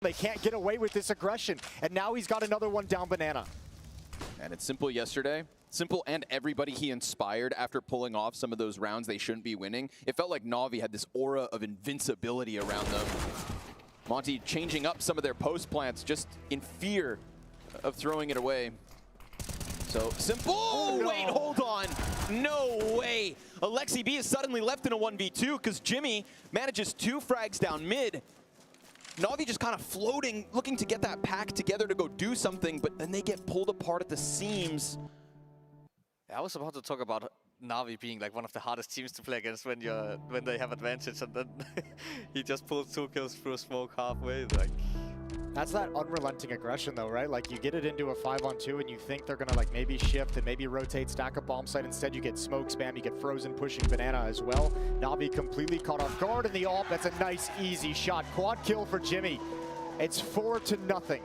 They can't get away with this aggression. And now he's got another one down banana. And it's Simple yesterday. Simple and everybody he inspired after pulling off some of those rounds they shouldn't be winning. It felt like Na'Vi had this aura of invincibility around them. Monty changing up some of their post plants just in fear of throwing it away. So Simple, oh, no. Wait, hold on. No way. Alexi B is suddenly left in a 1v2 because Jimmy manages 2 frags down mid. Na'Vi just kind of floating, looking to get that pack together to go do something, but then they get pulled apart at the seams. I was about to talk about Na'Vi being like one of the hardest teams to play against when they have advantage, and then he just pulls 2 kills through smoke halfway. Like, that's that unrelenting aggression though, right? Like you get it into a 5-on-2 and you think they're gonna like maybe shift and maybe rotate, stack a bomb site. Instead you get smoke spam, you get frozen pushing banana as well. Na'Vi completely caught off guard in the AWP. That's a nice easy shot. Quad kill for Jimmy. It's 4-0.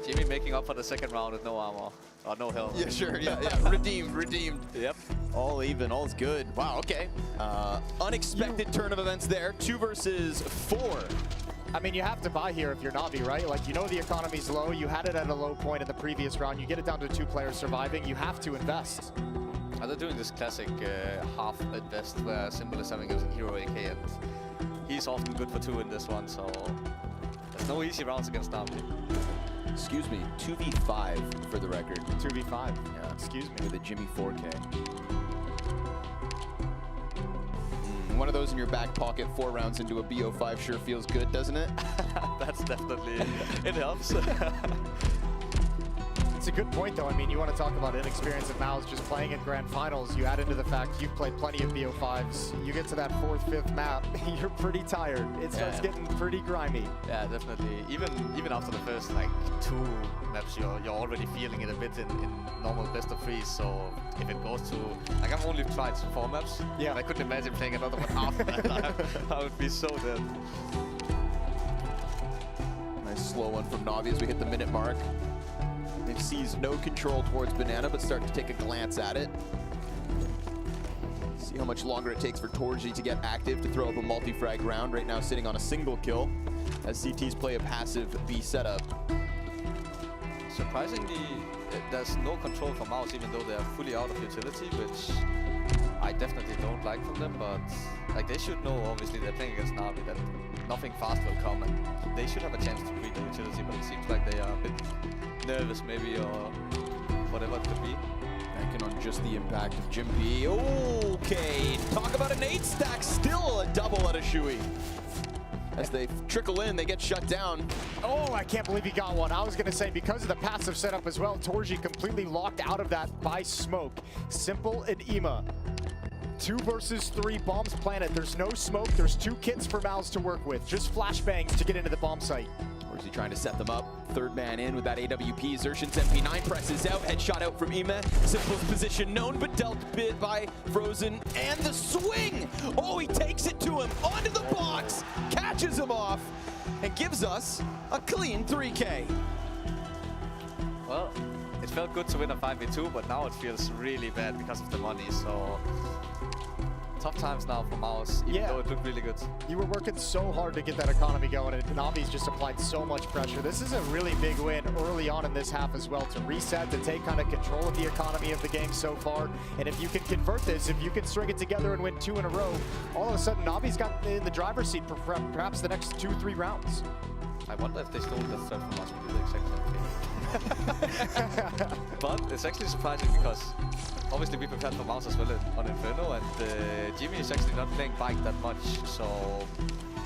Jimmy making up for the second round with no armor. Or no health. Yeah, sure, yeah. Redeemed. Yep. All even, all's good. Wow, okay. Unexpected turn of events there. 2 versus 4. I mean, you have to buy here if you're Na'Vi, right? Like, you know the economy's low. You had it at a low point in the previous round. You get it down to 2 players surviving. You have to invest. They're doing this classic half invest where Simple is having a hero AK, and he's often good for 2 in this one, so there's no easy rounds against Na'Vi. Excuse me, 2v5 for the record. 2v5. Yeah, excuse me. With a Jimmy 4K. One of those in your back pocket 4 rounds into a BO5 sure feels good, doesn't it? That's definitely, it helps. It's a good point, though. I mean, you want to talk about inexperience of Mao's just playing in grand finals. You add into the fact you've played plenty of BO5s. You get to that 4th, 5th map, you're pretty tired. It starts getting pretty grimy. Yeah, definitely. Even after the first like 2 maps, you're already feeling it a bit in normal best of 3. So if it goes to, like, I've only tried 4 maps. Yeah. I couldn't imagine playing another one after that. I would be so dead. Nice slow one from Na'Vi as we hit the minute mark. They seize no control towards banana, but start to take a glance at it. See how much longer it takes for Torji to get active to throw up a multi-frag round. Right now sitting on a single kill as CTs play a passive B setup. Surprisingly, there's no control for Mouse, even though they're fully out of utility, which I definitely don't like from them, but like they should know, obviously they're playing against Na'Vi, that nothing fast will come, and they should have a chance to beat the utility, but it seems like they are a bit nervous maybe, or whatever it could be. Banking on just the impact of Jim P. Okay, talk about an 8 stack, still a double out of Shui. As they trickle in, they get shut down. Oh, I can't believe he got one. I was going to say, because of the passive setup as well, Torji completely locked out of that by smoke. Simple and Ima. 2 versus 3 bombs planted. There's no smoke. There's 2 kits for Mals to work with. Just flashbangs to get into the bomb site. Or is he trying to set them up? 3rd man in with that AWP. Xertion's MP9 presses out. Headshot out from Ima. Simple's position known, but dealt bit by Frozen. And the swing! Oh, he takes it to him. Onto the box. Catches him off. And gives us a clean 3K. Well, it felt good to win a 5v2, but now it feels really bad because of the money, so tough times now for Mouse, even though it looked really good. You were working so hard to get that economy going, and Na'Vi's just applied so much pressure. This is a really big win early on in this half as well, to reset, to take kind of control of the economy of the game so far. And if you can convert this, if you can string it together and win 2 in a row, all of a sudden Na'Vi's got in the driver's seat for perhaps the next 2-3 rounds. I wonder if they stole the threat from us. We did the exact same thing. But it's actually surprising because obviously we prepared for Mouse as well on Inferno, and Jimmy is actually not playing Bike that much, so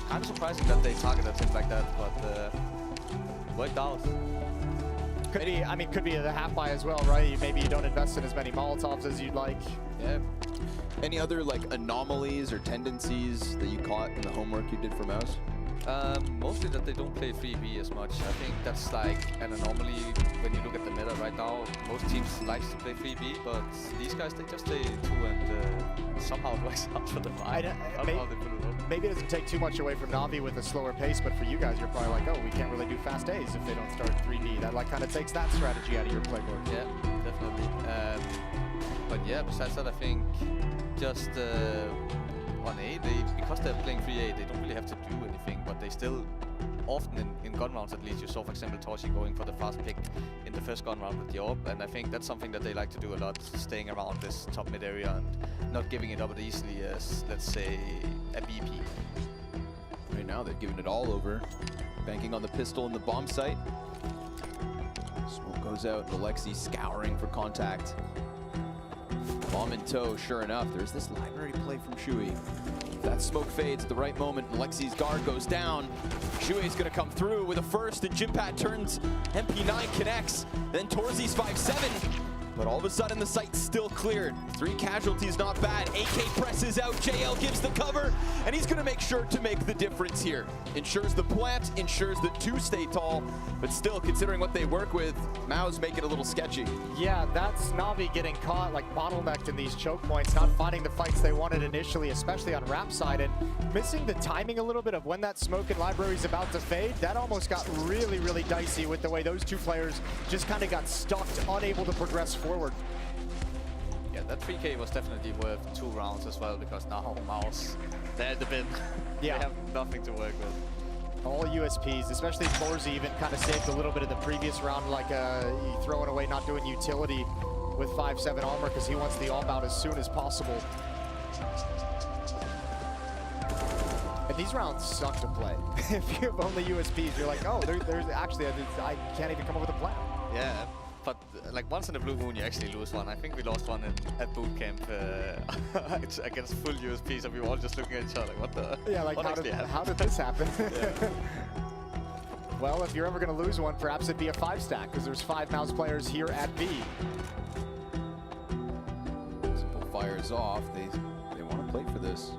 kind of surprising that they targeted him like that, but worked out. Could be, I mean, could be the half buy as well, right? Maybe you don't invest in as many Molotovs as you'd like. Yeah. Any other like anomalies or tendencies that you caught in the homework you did for Mouse? Mostly that they don't play 3B as much. I think that's like an anomaly when you look at the meta right now. Most teams like to play 3B, but these guys, they just stay 2, and somehow it works out for them. Maybe it doesn't take too much away from Na'Vi with a slower pace, but for you guys, you're probably like, oh, we can't really do fast A's if they don't start 3D. That like kind of takes that strategy out of your playbook. Yeah, definitely. But yeah, besides that, I think just 1A, because they're playing 3A, they don't really have to do anything, but they still often in gun rounds at least, you saw, for example, Torsi going for the fast pick in the first gun round with the AWP, and I think that's something that they like to do a lot, staying around this top mid area and not giving it up as easily as, let's say, a BP. Right now, they're giving it all over, banking on the pistol in the bomb site. Smoke goes out, Alexi scouring for contact. Bomb in tow, sure enough, there's this library play from Shui. That smoke fades at the right moment, Alexi's guard goes down. Shui's gonna come through with a first, and Jimpat turns, MP9 connects, then Torzi's 5-7. But all of a sudden, the site's still cleared. 3 casualties, not bad. AK presses out, JL gives the cover, and he's gonna make sure to make the difference here. Ensures the plant, ensures that 2 stay tall, but still, considering what they work with, Mao's make it a little sketchy. Yeah, that's Na'Vi getting caught, like bottlenecked in these choke points, not finding the fights they wanted initially, especially on ramp side, and missing the timing a little bit of when that smoke and library is about to fade. That almost got really, really dicey with the way those 2 players just kind of got stuck, unable to progress forward. Yeah, that 3K was definitely worth 2 rounds as well, because now Mouse, they're at the bin. Yeah. They have nothing to work with. All USPs, especially Torzi even kind of saved a little bit in the previous round, like throwing away, not doing utility with 5-7 armor because he wants the AWP out as soon as possible. And these rounds suck to play. If you have only USPs, you're like, oh, there's actually, I can't even come up with a plan. Yeah, but like once in a blue moon, you actually lose one. I think we lost one at boot camp it's against full USPs, and we were all just looking at each other like, what the? Yeah, like how did this happen? Yeah. Well, if you're ever going to lose one, perhaps it'd be a 5-stack, because there's 5 Mouse players here at B. Simple fires off. They want to play for this.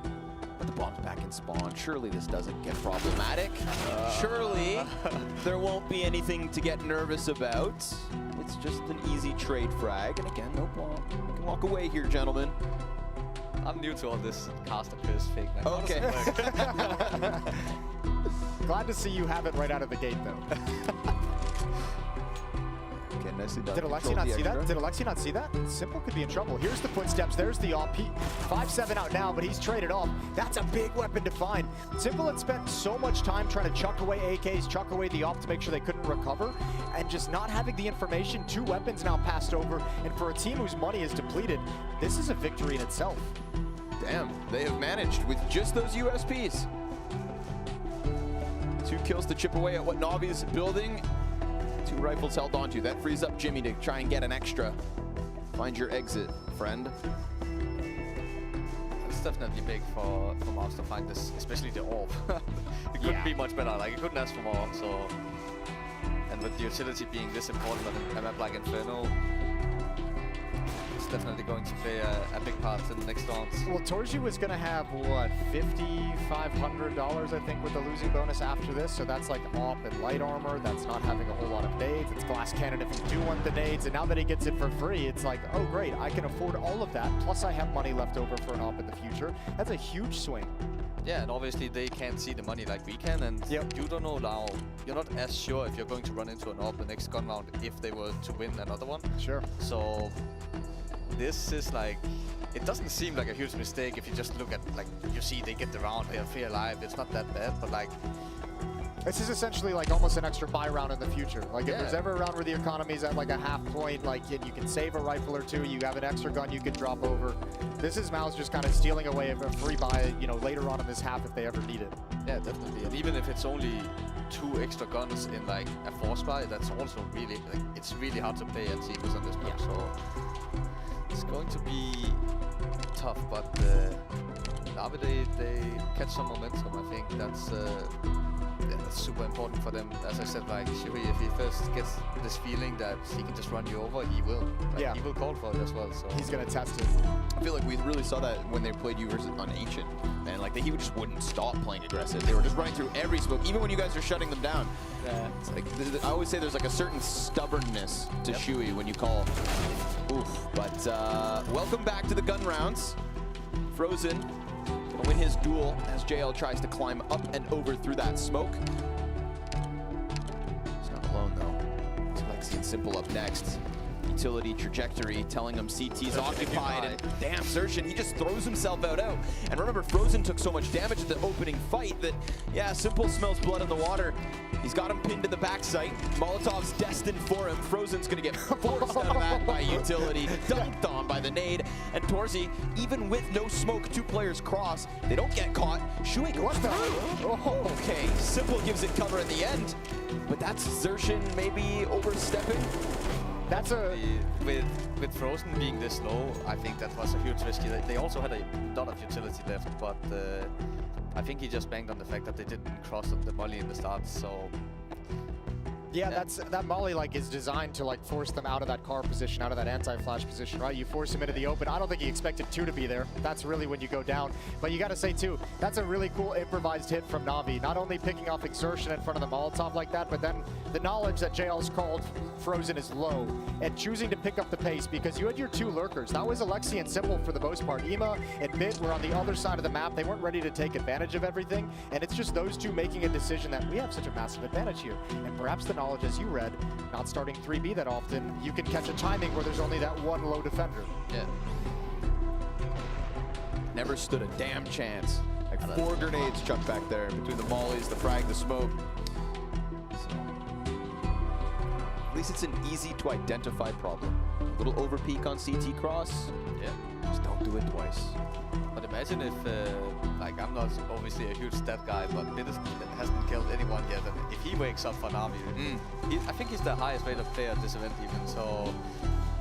But the bomb's back in spawn. Surely this doesn't get problematic. Surely there won't be anything to get nervous about. It's just an easy trade frag. And again, no bomb. You can walk away here, gentlemen. I'm new to all this cast appears fake. Man. Okay. Glad to see you have it right out of the gate, though. Okay, nicely done. Did Alexi not see that? Did Alexi not see that? Simple could be in trouble. Here's the footsteps. There's the AWP. 5-7 out now, but he's traded off. That's a big weapon to find. Simple had spent so much time trying to chuck away AKs, chuck away the AWP to make sure they couldn't recover, and just not having the information. 2 weapons now passed over, and for a team whose money is depleted, this is a victory in itself. Damn, they have managed with just those USPs. 2 kills to chip away at what Na'Vi is building. 2 rifles held onto. That frees up Jimmy to try and get an extra. Find your exit, friend. It's definitely big for Mouse to find this, especially the AWP. It couldn't be much better. Like, it couldn't ask for more. So, and with the utility being this important on a map like Inferno, it's definitely going to play a big part in the next round. Well, Torji was going to have, what, $5,500, I think, with the losing bonus after this. So that's like AWP and light armor. That's not having a whole lot of nades. It's glass cannon if you do want the nades. And now that he gets it for free, it's like, oh, great, I can afford all of that. Plus, I have money left over for an AWP in the future. That's a huge swing. Yeah, and obviously they can't see the money like we can, and you don't know now. You're not as sure if you're going to run into an AWP the next gun round if they were to win another one. Sure. So this is like, it doesn't seem like a huge mistake if you just look at, like, you see they get the round, they are free alive, it's not that bad, but like, this is essentially like almost an extra buy round in the future. Like if there's ever a round where the economy's at like a half point, like you can save a rifle or 2, you have an extra gun you can drop over. This is Mao's just kind of stealing away a free buy, you know, later on in this half if they ever need it. Yeah, definitely. And even if it's only 2 extra guns in like a force buy, that's also really, like, it's really hard to play at teams on this map. So it's going to be tough, but Na'Vi, they catch some momentum. I think that's that's super important for them. As I said, like Shui, if he first gets this feeling that he can just run you over, he will. Like, he will call for it as well. So he's gonna test it. I feel like we really saw that when they played you versus on Ancient, and like he just wouldn't stop playing aggressive. They were just running through every smoke, even when you guys are shutting them down. Yeah. It's like I always say, there's like a certain stubbornness to Shui when you call. Oof. But welcome back to the gun rounds. Frozen gonna win his duel as JL tries to climb up and over through that smoke. He's not alone though. It's Lexi and Simple up next. utility trajectory, telling him CT's occupied, and damn, Xerxin, he just throws himself out. And remember, Frozen took so much damage at the opening fight that, yeah, Simple smells blood in the water. He's got him pinned to the backside. Molotov's destined for him. Frozen's gonna get forced out of that by utility, dunked on by the nade. And Torzy, even with no smoke, 2 players cross. They don't get caught. Shui goes through. Oh, okay, Simple gives it cover in the end. But that's Xerxin maybe overstepping. That's a... With Frozen being this low, I think that was a huge risk. They also had a lot of utility left, but I think he just banged on the fact that they didn't cross the molly in the start, so... Yeah, that molly is designed to force them out of that car position, out of that anti-flash position, right? You force him into the open. I don't think he expected 2 to be there. That's really when you go down. But you got to say too, that's a really cool improvised hit from Na'Vi. Not only picking off Exertion in front of the Molotov like that, but then the knowledge that JL's called Frozen is low and choosing to pick up the pace because you had your 2 lurkers. That was Alexi and Simple for the most part. Ema and Mid were on the other side of the map. They weren't ready to take advantage of everything. And it's just those 2 making a decision that we have such a massive advantage here. And perhaps the knowledge, as you read, not starting 3B that often, you can catch a timing where there's only that 1 low defender. Yeah. Never stood a damn chance. 4 grenades chucked back there between the mollies, the frag, the smoke. So, at least it's an easy to identify problem. A little overpeak on CT cross. Yeah. Just don't do it twice. But imagine if, I'm not obviously a huge stat guy, but Midas hasn't killed anyone yet, and if he wakes up for Na'Vi, I think he's the highest rated player at this event even, so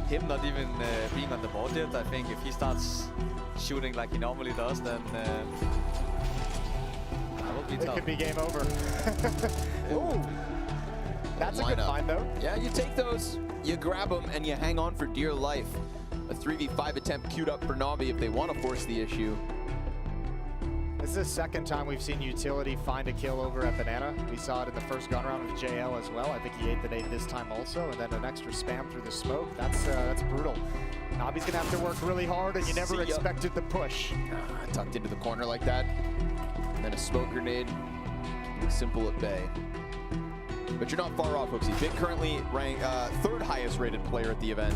him not even being on the board yet, I think if he starts shooting like he normally does, then that will be tough. It could be game over. Ooh. That's a good find though. Yeah, you take those, you grab them, and you hang on for dear life. A 3v5 attempt queued up for Na'Vi if they want to force the issue. This is the second time we've seen utility find a kill over at Banana. We saw it in the first gun round with JL as well. I think he ate the nade this time also, and then an extra spam through the smoke. That's brutal. Na'Vi's gonna have to work really hard, and you never expected the push. Tucked into the corner like that, and then a smoke grenade. Simple at bay. But you're not far off, Hooksy. Big currently ranked 3rd highest rated player at the event.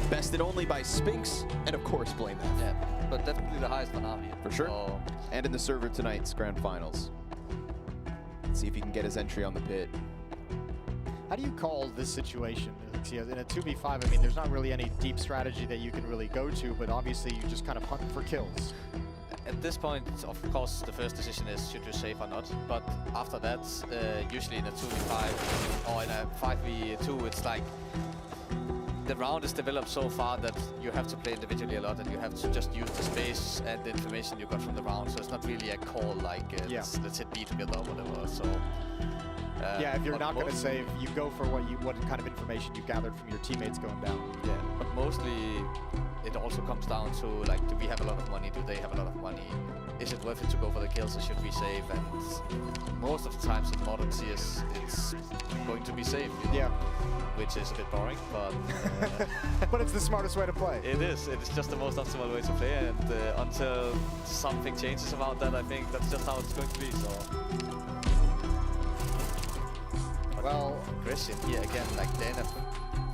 Bested only by Spinks, and of course Blame F. Yeah, but definitely the highest for Na'Vi. For sure. So. And in the server tonight's grand finals. Let's see if he can get his entry on the pit. How do you call this situation? In a 2v5, I mean, there's not really any deep strategy that you can really go to, but obviously you just kind of hunt for kills. At this point, of course, the first decision is should you save or not. But after that, usually in a 2v5 or in a 5v2, it's like the round is developed so far that you have to play individually a lot and you have to just use the space and the information you got from the round. So it's not really a call like let's hit B together or whatever. So yeah, if you're not going to save, you go for what kind of information you gathered from your teammates going down. Yeah, but mostly it also comes down to like, do we have a lot of money? Do they have a lot of money? Is it worth it to go for the kills or should we save? And most of the times in modern CS, it's going to be safe, you know? Yeah. Which is a bit boring, but... but it's the smartest way to play. It is. It's just the most optimal way to play, and until something changes about that, I think that's just how it's going to be, so... But well... Christian here again, like they're in a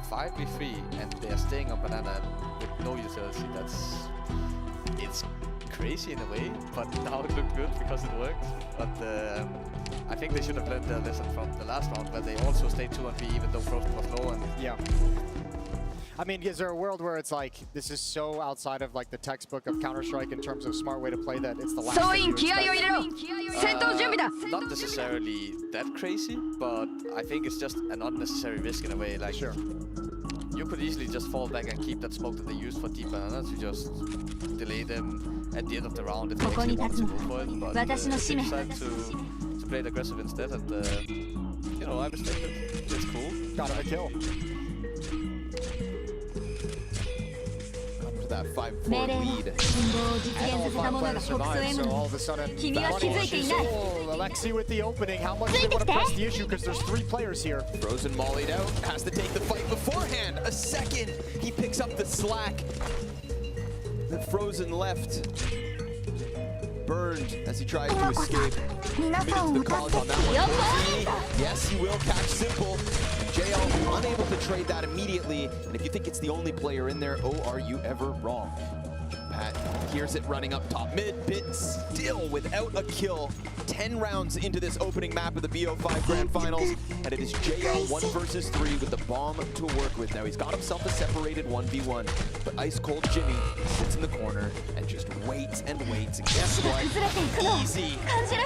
5v3, and they are staying on Banana with no utility. It's crazy in a way, but now it looked good because it worked. But I think they should have learned their lesson from the last round, where they also stayed 2-1-3 even though Frozen was low. And yeah. I mean, is there a world where it's like, this is so outside of like the textbook of Counter-Strike in terms of smart way to play that it's the last thing you expect? Not necessarily that crazy, but I think it's just an unnecessary risk in a way. Like, sure. You could easily just fall back and keep that smoke that they used for deep Banana to just delay them at the end of the round if they actually want to go for it. But they decided to play it aggressive instead, and you know, I respect it. It's cool. Got him a kill. That 5-4 lead. And all 5 players survive, so all of a sudden, Alexi with the opening. How much do they want to press the issue? Because there's 3 players here. Frozen mollied out, has to take the fight beforehand. A second, he picks up the slack that Frozen left. burned as he tries to escape. Minutes the cause on that one. Yes, he will catch Simple. JL unable to trade that immediately. And if you think it's the only player in there, oh, are you ever wrong? Pat hears it running up top mid. Pit still without a kill. 10 rounds into this opening map of the BO5 Grand Finals, and it is JL 1 versus 3 with the bomb to work with. Now he's got himself a separated 1v1, but ice cold Jimmy sits in the corner and just waits and waits. And guess what? Easy.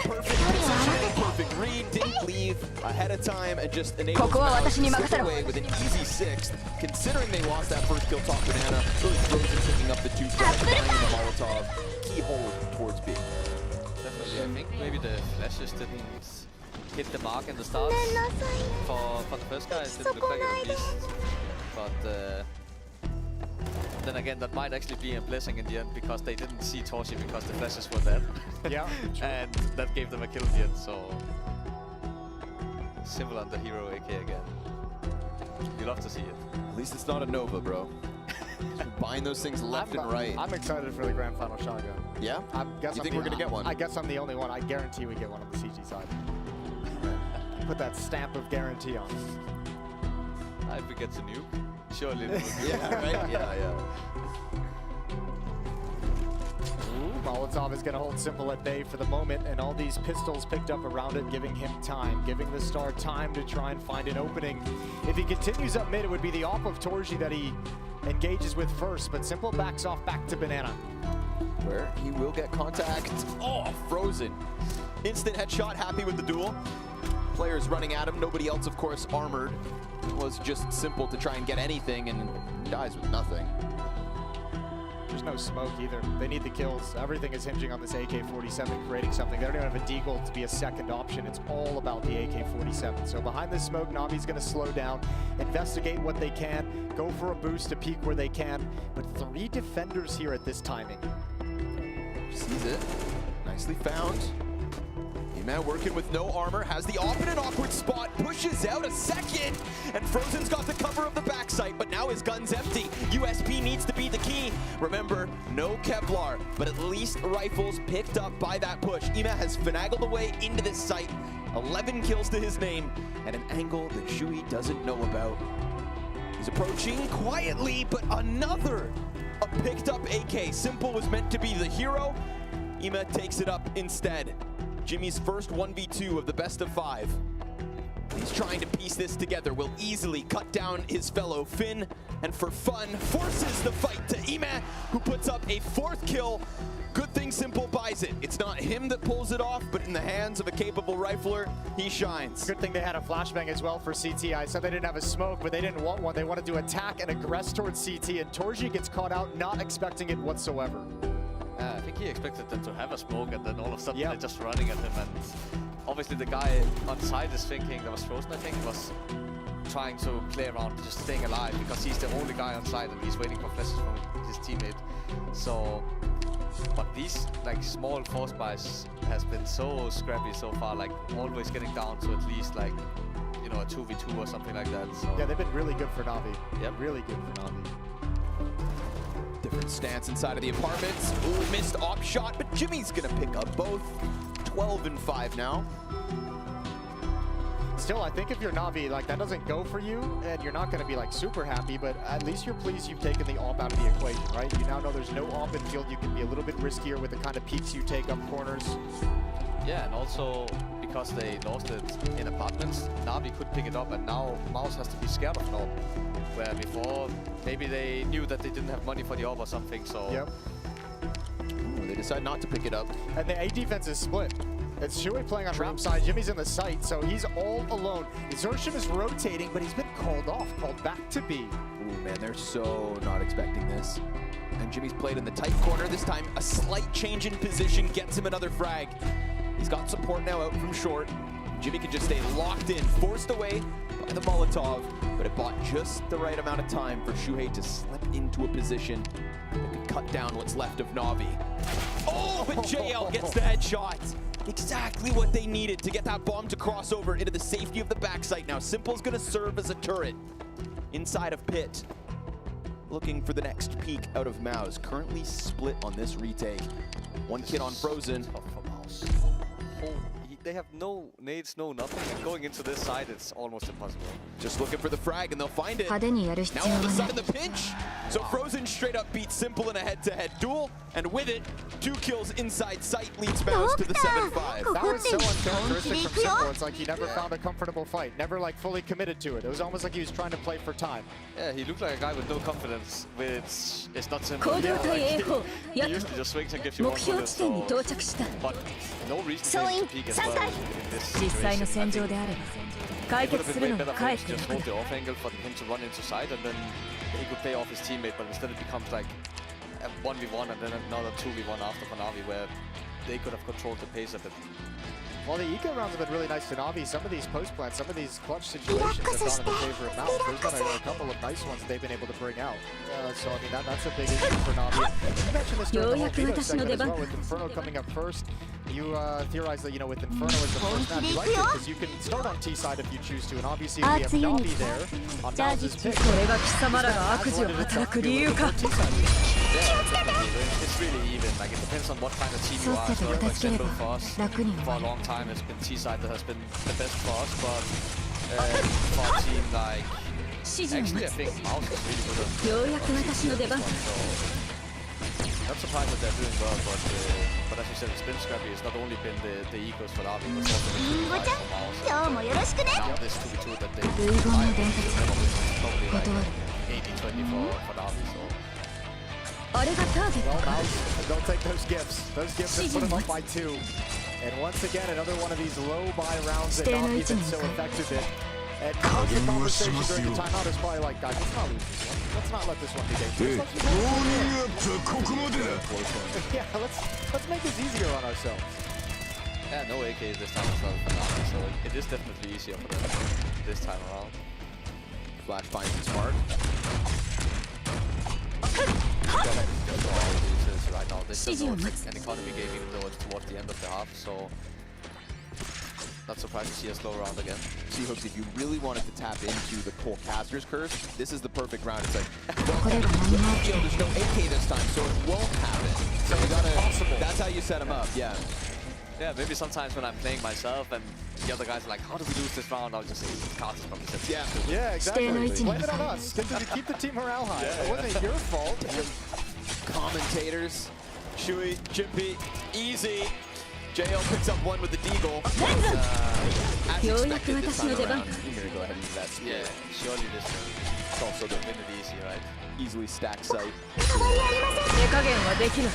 Perfect position, perfect read, didn't leave ahead of time, and just enables Mao to slip away with an easy 6th. Considering they lost that first kill top Banana, really Frozen picking up the 2 stars, finding the Molotov, keyhole towards B. Definitely, I think maybe the flashes didn't hit the mark in the start. For the first guy, it didn't look like it at least. But then again, that might actually be a blessing in the end because they didn't see Torchi because the flashes were dead. Yeah, and that gave them a kill in the end, so Simple on the hero AK again. You love to see it. At least it's not a Nova, bro. Buying those things left and right. I'm excited for the Grand Final shotgun. Yeah? You think we're going to get one? I guess I'm the only one. I guarantee we get one on the CG side. Put that stamp of guarantee on it. If we get to nuke, surely it will be. Yeah, right? Yeah. Ooh, Molotov is going to hold Simple at bay for the moment, and all these pistols picked up around it, giving him time, giving the star time to try and find an opening. If he continues up mid, it would be the op of Torji that he engages with first, but Simple backs off back to Banana. Where he will get contact. Oh, Frozen. Instant headshot, happy with the duel. Players running at him, nobody else, of course, armored. It was just Simple to try and get anything, and dies with nothing. There's no smoke either. They need the kills. Everything is hinging on this AK-47 creating something. They don't even have a deagle to be a second option. It's all about the AK-47. So behind this smoke, Navi's going to slow down, investigate what they can, go for a boost to peek where they can. But 3 defenders here at this timing. Sees it. Nicely found. E-Man working with no armor, has the op in an awkward spot, pushes out a second, and Frozen's got the cover of the backside, but now his gun's empty. USP needs to be the key. Remember, no Kevlar, but at least rifles picked up by that push. Ema has finagled away into this site. 11 kills to his name, and an angle that Shui doesn't know about. He's approaching quietly, but another picked up AK. Simple was meant to be the hero. Ema takes it up instead. Jimmy's first 1v2 of the best of 5. He's trying to piece this together, will easily cut down his fellow Finn, and for fun, forces the fight to Ema, who puts up a 4th kill. Good thing Simple buys it. It's not him that pulls it off, but in the hands of a capable rifler, he shines. Good thing they had a flashbang as well for CT. I said they didn't have a smoke, but they didn't want one. They wanted to attack and aggress towards CT, and Torji gets caught out, not expecting it whatsoever. I think he expected them to have a smoke, and then all of a sudden they're just running at him. And obviously the guy on side is thinking, that was Frozen, I think, was trying to play around, just staying alive, because he's the only guy on side and he's waiting for flashes from his teammate. So, but these like small force buys has been so scrappy so far, like always getting down to at least like, you know, a 2v2 or something like that. So yeah, they've been really good for Navi. Yep. Really good for Navi. Different stance inside of the apartments. Ooh, missed op shot, but Jimmy's gonna pick up both. 12 and 5 now. Still, I think if you're Navi, like that doesn't go for you, and you're not gonna be like super happy, but at least you're pleased you've taken the op out of the equation, right? You now know there's no op in field. You can be a little bit riskier with the kind of peaks you take up corners. Yeah, and also because they lost it in apartments, Navi could pick it up, and now Mouse has to be scared of Norb. Where before, maybe they knew that they didn't have money for the orb or something, so... Yep. Ooh, they decide not to pick it up. And the A defense is split. It's Shui playing on ramp side, Jimmy's in the site, so he's all alone. Xertium is rotating, but he's been called off, called back to B. Ooh, man, they're so not expecting this. And Jimmy's played in the tight corner. This time, a slight change in position gets him another frag. He's got support now out from short. Jimmy can just stay locked in, forced away by the Molotov, but it bought just the right amount of time for Shuhei to slip into a position that could cut down what's left of Navi. Oh, but JL gets the headshot. Exactly what they needed to get that bomb to cross over into the safety of the backside. Now, Simple's gonna serve as a turret inside of Pit. looking for the next peak out of Mouse. Currently split on this retake. One kid on Frozen. Tough for Mouse. They have no nades, no nothing. And going into this side, it's almost impossible. Just looking for the frag, and they'll find it. 派手にやる必 Now 要 all は of a ない sudden the pinch. So Frozen straight up beats Simple in a head-to-head duel, and with it, 2 kills inside sight leads Mouse to the 7-5. That was so uncharacteristic from Simple. It's like he never found a comfortable fight, never like fully committed to it. It was almost like he was trying to play for time. Yeah, he looked like a guy with no confidence, which is not simple. 行動隊 A 砲 He やっ usually just swings and gives you 目 one 標 bullet, 地点に so... 到着した But no reason So for him in to peek as well Sankai. in this 実際 situation. の I 戦 think 場であれば it 解 would 決 have す been る way の better が for 帰 him っ to て just 楽 hold だ the off angle for him to run into side, and then he could play off his teammate, but instead it becomes like a 1v1 and then another 2v1 after for Na'Vi, where they could have controlled the pace a bit. Well, the eco rounds have been really nice to Na'Vi. Some of these post plants, some of these clutch situations have gone in the favor of Mouse. There's been a couple of nice ones they've been able to bring out. So, I mean, that's a big issue for Na'Vi. You mentioned this during the whole Vito segment as well, with Inferno coming up first. You theorize that, you know, with Inferno as the first map, you like it because you can start on T side if you choose to. And obviously, we have Na'Vi there on ジャージ Mouse's 中 pick. これが貴様らが悪事を働く理由か T side. Yeah, definitely. It's really even. Like, it depends on what kind of team you are. So, for example, for us, for a long time, it's been T-side that has been the best for us, but for a team like... 指示を Actually, I 待 think Mouse is really good at つようやく私の出番 So, not surprised that they're doing well, but as you said, it's been scrappy. It's not only been the egos for Na'Vi, but it's also been really high for Mouse. 今日もよろしくね Now this 2v2 that they... 遺言の伝達 Probably like 断る 80-20 for Na'Vi, so... あれがターゲッ Well, トか Mouse, don't take those gifts. Those gifts have put him up by 2. And once again, another one of these low buy rounds that Na'Vi have been so effective in. And the conversation during the timeout is probably like, guys, let's not lose this one. Let's not let this one be dangerous. Let's just yeah, let's make this easier on ourselves. Yeah, no AK this time as well for Na'Vi, so it is definitely easier for them this time around. Flash finds his mark. Right now, this is an economy game, even though it's towards the end of the half, so not surprised to see a slow round again. Seahooks, if you really wanted to tap into the Cole Caster's curse, this is the perfect round. It's like, これが何も you know, there's no AK this time, so it won't happen. So you gotta, that's how you set him up, yeah. Yeah, maybe sometimes when I'm playing myself and the other guys are like, how do we lose this round? I'll just say, Carter's probably said, Yeah. Yeah, exactly. Stay Blame it on us. Keep the team morale high. It wasn't your fault. Commentators, Shui, Jimpy, easy. JL picks up one with the deagle. As Yo, expected this time私の出番。 around. You're gonna go ahead and do that. yeah, surely this is also the win it easy, right? Easily stack sight. 手加減はできる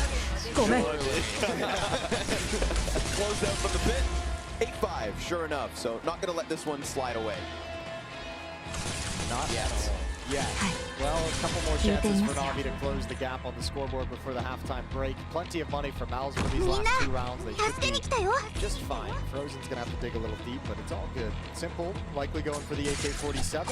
ごめん Close out from the pit. 8-5, sure enough. So not gonna let this one slide away. Not yet. Yeah. Well, a couple more chances for Na'Vi to close the gap on the scoreboard before the halftime break. Plenty of money for Mouse for these last 2 rounds. They should 助けに be 来たよ just fine. Frozen's gonna have to dig a little deep, but it's all good. Simple, likely going for the AK-47.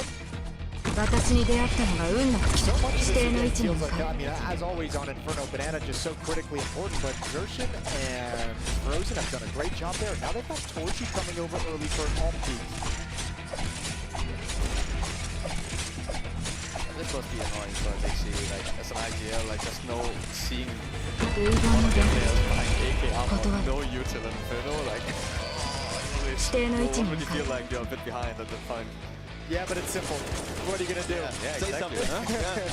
私に出会ったのが運の So much of 指 this 定の位 game 置に feels 向 like, か I mean, as always on Inferno, Banana just so critically important, but Gershin and Frozen have done a great job there. Now they've got Torchy coming over early for an alt peak. This must be annoying for DC, like, as an idea, like, just no seeing 遺言 one の of 伝 the 達 players behind AK armor,断る no util Inferno, like, it's, 指定の位置 you に already 向か feel う like you're a bit behind at the point. Yeah, but it's simple. What are you gonna do? Yeah, Say exactly. something, huh?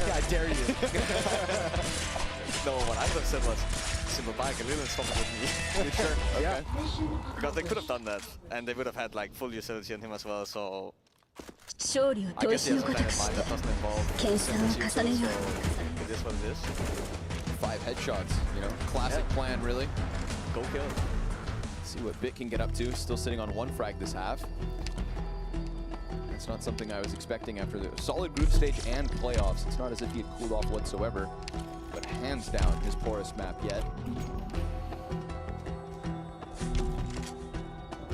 Yeah, I dare you. No, what I would have said was, simple back a little and stop with me. Sure. Okay. Yeah. Because they could have done that, and they would have had, like, full utility on him as well, so... 勝利を I 砥 guess 石 he の has a ご plan とく in し mind て that doesn't involve 研鑽を simple 重ね util, よ so it is what it is. 5 headshots, you know, classic Yeah. plan, really. Go kill. See what Bit can get up to. Still sitting on 1 frag this half. It's not something I was expecting after the solid group stage and playoffs. It's not as if he had cooled off whatsoever, but hands down his poorest map yet.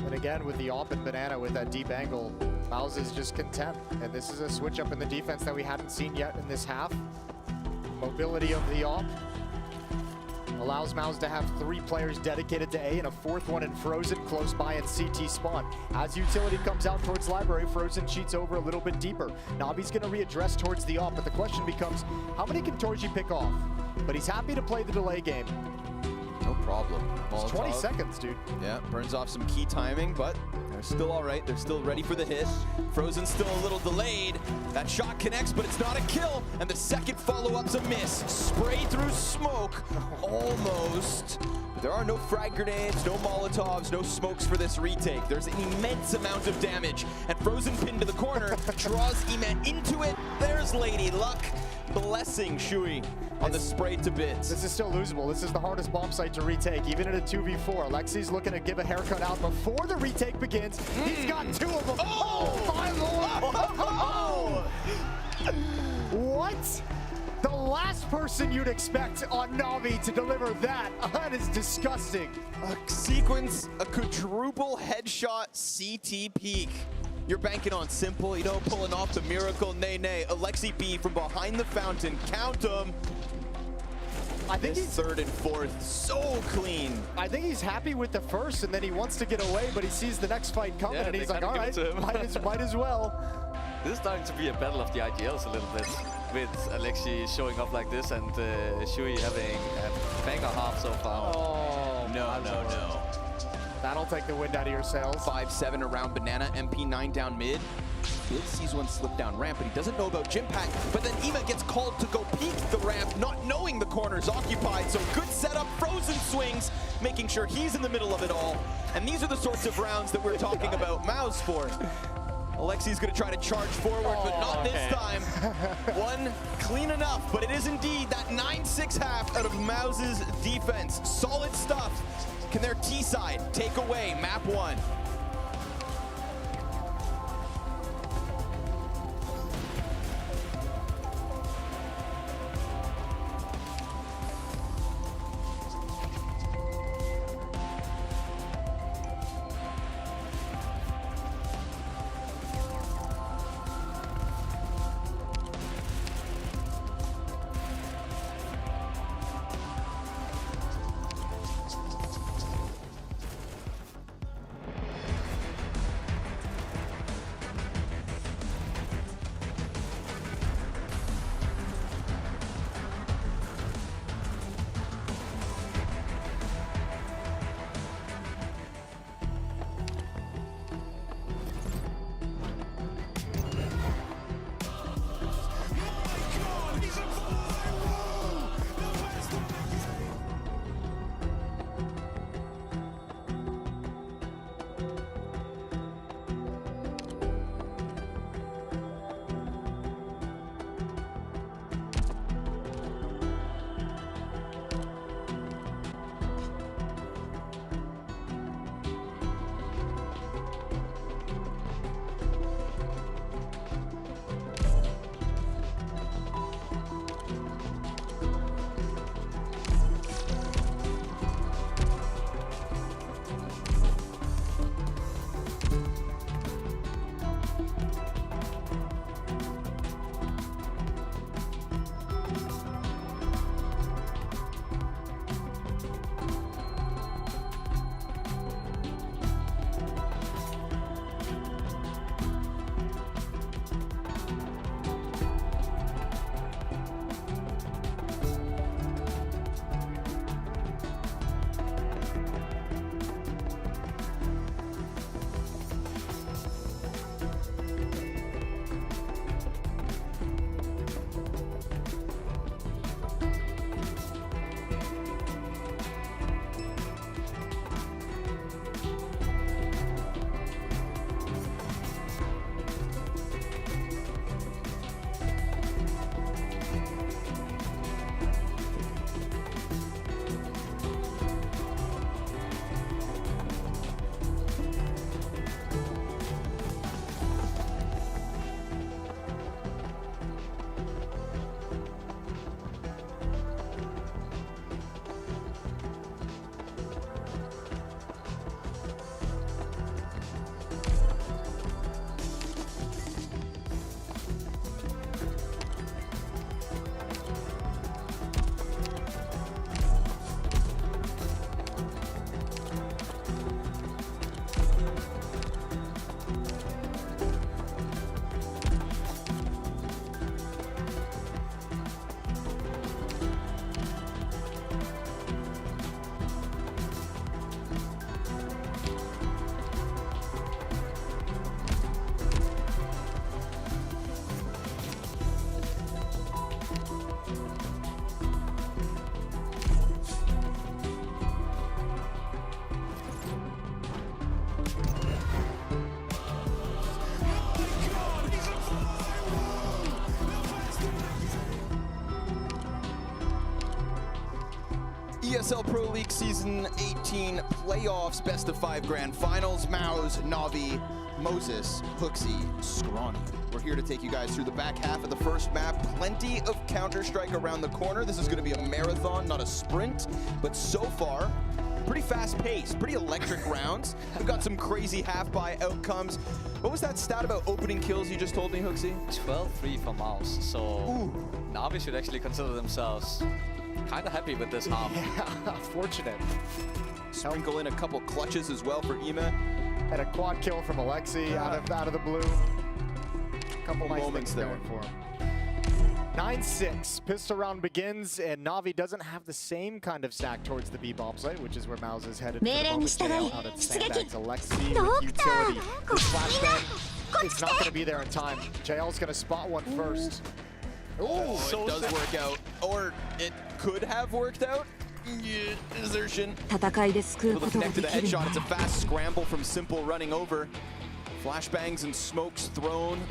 And again, with the AWP and Banana with that deep angle, Mouse is just content. And this is a switch up in the defense that we hadn't seen yet in this half. Mobility of the AWP. Allows Mouse to have 3 players dedicated to A and a 4th one in Frozen close by in CT spawn. As utility comes out towards Library, Frozen cheats over a little bit deeper. Navi's going to readdress towards the op, but the question becomes, how many can Torji pick off? But he's happy to play the delay game. No problem. It's 20 Molotov. seconds, dude. Yeah, burns off some key timing, but they're still all right. They're still ready for the hit. Frozen's still a little delayed. That shot connects, but it's not a kill. And the second follow-up's a miss. Spray through smoke, almost. But there are no frag grenades, no Molotovs, no smokes for this retake. There's an immense amount of damage. And Frozen pinned to the corner, draws Eman into it. There's Lady Luck, blessing Shui on the spray to bits. This is still losable. This is the hardest bomb site to retake, even in a 2v4. Alexi's looking to give a haircut out before the retake begins. He's got 2 of them. Oh, my lord! What? The last person you'd expect on Na'Vi to deliver that. That is disgusting. A sequence, a quadruple headshot CT peak. You're banking on simple, you know, pulling off the miracle. Nay. Alexi B from behind the fountain. Count them. I think This 3rd and 4th, so clean. I think he's happy with the first, and then he wants to get away, but he sees the next fight coming, Yeah, and they he's like, kinda all give it right, to him." might as well. This is starting to be a battle of the IGLs a little bit, with Alexi showing up like this and Shui having a banger half so far. Oh, No. That'll take the wind out of your sails. 5-7 around Banana, MP9 down mid. Bid sees one slip down ramp, but he doesn't know about Jim Pack. But then Ema gets called to go peek the ramp, not knowing the corner's occupied. So good setup, Frozen swings, making sure he's in the middle of it all. And these are the sorts of rounds that we're talking about Mouse for. Alexi's gonna try to charge forward, but not this time. One clean enough, but it is indeed that 9-6 half out of Mouse's defense. Solid stuff. Can their T-side take away map 1? NSL Pro League Season 18 playoffs, best of 5 grand finals. Maus, Navi, Moses, Hooksy, Scrawny. We're here to take you guys through the back half of the first map. Plenty of Counter-Strike around the corner. This is going to be a marathon, not a sprint. But so far, pretty fast pace, pretty electric rounds. We've got some crazy half-buy outcomes. What was that stat about opening kills you just told me, Hooksy? 12-3 for Maus. So Navi should actually consider themselves kind of happy with this half. Yeah, fortunate. Sprinkle in a couple clutches as well for Ima. And a quad kill from Alexi out of the blue. Couple nice moments things there going for him. 9-6, pistol round begins, and Navi doesn't have the same kind of stack towards the B bomb site, which is where Maus is headed. Out of sandbags, Alexi with utility. The flashbang is not going to be there in time. JL's going to spot one first. Oh, so it does work out, or it could have worked out. Yeah, desertion. Able to connect to the headshot. It's a fast scramble from Simple running over. Flashbangs and smokes thrown.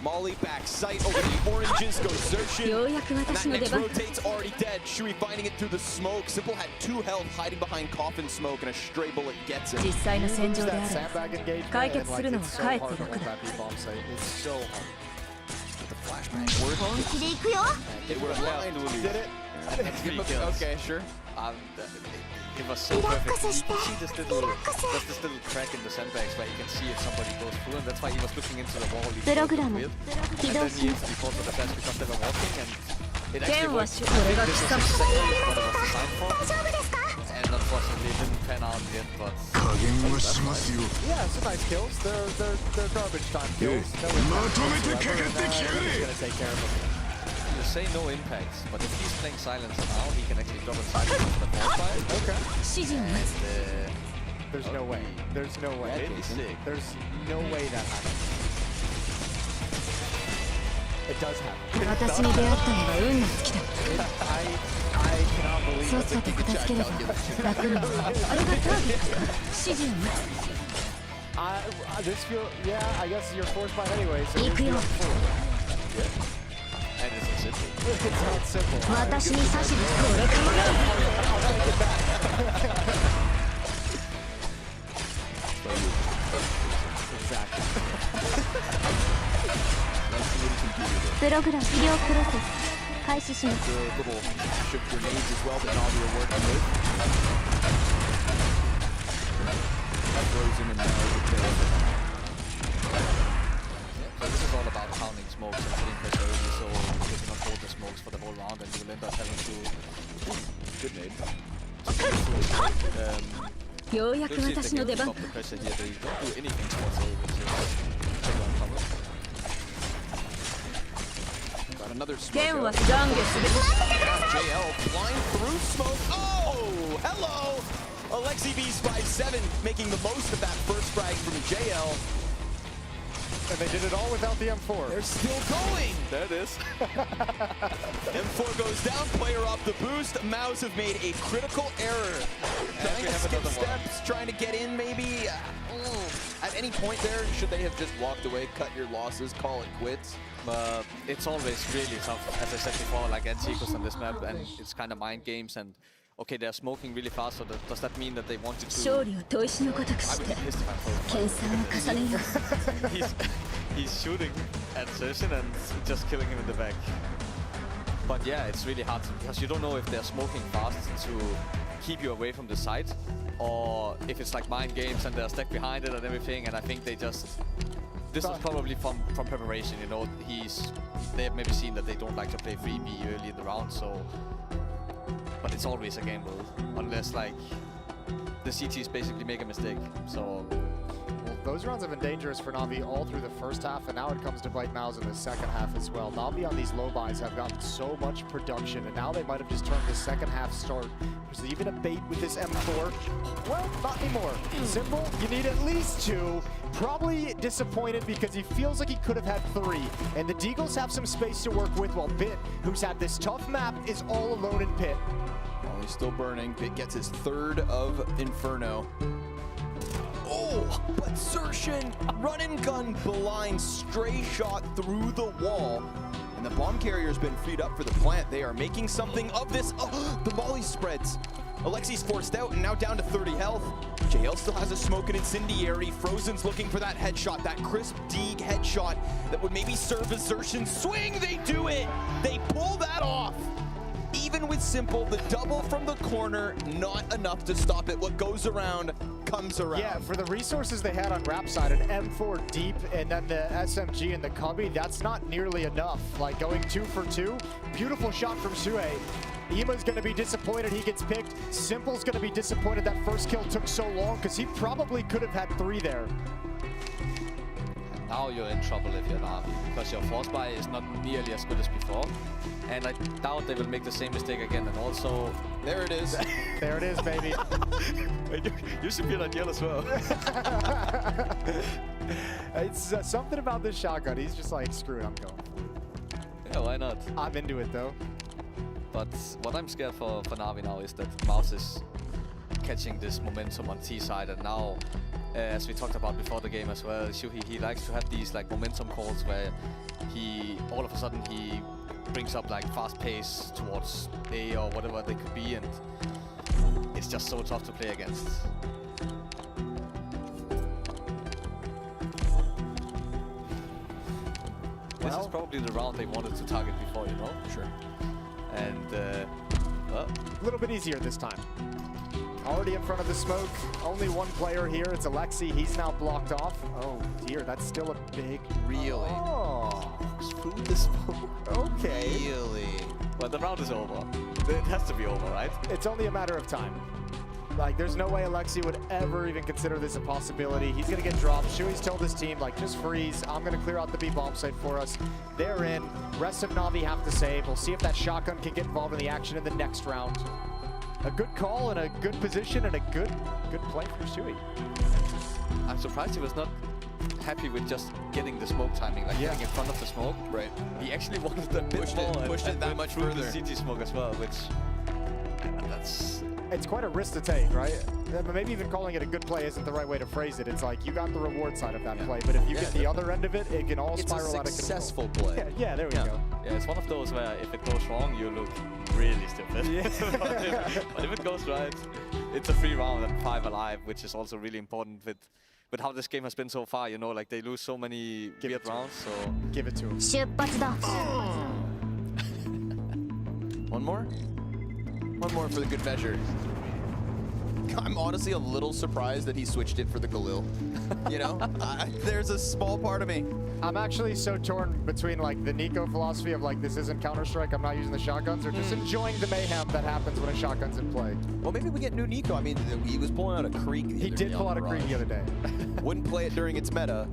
Molly back sight over the oranges, goes Zershin. And that next rotate's already dead. Shui finding it through the smoke. Simple had 2 health hiding behind coffin smoke, and a stray bullet gets him. That sandbag engagement, and it's so hard to hold that B-bomb site. It's so hard. The flashbang worked. It was blind. Did it? Okay, sure. It was so perfect. You see this little crack in the sandbags where you can see if somebody goes through, and that's why he was looking into the wall. He with. And then he instantly falls on the flash because they were walking, and it actually worked. I think this was exactly what it was designed for. And unfortunately, it didn't pan out yet, but... Yeah, some nice kills. They're garbage time kills. No impact whatsoever, and he's going to take care of them. You say no impact, but if he's playing Silencer now, he can actually drop a Silencer for the boss fight. Okay. And there's no way. There's no way. Really sick. There's no way that happens. It does happen. I cannot believe that's a this feel, yeah, I guess you're forced by it anyway, so here's the yeah. And it's not simple. It's not simple. Exactly. The little dash of grenades as well that Navi are working with. Frozen and now So this is all about pounding smokes and putting pressure early, so you cannot hold the smokes for the whole round, and you will end up having to... Good nade. Let's see if they can stop the pressure here. They don't do anything towards A, which is take on cover. Got another smoke out. JL flying through smoke. Oh, hello! Alexi B's 5-7 making the most of that first frag from JL. And they did it all without the M4. They're still going. There it is. M4 goes down, player off the boost. Maus have made a critical error. Trying to skip steps, trying to get in maybe. At any point there, should they have just walked away, cut your losses, call it quits? It's always really tough, as I said before, like anti-ecos on this map, and it's kind of mind games, and okay, they're smoking really fast, so does that mean that they wanted to... I would be pissed if I thought he's shooting at Zershin and just killing him in the back. But yeah, it's really hard because you don't know if they're smoking fast to keep you away from the site, or if it's like mind games and they're stuck behind it and everything, and I think they just... This is probably from preparation, you know, they have maybe seen that they don't like to play 3B early in the round, so... But it's always a gamble, unless like the CTs basically make a mistake, so... Well, those rounds have been dangerous for Navi all through the first half, and now it comes to bite Maus in the second half as well. Navi on these low buys have gotten so much production, and now they might have just turned the second half start. There's even a bait with this M4. Well, not anymore. Simple, you need at least 2. Probably disappointed because he feels like he could have had 3. And the Deagles have some space to work with, while Bit, who's had this tough map, is all alone in Pit. Oh, he's still burning. Bit gets his 3rd of Inferno. Oh, but Zershin, run and gun blind, stray shot through the wall. And the bomb carrier's been freed up for the plant. They are making something of this. Oh, the molly spreads. Alexi's forced out and now down to 30 health. JL still has a smoke and incendiary. Frozen's looking for that headshot, that crisp Deeg headshot that would maybe serve as Xerxion's swing. They do it. They pull that off. Even with Simple, the double from the corner, not enough to stop it. What goes around comes around. Yeah, for the resources they had on Rap side, an M4 deep and then the SMG and the Cubby, that's not nearly enough. Like going 2 for 2, beautiful shot from Sue. Ima's gonna be disappointed he gets picked. Simple's gonna be disappointed that first kill took so long because he probably could have had 3 there. Now you're in trouble if you're Na'Vi, because your force buy is not nearly as good as before. And I doubt they will make the same mistake again. And also, There it is. There it is, baby. you should be like yellow as well. It's something about this shotgun. He's just like, screw it, I'm going. Yeah, why not? I'm into it though. But what I'm scared for Na'Vi now is that Mouse is catching this momentum on T side, and now, as we talked about before the game as well, Shuhi, he likes to have these like momentum calls where he all of a sudden he brings up like fast pace towards A or whatever they could be, and it's just so tough to play against. This is probably the round they wanted to target before, you know? Sure. And well, A little bit easier this time. Already in front of the smoke. Only one player here. It's Alexi. He's now blocked off. Oh dear, that's still a big. Really? Oh, through the smoke. okay. Really? Well, the round is over. It has to be over, right? It's only a matter of time. Like, there's no way Alexi would ever even consider this a possibility. He's gonna get dropped. Shui's told his team, like, just freeze. I'm gonna clear out the B bomb site for us. They're in. Rest of Na'Vi have to save. We'll see if that shotgun can get involved in the action in the next round. A good call and a good position and a good play from Shui. I'm surprised he was not happy with just getting the smoke timing, like getting in front of the smoke. Right. He actually wanted the pushed it that much through further. the CT smoke as well, which that's. It's quite a risk to take, right? But maybe even calling it a good play isn't the right way to phrase it. It's like you got the reward side of that play, but if you get the other end of it, it can all spiral out of control. It's a successful play. Yeah, there we go. Yeah, it's one of those where if it goes wrong, you look really stupid. Yeah. but if it goes right, it's a free round and 5 alive, which is also really important with how this game has been so far. You know, like they lose so many weird rounds. So give it to him. 出発だ One more? One more for the good measure. I'm honestly a little surprised that he switched it for the Galil. You know, there's a small part of me. I'm actually so torn between like the Nico philosophy of like this isn't Counter-Strike, I'm not using the shotguns, or just enjoying the mayhem that happens when a shotgun's in play. Well, maybe we get new Nico. I mean, he was pulling out a Creek the He other did day pull on out a Creek the other day. Wouldn't play it during its meta,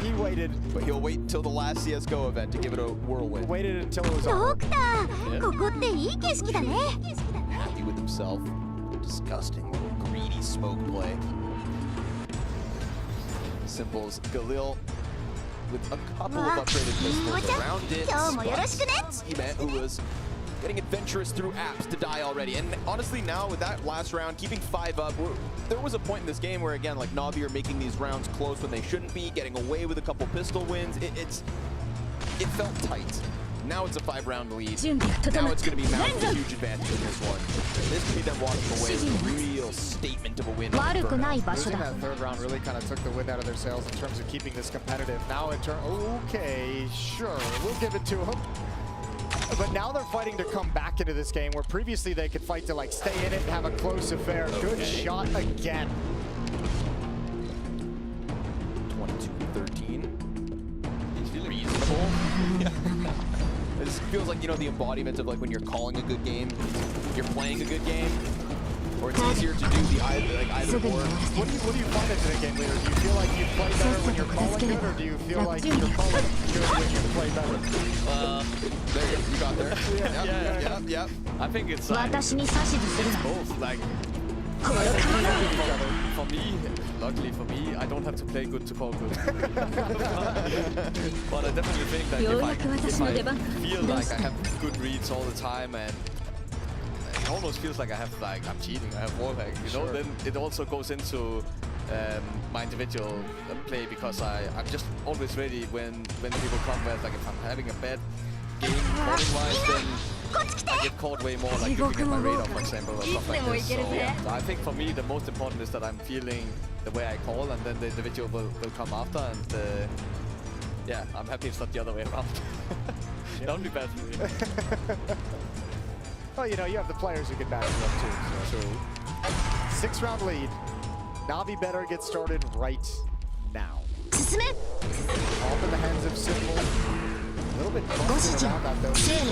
He waited. but he'll wait until the last CSGO event to give it a whirlwind. Waited until it was ド over. クターここっていい景色だね Happy with himself. Disgusting little greedy smoke play. Simple's Galil with a couple of upgraded pistols around it. 今日もよろしくね Emet, who was getting adventurous through apps to die already. And honestly, now with that last round, keeping 5 up, there was a point in this game where, again, like Na'Vi are making these rounds close when they shouldn't be, getting away with a couple pistol wins. It felt tight. Now it's a 5-round lead. 準備が Now 整っ it's た going to be Mount's a huge advantage in this one. This could be them walking away with a real statement of a win. 悪くない場所 Losing だ that third round really kind of took the wind out of their sails in terms of keeping this competitive. Now in turn, okay, sure, we'll give it to them. But now they're fighting to come back into this game where previously they could fight to like stay in it and have a close affair. Good shot again. 22-13. It's reasonable. This feels like, you know, the embodiment of like when you're calling a good game, you're playing a good game, or it's easier to do the either or. What do you find as a game leader? Do you feel like you play better when you're calling good, or do you feel like you're calling good when you play better? There you got there. Yep. I think it's like 私に指図するな both. Like この体 for me, luckily for me, I don't have to play good to call good. But I definitely think that ようやく if 私の I 出番 feel like I have good reads all the time, and it almost feels like I have like I'm cheating, I have wallhack, you know, then it also goes into my individual play, because I'm just always ready when people come where like if I'm having a bad game calling wise, then I get caught way more like looking at my radar, for example, or stuff like this. So I think for me the most important is that I'm feeling the way I call, and then the individual will come after, and yeah, I'm happy it's not the other way around. That would be bad for me. Well, you know, you have the players who can back you up too. So. 6-round lead. Navi better get started right now. Off in the hands of Simple. A little bit bumping around that though. Yeah,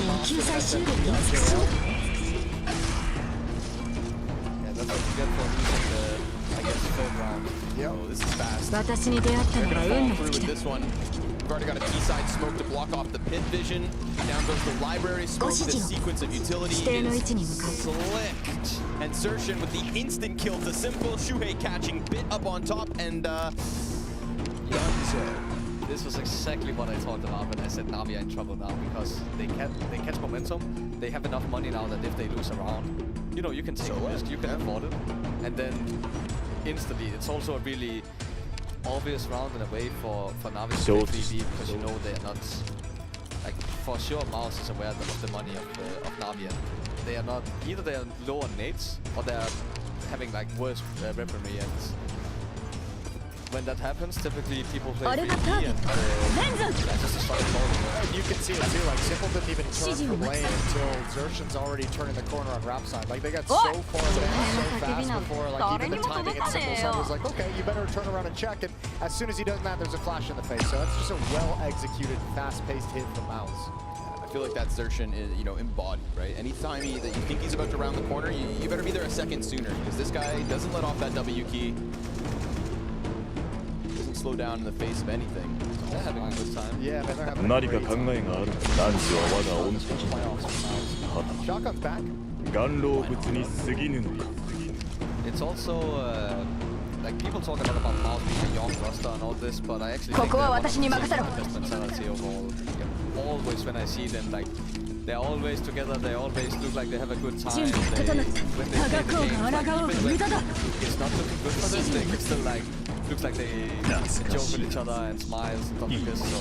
that's what you get for losing the, I guess, third round. Yep. Oh, this is fast. 私に出会ったのは Follow 運が through 尽き with た this one. We've already got a T-side smoke to block off the pit vision. Down goes the library smoke. This sequence of utility is slick. And Zershin with the instant kill to Simple. Shuhei catching Bit up on top, and This was exactly what I talked about when I said Navi are in trouble now, because they catch momentum. They have enough money now that if they lose a round, you know, you can take a risk, you can afford it, and then instantly it's also a really obvious round in a way for Navi to play 3v, because you know they're not, like, for sure Mouse is aware of the money of Navi, and they are not, either they are low on nades or they are having like worse weaponry, and when that happens, typically people play 3v and just a solid ball. And you can see it too, like Simple didn't even turn from lane until Zershin's already turning the corner on Rap side. Like they got so far advanced so fast before, like even the timing at Simple side was like, okay, you better turn around and check, and as soon as he does that, there's a flash in the face. So that's just a well-executed, fast-paced hit from Mouse. I feel like that Zershin is, you know, embodied, right? Anytime that you think he's about to round the corner, you better be there a second sooner, because this guy doesn't let off that W key. Doesn't slow down in the face of anything. They're having a good time. Yeah, man, they're having a great time. Shotgun's back. It's also like people talk a lot about Mouse being a young roster and all this, but I actually think that mentality overall. Always when I see them, like they're always together, they always look like they have a good time. When they play the game, like, even when it's not looking good for them, they can still like looks like they joke with each other and smiles and stuff like this. So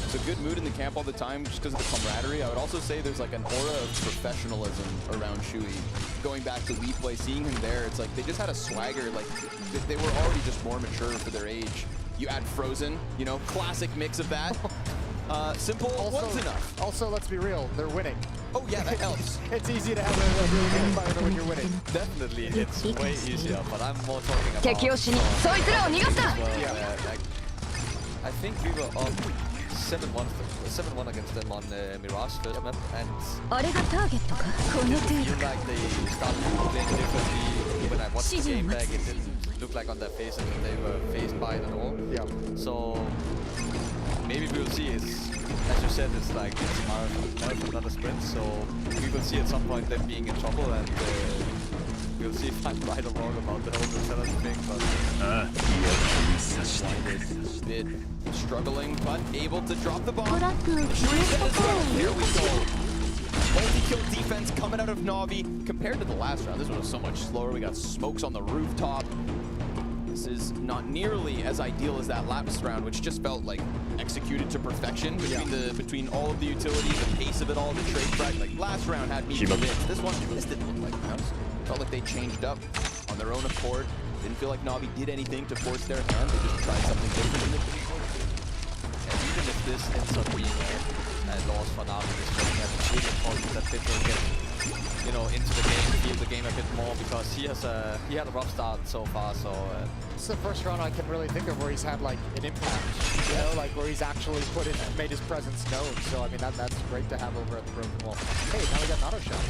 it's a good mood in the camp all the time just because of the camaraderie. I would also say there's like an aura of professionalism around Shui. Going back to Lead Play, seeing him there, it's like they just had a swagger. Like they were already just more mature for their age. You add Frozen, you know, classic mix of that. Simple, one's enough. Also, let's be real, they're winning. Oh yeah, that helps. It's easy to have a really good environment when you're winning. Definitely, it's way easier, but I'm more talking about... like, I think we were up 7-1 against them on Mirage first map, and it didn't feel like they started playing differently. When I watched the game back, it didn't look like on their faces that they were phased by it at all. Yeah. So maybe we'll see. As you said, it's like it's a marathon, not a sprint. So we will see at some point them being in trouble, and we'll see if I'm right or wrong about the whole mentality thing. But Bit struggling, but able to drop the bomb. Here we go. Multi-kill defense coming out of Navi. Compared to the last round, this one was so much slower. We got smokes on the rooftop. This is not nearly as ideal as that last round, which just felt like executed to perfection between all of the utilities, the pace of it all, the trade track. Like last round had me convinced. This one, this didn't look like Mouse. Felt like they changed up on their own accord. Didn't feel like Navi did anything to force their hand. They just tried something different in the beginning. And even if this ends up being a loss for Navi, this really has a big important that Bit will get, you know, into the game, feel the game a bit more, because he had a rough start so far. So this is the first round I can really think of where he's had like an impact, you know, like where he's actually made his presence known. So I mean that's great to have over at the Broken Wall. Hey, now we got an auto shot.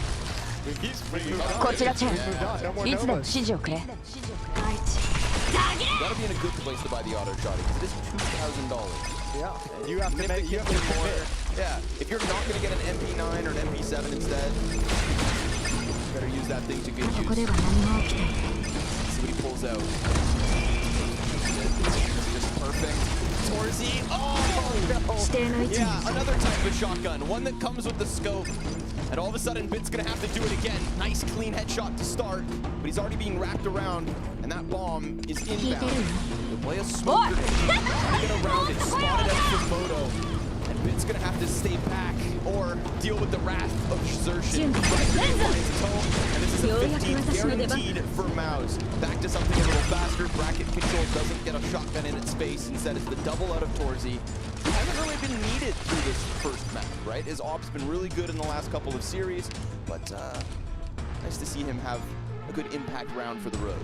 He's moved on. No more Novas. You gotta be in a good place to buy the auto shot because it is $2,000. Yeah, you have to make more. Yeah, if you're not gonna get an MP9 or an MP7 instead, you better use that thing to good use. See what he pulls out. Just perfect. Torzy. Oh no! Yeah, another type of shotgun, one that comes with the scope. And all of a sudden, Bit's gonna have to do it again. Nice, clean headshot to start, but he's already being wrapped around, and that bomb is inbound. The play a smoker, trying to get around it, spotted out from Moto, and Bit Arknights gonna have to stay back or deal with the wrath of Xerxes. Jin, Finds its home, and this is a 15th guaranteed for Mouse. Back to something a little faster. Bracket control doesn't get a shotgun in its face. Instead, it's the double out of Torzy. He hasn't really been needed through this first map, right? His op's been really good in the last couple of series, but nice to see him have a good impact round for the road.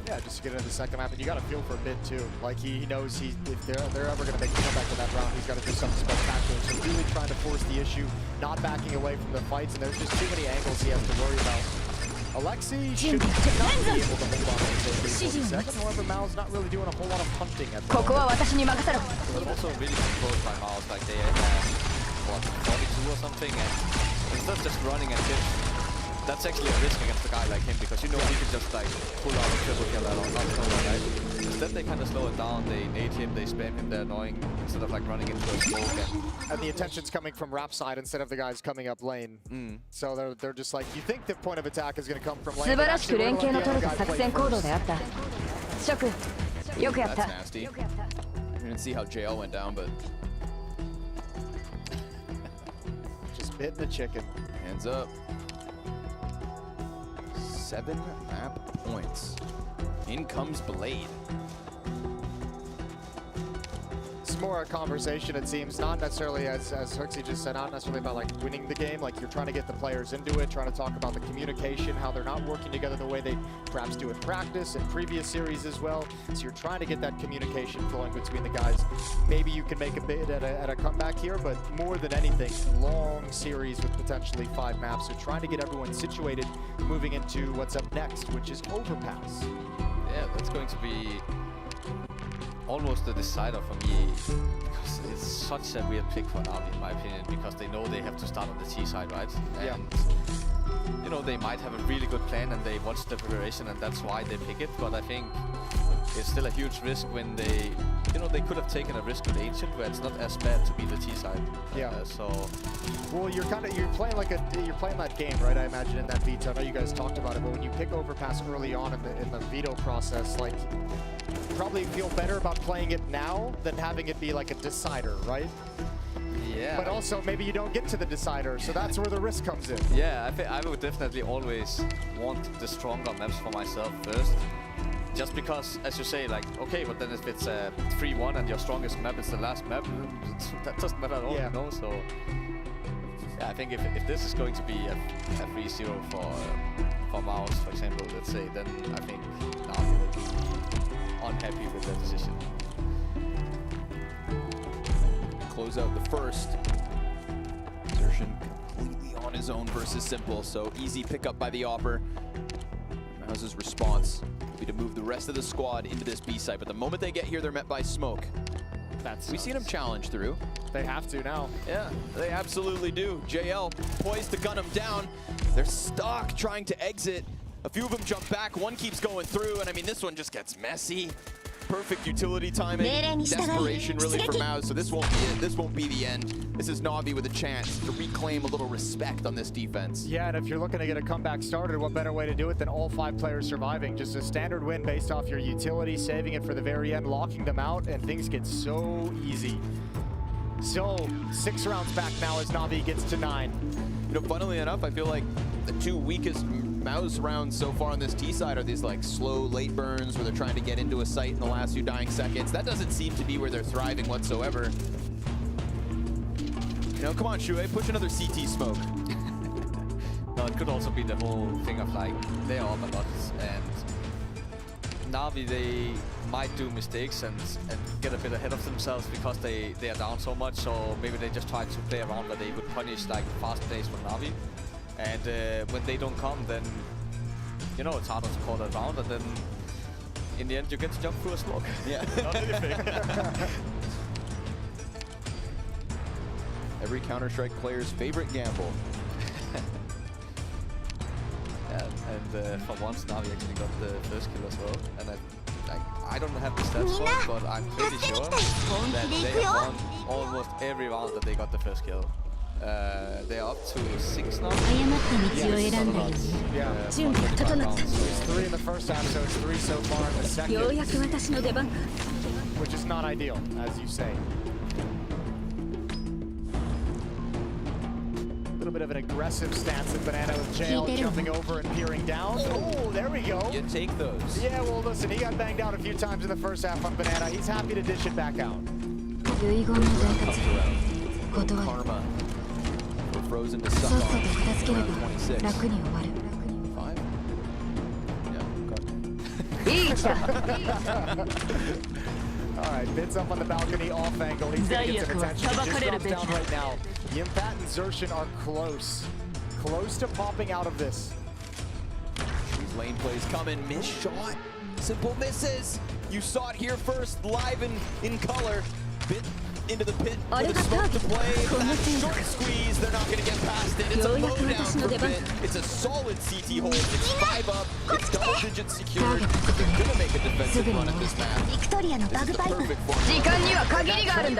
Yeah, just to get into the second map, and you got to feel for a bit too. Like he knows if they're ever going to make a comeback to that round, he's got to do something spectacular. So really trying to force the issue, not backing away from the fights, and there's just too many angles he has to worry about. Alexi should not be able to hold on to the second. However, Mao's not really doing a whole lot of hunting at the moment. But also really controlled by Mouse, like they have, what, 42 or something, and instead of just running and tips, that's actually a risk against a guy like him, because you know he can just like pull out a triple kill out of nowhere, right? Instead they kind of slow it down, they nade him, they spam him, they're annoying, instead of like running into a smoke. And the attention's coming from Rap side instead of the guys coming up lane. So they're just like, you think the point of attack is going to come from lane, but actually we're gonna let the other guy play first. That's nasty. We didn't see how JL went down, but Just bit the chicken. hands up. 7 map points. In comes Blade. It's more a conversation, it seems, not necessarily, as Hooksy just said, not necessarily about like winning the game. Like you're trying to get the players into it, trying to talk about the communication, how they're not working together the way they perhaps do in practice and previous series as well. So you're trying to get that communication flowing between the guys. Maybe you can make a bid at a comeback here, but more than anything, long series with potentially 5 maps. So trying to get everyone situated moving into what's up next, which is Overpass. Yeah, that's going to be almost the decider for me, because it's such a weird pick for Navi in my opinion, because they know they have to start on the T side, right? Yeah. And you know, they might have a really good plan and they watch the preparation and that's why they pick it, but I think it's still a huge risk when they, you know, they could have taken a risk with Ancient where it's not as bad to be the T side. Yeah. So well, you're playing that game, right? I imagine in that veto. I know you guys talked about it, but when you pick Overpass early on in the veto process, like you probably feel better about playing it now than having it be like a decider, right? yeah. But also maybe you don't get to the decider, so that's where the risk comes in. Yeah, I would definitely always want the stronger maps for myself first. Just because, as you say, like, okay, but then if it's a 3-1 and your strongest map is the last map, that doesn't matter at all, you know? So, yeah, I think if this is going to be a 3-0 for Mouse, for example, let's say, then I think Navi will be unhappy with that decision. Close out the first. Xerxes completely on his own versus Simple, so easy pickup by the Opper. Mouse's response will be to move the rest of the squad into this B site, but the moment they get here, they're met by smoke. We've seen him challenge through. They have to now. Yeah, they absolutely do. JL poised to gun him down. They're stuck trying to exit. A few of them jump back, one keeps going through, and I mean, this one just gets messy. Perfect utility timing, desperation really for Mouse, so this won't be it. This won't be the end. This is Navi with a chance to reclaim a little respect on this defense. Yeah, and if you're looking to get a comeback started, what better way to do it than all 5 players surviving? Just a standard win based off your utility, saving it for the very end, locking them out, and things get so easy. So, 6 rounds back now as Navi gets to 9. You know, funnily enough, I feel like the 2 weakest Mouse rounds so far on this T side are these like slow late burns where they're trying to get into a site in the last few dying seconds. That doesn't seem to be where they're thriving whatsoever. You know, come on, Shuei, push another CT smoke. No, it could also be the whole thing of like, they're up a lot, and Navi, they might do mistakes and get a bit ahead of themselves because they are down so much, so maybe they just try to play around where they would punish like fast plays from Navi. And when they don't come, then, you know, it's harder to call that round, and then in the end you get to jump through a smoke. Yeah. Not anything. Every Counter-Strike player's favorite gamble. Yeah, and for once Navi actually got the first kill as well, and I don't have the stats for it, but I'm pretty sure that they have won almost every round that they got the first kill. They're up to 6 now. Yeah. It's 3 in the first half, so it's 3 so far in the second, which is not ideal, as you say. little bit of an aggressive stance at Banana with JL jumping over and peering down. Oh, there we go. You take those. Yeah, well, listen, he got banged out a few times in the first half on Banana. He's happy to dish it back out. Karma. We're frozen to suck on around 26. 5? Yeah, All right, Bits up on the balcony, off angle. He's going to get some attention. He just drops down right now. Yimpat and Zershin are close. Close to popping out of this. these lane plays coming. Miss shot. Simple misses. You saw it here first, live in color. Bit into the pit for the smoke to play. That short squeeze, they're not going to get past it. It's a blowdown for Bit. It's a solid CT hold. It's 5 up. It's double digits secured. They're going to make a defensive run at this map. This is the perfect formula.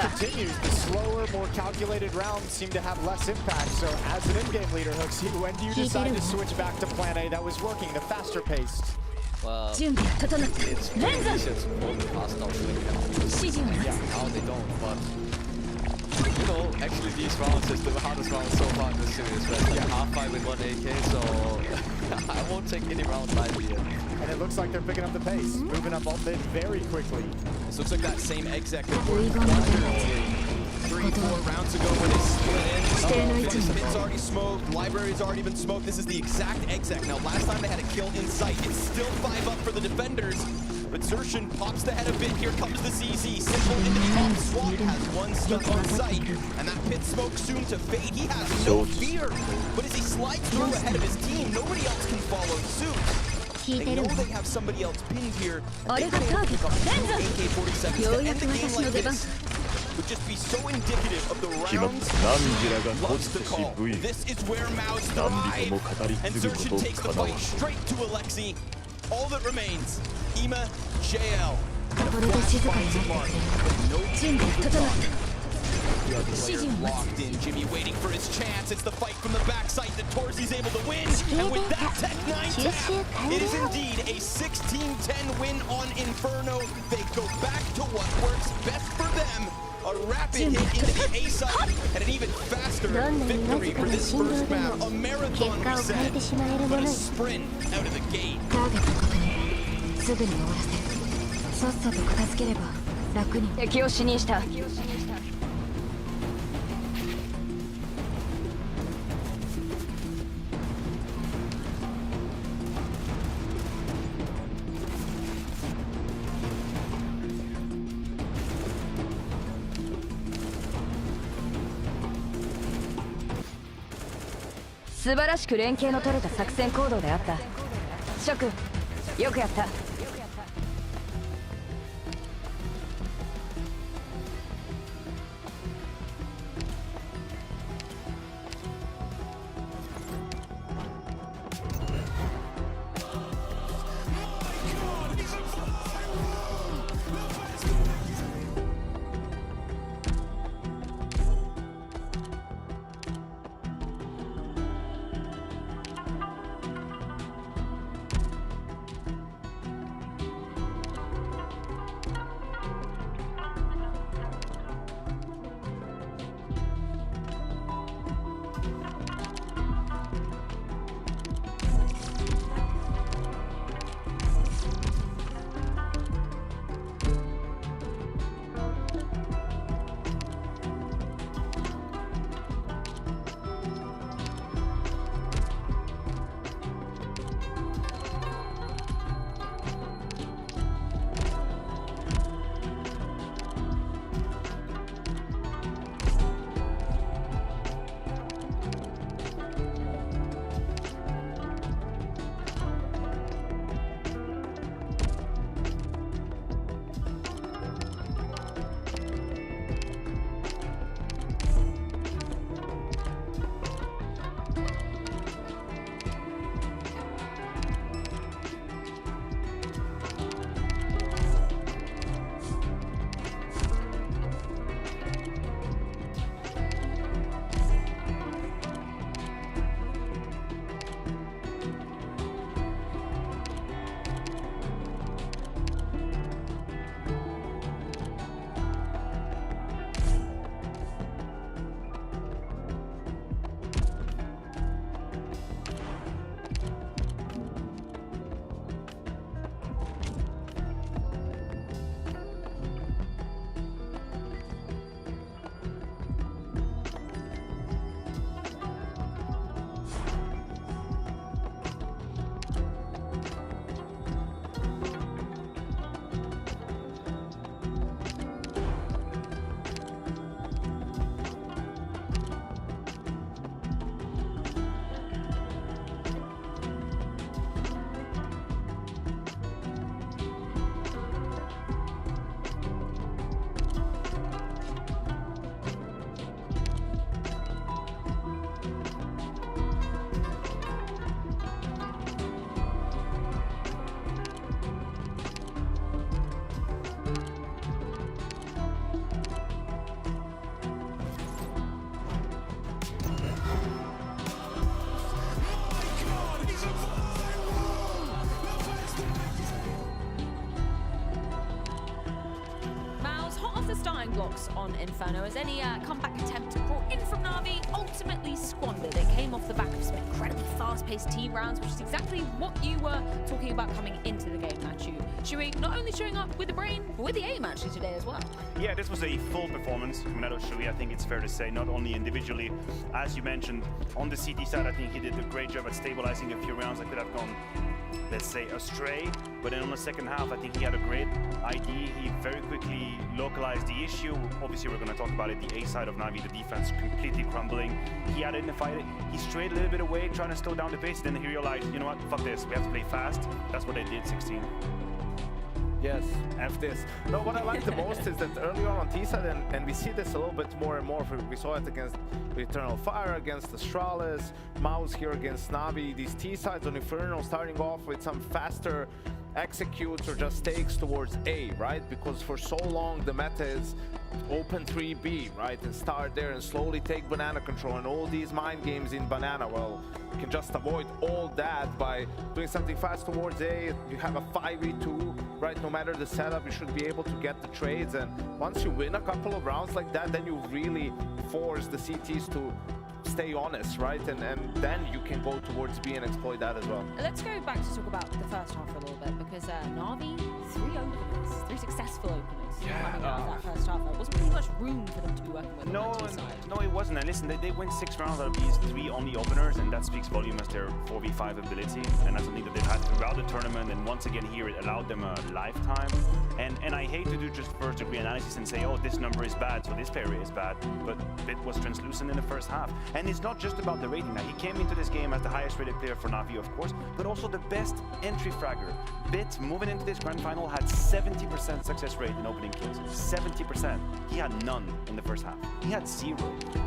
Continues. The slower, more calculated rounds seem to have less impact. So as an in-game leader, Hooks, when do you decide to switch back to plan A that was working, the faster paced? Well, it's really easy to pull the fast out now. Yeah, now they don't, but you know, actually these rounds is the hardest round so far in this series, right? Like half fight with 1 AK, so I won't take any round lightly yet. And it looks like they're picking up the pace, moving up alt mid very quickly. This looks like that same exec that worked 3-4 rounds ago when they split in. This pit's already smoked, library's already been smoked. This is the exact exec. Now last time they had a kill in sight. It's still 5 up for the defenders. But Zershin pops the head a bit. Here comes the CZ. Simple into the off swap. Has 1 stun on sight. And that pit smoke soon to fade. He has no fear. But as he slides through ahead of his team, nobody else can follow suit. They know they have somebody else pinned here. And they can pick up 2 AK-47s to end the game like this. Would just be so indicative of the rounds he loves to call. This is where Mao's thrive. And Zershin takes the fight straight to Alexi. All that remains, Ima, JL, and a flash finds a mark, but no team to talk. The other player locked in, Jimmy waiting for his chance. It's the fight from the backside that Torzi's able to win. And with that Tech-9 tap, it is indeed a 16-10 win on Inferno. They go back to what works best for them. A rapid hit into the A side and an even faster victory for this first map. A marathon, we said, but a sprint out of the gate.素晴らしく連携の取れた作戦行動であった。諸君、よくやった。box on Inferno as any comeback attempt brought in from Na'Vi ultimately squandered. It came off the back of some incredibly fast-paced team rounds, which is exactly what you were talking about coming into the game, Matthew. Shui not only showing up with the brain, but with the aim actually today as well. Yeah, this was a full performance coming out of Shui, I think it's fair to say, not only individually, as you mentioned, on the CT side, I think he did a great job at stabilizing a few rounds that could have gone, let's say, astray. But then on the second half, I think he had a great ID. He very quickly localized the issue. Obviously, we're going to talk about it. The A side of Na'Vi, the defense completely crumbling. He identified it. He strayed a little bit away, trying to slow down the pace. Then he realized, you know what, fuck this. We have to play fast. That's what they did, 16. Yes, F this. No, what I like the most is that early on T-side, and we see this a little bit more and more. We saw it against Eternal Fire, against Astralis, Mouse here against Na'Vi. These T-sides on Inferno starting off with some faster executes or just takes towards A, right? Because for so long the meta is open 3B, right? And start there and slowly take banana control, and all these mind games in banana, well, you can just avoid all that by doing something fast towards A. You have a 5v2, right? No matter the setup, you should be able to get the trades, and once you win a couple of rounds like that, then you really force the CTs to stay honest, right? And then you can go towards B and exploit that as well. Let's go back to talk about the first half for a little bit, because Na'Vi, 3 openers, 3 successful openers coming out of that first half. There wasn't really much room for them to be working with on that side. No, it wasn't. And listen, they win 6 rounds out of these 3 only openers, and that speaks volume as their 4v5 ability, and that's something that they've had throughout the tournament, and once again here it allowed them a lifetime. And I hate to do just first degree analysis and say, oh, this number is bad, so this player is bad, but Bit was translucent in the first half. And it's not just about the rating. Now, he came into this game as the highest rated player for Na'Vi, of course, but also the best entry fragger. Bit, moving into this grand final, had 70% success rate in opening kills. 70%. He had none in the first half. He had 0.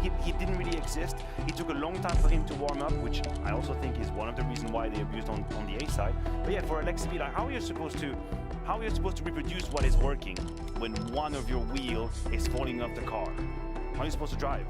He didn't really exist. It took a long time for him to warm up, which I also think is one of the reasons why they abused on the A side. But yeah, for Alexi, like, how are you supposed to reproduce what is working when one of your wheels is falling off the car? How are you supposed to drive?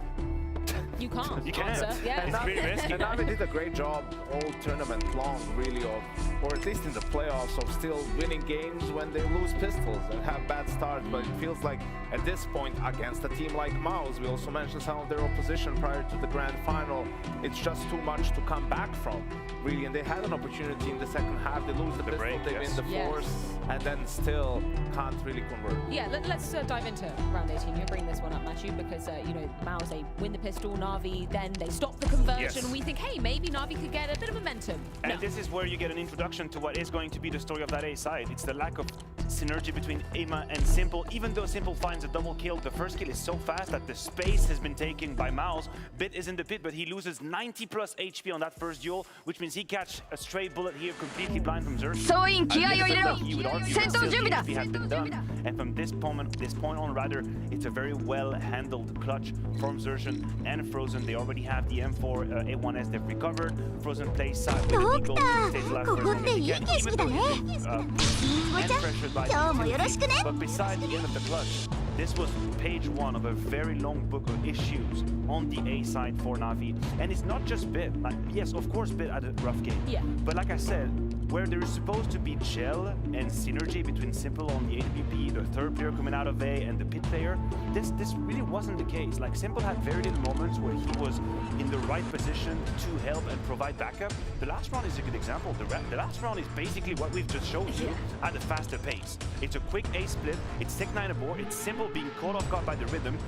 You can't. You can't. Yeah. It's pretty risky. And Na'Vi did a great job all tournament long, really, or at least in the playoffs, of still winning games when they lose pistols and have bad starts. But it feels like at this point, against a team like Mouse, we also mentioned some of their opposition prior to the grand final, it's just too much to come back from, really. And they had an opportunity in the second half. They lose the pistol, break, they yes. win the force, and then still can't really convert. Yeah, let's dive into round 18. You bring this one up, Matthew, because you know, Mouse, they win the pistol, Na'Vi, then they stop the conversion. Yes. And we think, hey, maybe Na'Vi could get a bit of momentum. And this is where you get an introduction to what is going to be the story of that A side. It's the lack of synergy between Ima and Simple. Even though Simple finds a double kill, the first kill is so fast that the space has been taken by Mouse. Bit is in the pit, but he loses 90 plus HP on that first duel, which means he catch a stray bullet here, completely blind from Zerg. He would argue that still the HP had been done. And from this point on, rather, it's a very well-handled clutch from Zersian and Frozen. They already have the M4 A1S they've recovered. Frozen plays side with the Eagle, stays alive for as long as he can, even though he's and pressured by the team. But besides the end of the clutch, this was page 1 of a very long book of issues on the A side for Na'Vi. And it's not just Bit. Like, yes, of course, Bit had a rough game. Yeah. But like I said, where there is supposed to be gel and synergy between Simple on the AWP, the third player coming out of A, and the pit player, this really wasn't the case. Like, Simple had very little moments where he was in the right position to help and provide backup. The last round is a good example. The last round is basically what we've just showed you at a faster pace. It's a quick A split, it's Tech9 aboard, it's Simple being caught off guard by the rhythm,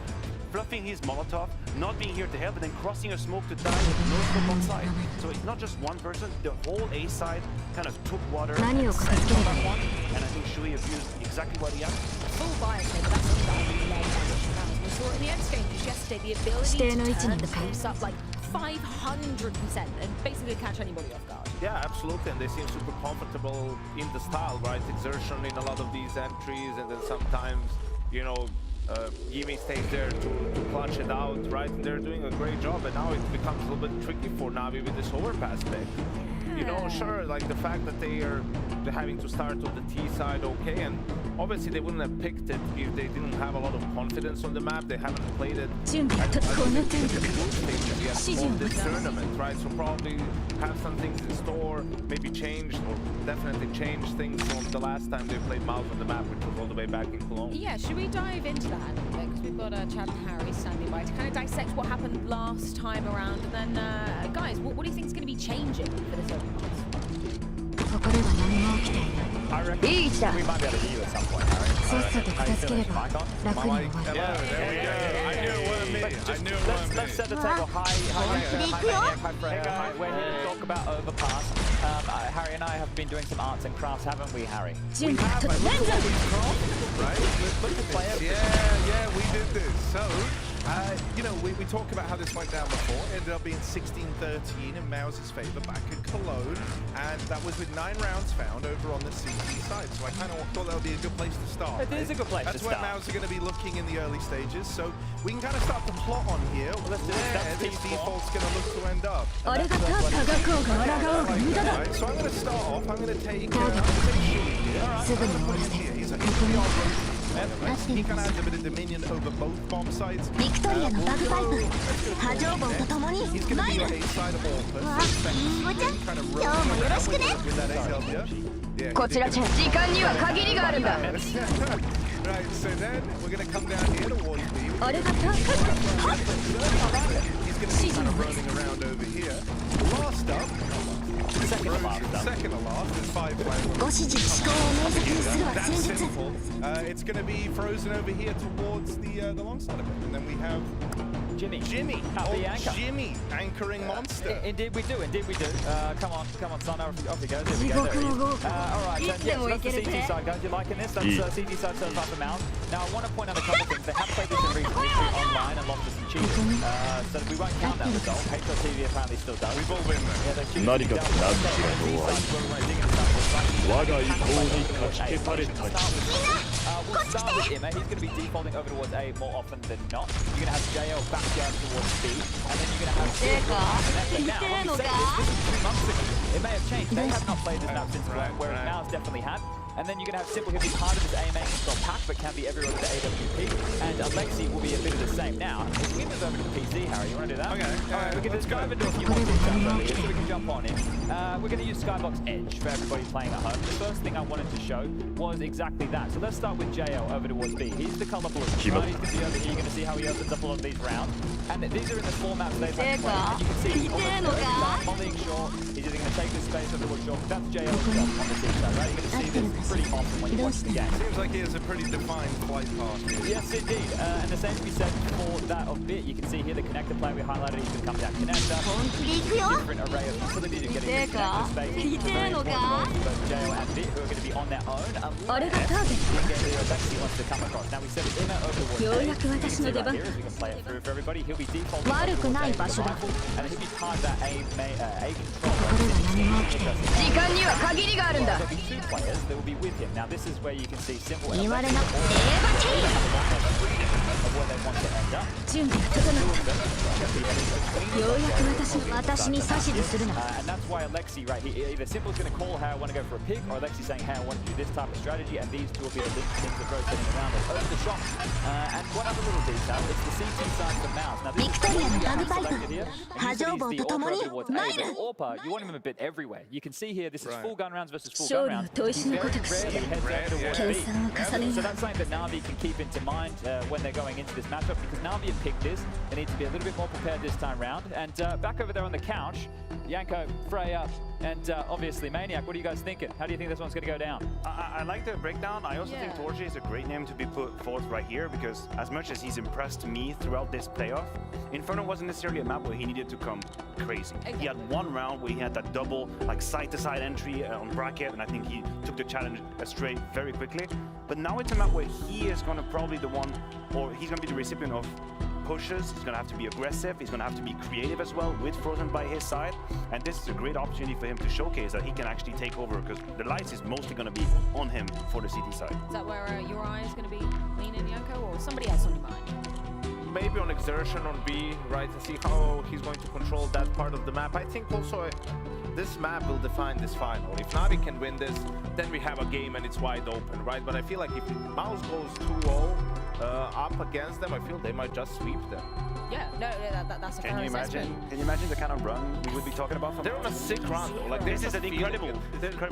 fluffing his Molotov, not being here to help, and then crossing a smoke to die with no smoke on side. So it's not just one person, the whole A side kind of took water and sank on that one, and I think Shui abused exactly what he had. Full bias here, but that's something that I really love about this round. We saw it in the X game just yesterday, the ability to turn the pace up like 500% and basically catch anybody off guard. Yeah, absolutely, and they seem super comfortable in the style, right? Exertion in a lot of these entries, and then sometimes, you know, Yimi stays there to clutch it out, right? And they're doing a great job, and now it becomes a little bit tricky for Na'Vi with this overpass pick. You know, sure, like the fact that they're having to start on the T side, okay, and obviously they wouldn't have picked it if they didn't have a lot of confidence on the map. They haven't played it at the stage of this tournament, right? So probably have some things in store, maybe changed, or definitely changed things from the last time they played Mouse on the map, which was all the way back in Cologne. Yeah, should we dive into that? Because we've got Chad and Harry standing by to kind of dissect what happened last time around. And then, guys, what do you think is going to be changing for this Overwatch? I reckon we might be able to heal at some point, Harry. How you feeling? Mic on? Hello, there we go. I knew it wasn't me. Let's set the table. Hi, Maniac, hi, Freya. Hi, we're here to talk about Overpass. Harry and I have been doing some arts and crafts, haven't we, Harry? We have, but look at what we've crafted, right? Look at this. Yeah, we did this. So, you know, we talked about how this went down before. It ended up being 16-13 in Mouse's favor back in Cologne, and that was with 9 rounds found over on the CT side. So I kind of thought that would be a good place to start. It is a good place to start. That's where Mouse are going to be looking in the early stages. So we can kind of start to plot on here where this default's going to look to end up. Right, so I'm going to start off. I'm going to take He's a he kind of has a bit of dominion over both bomb sites. He's going to be your A side of all kind of roaming around with that AW. Yeah, right, so then we're going to come down here towards B. He's going to be kind of roaming around over here. Last up, second to last is 5 players. That's simple. It's going to be frozen over here towards the long side of it. And then we have Jimmy, the anchor. Jimmy anchoring Monster. Indeed we do. Come on, son, off he goes. There we go. Alright, so that's the CT side, guys. You liking this? That's CT side so far for Mouse. Now, I want to point out a couple things. They have played this in recent history online and lost to some cheating. So we won't count that result. HLTV apparently still does. We've all been there. Yeah, they're cheating. We'll start with Emma. He's going to be defaulting over towards A more often than not. You're going to have JL back down towards B, and then you're going to have C. Now, when we say this is 2 months ago. It may have changed. They have not played this map since whereas now it's definitely had. And then you're going to have Simple, who'll be part of his AMA control pack, but can be everywhere with the AWP. And Alexi will be a bit of the same. Now, if we move over to the PC, Harry, you want to do that? Okay. Alright, we can just go over to a few more details over here, so we can jump on in. We're going to use Skybox Edge for everybody playing at home. The first thing I wanted to show was exactly that. So let's start with JL over towards B. He's the color blue. Right? He's going to be over here. You're going to see how he opens up a lot of these rounds. And these are in the formats they've had played. And you can see he's almost mollying short. He's either going to take this space over towards short. That's JL's job on the C side, right? You're going to see this pretty often when you watch the game. Seems like he has a pretty defined flight path here. Yes, indeed. And the same can be said for that of Bit. You can see here the connector player we highlighted. He's going to come down connector. Different array of utilities of getting this connector space. Very important for both JL and Bit, who are going to be on their own. Alexi wants to come across. Now we said it in over towards A. You can see right here as we can play it through for everybody. He'll be defaulting towards A with the rifle, and he'll be part of that A control. There'll be 2 players that will be with him. Now this is where you can see Simple and Alexi of where they want to end up. And that's why Alexi, right, either Simple's going to call how I want to go for a pick, or Alexi saying, hey, I want to do this type of strategy, and these 2 will be the things that rotating around us over the shot. And one other little detail, it's the CT side for Mouse. Now this is selected here, and usually he's the AWP over towards A, but AWP, you want him a bit everywhere. You can see here, this is full gun rounds versus full gun rounds. He very rarely heads over towards B. So that's something that Na'Vi can keep into mind when they're going into this matchup, because Na'Vi have picked this. They need to be a little bit more prepared this time round. And back over there on the couch, Yanko, Freya, and obviously Maniac, what are you guys thinking? How do you think this one's going to go down? I like the breakdown. I also think Torche is a great name to be put forth right here, because as much as he's impressed me throughout this playoff, Inferno wasn't necessarily a map where he needed to come crazy. He had one round where he had that double, like side-to-side entry on bracket, and I think he took the challenge astray very quickly. But now it's a map where he is going to probably the one, or he's going to be the recipient of pushes. He's going to have to be aggressive. He's going to have to be creative as well, with Frozen by his side. And this is a great opportunity for him to showcase that he can actually take over, because the lights is mostly going to be on him for the CT side. Is that where your eye is going to be leaning, Yanko, or somebody else on your mind? Maybe on exertion on B, right, to see how he's going to control that part of the map. I think also this map will define this final. If Na'Vi can win this, then we have a game and it's wide open, right? But I feel like if Mouse goes 2-0, up against them, I feel they might just sweep them. Yeah, no, that's a fair Can you imagine the kind of run we would be talking about? They're on a sick run though. Like This is an incredible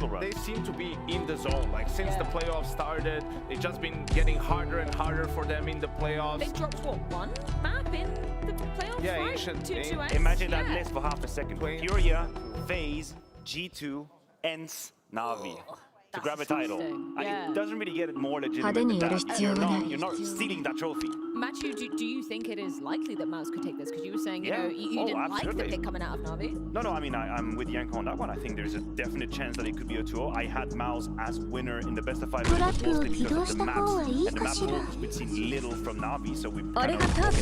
run. They seem to be in the zone. Like since the playoffs started, it's just been getting harder and harder for them in the playoffs. They dropped what, one map in the playoffs, Yeah, right? ancient- Two ends? Imagine that Yeah. list for half a second. Wait. Furia, FaZe, G2, ENCE, Na'Vi. To That's grab a title. disgusting. And Yeah. it doesn't really get more legitimate than that. You're not stealing that trophy. Matthew, do you think it is likely that Mouse could take this? Because you were saying, you Yeah. know, you Oh, didn't like the absolutely. pick coming out of Na'Vi. No, I mean, I'm with Yanko on that one. I think there's a definite chance that it could be a 2-0. I had Mouse as winner in the best of 5 games, mostly because of the maps and the map rules. We've seen little from Na'Vi, so we've kind of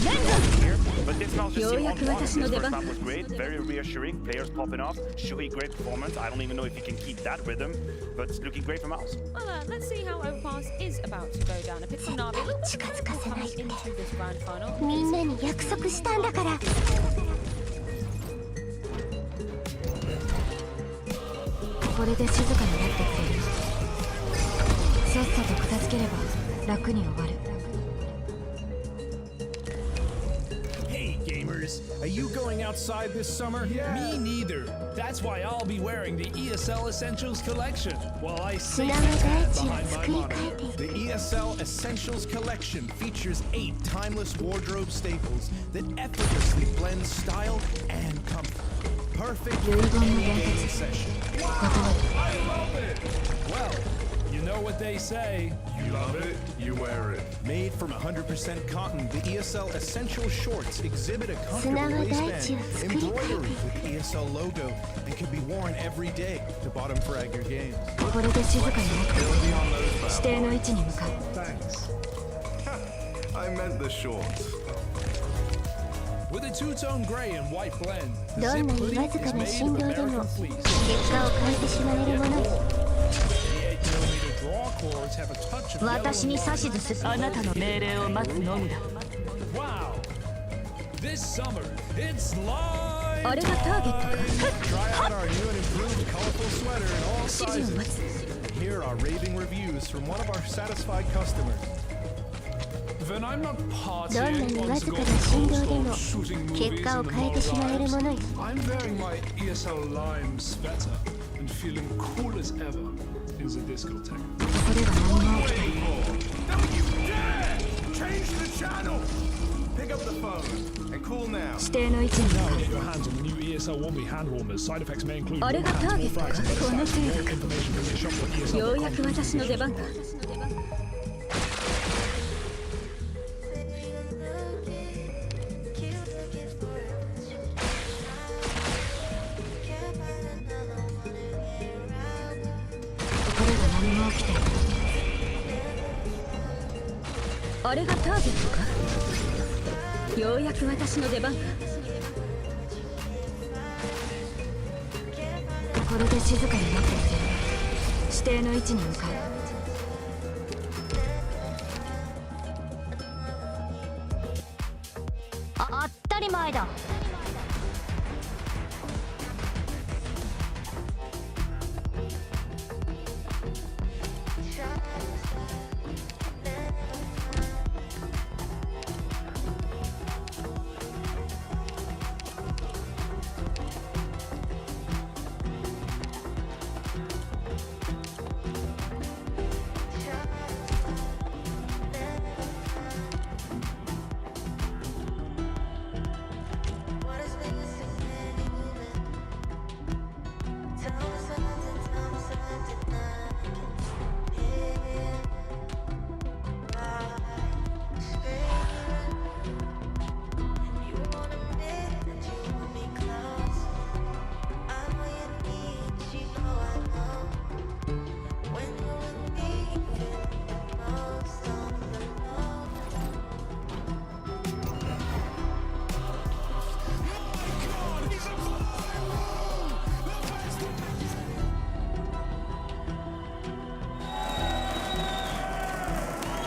here. But this Mouse just seemed on point. This first map was great, very reassuring. Players popping off. Shuhei, great performance. I don't even know if he can keep that rhythm, but it's looking great for Mouse. Well, let's see how Overpass is about to go down. A pick from Na'Vi, a little bit difficult coming into this grand final. みんなに約束したんだから。これで静かになってくれる。さっさと片付ければ楽に終わる。 Hey gamers, are you going outside this summer? Me neither. That's why I'll be wearing the ESL Essentials collection. While I say that behind my monitor. The ESL Essentials collection features 8 timeless wardrobe staples that effortlessly blend style and comfort. Perfect for any gaming session. I love it! Well, you know what they say. You love it, you wear it. Made from 100% cotton, the ESL Essential Shorts exhibit a comfortable waistband, embroidery with the ESL logo, and can be worn every day to bottom frag your games. これで静かになってくれる。指定の位置に向かう。 Thanks. I meant the shorts. With a two-tone gray and white blend, ど the ん zip なに hoodie わず is かな made 振 of 動でも American 結 fleece. 果を変えてしまえるものよ。 The 8mm draw cords have a touch of yellow 私に and 指図する。あなたの命令を待つのみだ。 Wow! This summer, it's live! あれがターゲットか。 Try out our new and improved colorful sweater in all 指示を sizes. 待つ。 Here are raving reviews from one of our satisfied customers. Then I'm not どんな partying に on わ to ず go かな振動で full も stop shooting 結 movies 果を in the 変えてしまえるものよ。 I'm wearing my ESL Lime sweater and feeling cool as ever in the discotheque. ここでは何も起きない。 Don't you dare! Change the channel! Pick up the phone and cool now. 指定の位置に向か Get your hands on the new ESL 1B hand warmers. Side effects may include あれがターゲットか。この程度か。 information from your shop at ようや ESL.com. く私の出番か。 ここでは何も起きてない。あれがターゲットか。ようやく私の出番か。これで静かになってくれる。指定の位置に向かう。当たり前だ。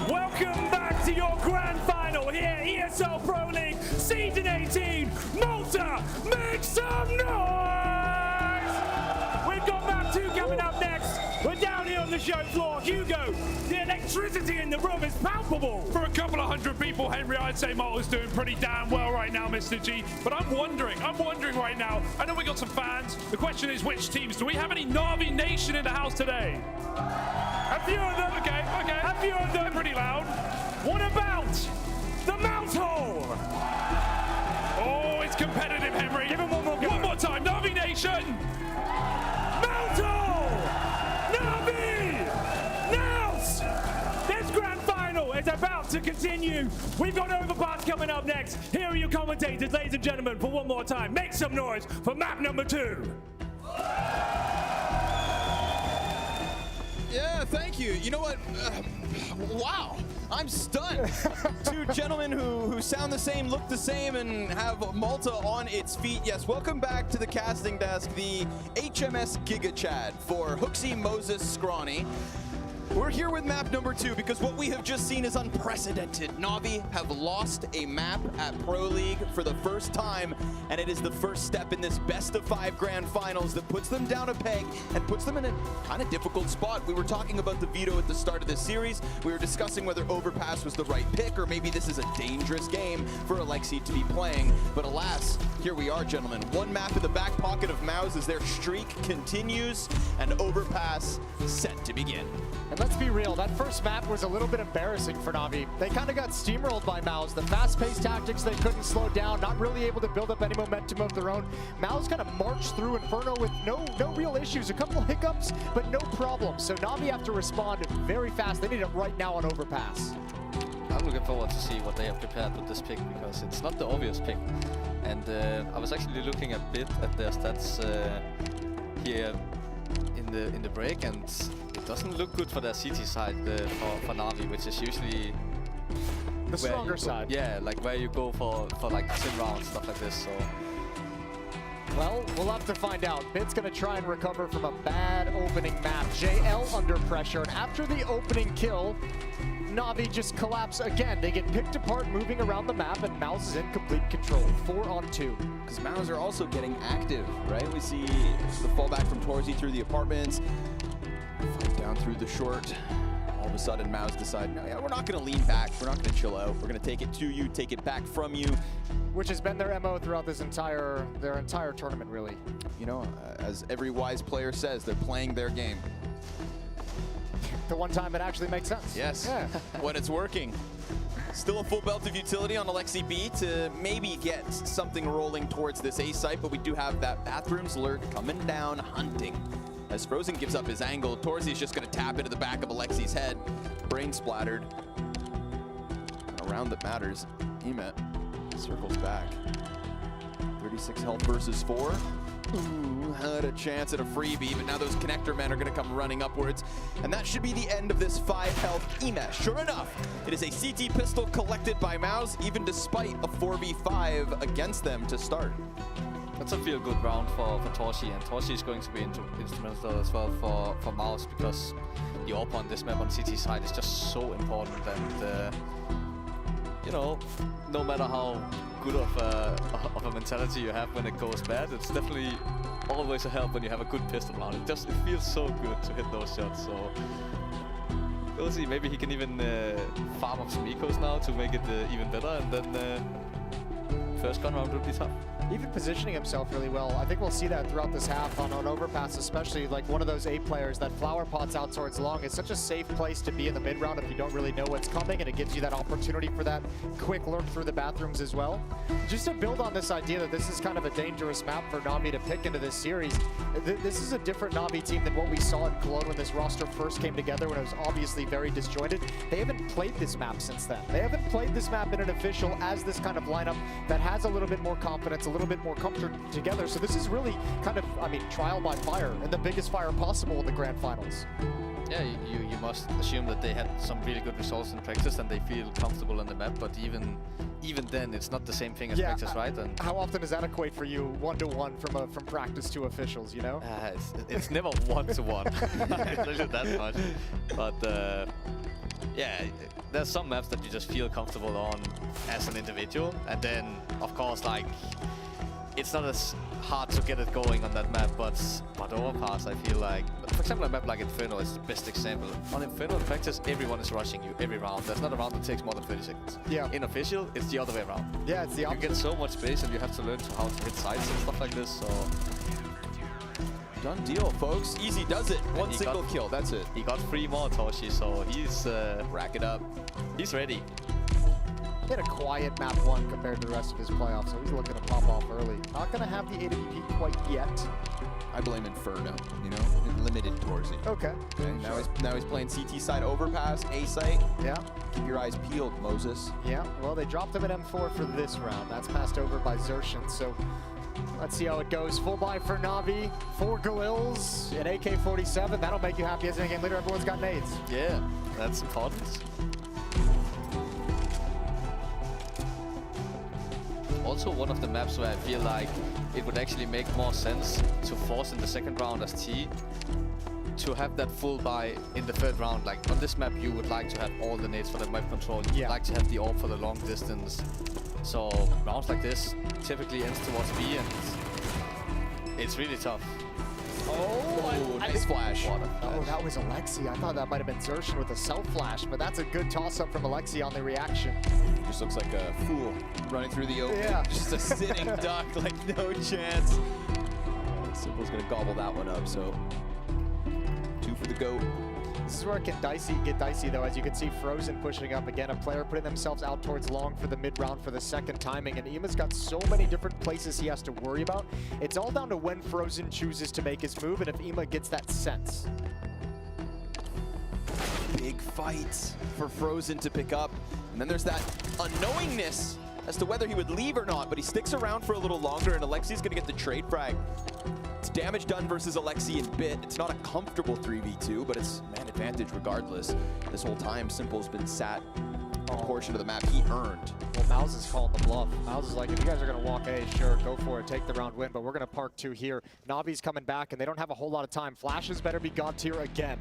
Welcome back to your grand final here, ESL Pro League Season 18, Malta, make some noise! We've got map 2 coming up next. We're down here on the the show floor. Hugo, the electricity in the room is palpable. For a couple of hundred people, Henry, I'd say Malta's doing pretty damn well right now, Mr. G. But I'm wondering right now, I know we got some fans. The question is which teams? Do we have any Na'Vi Nation in the house today? A few of them, okay. A few of them pretty loud. What about the Mount Hole? Oh, it's competitive, Henry. Give him one more go. One more time, Na'Vi Nation. Mount Hole! Na'Vi! Nails! This grand final is about to continue. We've got Overpass coming up next. Here are your commentators, ladies and gentlemen, for one more time. Make some noise for map number 2. Yeah, thank you. You know what? Wow, I'm stunned. Two gentlemen who sound the same, look the same, and have Malta on its feet. Yes, welcome back to the casting desk, the HMS Giga Chad for Hooksy Moses Scrawny. We're here with map number 2 because what we have just seen is unprecedented. Na'Vi have lost a map at Pro League for the first time, and it is the first step in this best-of-5 grand finals that puts them down a peg and puts them in a kind of difficult spot. We were talking about the veto at the start of this series. We were discussing whether Overpass was the right pick, or maybe this is a dangerous game for Alexi to be playing. But alas, here we are, gentlemen. One map in the back pocket of Maus as their streak continues, and Overpass set to begin. And let's be real, that first map was a little bit embarrassing for Na'Vi. They kind of got steamrolled by Maus. The fast-paced tactics they couldn't slow down, not really able to build up any momentum of their own. Maus kind of marched through Inferno with no real issues, a couple of hiccups, but no problems. So Na'Vi have to respond very fast. They need it right now on Overpass. I'm looking forward to see what they have prepared with this pick, because it's not the obvious pick. And I was actually looking a bit at their stats here in the break, and it doesn't look good for their CT side for Na'Vi, which is usually the stronger side. Yeah, like where you go for like 10 rounds, stuff like this. So. Well, we'll have to find out. Bit's gonna try and recover from a bad opening map. JL under pressure, and after the opening kill, Na'Vi just collapse again. They get picked apart moving around the map, and Maus is in complete control. 4 on 2. Because Maus are also getting active, right? We see the fallback from Torzi through the apartments, fight down through the short. All of a sudden, Maus decide, no, yeah, we're not going to lean back. We're not going to chill out. We're going to take it to you, take it back from you. Which has been their MO throughout this their entire tournament, really. You know, as every wise player says, they're playing their game. The one time it actually makes sense. Yes, yeah. When it's working. Still a full belt of utility on Alexi B to maybe get something rolling towards this A site, but we do have that Bathrooms lurk coming down, hunting. As Frozen gives up his angle, Torzi is just going to tap into the back of Alexi's head. Brain splattered. And a round that matters. Emet circles back. 36 health versus 4. Ooh, had a chance at a freebie, but now those connector men are going to come running upwards, and that should be the end of this 5 health Emet. Sure enough, it is a CT pistol collected by Maus, even despite a 4v5 against them to start. That's a feel-good round for Torshi, and Torshi is going to be instrumental as well for Maus, because the AWP on this map on CT side is just so important, and you know, no matter how good of a mentality you have when it goes bad, it's definitely always a help when you have a good pistol round. It feels so good to hit those shots. So we'll see. Maybe he can even farm up some ecos now to make it even better, and then first gun round will be tough. Even positioning himself really well. I think we'll see that throughout this half on Overpass, especially like one of those 8 players that flower pots out towards long. It's such a safe place to be in the mid round if you don't really know what's coming, and it gives you that opportunity for that quick lurk through the bathrooms as well. Just to build on this idea that this is kind of a dangerous map for Na'Vi to pick into this series, this is a different Na'Vi team than what we saw in Cologne when this roster first came together, when it was obviously very disjointed. They haven't played this map since then. They haven't played this map in an official as this kind of lineup that has a little bit more confidence, a little bit more comfort together. So this is really kind of, I mean, trial by fire, and the biggest fire possible in the grand finals. Yeah, you must assume that they had some really good results in practice and they feel comfortable on the map, but even then, it's not the same thing as practice, right? And how often does that equate for you, 1-to-1 from practice to officials, you know? It's never 1-to-1. It's really that much. But yeah, there's some maps that you just feel comfortable on as an individual, and then, of course, like, it's not as hard to get it going on that map, but Overpass, I feel like, for example, a map like Inferno is the best example. On Inferno, in practice, everyone is rushing you every round. There's not a round that takes more than 30 seconds. Yeah. In official, it's the other way around. Yeah, it's the You opposite. get so much space and you have to learn how to hit sides and stuff like this, so... Done deal, folks. Easy does it. One he single got- kill, that's it. He got 3 more Toshi, so he's... Rack it up. he's ready. He had a quiet map 1 compared to the rest of his playoffs, so he's looking to pop off early. Not going to have the AWP quite yet. I blame Inferno, you know? It limited towards it. Okay. Okay, now he's playing CT side overpass, A site. Yeah. Keep your eyes peeled, Moses. Yeah, well, they dropped him at M4 for this round. That's passed over by Xertian, so let's see how it goes. Full buy for Na'Vi, 4 Galils, an AK-47. That'll make you happy as an in-game leader. Everyone's got nades. Yeah, that's important. Also one of the maps where I feel like it would actually make more sense to force in the second round as T to have that full buy in the third round. Like on this map, you would like to have all the nades for the map control. You would like to have the AWP for the long distance. So rounds like this typically ends towards B, and it's really tough. Oh, nice flash. Oh, that was Alexi. I thought that might have been Xertian with a self-flash, but that's a good toss-up from Alexi on the reaction. Just looks like a fool running through the open. Yeah. Just a sitting duck, like no chance. Simple's gonna gobble that one up, so 2 for the GOAT. This is where it can get dicey, though. As you can see, Frozen pushing up again. A player putting themselves out towards long for the mid-round for the second timing. And Ima's got so many different places he has to worry about. It's all down to when Frozen chooses to make his move and if Ima gets that sense. Big fight for Frozen to pick up. And then there's that unknowingness as to whether he would leave or not, but he sticks around for a little longer, and Alexi's gonna get the trade frag. It's damage done versus Alexi in bit. It's not a comfortable 3v2, but it's man advantage regardless. This whole time, Simple's been sat a portion of the map he earned. Well, Mouse is calling the bluff. Mouse is like, if you guys are going to walk A, sure, go for it, take the round win, but we're going to park 2 here. Navi's coming back, and they don't have a whole lot of time. Flashes better be god tier again.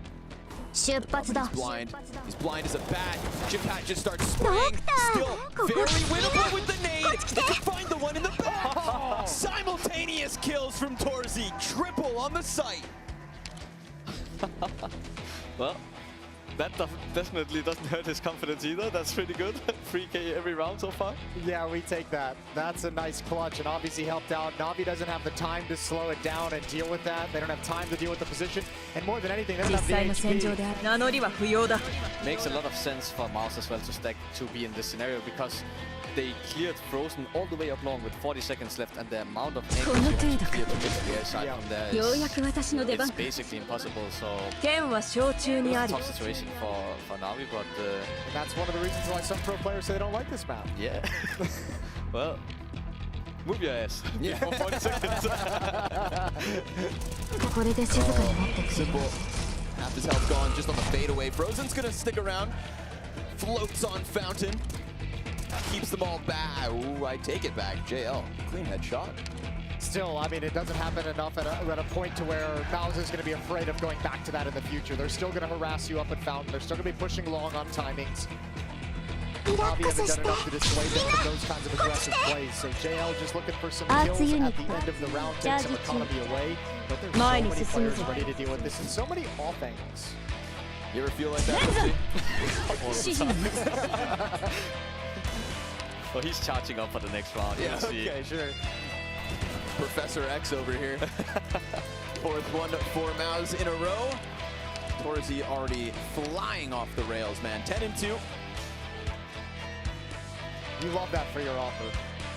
出発だ He's blind. He's blind as a bat. Jimpat just starts spraying. Still very winnable with the nade. They can find the one in the back. Simultaneous kills from Torzi. Triple on the site. Well, that definitely doesn't hurt his confidence either. That's pretty good. 3K every round so far. Yeah, we take that. That's a nice clutch, and obviously helped out. Na'Vi doesn't have the time to slow it down and deal with that. They don't have time to deal with the position, and more than anything, they don't have the 実際の戦場 HP. である名乗りは不要だ Makes a lot of sense for Mouse as well to stack 2B in this scenario, because they cleared Frozen all the way up long with 40 seconds left, and the amount of angles you have to clear to get to the air side from there ようやく私の出 it's 番 basically impossible. So 剣は小中にあ it's a り tough situation for Na'Vi, but And that's one of the reasons why some pro players say they don't like this map. yeah. Well, move your ass. Yeah. For 40 seconds. これで静かになってくれ Simple. Half his health gone just on the fadeaway. Frozen's gonna stick around. Floats on Fountain. Keeps them all back. Ooh, I take it back. JL. Clean headshot. Still, I mean, it doesn't happen enough at a point to where Mouse is going to be afraid of going back to that in the future. They're still going to harass you up at Fountain. They're still going to be pushing long on timings. Navi haven't done enough to dissuade them from those kinds of aggressive plays. So JL just looking for some kills at the end of the round, take some economy away. But there's so many players ready to deal with this, and so many off angles. You ever feel like that? Well, he's charging up for the next round. Yeah, You'll see. Okay, sure. Professor X over here. Fourth one for Mouse in a row. Torzi already flying off the rails, man. 10-2. You love that for your offer.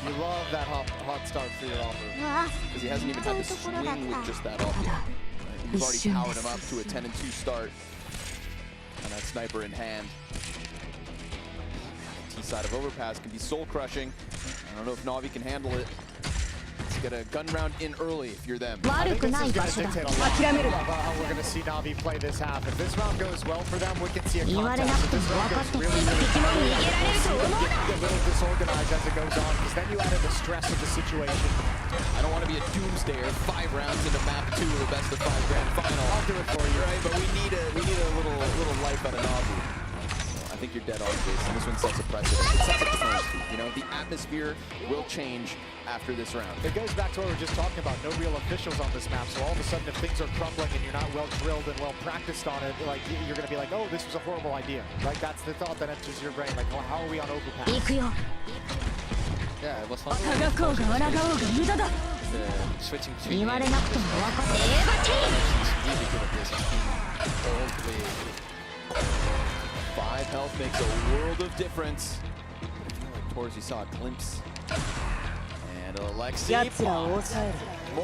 You love that hot start for your offer. わあ Because he hasn't even had to swing with just that off yet. Right? You've already powered him up to a 10-2 start. And that sniper in hand. T-side of overpass can be soul-crushing. I don't know if Na'Vi can handle it. Let's get a gun round in early if you're them. I 悪 think く this ない is 場 going to 所だ dictate a lot 諦めるな about how we're going to see Na'Vi play this half. If this round goes well for them, we can see a 言われな contest. く If て this も round 分かっ goes て really, 敵 really も逃 well, げられると思うな get a little disorganized as it goes on, because then you add in the stress of the situation. I don't want to be a doomsdayer. 5 rounds into map 2 of the best of 5 grand final. I'll do it for you. Right, but we need a little life out of Na'Vi. I think you're dead on, Jason. This one sets a precedent. It sets a tone. You know, the atmosphere will change after this round. It goes back to what we were just talking about. No real officials on this map, so all of a sudden if things are crumbling and you're not well drilled and well practiced on it, like you're going to be like, oh, this was a horrible idea. Like that's the thought that enters your brain. Like, oh, how are we on overpass? Yeah, it was fun. Switching between言われなくても分かってhe's really good at this. He's been all the way. 5 health makes a world of difference. I feel like Torzi saw a glimpse. And Alexi. More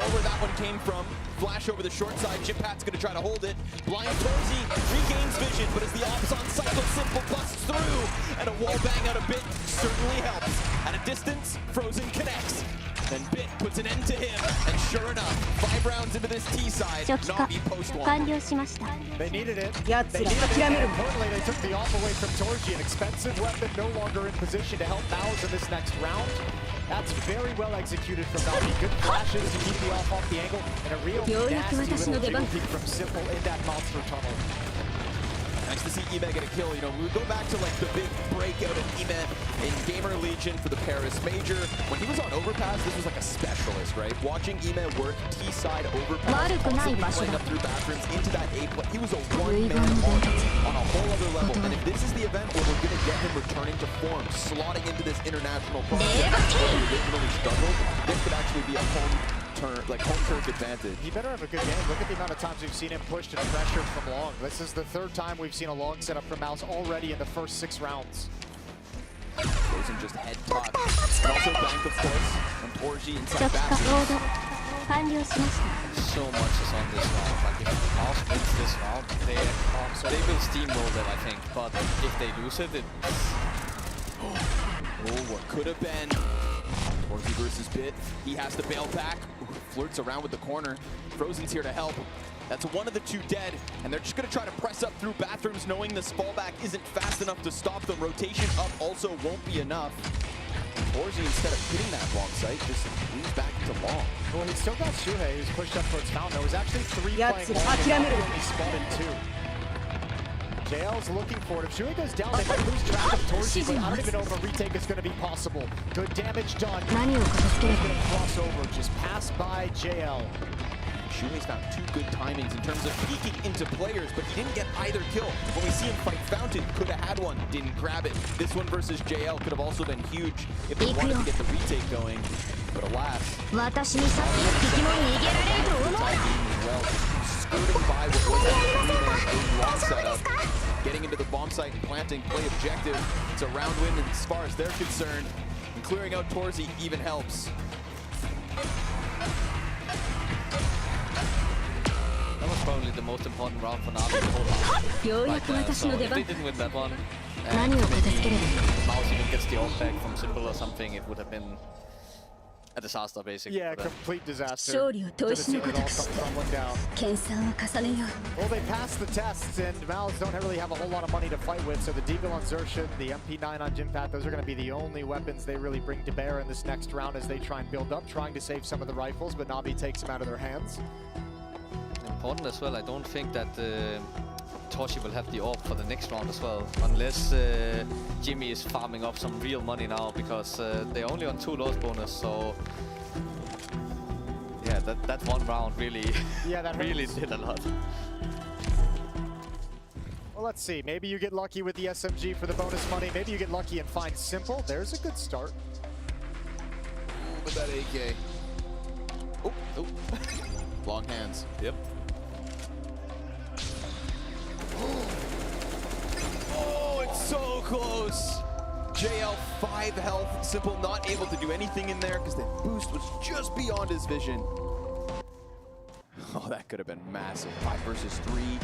where that one came from. Flash over the short side. Jimpat's going to try to hold it. Blind Torzi regains vision, but as the ops on cycle, Simple busts through. And a wall bang out a Bit certainly helps. At a distance, Frozen connects. Then Bit puts an end to him. And sure enough, 5 rounds into this T side, Navi post 1. They needed it. They needed it. And importantly, they took the off away from Torji, an expensive weapon no longer in position to help Mouse in this next round. That's very well executed from Navi. Good flashes to keep the off the angle, and a real nasty little jiggle peek from Simple in that monster tunnel. Nice to see Ime get a kill. You know, we go back to like the big breakout of Ime in Gamer Legion for the Paris Major. When he was on Overpass, this was like a specialist, right? Watching Ime work T-side Overpass, constantly playing up through bathrooms into that A play. He was a one-man army on a whole other level. And if this is the event where we're going to get him returning to form, slotting into this international project where he originally struggled, this could actually be a home turf advantage. He better have a good game. Look at the amount of times we've seen him pushed and pressured from long. This is the 3rd time we've seen a long setup from Mouse already in the first 6 rounds. Frozen just head top. And also Bank, of course, and Torji inside bathroom. So much is on this round. Like if Mouse wins this round, they will steamroll it, I think. But if they lose it, Oh, what could have been. Torzi versus Bit. He has to bail back. Ooh, flirts around with the corner. Frozen's here to help. That's one of the 2 dead, and they're just going to try to press up through bathrooms knowing this fallback isn't fast enough to stop them. Rotation up also won't be enough. Torzi, instead of hitting that long site, just moves back to long. Well, he's still got Shuhei, who's pushed up towards Fountain. There was actually 3 playing long, and only spotted 2. JL's looking for it. If Shuhei goes down, they might lose track of Torzi, but I don't even know if a retake is going to be possible. Good damage done. He's going to cross over, just pass by JL. Shuhei's found 2 good timings in terms of peeking into players, but he didn't get either kill. When we see him fight Fountain, could have had one, didn't grab it. This one versus JL could have also been huge if they wanted to get the retake going. But alas, well, skirting by what was a 3-man long setup, getting into the bomb site and planting, play objective. It's a round win as far as they're concerned. And clearing out Torzi even helps. that was probably the most important round for Navi the whole round. So if they didn't win that one, and maybe Mouse even gets the off back from Simple or something, it would have been a disaster, basically. Yeah, complete disaster. Could have seen it all come crumbling down. Well, they passed the tests, and Mals don't really have a whole lot of money to fight with, so the Deagle on Xerxes, the MP9 on Jimpat, those are going to be the only weapons they really bring to bear in this next round as they try and build up, trying to save some of the rifles, but Navi takes them out of their hands. Important as well, I don't think that Torji will have the AWP for the next round as well, unless Jimmy is farming up some real money now, because they're only on 2 loss bonus, so yeah, that one round really, that really did a lot. Well, let's see. Maybe you get lucky with the SMG for the bonus money. Maybe you get lucky and find Simple. There's a good start. With that AK. Oh. Long hands. Yep. Oh, it's so close. JL 5 health. Simple not able to do anything in there because the boost was just beyond his vision. Oh, that could have been massive. 5 versus 3.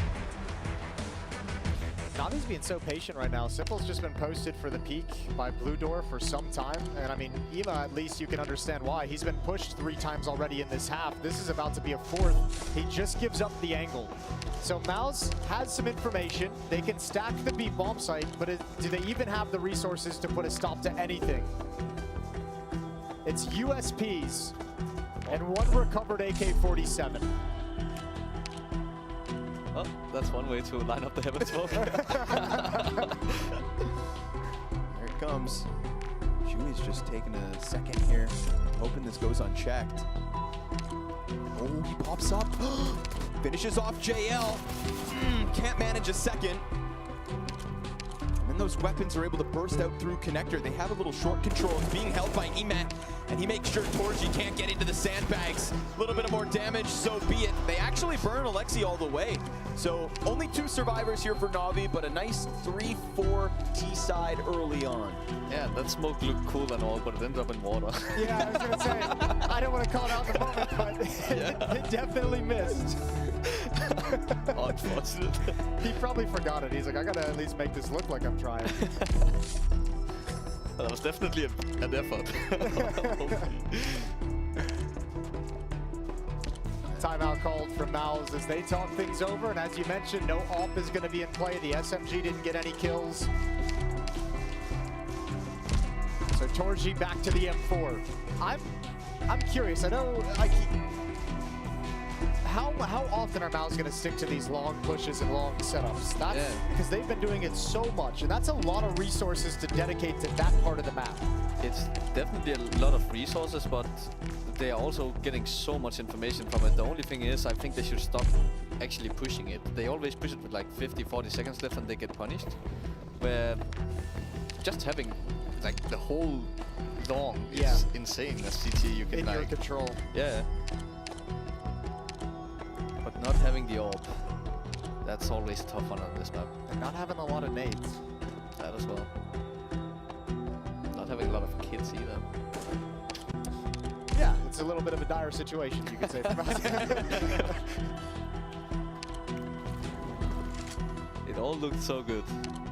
Navi's being so patient right now. Simple's just been posted for the peak by Blue Door for some time. And I mean, Ema, at least you can understand why. He's been pushed 3 times already in this half. This is about to be a 4th. He just gives up the angle. So Mouse has some information. They can stack the B bomb site, but do they even have the resources to put a stop to anything? It's USPs and 1 recovered AK-47. Oh, that's one way to line up the heaven smoke. There it comes. Shui's just taking a second here, hoping this goes unchecked. Oh, he pops up. Finishes off JL. Can't manage a second. And then those weapons are able to burst out through connector. They have a little short control. It's being held by Emet, and he makes sure Torji can't get into the sandbags. A little bit of more damage, so be it. They actually burn Alexi all the way. So only 2 survivors here for Na'Vi, but a nice 3-4 T side early on. Yeah, that smoke looked cool and all, but it ended up in water. Yeah, I was going to say, I don't want to call it out in the moment, but it definitely missed. Unfortunate. He probably forgot it. He's like, I got to at least make this look like I'm trying. That was definitely an effort. Timeout called from Mouse as they talk things over, and as you mentioned, no AWP is going to be in play. The SMG didn't get any kills. So Torji back to the M4. I'm curious. I know how often are Mouse going to stick to these long pushes and long setups? That's because they've been doing it so much, and that's a lot of resources to dedicate to that part of the map. It's definitely a lot of resources, but they are also getting so much information from it. The only thing is, I think they should stop actually pushing it. They always push it with like 50-40 seconds left and they get punished. Where just having like the whole long is insane as CT. You can in like, your control. Yeah. But not having the AWP, that's always a tough one on this map. And not having a lot of nades. That as well. Not having a lot of kids either. Yeah, it's a little bit of a dire situation, you could say. It all looked so good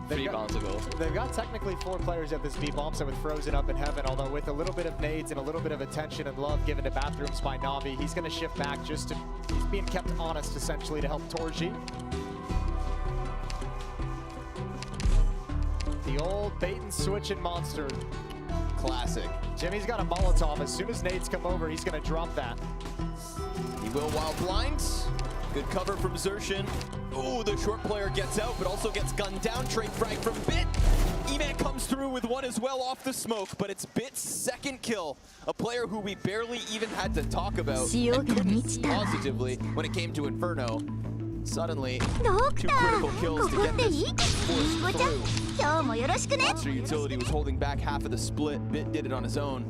3 rounds ago. They've got technically 4 players at this B bomb set with Frozen up in heaven, although with a little bit of nades and a little bit of attention and love given to bathrooms by Na'Vi, he's going to shift back just to, he's being kept honest essentially to help Torji. The old bait and switch and monster. Classic. Jimmy's got a Molotov. As soon as nades come over, he's going to drop that. He will while blind. Good cover from Zershin. Oh, the short player gets out, but also gets gunned down. Trade frag from Bit. Eman comes through with one as well off the smoke, but it's Bit's second kill. A player who we barely even had to talk about and couldn't positively when it came to Inferno. Suddenly, 2 critical kills to get this forced through. Monster Utility was holding back half of the split. Bit did it on his own.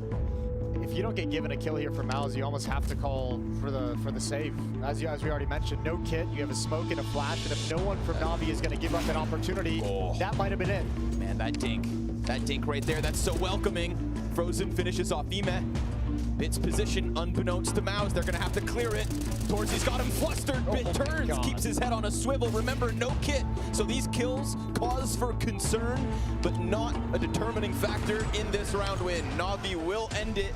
If you don't get given a kill here from Mouse, you almost have to call for the save. As we already mentioned, no kit, you have a smoke and a flash, and if no one from Na'Vi is going to give up an opportunity, that might have been it. Man, that dink right there, that's so welcoming. Frozen finishes off Emet. Bit's position, unbeknownst to Mouse, they're gonna have to clear it. Torji's got him flustered. Bit turns, keeps his head on a swivel. Remember, no kit. So these kills cause for concern, but not a determining factor in this round win. Na'Vi will end it.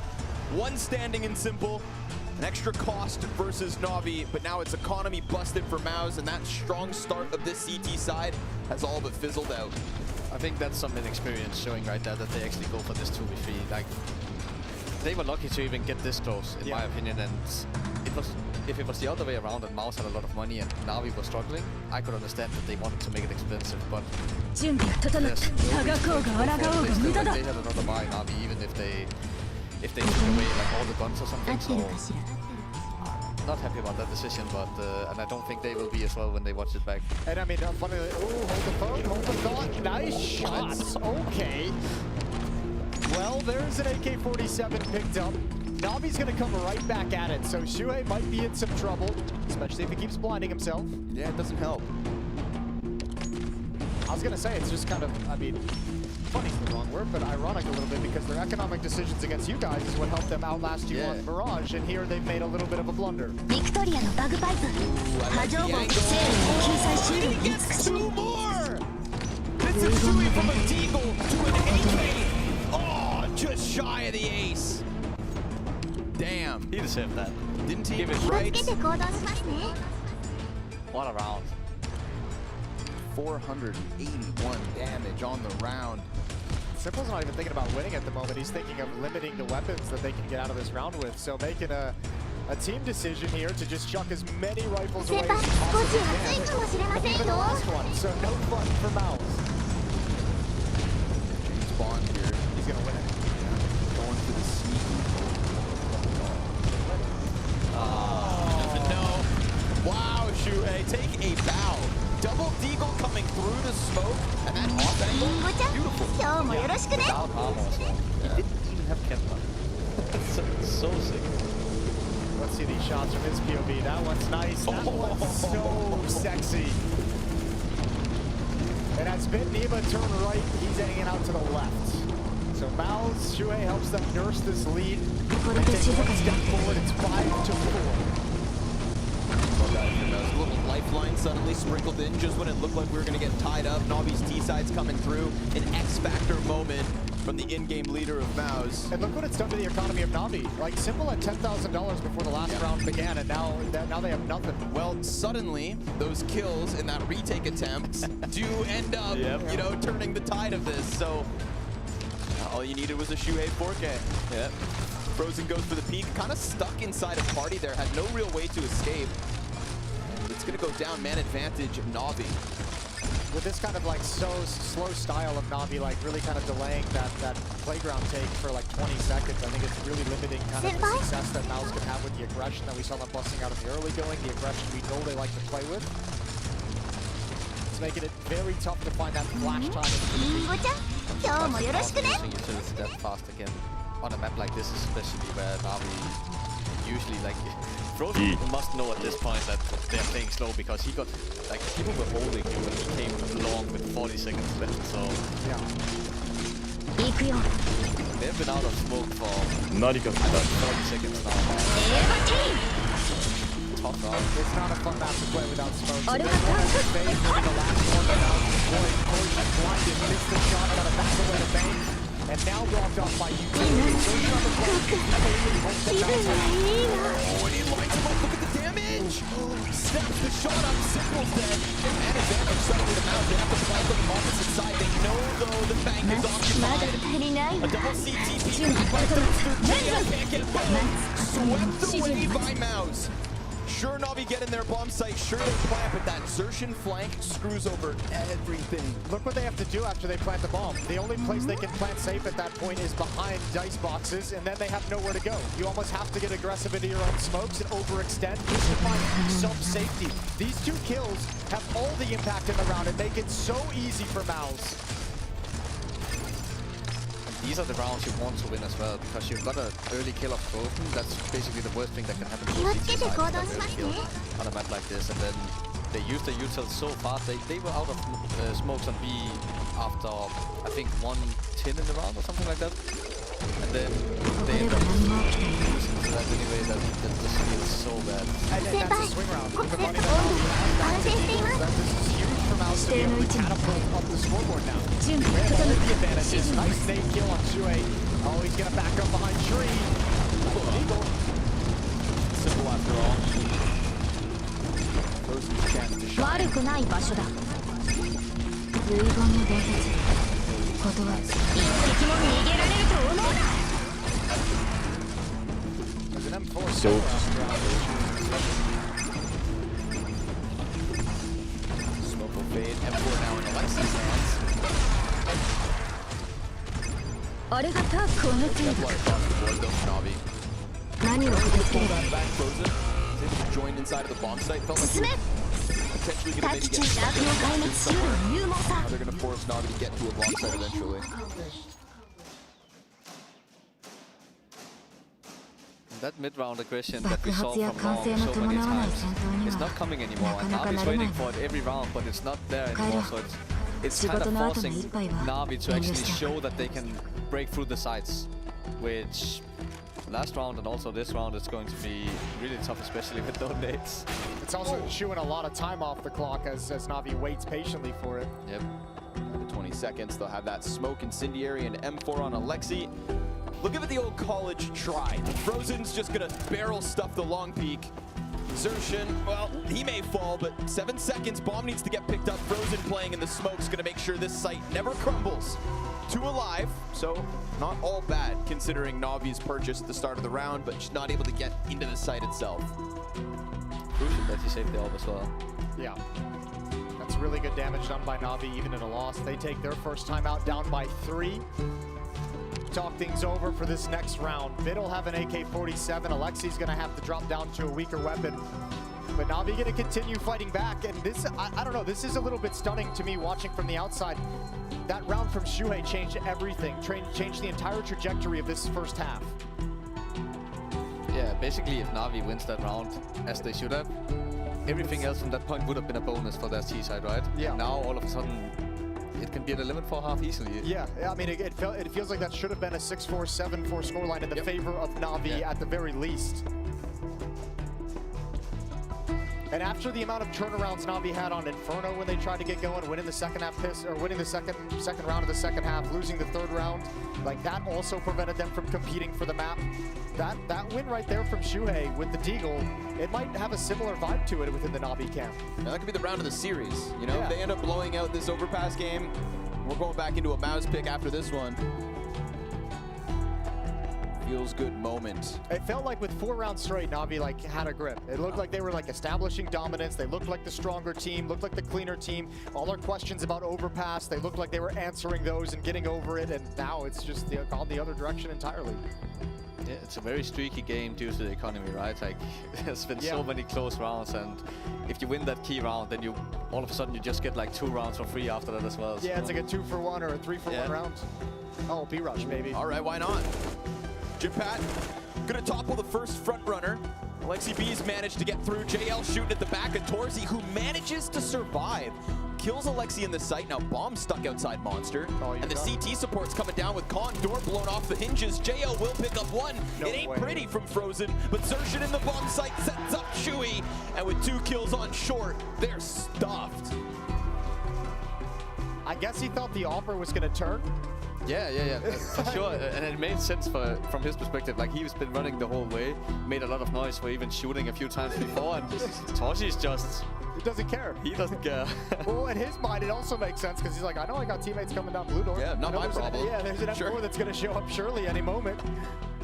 1 standing and simple. An extra cost versus Na'Vi, but now it's economy busted for Mouse, and that strong start of this CT side has all but fizzled out. I think that's some inexperience showing right there that they actually go for this 2v3. Like, they were lucky to even get this close, in my opinion, and if it was the other way around and Mouse had a lot of money and Na'Vi were struggling, I could understand that they wanted to make it expensive, but they still had another buy Na'Vi, even if they took away like all the guns or something, so not happy about that decision, but and I don't think they will be as well when they watch it back. And I mean, funny, hold the phone, hold the thought, nice shots, okay. Well, there's an AK-47 picked up. Na'Vi's gonna come right back at it, so Shuhei might be in some trouble, especially if he keeps blinding himself. Yeah, it doesn't help. I was gonna say, it's just kind of, I mean, funny's the wrong word, but ironic a little bit because their economic decisions against you guys is what helped them outlast you on Mirage, and here they've made a little bit of a blunder. Gets 2 more! This is Shuhei from a Deagle to an AK! Oh, just shy of the ace. Damn. He deserved that. Didn't he? Give it right. What a round. 481 damage on the round. Simple's not even thinking about winning at the moment. He's thinking of limiting the weapons that they can get out of this round with. So making a A team decision here to just chuck as many rifles away 先 as 輩 you 少 possibly し暑い can. かもしれません Even the よ last one, so no fun for Mouse. Spawn here. He's gonna win it. Going for the sneaky. Doesn't know. Wow, Shuhei, take a bow. Double deagle coming through the smoke, and that off りん angle. ごちゃん今日もよろしくね Without arm also. He didn't even have Kemba. That's so sick. Let's see these shots from his POV. That one's nice. That one's so sexy. And as Neva turn right, he's hanging out to the left. So Mouse, Shuhei helps them nurse this lead. これ They で take 静か one にな step ってくれ forward. It's 5-4. Love that from us. A little lifeline suddenly sprinkled in just when it looked like we were going to get tied up. Navi's T-side's coming through. An X-Factor moment from the in-game leader of Mouse. And look what it's done to the economy of Navi. Like, Simple had $10,000 before the last round began, and now they have nothing. Well, suddenly, those kills in that retake attempt do end up, you know, turning the tide of this. So, all you needed was a Shuhei 4K. Yeah. Frozen goes for the peak, kind of stuck inside a party there, had no real way to escape. And it's going to go down, man advantage, Navi. With this kind of like so slow style of Navi, like really kind of delaying that playground take for like 20 seconds, I think it's really limiting kind of the Senpai? success that Mouse can have with the aggression that we saw them busting out in the early going, the aggression we know they like to play with. It's making it very tough to find that flash time. りんごちゃん今日もよろしくね Using utility that fast again on a map like this, especially where Navi usually like Frozen must know at this point that they're playing slow because he got like people were holding him when he came long with 40 seconds left. So 行くよ they've been out of smoke for 何か 40 seconds now. エヴァティ Tough round. It's not a fun map to play without smoke. So Are this they one is phase, maybe the last one, but now deploying Corey blinded, missed the shot, got a back away to bank, and now blocked off by utility. So he's on the block. 気分がいいな Oh, and he lights him up, look at the damage! Steps the shot up, Simple's dead. And advantage suddenly to Mouse, they have to flank on the opposite side. They know, though, the bank is まだ occupied. 足りない A わ double CTP, right through can't get both. Swept away by Mouse. Sure, Navi get in their bomb site, sure they plant, but that Xertian flank screws over everything. Look what they have to do after they plant the bomb. The only place they can plant safe at that point is behind dice boxes, and then they have nowhere to go. You almost have to get aggressive into your own smokes and overextend just to find some safety. These two kills have all the impact in the round and make it so easy for Mouse. These are the rounds you want to win as well because you've got an early kill of Frozen. That's basically the worst thing that can happen to the CT side, that early kill on a map like this. And then they used their util so fast. They were out of smokes on B after I think 1:10 in the round or something like that. And then they ended up losing to that anyway. That just feels so bad. And that's a swing round. With the money that 温 Navi 度 has, 安定しています this is huge for Mouse to be able to catapult up the scoreboard now. 準 They 備 have 整 all っ the た advantages. Nice nade kill on Shuhei. Oh, he's gonna back up behind Tree. Eagle. Simple after all. Frozen's chance to shine. 悪くない場所だ遺言の伝説断つ一滴も逃げられると思うな There's an M4 solo after round. Smoke will fade. M4 now in Alexi's hands. あれがタックを抜っている Kevlar across the board though for Navi. 何を受け付ければ Back Frozen. He's able to join inside of the bomb site. Felt like 進め potentially gonna タ maybe ッチ get ダー stuck ク in の a 壊滅 pocket しうる somewhere. 勇猛さ Now they're gonna force Navi to get to a bomb site eventually. That mid-round aggression that we saw 爆発や from 歓 Long 声の so many 伴わない times 戦闘に is は not coming anymore. And なかなか Navi's 慣れない waiting for it every round, but it's not there anymore. So it's kind 仕事 of の後の forcing 一杯は Navi to 遠慮 actually した show that they can break through the sides, which last round and also this round is going to be really tough, especially with no nades. It's also chewing a lot of time off the clock as Navi waits patiently for it. Yep. Down to 20 seconds. They'll have that smoke incendiary and M4 on Alexi. Look at the old college try. Frozen's just gonna barrel stuff the long peak. Xertion, well, he may fall, but 7 seconds. Bomb needs to get picked up. Frozen playing in the smoke's gonna make sure this site never crumbles. 2 alive, so not all bad considering Navi's purchase at the start of the round, but just not able to get into the site itself. Crucial that he saved the orb as well. Yeah. That's really good damage done by Navi, even in a loss. They take their first time out down by 3. Talk things over for this next round. Vid will have an AK-47. Alexi's gonna have to drop down to a weaker weapon. But Navi gonna continue fighting back. And this, I don't know, this is a little bit stunning to me watching from the outside. That round from Shuhei changed everything, changed the entire trajectory of this first half. Yeah, basically if Navi wins that round, as they should have, everything else from that point would have been a bonus for their T side, right? Yeah. And now all of a sudden, it can be an 11-4 half easily. Yeah, I mean, it feels like that should have been a 6-4, 7-4 scoreline in the favor of Navi at the very least. And after the amount of turnarounds Navi had on Inferno when they tried to get going, winning the second half winning the second round of the second half, losing the third round, like that also prevented them from competing for the map. That win right there from Shuhei with the Deagle, it might have a similar vibe to it within the Navi camp. Now, that could be the round of the series. You know, if they end up blowing out this overpass game, we're going back into a mouse pick after this one. Feels good moment. It felt like with 4 rounds straight, Navi like had a grip. It looked like they were like establishing dominance. They looked like the stronger team, looked like the cleaner team. All our questions about overpass, they looked like they were answering those and getting over it. And now it's just gone the other direction entirely. Yeah, it's a very streaky game due to the economy, right? Like, there's been so many close rounds, and if you win that key round, then you all of a sudden you just get like 2 rounds for free after that as well. Yeah, so. it's like a 2-for-1 or a 3-for-1 round. Oh, B-Rush, baby. All right, why not? Jimpat gonna topple the first front runner. Alexi B's managed to get through. JL shooting at the back of Torzi, who manages to survive. Kills Alexi in the site. Now Bomb stuck outside Monster. And the CT support's coming down with Con. Door blown off the hinges. JL will pick up 1. No it ain't way. pretty from Frozen, but Xertion in the Bomb site sets up Shui. And with 2 kills on short, they're stuffed. I guess he thought the offer was gonna turn. Yeah, for sure. And it made sense from his perspective. Like, he's been running the whole way, made a lot of noise for even shooting a few times before, and Toshi's just... He doesn't care. He doesn't care. Well, in his mind, it also makes sense because he's like, I know I got teammates coming down blue door. Yeah, not my problem. There's an M4 that's going to show up surely any moment.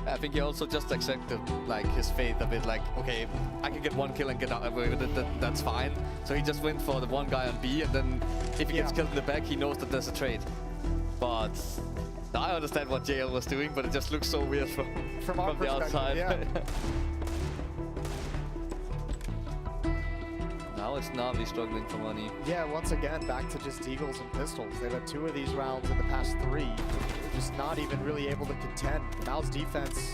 I think he also just accepted like his fate a bit, like, okay, I can get 1 kill and get out away with it, that's fine. So he just went for the 1 guy on B, and then if he gets killed in the back, he knows that there's a trade. But I understand what JL was doing, but it just looks so weird from the outside. Yeah. Now it's Navi struggling for money. Yeah, once again, back to just Eagles and Pistols. They've had 2 of these rounds in the past 3. They're just not even really able to contend. Mal's defense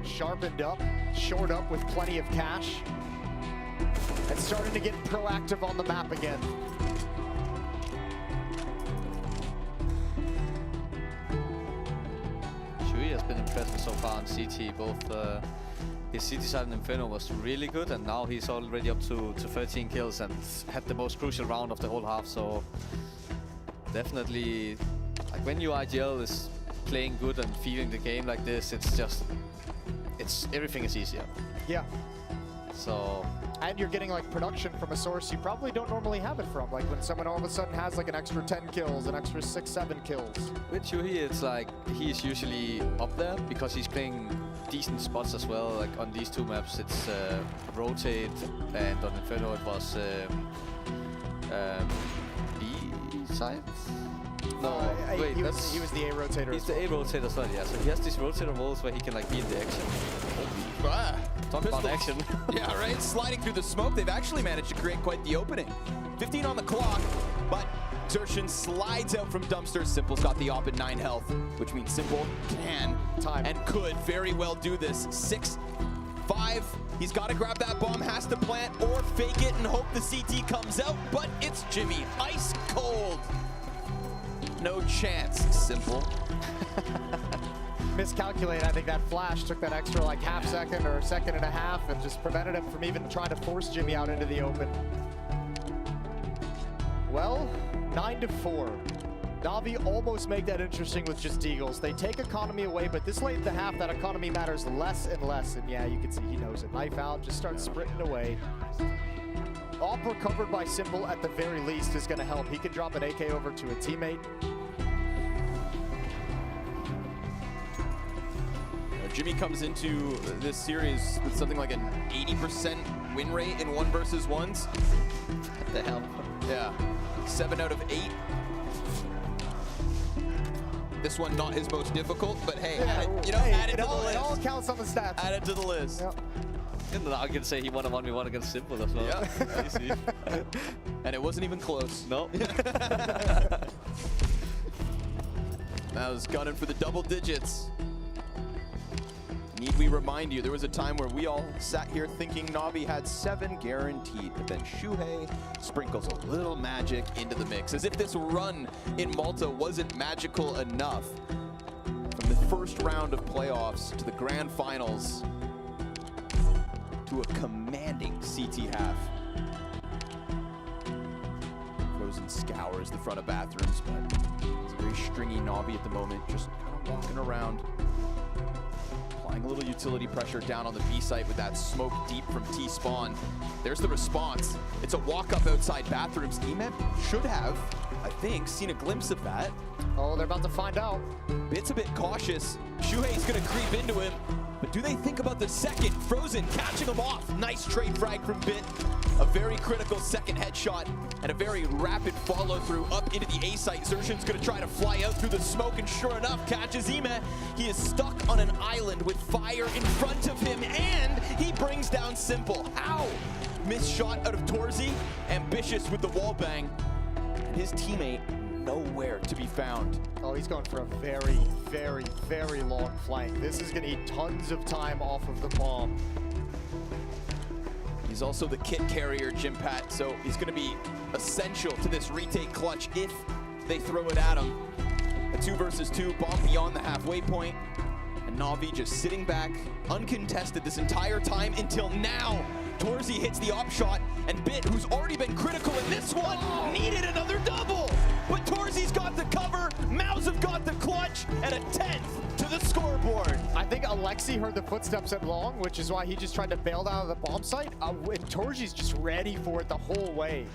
sharpened up, shored up with plenty of cash, and starting to get proactive on the map again. Shui has been impressive so far on CT. Both his CT side and Inferno was really good, and now he's already up to 13 kills and had the most crucial round of the whole half. So definitely, like, when your IGL is playing good and feeling the game like this, everything is easier. Yeah. So. And you're getting like production from a source you probably don't normally have it from. Like when someone all of a sudden has like an extra 10 kills, an extra 6, 7 kills. With Shuhei, it's like he's usually up there because he's playing decent spots as well. Like on these 2 maps, it's Rotate, and on Inferno it was B side. No, wait, he was the A rotator. He's the A rotator as well, yeah. So he has these rotator roles where he can like be in the action. Talk about action. Yeah, right? Sliding through the smoke, they've actually managed to create quite the opening. 15 on the clock, but Xertion slides out from Dumpster. Simple's got the op at 9 health, which means Simple can and could very well do this. 6-5. He's got to grab that bomb, has to plant or fake it and hope the CT comes out, but it's Jimmy. Ice cold. No chance, Simple. Miscalculated. I think that flash took that extra like half second or a second and a half and just prevented him from even trying to force Jimmy out into the open. Well, 9-4. Na'Vi almost make that interesting with just Deagles. They take economy away, but this late in the half, that economy matters less and less. And yeah, you can see he knows it. Knife out, just starts sprinting away. Op recovered by Simple at the very least is going to help. He can drop an AK over to a teammate. Jimmy comes into this series with something like an 80% win rate in 1 versus 1s. What the hell? Yeah, 7 out of 8. This one not his most difficult, but hey, add it to the list. It all counts on the stats. Add it to the list. Yep. I can say he won a 1v1 against Simple as well. Yeah. Easy. And it wasn't even close. No. That was gunning for the double digits. Need we remind you, there was a time where we all sat here thinking Na'Vi had 7 guaranteed, but then Shuhei sprinkles a little magic into the mix, as if this run in Malta wasn't magical enough. From the first round of playoffs to the grand finals to a commanding CT half. Frozen scours the front of bathrooms, but it's a very stringy Na'Vi at the moment, just kind of walking around. Applying a little utility pressure down on the B site with that smoke deep from T-spawn. There's the response. It's a walk up outside bathrooms. Emet should have, I think, seen a glimpse of that. Oh, they're about to find out. Bit's a bit cautious. Shuhei's gonna creep into him, but do they think about the second? Frozen catching him off. Nice trade frag from Bit. A very critical second headshot and a very rapid follow through up into the A site. Zershan's gonna try to fly out through the smoke, and sure enough, catches Emet. He is stuck on an island with fire in front of him, and he brings down Simple. How? Missed shot out of Torzy, ambitious with the wall bang. And his teammate nowhere to be found. Oh, he's going for a very, very, very long flank. This is gonna eat tons of time off of the bomb. He's also the kit carrier, Jim Pat, so he's going to be essential to this retake clutch if they throw it at him. A 2 versus 2, bomb beyond the halfway point, and Na'Vi just sitting back, uncontested this entire time until now. Torzy hits the op shot, and Bit, who's already been critical in this one, needed another double. But Torzy's got the cover, Maus have got the clutch, and a 10th to the scoreboard. I think Alexi heard the footsteps at long, which is why he just tried to bail out of the bomb site. And Torzy's just ready for it the whole way.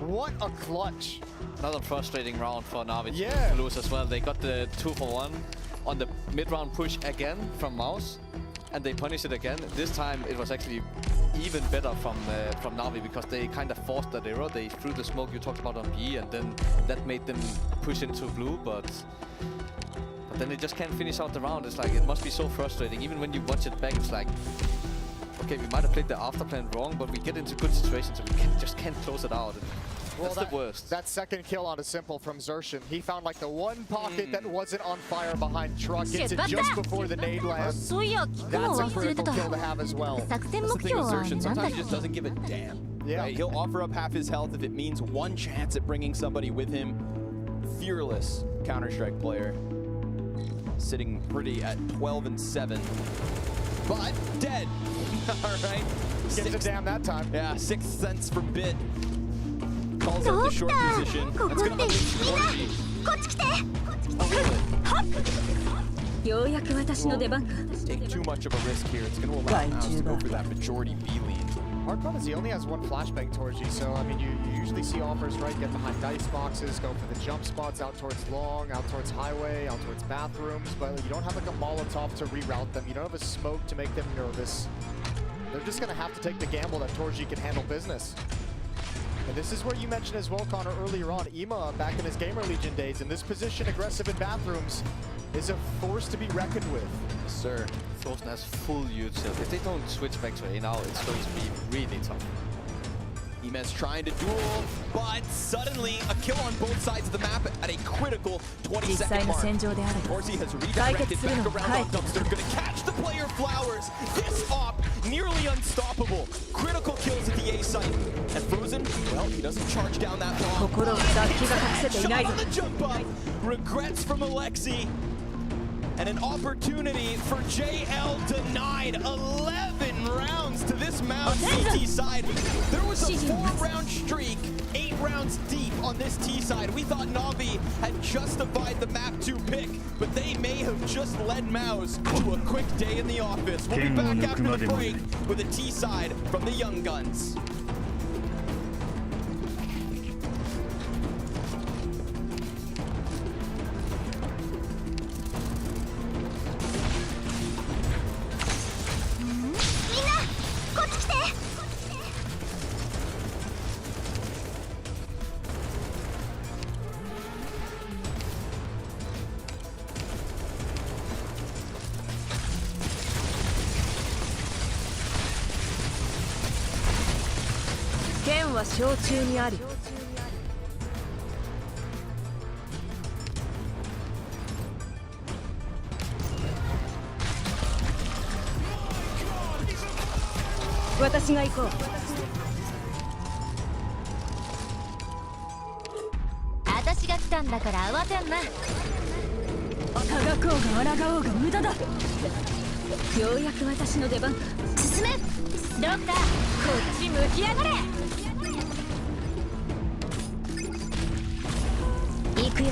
What a clutch. Another frustrating round for Na'Vi Yeah. to lose as well. They got the 2-for-1 on the mid-round push again from Maus, and they punish it again. This time it was actually even better from Na'Vi, because they kind of forced that error. They threw the smoke you talked about on B, and then that made them push into blue, but then they just can't finish out the round. It's like, it must be so frustrating. Even when you watch it back, it's like, okay, we might have played the after plan wrong, but we get into good situations and we just can't close it out. That's the worst. That second kill on a Simple from Zershan. He found like the one pocket that wasn't on fire behind Truck. Gets it just before the nade lands. That's a critical kill to have as well. That's the thing with Zershan. Sometimes he just doesn't give a damn. Yeah. Right? He'll offer up half his health if it means one chance at bringing somebody with him. Fearless Counter-Strike player. Sitting pretty at 12 and 7. But dead. All right. Gets it down that time. Yeah, 6th sense from Bit. Calls out the short position. That's going to unleash Torzy. Take too much of a risk here. It's going to allow Maus to go for that majority B lead. Hard part is he only has one flashbang towards you, so I mean, you usually see offers, right? Get behind dice boxes, go for the jump spots out towards long, out towards highway, out towards bathrooms, but you don't have like a Molotov to reroute them. You don't have a smoke to make them nervous. They're just gonna have to take the gamble that Torji can handle business. And this is where you mentioned as well, Connor, earlier on, Ema, back in his Gamer Legion days, in this position, aggressive in bathrooms, is a force to be reckoned with. Yes, sir. Frozen has full util. If they don't switch back to A now, it's going to be really tough. Emet's trying to duel, but suddenly a kill on both sides of the map at a critical 20-second mark. Torzy has redirected back around on Dumpster, gonna catch the player Flowers. This op, nearly unstoppable. Critical kills at the A site. And Frozen, well, he doesn't charge down that bomb. Shot on the jump up. Regrets from Alexi. And an opportunity for JL denied. 11 rounds to this Mouse CT side. There was a 4-round streak, 8 rounds deep on this T side. We thought Na'Vi had justified the map 2 pick, but they may have just led Mouse to a quick day in the office. We'll be back after the break with a T side from the Young Guns.私が来たんだから慌てんな。高こうが抗おうが無駄だ。ようやく私の出番。進め。ドクター、こっち向きやがれ。行くよ。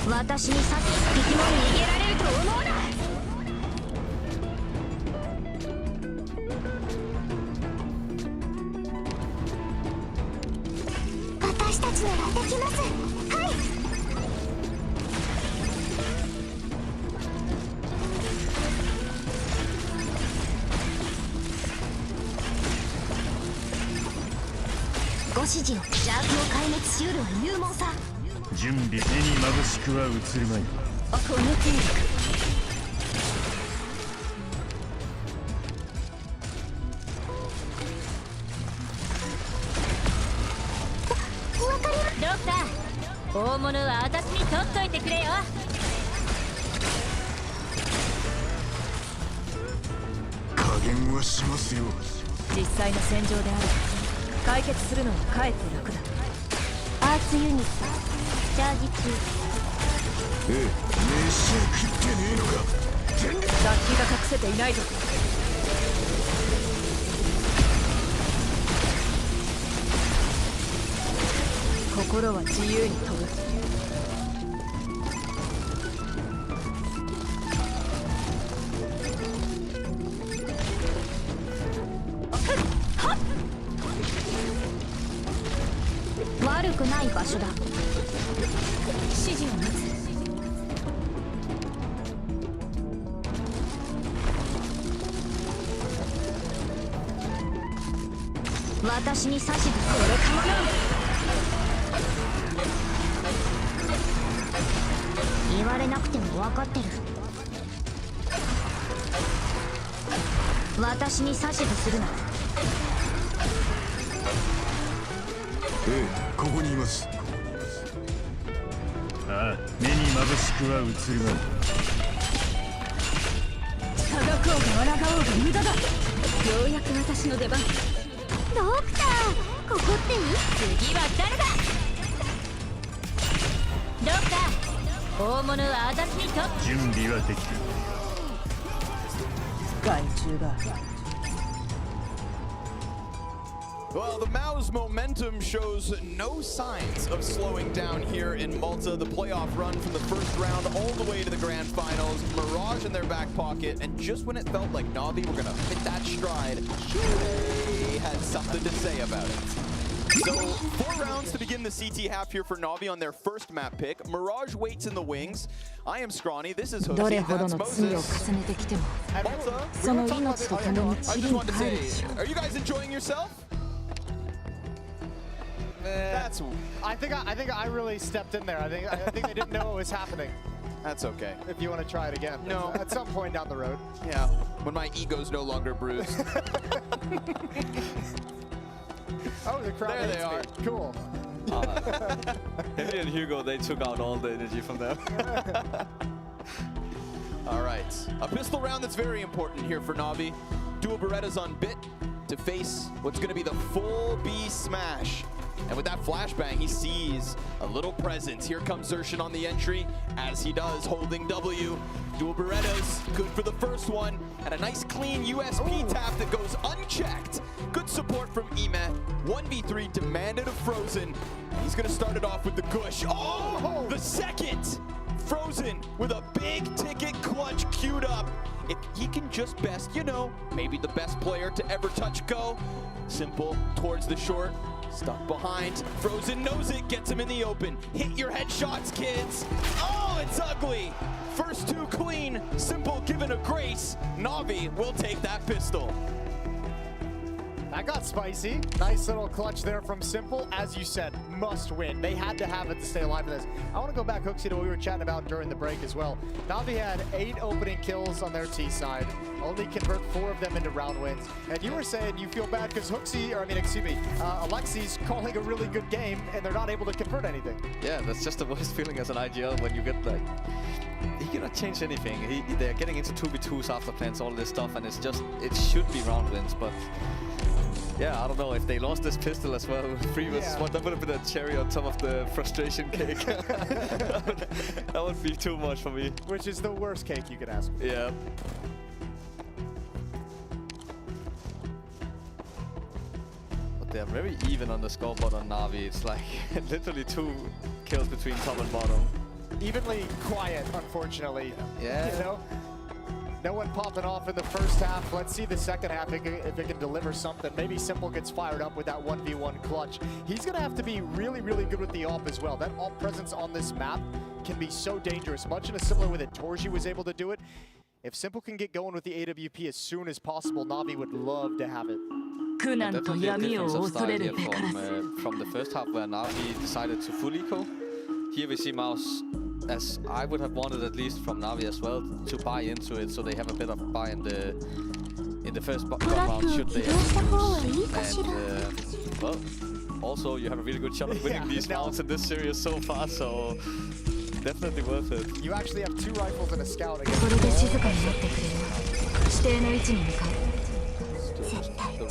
私にさっき敵も逃げられると思うな。私たちならできます。はい。ご指示を。邪悪を壊滅しうるは勇猛さ。準備、目に眩しくは映るまい。この程度。ドクター、大物は私に取っといてくれよ。加減はしますよ。実際の戦場である。解決するのはかえって楽だ。アーツユニットチャージ中。飯を食ってねえのか。雑費が隠せていないぞ。心は自由に飛ぶ。悪くない場所だ。指示を待つ。私に指図するかもな。言われなくても分かってる。私に指図するな。ええ、ここにいます。ああ、目に眩しくは映るまい。高こうが抗おうが無駄だ。ようやく私の出番。ドクター、ここっていい？次は誰だ？ドクター、大物は私にと。準備はできてる。害虫が。Well, the Mao's momentum shows no signs of slowing down here in Malta. The playoff run from the first round all the way to the grand finals. Mirage in their back pocket, and just when it felt like Na'Vi were going to hit that stride, they had something to say about it. So, 4 rounds to begin the CT half here for Na'Vi on their first map pick. Mirage waits in the wings. I am Scrawny, this is Jose, どれほど that's の罪を Moses. 重ねてきても Malta, その命と共に I 塵 just に wanted to 帰る say, でしょう。 are you guys enjoying yourself? That's I think I really stepped in there. I think they didn't know what was happening. That's okay. If you want to try it again. No. At some point down the road. Yeah, when my ego's no longer bruised. Oh, the crowd There they hates are. me. Cool. Henry and Hugo, they took out all the energy from them. All right, a pistol round that's very important here for Na'Vi. Dual Berettas on bit to face what's going to be the full B smash. And with that flashbang, he sees a little presence. Here comes Zershin on the entry, as he does, holding W. Dual Berettas, good for the first one. And a nice clean USP tap that goes unchecked. Good support from Ime. 1v3 demanded of Frozen. He's gonna start it off with the Gush. Oh, the second! Frozen with a big ticket clutch queued up. If he can just best, you know, maybe the best player to ever touch Go. Simple towards the short, stuck behind. Frozen knows it, gets him in the open. Hit your headshots, kids. Oh, it's ugly. First two clean, Simple given a grace. Na'Vi will take that pistol. That got spicy. Nice little clutch there from Simple. As you said, must win. They had to have it to stay alive in this. I want to go back, Hooksy, to what we were chatting about during the break as well. Na'Vi had 8 opening kills on their T side. Only convert 4 of them into round wins. And you were saying you feel bad because Alexi's calling a really good game and they're not able to convert anything. Yeah, that's just the worst feeling as an IGL when you get like... He cannot change anything. They're getting into 2v2s after plants, all this stuff, and it's just... It should be round wins, but... Yeah, I don't know, if they lost this pistol as well, 3 versus 1, that would have been a cherry on top of the frustration cake. That would be too much for me. Which is the worst cake you could ask for. Yeah. But they're very even on the scoreboard on Na'Vi. It's like literally 2 kills between top and bottom. Evenly quiet, unfortunately. Yeah. You know? No one popping off in the first half. Let's see the second half if it can deliver something. Maybe Simple gets fired up with that 1v1 clutch. He's going to have to be really, really good with the AWP as well. That AWP presence on this map can be so dangerous. Much in a similar way that Torji was able to do it. If Simple can get going with the AWP as soon as possible, Na'Vi would love to have it. Definitely a difference of style here from the first half where Na'Vi decided to full eco. Here we see Mouse, as I would have wanted at least from Na'Vi as well, to buy into it so they have a bit of buy in the first round should they lose. And well, also you have a really good shot of winning these rounds in this series so far, so definitely worth it. You actually have 2 rifles and a scout against the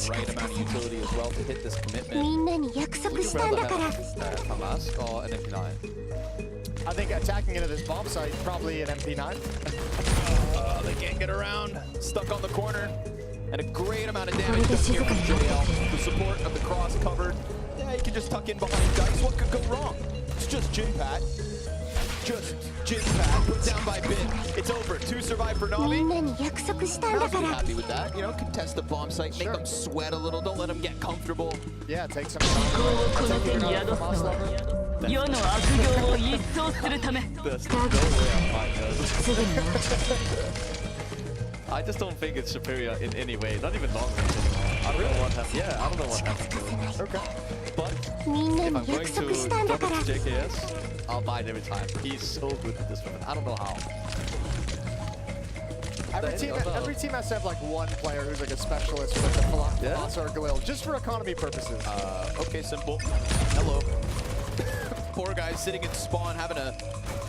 right amount of utility as well to hit this commitment. Would you rather have a mask or an MP9? I think attacking into this bomb site, probably an MP9. They can't get around. Stuck on the corner. And a great amount of damage done here from JL. The support of the cross covered. Yeah, you can just tuck in behind Dice. What could go wrong? It's just Jinpat. Just Jinpat put down by Bit. It's over. 2 survive for Na'Vi. I'll be happy with that. You know, contest the bomb site, make them sweat a little. Don't let them get comfortable. Yeah, take some time. There's no way I'm fine. I just don't think it's superior in any way, not even long range anymore. I don't know what happened. Yeah, I don't know what happened to it. Okay. But if I'm going to double JKS, I'll buy it every time. He's so good at this weapon. I don't know how. Every team has to have like one player who's like a specialist with the Philosopher or Galil, just for economy purposes. Okay, Simple. Hello. Poor guy sitting in spawn having a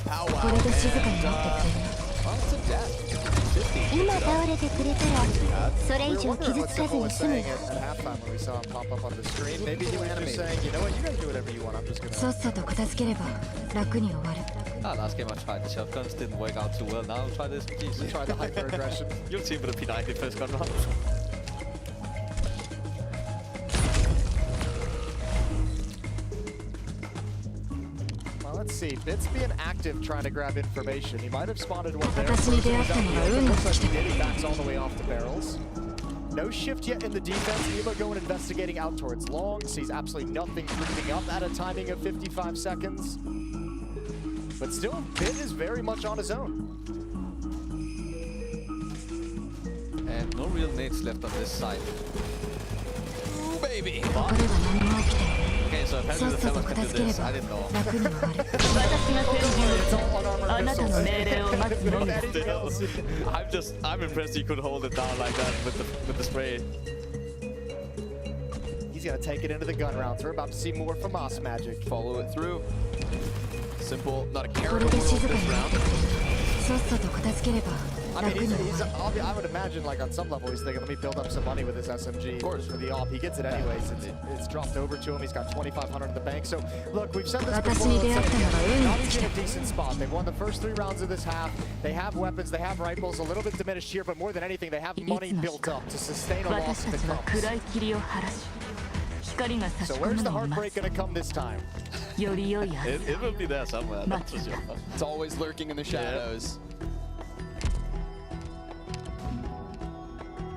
powwow. And, well, it's a death. 50. We were wondering what Simple was saying at halftime when we saw him pop up on the screen. Maybe he was just saying, you know what, you guys do whatever you want, I'm just gonna... Last game I tried the shotguns, didn't work out too well. Now I'll try this. Jeez. Try the hyper aggression. You'll see with a P90 first gun round. Well, let's see. Bit's being active trying to grab information. He might have spotted one there. Looks like he did. He backs all the way off the barrels. No shift yet in the defense. Ema going investigating out towards long. Sees absolutely nothing creeping up at a timing of 55 seconds. But still, Bit is very much on his own. And no real nades left on this side. Ooh, baby! Okay, so apparently the fellow can do this. I didn't know. I'm impressed he could hold it down like that with the spray. He's gonna take it into the gun rounds. We're about to see more from Moss Magic. Follow it through. Simple, not a care in the world this round. I mean, I would imagine, like, on some level, he's thinking, let me build up some money with this SMG. Of course. For the op. He gets it anyways. It's dropped over to him. He's got 2,500 in the bank. So, look, we've said this before. Navi's in a decent spot. They've won the first 3 rounds of this half. They have weapons. They have rifles. A little bit diminished here, but more than anything, they have money built up to sustain a loss if it comes. So where's the heartbreak going to come this time? It will be there somewhere, that's for sure. It's always lurking in the shadows.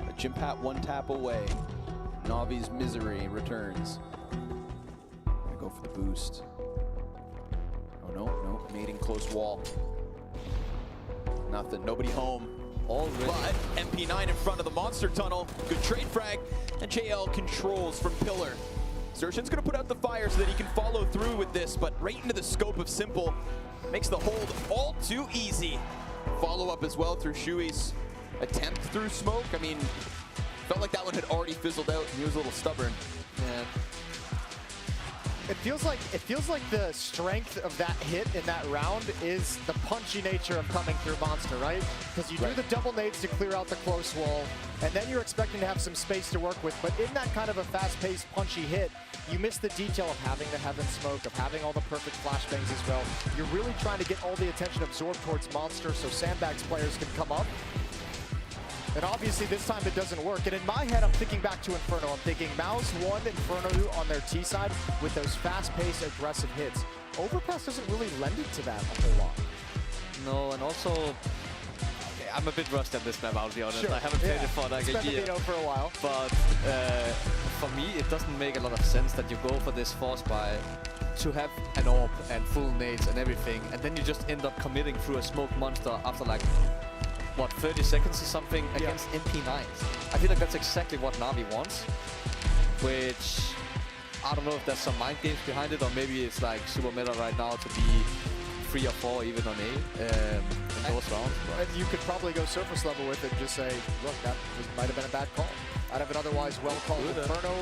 A Jimpat one tap away. Navi's misery returns. Gonna go for the boost. Oh no, mating close wall. Nothing, nobody home. Already. But MP9 in front of the monster tunnel. Good trade frag, and JL controls from Pillar. Zershin's gonna put out the fire so that he can follow through with this, but right into the scope of Simple. Makes the hold all too easy. Follow up as well through Shui's attempt through smoke. I mean, felt like that one had already fizzled out and he was a little stubborn. Yeah. It feels like the strength of that hit in that round is the punchy nature of coming through Monster, right? Because you do the double nades to clear out the close wall, and then you're expecting to have some space to work with. But in that kind of a fast-paced, punchy hit, you miss the detail of having the heaven smoke, of having all the perfect flashbangs as well. You're really trying to get all the attention absorbed towards Monster so Sandbags players can come up. And obviously this time it doesn't work. And in my head, I'm thinking back to Inferno. I'm thinking Mao's 1, Inferno 2 on their T side with those fast-paced, aggressive hits. Overpass doesn't really lend it to that a whole lot. No, and also, okay, I'm a bit rusty on this map, I'll be honest. Sure. I haven't played it for like a year. For a while. But for me, it doesn't make a lot of sense that you go for this force buy to have an AWP and full nades and everything, and then you just end up committing through a smoke monster after like, what, 30 seconds or something against MP9s. I feel like that's exactly what Na'Vi wants, which I don't know if there's some mind games behind it, or maybe it's like super meta right now to be 3 or 4 even on A in those rounds. And you could probably go surface level with it and just say, look, that might have been a bad call. Out of an otherwise well-called Inferno,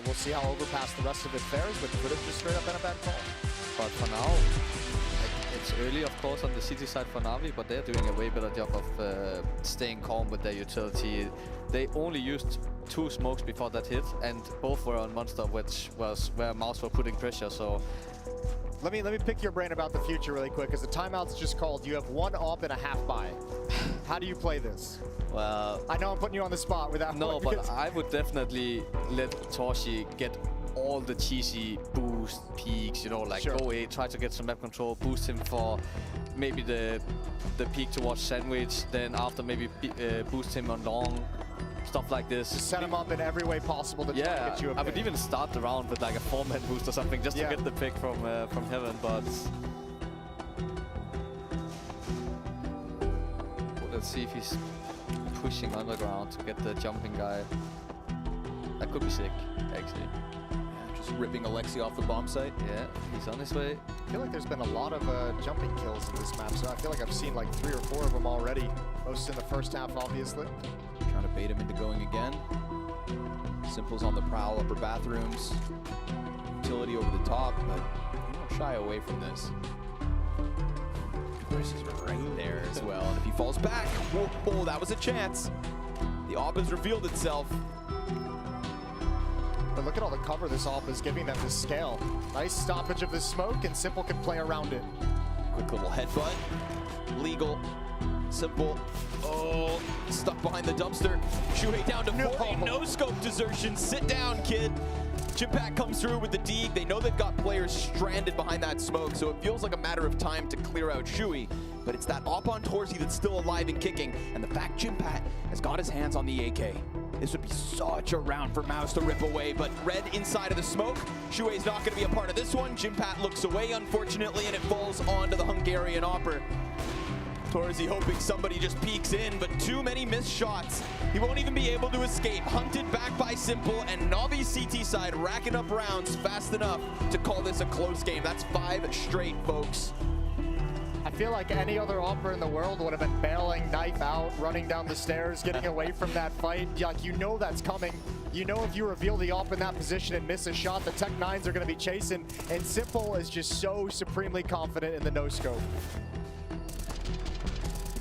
we'll see how Overpass the rest of it fares, but could have just straight up been a bad call. But for now, it's early, of course, on the city side for Na'Vi, but they're doing a way better job of staying calm with their utility. They only used 2 smokes before that hit, and both were on Monster, which was where Mouse were putting pressure, so... Let me pick your brain about the future really quick, because the timeout's just called. You have 1 AWP and a half buy. How do you play this? Well... I know I'm putting you on the spot with that. No, but I would definitely let Torshi get all the cheesy boost peaks, you know, like go A, try to get some map control, boost him for maybe the peak towards Sandwich, then after maybe boost him on long, stuff like this. Just set him up in every way possible to try to get you a pick. I would even start the round with like a 4-man boost or something just to get the pick from Heaven, but... Let's see if he's pushing underground to get the jumping guy. That could be sick, actually. Ripping Alexi off the bomb site. Yeah, he's on his way. I feel like there's been a lot of jumping kills in this map, so I feel like I've seen like 3 or 4 of them already. Most in the first half, obviously. Trying to bait him into going again. Simple's on the prowl, upper bathrooms. Utility over the top, but you don't shy away from this. Chris is right there as well, and if he falls back, whoa, that was a chance. The AWP has revealed itself. But look at all the cover this AWP is giving them to scale. Nice stoppage of the smoke, and Simple can play around it. Quick little headbutt. Legal. Simple. Oh, stuck behind the dumpster. Shuhei down to 40. No scope desertion. Sit down, kid. Jimpat comes through with the D. They know they've got players stranded behind that smoke, so it feels like a matter of time to clear out Shui. But it's that AWP on Torsi that's still alive and kicking, and the fact Jimpat has got his hands on the AK. This would be such a round for Mouse to rip away, but Red inside of the smoke. Shuei's not going to be a part of this one. Jimpat looks away, unfortunately, and it falls onto the Hungarian AWPer. Torsi hoping somebody just peeks in, but too many missed shots. He won't even be able to escape. Hunted back by Simple, and Navi's CT side racking up rounds fast enough to call this a close game. That's 5 straight, folks. I feel like any other AWPer in the world would have been bailing, knife out, running down the stairs, getting away from that fight. Like, you know that's coming. You know if you reveal the AWP in that position and miss a shot, the Tech-9s are going to be chasing. And Simple is just so supremely confident in the no-scope.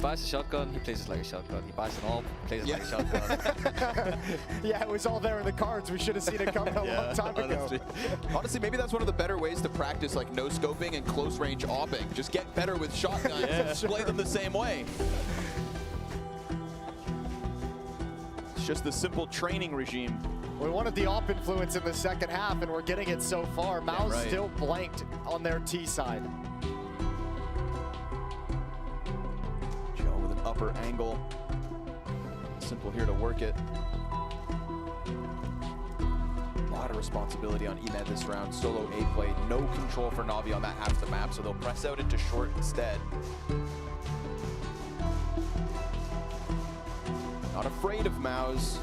buys a shotgun, he plays it like a shotgun. He buys an AWP, plays it like a shotgun. Yeah, it was all there in the cards. We should have seen it coming a long time ago. Honestly, maybe that's one of the better ways to practice like no scoping and close range AWPing. Just get better with shotguns and play them the same way. It's just the simple training regime. We wanted the AWP influence in the second half, and we're getting it so far. Mao's still blanked on their T side. Joe with an upper angle. Simple here to work it. A lot of responsibility on Emed this round. Solo A play, no control for Na'Vi on that half of the map, so they'll press out into short instead. Not afraid of Mao's.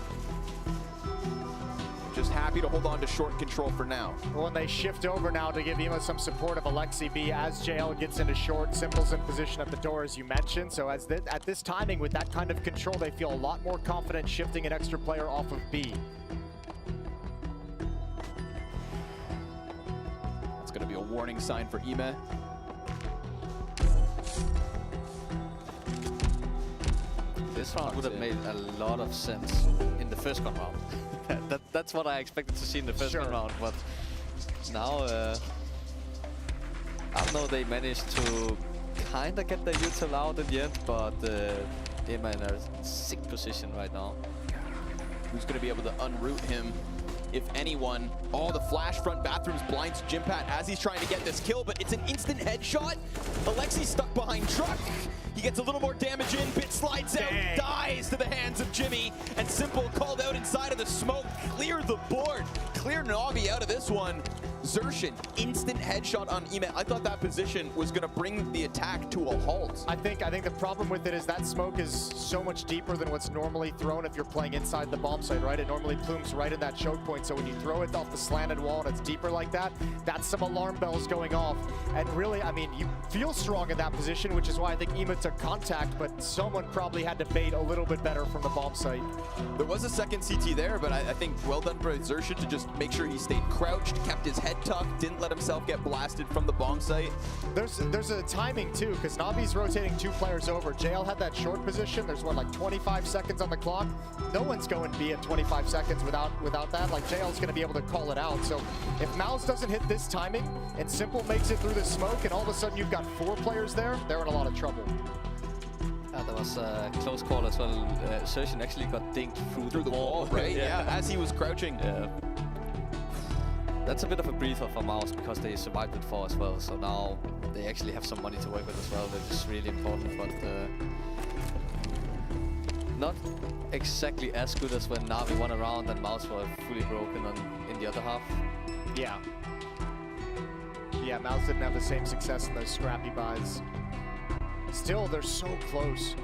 Just happy to hold on to short control for now. When they shift over now to give Ema some support of Alexi B as JL gets into short, Simple's in position at the door as you mentioned. So at this timing with that kind of control, they feel a lot more confident shifting an extra player off of B. That's going to be a warning sign for Ema. This round would have made a lot of sense in the first gun round. That's what I expected to see in the first gun round, but now I don't know, they managed to kind of get the util out in the end, but Ema in a sick position right now. Who's going to be able to unroot him, if anyone? Oh, the flash front bathrooms blinds Jimpat as he's trying to get this kill, but it's an instant headshot. Alexi stuck behind truck. He gets a little more damage in, Bit slides out, dies to the hands of Jimmy, and Simple called out inside of the smoke. Clear the board, clear Na'Vi out of this one. Zershin, instant headshot on Ema. I thought that position was going to bring the attack to a halt. I think the problem with it is that smoke is so much deeper than what's normally thrown if you're playing inside the bomb site, right? It normally plumes right in that choke point, so when you throw it off the slanted wall and it's deeper like that, that's some alarm bells going off. And really, I mean, you feel strong in that position, which is why I think Ema took contact, but someone probably had to bait a little bit better from the bomb site. There was a second CT there, but I think well done by Zershin to just make sure he stayed crouched, kept his head tucked, didn't let himself get blasted from the bomb site. There's a timing too, because Na'Vi's rotating 2 players over. JL had that short position. There's what, like 25 seconds on the clock. No one's going to be at 25 seconds without that. Like JL's going to be able to call it out. So if Mouse doesn't hit this timing and Simple makes it through the smoke, and all of a sudden you've got 4 players there, they're in a lot of trouble. There was a close call as well. Zershin actually got dinked through the wall, right? Yeah, as he was crouching. Yeah. That's a bit of a breather for Mouse because they survived it 4 as well. So now they actually have some money to work with as well, which is really important. But not exactly as good as when Na'Vi won a round and Mouse were fully broken in the other half. Yeah. Yeah, Mouse didn't have the same success in those scrappy buys. Still, they're so close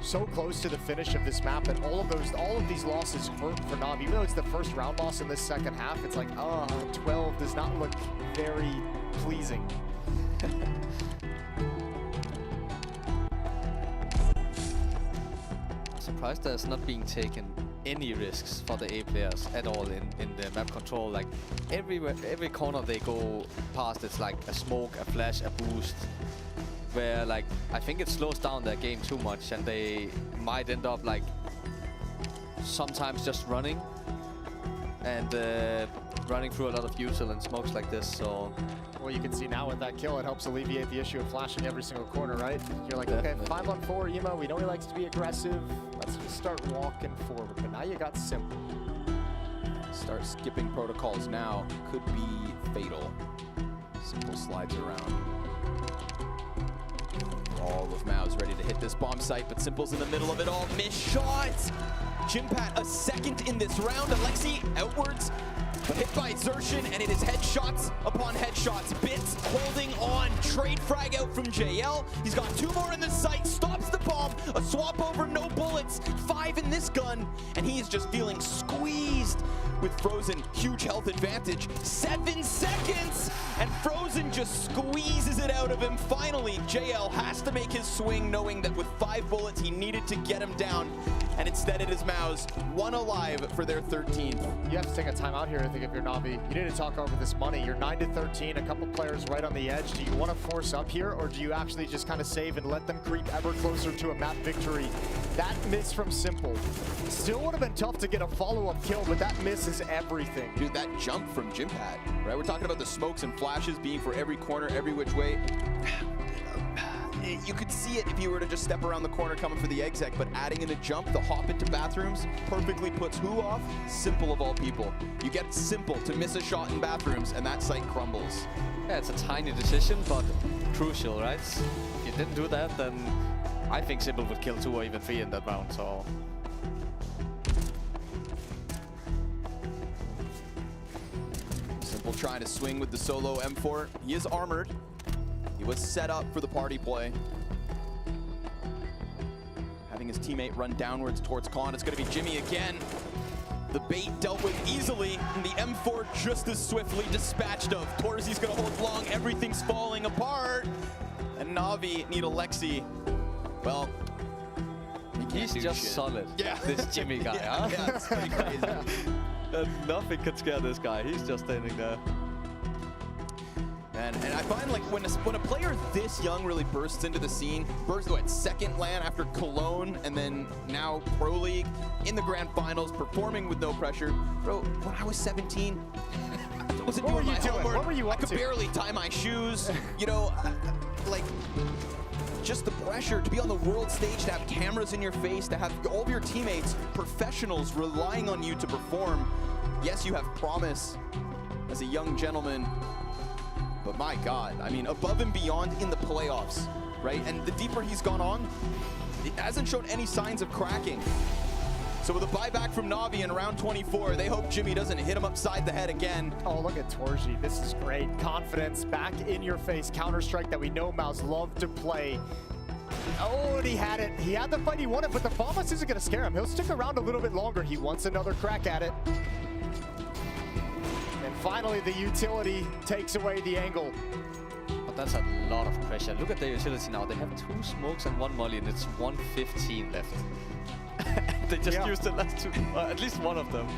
to the finish of this map, and all of these losses hurt for Na'Vi. Even though it's the first round loss in this second half, it's like, 12 does not look very pleasing. Surprised there's not being taken any risks for the A players at all in the map control. Like every corner they go past, it's like a smoke, a flash, a boost. Where like I think it slows down their game too much, and they might end up like sometimes just running and running through a lot of util and smokes like this. So well, you can see now with that kill, it helps alleviate the issue of flashing every single corner, right? You're like, okay, 5-on-4 Emo, we know he likes to be aggressive. Let's just start walking forward. But now you got Simple. Start skipping protocols now could be fatal. Simple slides around. All of Mao's ready to hit this bomb site, but Simple's in the middle of it all. Missed shots! Jimpat a second in this round. Alexi outwards, but hit by Zershin, and it is headshots upon headshots. Bits holding on. Trade frag out from JL. He's got 2 more in the sight. Stops the bomb. A swap over, no bullets. 5 in this gun, and he is just feeling squeezed with Frozen. Huge health advantage. 7 seconds, and Frozen just squeezes it out of him. Finally, JL has to make his swing, knowing that with 5 bullets, he needed to get him down. And instead it is Mao's, 1 alive for their 13th. You have to take a timeout here. think if you're Na'Vi, you need to talk over this money. You're 9-13, a couple players right on the edge. Do you want to force up here, or do you actually just kind of save and let them creep ever closer to a map victory? That miss from Simple still would have been tough to get a follow-up kill, but that miss is everything. Dude, that jump from Jimpad, right? We're talking about the smokes and flashes being for every corner, every which way. You could see it if you were to just step around the corner coming for the exec, but adding in a jump, the hop into bathrooms, perfectly puts who off? Simple of all people. You get Simple to miss a shot in bathrooms, and that site crumbles. Yeah, it's a tiny decision, but crucial, right? If you didn't do that, then I think Simple would kill 2 or even 3 in that round, so... Simple trying to swing with the solo M4. He is armored. He was set up for the party play. Having his teammate run downwards towards Con. It's going to be Jimmy again. The bait dealt with easily, and the M4 just as swiftly dispatched of. Torzi's going to hold long. Everything's falling apart. And Na'Vi need Alexi. Well, he's just solid. Yeah. This Jimmy guy, huh? Yeah, it's pretty crazy. Nothing can scare this guy. He's just standing there. And I find like when a player this young really bursts into the scene, bursts at second LAN after Cologne and then now Pro League in the grand finals, performing with no pressure. Bro, when I was 17, I wasn't doing my homework. What were you up I could to? barely tie my shoes. You know, like just the pressure to be on the world stage, to have cameras in your face, to have all of your teammates, professionals relying on you to perform. Yes, you have promise as a young gentleman. But my God, I mean, above and beyond in the playoffs, right? And the deeper he's gone on, it hasn't shown any signs of cracking. So with a buyback from Na'Vi in round 24, they hope Jimmy doesn't hit him upside the head again. Oh, look at Torji. This is great. Confidence, back in your face, Counter-Strike that we know Mouse love to play. Oh, and he had it. He had the fight, he won it, but the Bombus isn't gonna scare him. He'll stick around a little bit longer. He wants another crack at it. Finally, the utility takes away the angle. But that's a lot of pressure. Look at the utility now. They have 2 smokes and 1 molly, and it's 1:15 left. They just used the last 2, at least one of them.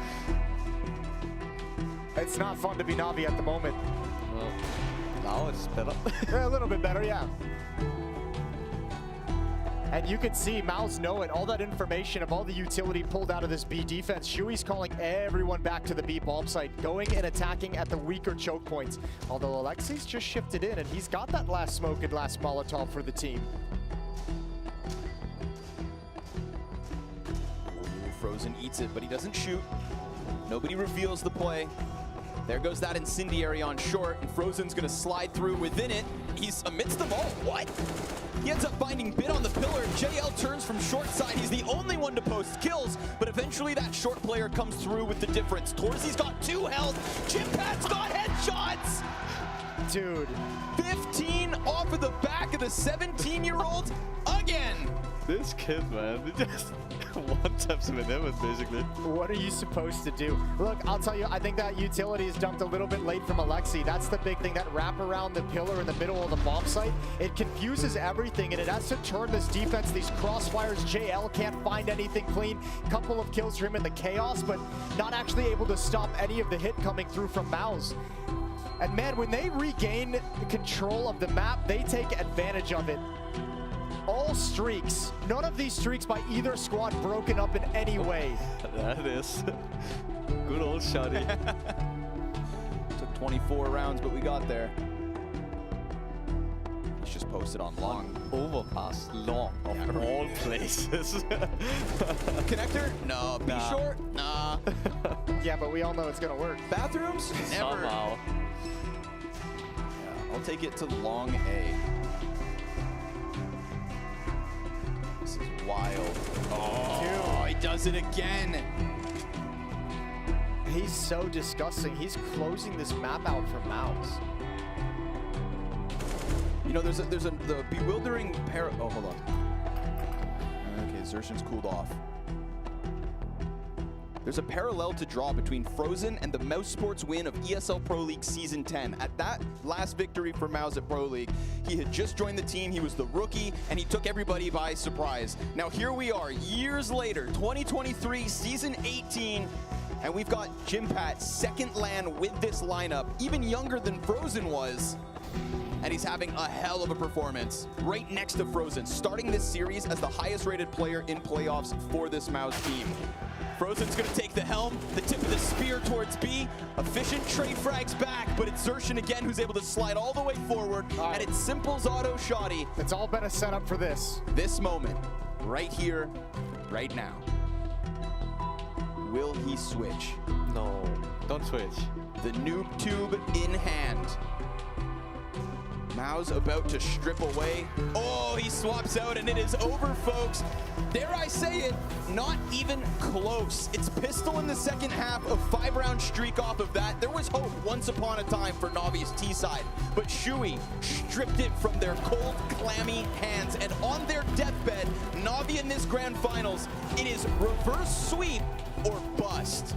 It's not fun to be Na'Vi at the moment. Well, now it's better. A little bit better, yeah. And you can see Mouse know it. All that information of all the utility pulled out of this B defense. Shui's calling everyone back to the B bomb site, going and attacking at the weaker choke points. Although Alexi's just shifted in, and he's got that last smoke and last Molotov for the team. Frozen eats it, but he doesn't shoot. Nobody reveals the play. There goes that incendiary on short, and Frozen's gonna slide through within it. He's amidst them all. What? He ends up finding Bit on the pillar. JL turns from short side. He's the only one to post kills, but eventually that short player comes through with the difference. Torzi's got 2 health. Jimpad's got headshots. Dude. 15 off of the back of the 17-year-old again. This kid, man, he just one-taps him in heaven, basically. What are you supposed to do? Look, I'll tell you, I think that utility is dumped a little bit late from Alexi. That's the big thing, that wrap around the pillar in the middle of the bomb site. It confuses everything, and it has to turn this defense, these crossfires. JL can't find anything clean. Couple of kills for him in the chaos, but not actually able to stop any of the hit coming through from Mouse. And man, when they regain control of the map, they take advantage of it. All streaks, none of these streaks by either squad broken up in any way. That is good old Shotty. Took 24 rounds, but we got there. He's just posted on long. Overpass long of all places. Connector? No. Be short? Nah. Yeah, but we all know it's gonna work. Bathrooms? Never. Somehow. Yeah, I'll take it to long A. This is wild. Oh, he does it again. He's so disgusting. He's closing this map out for Mouse. You know, there's the bewildering oh, hold on. Okay, Xertion's cooled off. There's a parallel to draw between Frozen and the Mouse Sports win of ESL Pro League Season 10. At that last victory for Mouse at Pro League, he had just joined the team, he was the rookie, and he took everybody by surprise. Now here we are, years later, 2023, Season 18, And we've got Jimpat, second LAN with this lineup, even younger than Frozen was. And he's having a hell of a performance right next to Frozen, starting this series as the highest rated player in playoffs for this MOUZ team. Frozen's gonna take the helm, the tip of the spear towards B. Efficient trade frags back, but it's Xerxin again who's able to slide all the way forward, and it's Simple's auto shoddy. It's all been a setup for this. This moment, right here, right now. Will he switch? No, don't switch. The noob tube in hand. MOUZ about to strip away. Oh, he swaps out and it is over, folks. Dare I say it, not even close. It's pistol in the second half, a 5-round streak off of that. There was hope once upon a time for Navi's T side, but Shui stripped it from their cold, clammy hands. And on their deathbed, Navi in this grand finals, it is reverse sweep or bust.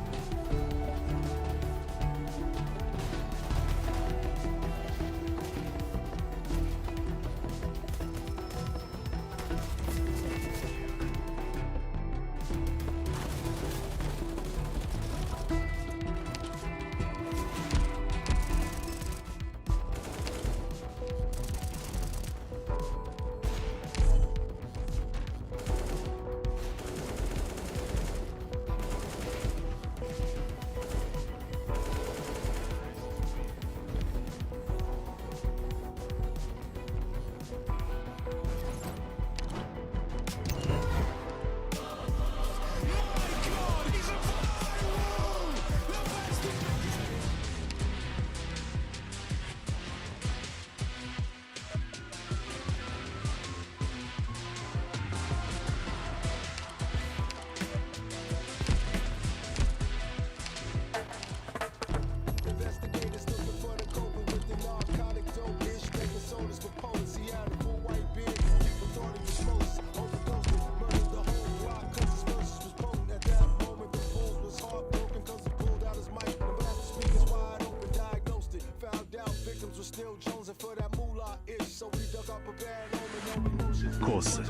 コース、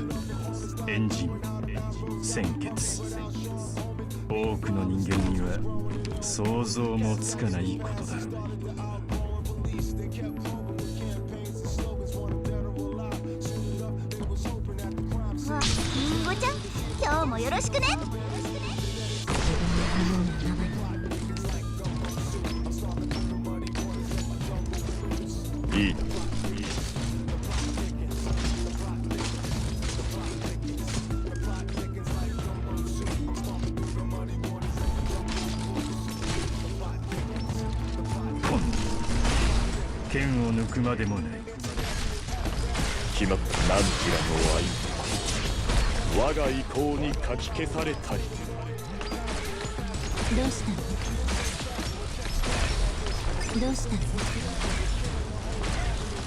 エンジン、鮮血。多くの人間には想像もつかないことだ。りんごちゃん、今日もよろしくね。いい。剣を抜くまでもない。決まった何キラの愛我が意向にかき消されたり。どうしたの？どうしたの？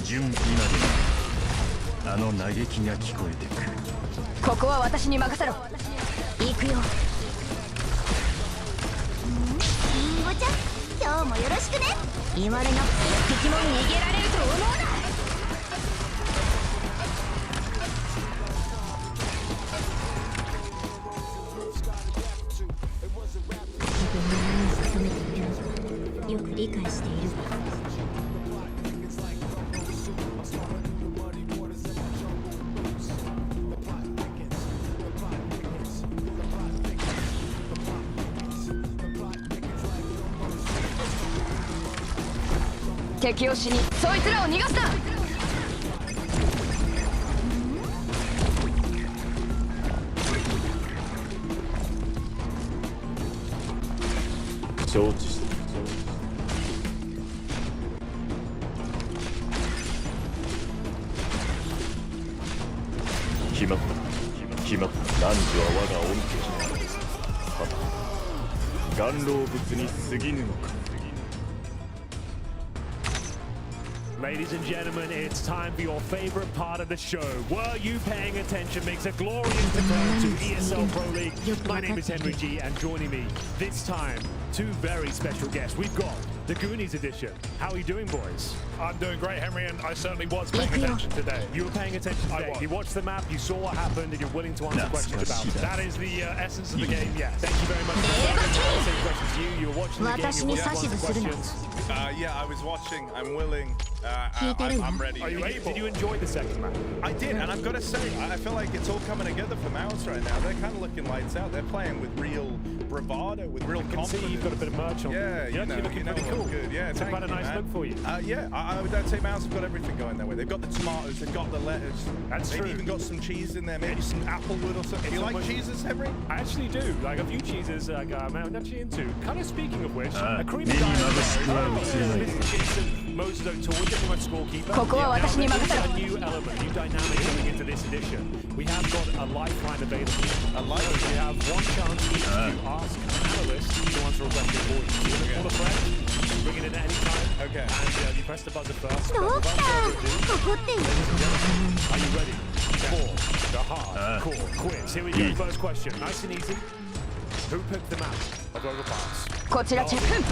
準備まであの嘆きが聞こえてくる。ここは私に任せろ。行くよ。りんごちゃん、今日もよろしくね。言われなくて一匹も逃げられると思うな。自分が何を求めているのかよく理解しているわ。敵を死にそいつらを逃がすな。承知した。決まった。決まった。汝は我が恩家じゃ。ただ、顔老物に過ぎぬのか。Ladies and gentlemen, it's time for your favorite part of the show. Were you paying attention? Makes a glorious return to ESL Pro League. My name is Henry G, and joining me this time, two very special guests. We've got the Goonies edition. How are you doing, boys? I'm doing great, Henry, and I certainly was paying attention today. You were paying attention today. You watched the map, you saw what happened, and you're willing to answer questions about it. That is the essence of the game, yes. Thank you very much for the same questions to you. watching the game,私に指図するな。 Yeah, I was watching. I'm willing. I'm ready. Are you able? Did you enjoy the second map? I did, and I've got to say, I feel like it's all coming together for Mouse right now. They're kind of looking lights out. They're playing with real bravado, with real confidence. See, you've got a bit of merch on. Yeah, you're actually looking pretty cool. Good. Yeah, it's quite a nice look for you. Yeah, I'd say Mouse have got everything going their way. They've got the tomatoes, they've got the lettuce. That's they've true. even got some cheese in there, maybe some applewood or something. You like cheeses, Henry? I actually do. Like a few cheeses I'm actually into. Kind of speaking of which, a creamy Moses O'Toole, getting my scorekeeper. Now, a new element, new dynamic coming into this edition. We have got a lifeline available. A lifeline? We have one chance each to ask an analyst to answer a question for you. So you call a friend, bring it in at any time. Okay. And you press the buzzer first. どうしたここって。 Are you ready for the hardcore quiz? Here we go. First question. Nice and easy. Who picked the map of Overpass? こちらチェック。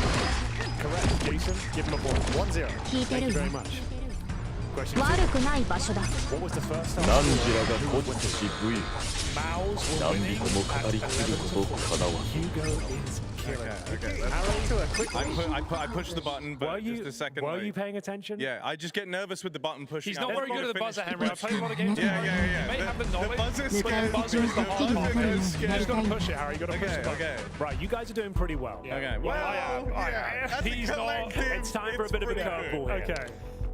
Correct. Jason, give him a point. 1-0. Thank you very much. Question 悪くない場所だ。 What was the first time? 何時らがこっちし V Mouse were 何 winning 人も語り継ぐことかなわ Hugo is killing. Okay. I pushed the button, but just a second. Were you paying attention? Yeah, I just get nervous with the button pushing. He's not very good at the buzzer, Henry. I've played a lot of games. Yeah. You may have the knowledge, The buzzer but the buzzer is the hard part. You just got to push it, Harry. You got to push it. Okay. Right, you guys are doing pretty well. Okay. Well, I am. He's not. It's time for a bit of a curveball here. Okay.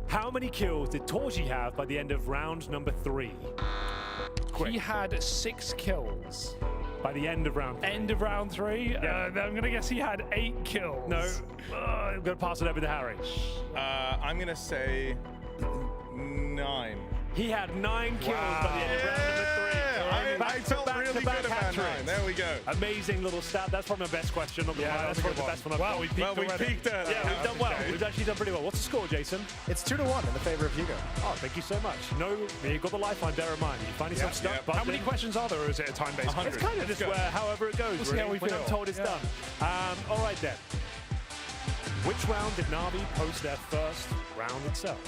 How many kills did Torji have by the end of round number 3? He had 6 kills. By the end of round 3. End of round 3? Yeah. I'm going to guess he had 8 kills. No. I'm going to pass it over to Harry. I'm gonna say 9. He had 9 kills by the end of round number 3. I felt really good about 9. There we go. Amazing little stat. That's probably my best question. That's probably the best one I've Wow, got. we peaked early. Yeah, we've done well. We've actually done pretty well. What's the score, Jason? It's 2-1 in the favor of Hugo. Oh, thank you so much. No, you've got the lifeline, bear in mind. You find yourself stuck. How many questions are there, or is it a time-based? 100. It's kind of just where, however it goes, We'll see how we when feel. I'm told it's done. All right, then. Which round did Na'Vi post their first round itself?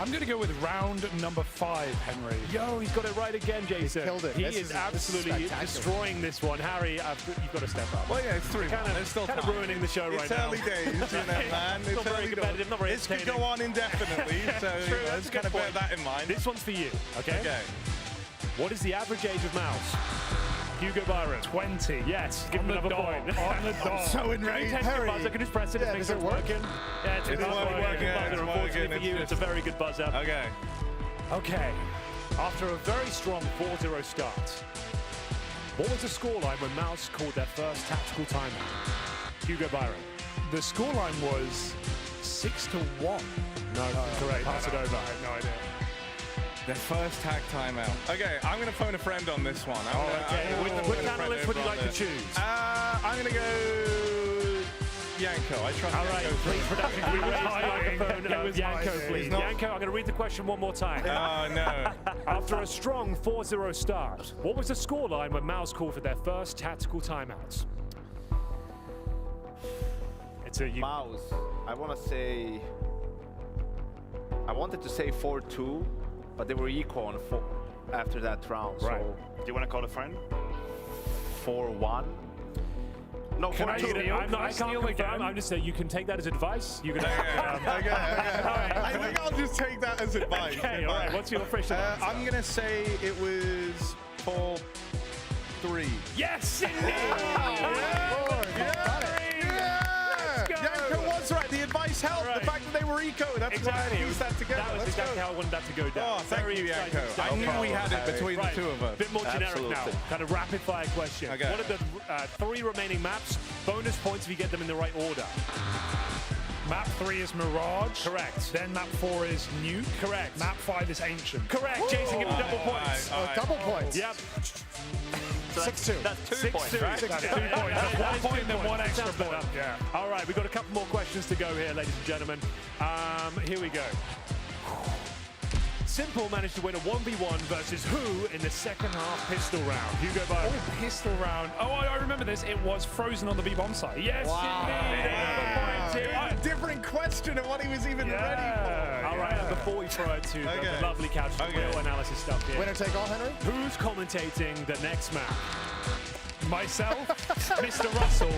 I'm going to go with round number 5, Henry. Yo, he's got it right again, Jason. He killed it. He This is is absolutely destroying this one. Harry, you've got to step up. Well, yeah, it's 3. It's still kind of ruining the show right now. It's early days, man. It's not very competitive, not very This could entertaining. go on indefinitely, so True, let's kind of bear that in mind. This one's for you, okay? Okay. What is the average age of Mouse? Hugo Byron. 20. Yes, give him another point. On the dot. So enraged. Harry. Buzzer. Can you just press it? Yeah, Make does sure it it's work? working. Yeah, it's a It's good working, working yeah, buzzer. it's Unfortunately working. for you, it's a very good buzzer. Okay. Okay. After a very strong 4-0 start, what was the scoreline when Mouse called their first tactical timeout? Hugo Byron. The scoreline was 6-1. No, correct. Pass it over. I have no idea. Their first tag timeout. Okay, I'm going to phone a friend on this one. Which analyst would you like to choose? I'm going to go Yanko. I trust All right, Yanko. please, production, can we raise the microphone of Yanko, please? Yanko, I'm going to read the question one more time. Oh, no. After a strong 4-0 start, what was the scoreline when Mouse called for their first tactical timeouts? It's a Mouse, I want to say... I wanted to say 4-2, but they were equal on after that round. Right. So Do you want to call a friend? 4-1. No, Can I 4-2. steal? I can't steal confirm. again? I'm just saying you can take that as advice. You can. Okay. I think I'll just take that as advice. Okay, all right. What's your official answer? I'm going to say it was 4-3. Yes, indeed! Yanko was right. The advice helped. Right. The fact that they were eco. That's Exactly. why I pieced that together. That was Let's exactly go. how I wanted that to go down. Oh, thank Very you, exciting Yanko. stuff. I knew we had it between Right. the two of us. Bit more generic Absolutely. now. Kind of rapid fire question. Okay. What are the 3 remaining maps? Bonus points if you get them in the right order. Map 3 is Mirage. Correct. Then map 4 is Nuke. Correct. Map 5 is Ancient. Correct. Jason, give me double points. All right. Double points. Yep. 6-2. That's 2 points, right? That's 2 points. That's 1 point and then 1 extra Sounds better. point. Yeah. All right, we've got a couple more questions to go here, ladies and gentlemen. Here we go. Simple managed to win a 1v1 versus who in the second half pistol round? Hugo Byron. Oh, pistol round. Oh, I remember this. It was Frozen on the B-bomb site. Yes, indeed. Another point here. Different question of what he was even ready for. All right, and before we throw it to the Okay. lovely couch to Okay. wheel analysis stuff here. Winner take all, Henry? Who's commentating the next map? Myself, Mr. Russell,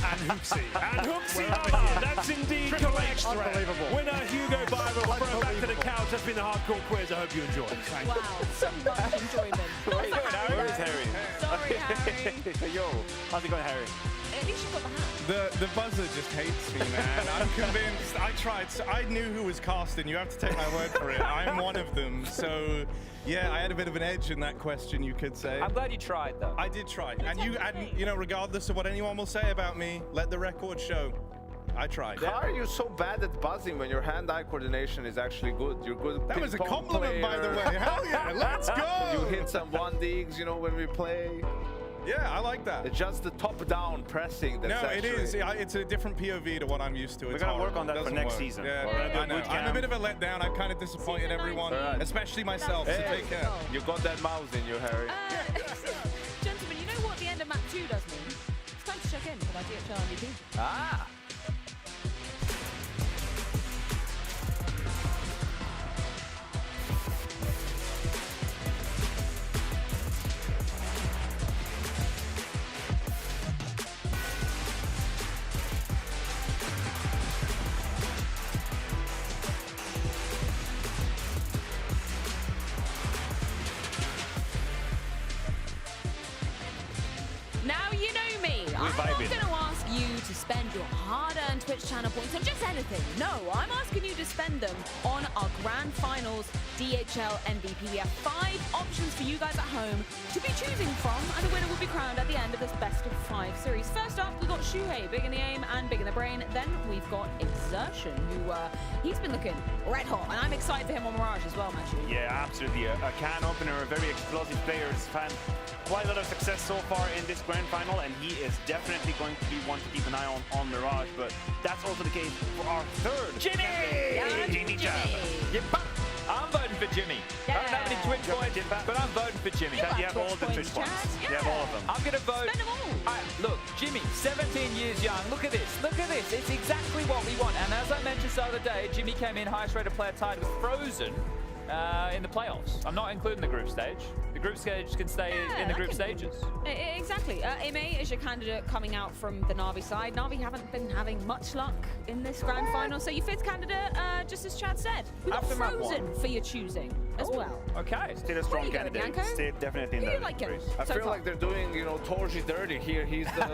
And Hoopsy. And Hoopsy Mama. That's indeed correct. Unbelievable. Winner Hugo Byron. Throw back to the couch. That's been the hardcore quiz. I hope you enjoyed. Thank you. Wow, so much enjoyment. Where is Harry? Sorry, Harry. Yo, how's it going, Harry? At least you got the hat. The buzzer just hates me, man. I'm convinced. I tried. So I knew who was casting. You have to take my word for it. I'm one of them. So, yeah, I had a bit of an edge in that question, you could say. I'm glad you tried, though. I did try. And you know, regardless of what anyone will say about me, let the record show. I tried. How are you so bad at buzzing when your hand-eye coordination is actually good? You're good. That was a compliment, by the way. Hell yeah, let's go! You hit some 1-digs, you know, when we play. Yeah, I like that. It's just the top-down pressing that's No, it is. It's a different POV to what I'm used to. We're going to work on that for next season. Yeah, I know. I'm a bit of a letdown. I've kind of disappointed everyone, especially myself, so take care. You got that mouse in you, Harry. Gentlemen, you know what the end of map 2 does mean? It's time to check in with our DHL MVP. Ah! Now you know me. I'm not going to ask you to spend your hard-earned Twitch channel points on just anything. No, I'm asking you to spend them on our Grand Finals DHL MVP. We have 5 options for you guys at home to be choosing from, and the winner will be crowned at the end of this best of 5 series. First up, we've got Shuhei, big in the aim and big in the brain. Then we've got Exertion, who he's been looking red hot, and I'm excited for him on Mirage as well, Matthew. Yeah, absolutely. A can opener, a very explosive player. Has had quite a lot of success so far in this grand final, and he is definitely going to be one to keep an eye on Mirage. But that's also the case for our third. Jimmy Jab. I'm voting for Jimmy. I don't have any Twitch points, but I'm voting for Jimmy. You have all the Twitch points. Yeah. You have all of them. I'm going to vote. Spend them all. Look, Jimmy, 17 years young. Look at this. Look at this. It's exactly what we want. And as I mentioned the other day, Jimmy came in highest rated player tied with Frozen in the playoffs. I'm not including the group stage. The group stage can stay in the group stages. Exactly. Ime is your candidate coming out from the Na'Vi side. Na'Vi haven't been having much luck in this grand final, so your 5th candidate, just as Chad said, we've got Frozen for your choosing as well. Okay. Still a strong candidate. Still definitely in the race. I feel like they're doing, you know, Torji dirty here. He's the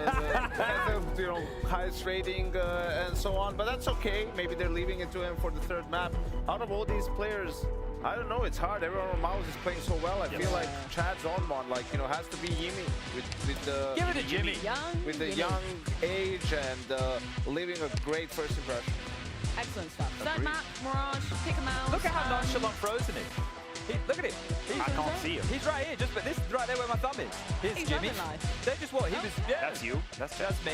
you know, highest rating and so on, but that's okay. Maybe they're leaving it to him for the 3rd map. Out of all these players, I don't know, it's hard. Everyone on Mouse is playing so well. I feel like Chad's on one, like, you know, has to be Yimi with the give it to Jimmy. With the young age and leaving a great first impression. Excellent stuff. 3rd map, Mirage, pick a mouse. Look at how nonchalant Frozen is. Look at him. I can't see him. He's right here, but this is right there where my thumb is. Here's Jimmy. They just what? He was. Yeah. That's you. That's me.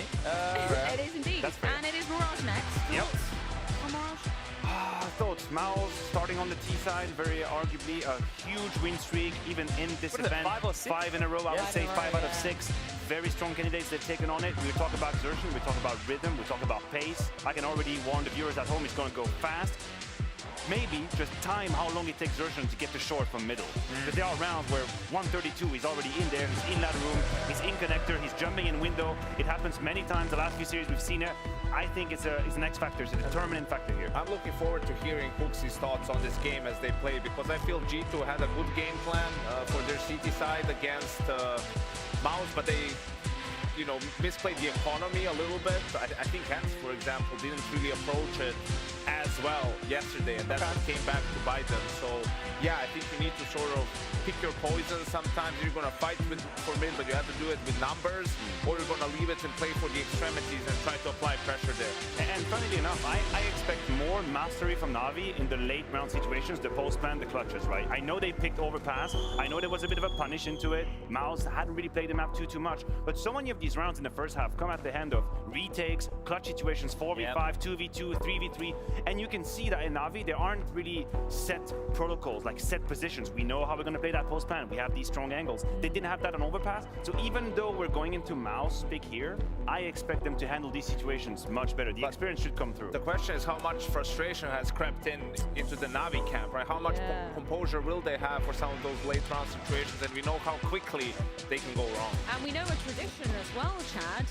It is indeed. And it is Mirage next. Yep. On Mirage. Thoughts. Mouse starting on the T side, very arguably a huge win streak, even in this event. 5 or 6? 5 in a row, I would say 5 out of 6. Very strong candidates they've taken on it. We talk about exertion, we talk about rhythm, we talk about pace. I can already warn the viewers at home it's going to go fast. Maybe just time how long it takes Exertion to get the short from middle. Because there are rounds where 132, he's already in there, he's in that room, he's in connector, he's jumping in window. It happens many times. The last few series we've seen it. I think it's an X factor, it's a determinant factor here. I'm looking forward to hearing Hooksy's thoughts on this game as they play, because I feel G2 had a good game plan for their CT side against Mouse, but they, you know, misplayed the economy a little bit. I think Hans, for example, didn't really approach it as well yesterday, and that came back to bite them. So yeah, I think you need to sort of pick your poison. Sometimes you're going to fight for mid, but you have to do it with numbers, or you're going to leave it and play for the extremities and try to apply pressure there. And funnily enough, I expect more mastery from Na'Vi in the late round situations, the post-plan, the clutches, right? I know they picked overpass. I know there was a bit of a punish into it. Mouse hadn't really played the map too much, but so many of these rounds in the first half come at the hand of retakes, clutch situations, 4v5, 2v2, 3v3, and you can see that in Na'Vi, there aren't really set protocols, like set positions. We know how we're going to play that post plan. We have these strong angles. They didn't have that on overpass, so even though we're going into Mouse pick here, I expect them to handle these situations much better. The experience confidence should come through. The question is how much frustration has crept into the Na'Vi camp, right? How much composure will they have for some of those late round situations? And we know how quickly they can go wrong. And we know a tradition as well, Chad.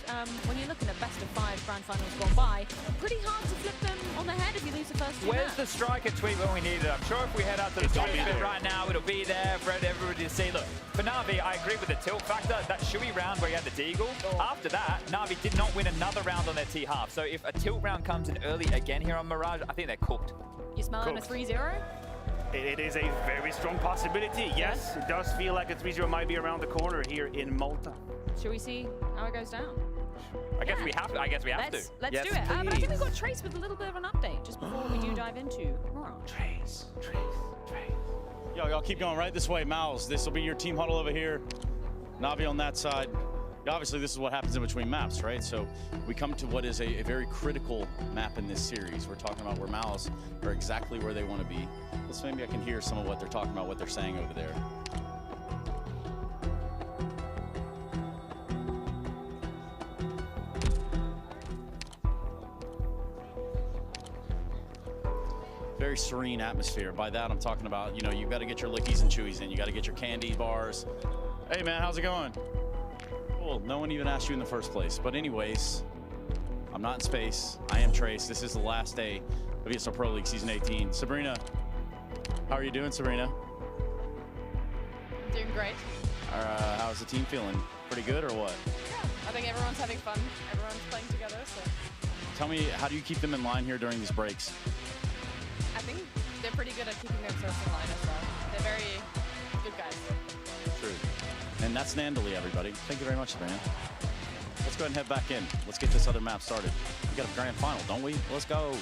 When you're looking at best of 5 grand finals gone by, pretty hard to flip them on the head if you lose the first 2 Where's the striker tweet when we need it? I'm sure if we head out to the top bit right now, it'll be there for everybody to see. Look, for Na'Vi, I agree with the tilt factor. That Shui round where he had the Deagle. After that, Na'Vi did not win another round on their T-half. So if a tilt round comes in early again here on Mirage, I think they're cooked. You smelling a 3-0? It is a very strong possibility. Yes, it does feel like a 3-0 might be around the corner here in Malta. Should we see how it goes down? I guess we have to. Let's do it. But I think we've got Trace with a little bit of an update just before we do dive into Mirage. Trace. Yo, y'all keep going right this way, Mouse. This will be your team huddle over here. Na'Vi on that side. Obviously, this is what happens in between maps, right? So we come to what is a very critical map in this series. We're talking about where Mouse are exactly where they want to be. Let's maybe I can hear some of what they're talking about, what they're saying over there. Very serene atmosphere. By that, I'm talking about, you know, you've got to get your lickies and chewies in. You got to get your candy bars. Hey, man, how's it going? Cool. No one even asked you in the first place. But anyways, I'm not in space. I am Trace. This is the last day of ESL Pro League Season 18. Sabrina, how are you doing, Sabrina? Doing great. How's the team feeling? Pretty good or what? Yeah, I think everyone's having fun. Everyone's playing together, so. Tell me, how do you keep them in line here during these breaks? I think they're pretty good at keeping themselves in line as well. They're very good guys. True. And that's Nandali, everybody. Thank you very much, Sabrina. Let's go ahead and head back in. Let's get this other map started. We got a grand final, don't we? Let's go.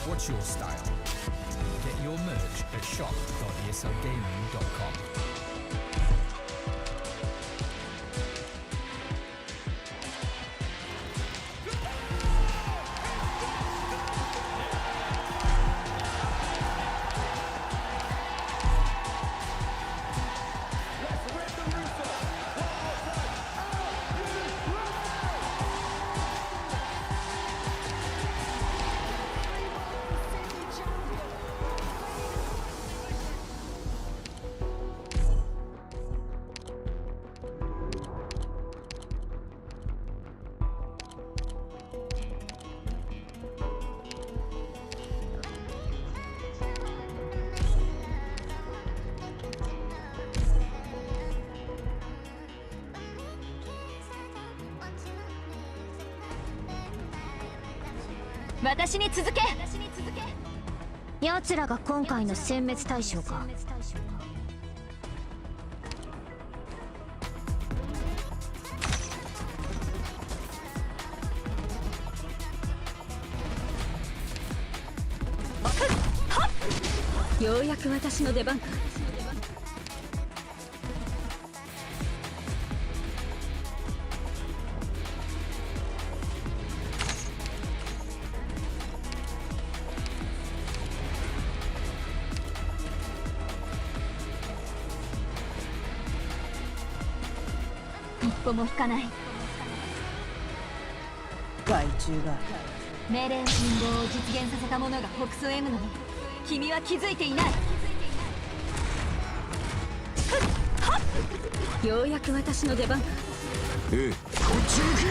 What's your style? Get your merch at shop.eslgaming.com.私に続け。奴らが今回の殲滅対象か。ようやく私の出番か。一歩も引かない。害虫が命令の信号を実現させた者が北総 M なのに君は気づいていない。ようやく私の出番か。ええ、こっち向け。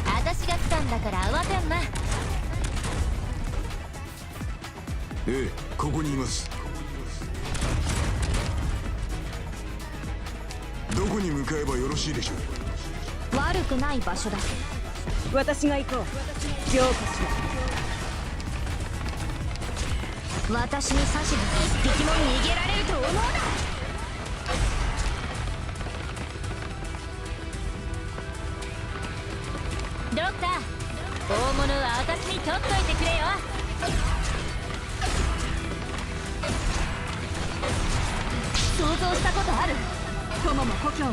私が来たんだから慌てんな。ええ、ここにいます。どこに向かえばよろしいでしょう。悪くない場所だ。私が行こう。浄化しろ。私に指図で一匹も逃げられると思うな。像したことある？友も故郷も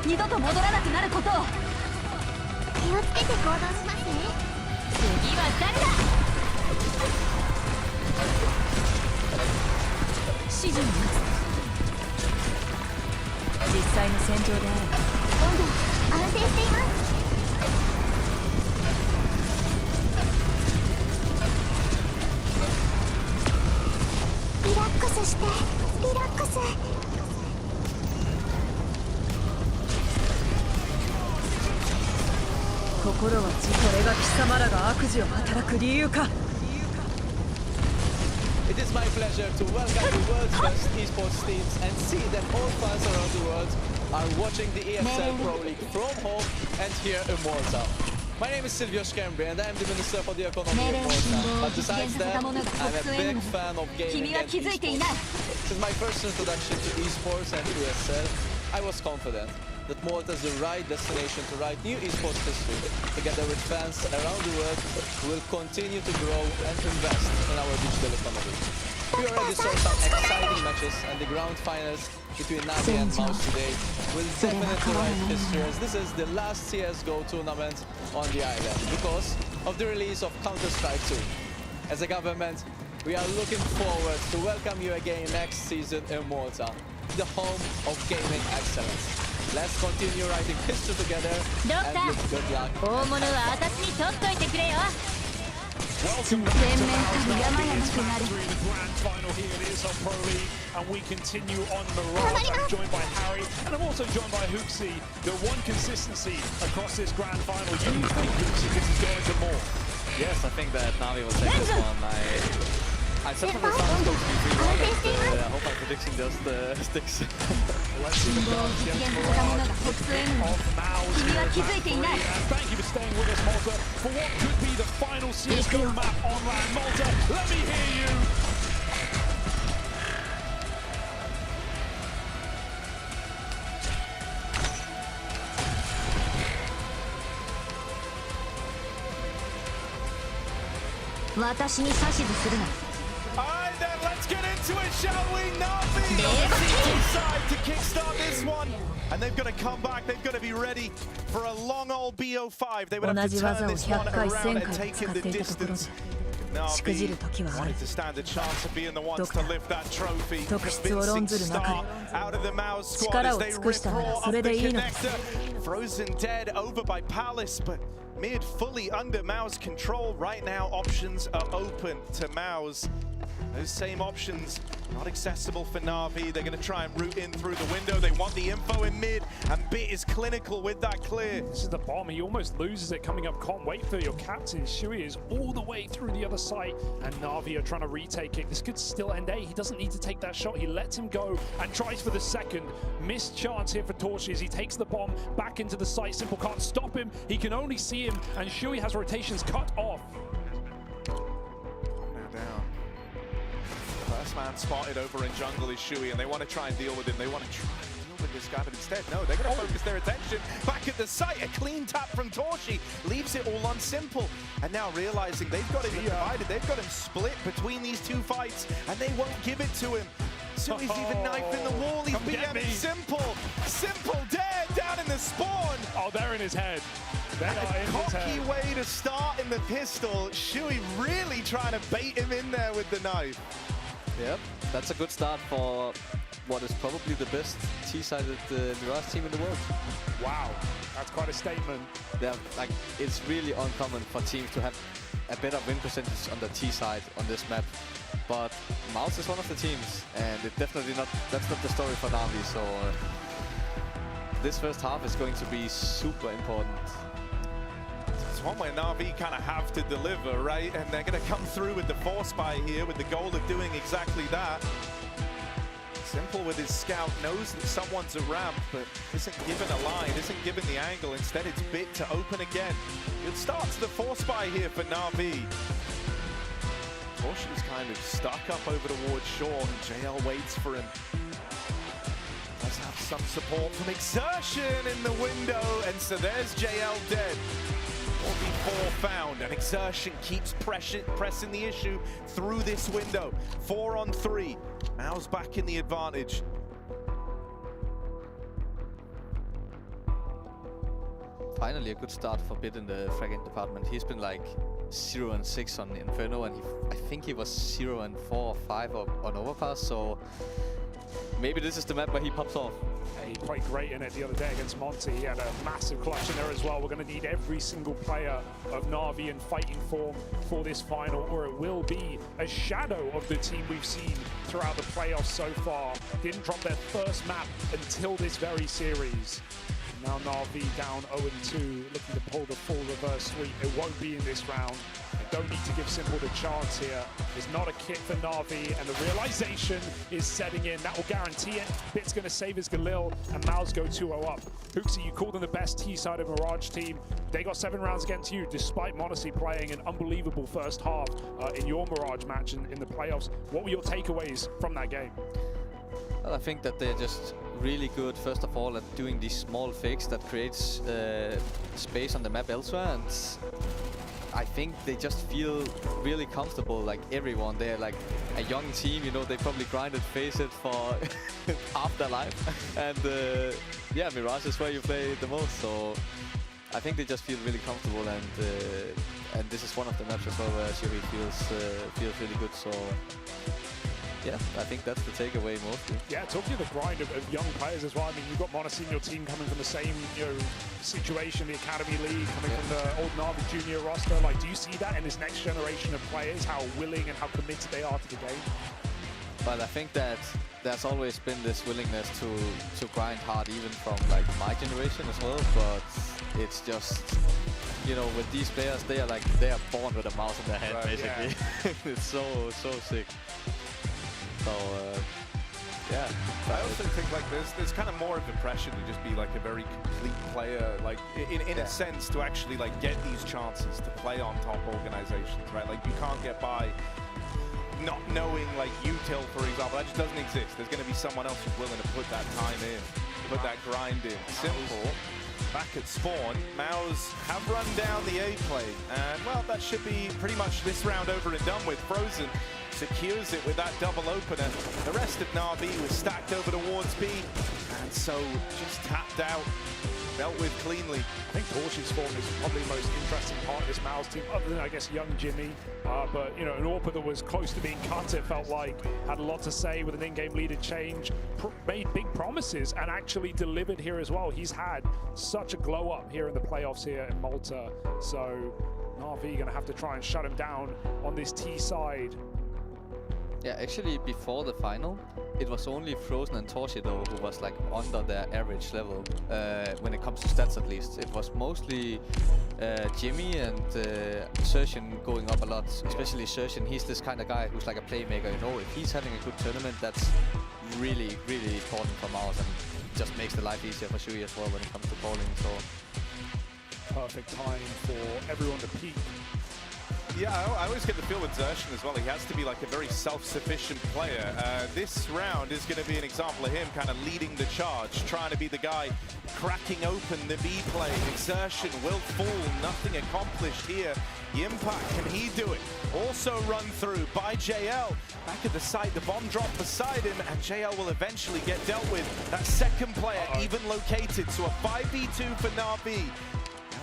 二度と戻らなくなることを。気をつけて行動しますね。次は誰だ？指示を待つ。実際の戦場である。温度安定しています。リラックスして、リラックス。心はこれが貴様らが悪事を働く理由か。It is my pleasure to welcome the world's best esports teams and see that all fans around the world are watching the ESL Pro League from home and here in Malta. My name is Silvio Scambri and I am the Minister for the Economy of Malta. But besides that, I'm a big fan of gaming and esports. Since my first introduction to esports and ESL, I was confident that Malta is the right destination to write new esports history, together with fans around the world who will continue to grow and invest in our digital economy. We already saw some exciting matches, and the ground finals between Navi and Mouse today will definitely write history, as this is the last CSGO tournament on the island because of the release of Counter-Strike 2. As a government, we are looking forward to welcome you again next season in Malta, the home of gaming excellence. Let's continue writing history together and with good luck. Welcome back to the grand final here at ESL Pro League, and we continue on Mirage. I'm joined by Harry, and I'm also joined by Hooksy. The one consistency across this grand final. You think, Hooksy, this is going to more? Yes, I think that Navi will take this one. I said from the start it's going to be 3-1, and I hope my prediction just sticks. Let's see the guards against Mirage of Mao's here at match 3. And thank you for staying with us, Malta, for what could be the final CSGO map on land. Malta, let me hear you! Alright then, let's get into it, shall we? Navi on the CT side to kickstart this one. And they've got to come back, they've got to be ready for a long old BO5. They would have to turn this one around and take in the distance. Navi wanted to stand a chance of being the ones to lift that trophy. Convincing start out of the Mouse squad as they rip raw off the connector. Frozen dead over by Palace, but mid fully under Mao's control. Right now, options are open to Mao's. Those same options not accessible for Na'Vi. They're going to try and route in through the window. They want the info in mid, and Bit is clinical with that clear. This is the bomb. He almost loses it coming up. Can't wait for your captain. Shui is all the way through the other side, and Na'Vi are trying to retake it. This could still end A. He doesn't need to take that shot. He lets him go and tries for the second. Missed chance here for Torch as he takes the bomb back into the site. Simple can't stop him. He can only see him, and Shui has rotations cut off. Now down. First man spotted over in jungle is Shui, and they want to try and deal with him. They want to try and deal with this guy, but instead, no, they're going to focus their attention back at the site. A clean tap from Torchi leaves it all on Simple. And now realizing they've got him divided, they've got him split between these two fights, and they won't give it to him. So he's even knifing the wall. He's BMing Simple. Simple dead down in the spawn. Oh, they're in his head. They are in his head. Cocky way to start in the pistol. Shui really trying to bait him in there with the knife. Yep, that's a good start for what is probably the best T-sided Mirage team in the world. Wow, that's quite a statement. Like, it's really uncommon for teams to have a better win percentage on the T side on this map. But Mouse is one of the teams, and it definitely that's not the story for Na'Vi. So this first half is going to be super important. It's one where Na'Vi kind of have to deliver, right? And they're going to come through with the force buy here with the goal of doing exactly that. Simple with his scout, knows that someone's a ramp, but isn't given a line, isn't given the angle. Instead, it's Bit to open again. It starts the force buy here for Na'Vi. Torch is kind of stuck up over towards Shaw, and JL waits for him. Does have some support from Exertion in the window, and so there's JL dead. 4v4 found, and Exertion keeps pressing the issue through this window. 4 on 3. Mao's back in the advantage. finally a good start for Bit in the fragging department. He's been like 0-6 on Inferno, and I think he was 0-4 or 5 on Overpass, so maybe this is the map where he pops off. He played great in it the other day against Monty. He had a massive clutch in there as well. We're going to need every single player of Na'Vi in fighting form for this final, or it will be a shadow of the team we've seen throughout the playoffs so far. Didn't drop their first map until this very series. Now Na'Vi down 0-2, looking to pull the full reverse sweep. It won't be in this round. They don't need to give Simple the chance here. It's not a kit for Na'Vi, and the realization is setting in. That will guarantee it. Bit's going to save his Galil, and Maus go 2-0 up. Hooksy, you called them the best T-sided Mirage team. They got 7 rounds against you, despite Monacy playing an unbelievable first half in your Mirage match in the playoffs. What were your takeaways from that game? Well, I think that they're just really good, first of all, at doing these small fakes that creates space on the map elsewhere, and I think they just feel really comfortable, like everyone. They're like a young team, you know, they probably grinded Face It for half their life, and yeah, Mirage is where you play the most, so I think they just feel really comfortable, and this is one of the maps as well where Shiri feels really good, so yeah, I think that's the takeaway mostly. Yeah, talking of the grind of young players as well. I mean, you've got Monacy in your team coming from the same, you know, situation, the Academy League, coming from the old Na'Vi junior roster. Like, do you see that in this next generation of players, how willing and how committed they are to the game? Well, I think that there's always been this willingness to grind hard, even from like my generation as well. But it's just, you know, with these players, they are born with a mouse in their head, right, basically. Yeah. It's so sick. So, yeah. I also think like there's kind of more of the pressure to just be like a very complete player, like in a sense, to actually like get these chances to play on top organizations, right? Like you can't get by not knowing like util, for example. That just doesn't exist. There's going to be someone else who's willing to put that time in, put that grind in. Simple. Back at spawn, Maus have run down the A plane, and well, that should be pretty much this round over and done with. Frozen secures it with that double opener. The rest of Na'Vi was stacked over towards B, and so just tapped out, dealt with cleanly. I think Torshi's form is probably the most interesting part of this Maus team, other than, I guess, young Jimmy. But, you know, an AWPer that was close to being cut, it felt like, had a lot to say with an in-game leader change, made big promises, and actually delivered here as well. He's had such a glow-up here in the playoffs here in Malta. So, Na'Vi going to have to try and shut him down on this T side. Yeah, actually, before the final, it was only Frozen and Torshi, though, who was like under their average level when it comes to stats, at least. It was mostly Jimmy and Sershin going up a lot, especially Sershin. He's this kind of guy who's like a playmaker, you know. If he's having a good tournament, that's really, really important for Maus, and just makes the life easier for Shui as well when it comes to calling. So perfect time for everyone to peak. Yeah, I always get the feel with Zershin as well. He has to be like a very self-sufficient player. This round is going to be an example of him kind of leading the charge, trying to be the guy cracking open the B plane. Zershin will fall, nothing accomplished here. The impact, can he do it? Also run through by JL. Back at the site, the bomb drop beside him, and JL will eventually get dealt with. That second player even located, so a 5v2 for Na'Vi.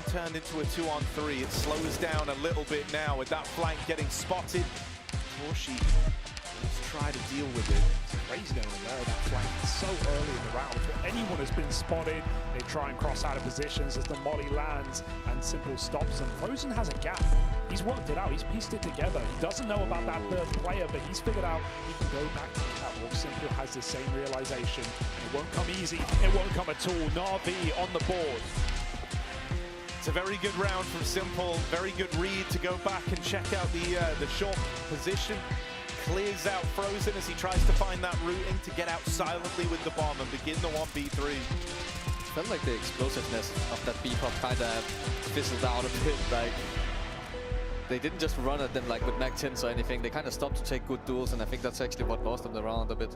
Turned into a 2-on-3. It slows down a little bit now with that flank getting spotted. Torshi, let's try to deal with it. It's crazy down there, that flank so early in the round. Before anyone has been spotted, they try and cross out of positions as the molly lands and Simple stops them. Frozen has a gap. He's worked it out. He's pieced it together. He doesn't know about that third player, but he's figured out he can go back to the catwalk. Simple has the same realization. It won't come easy. It won't come at all. Na'Vi on the board. It's a very good round from Simple, very good read to go back and check out the short position. Clears out Frozen as he tries to find that routing to get out silently with the bomb and begin the 1v3. Felt like the explosiveness of that B-pop kind of fizzled out a bit. Like, they didn't just run at them like with Mag 10s or anything. They kind of stopped to take good duels, and I think that's actually what lost them the round a bit.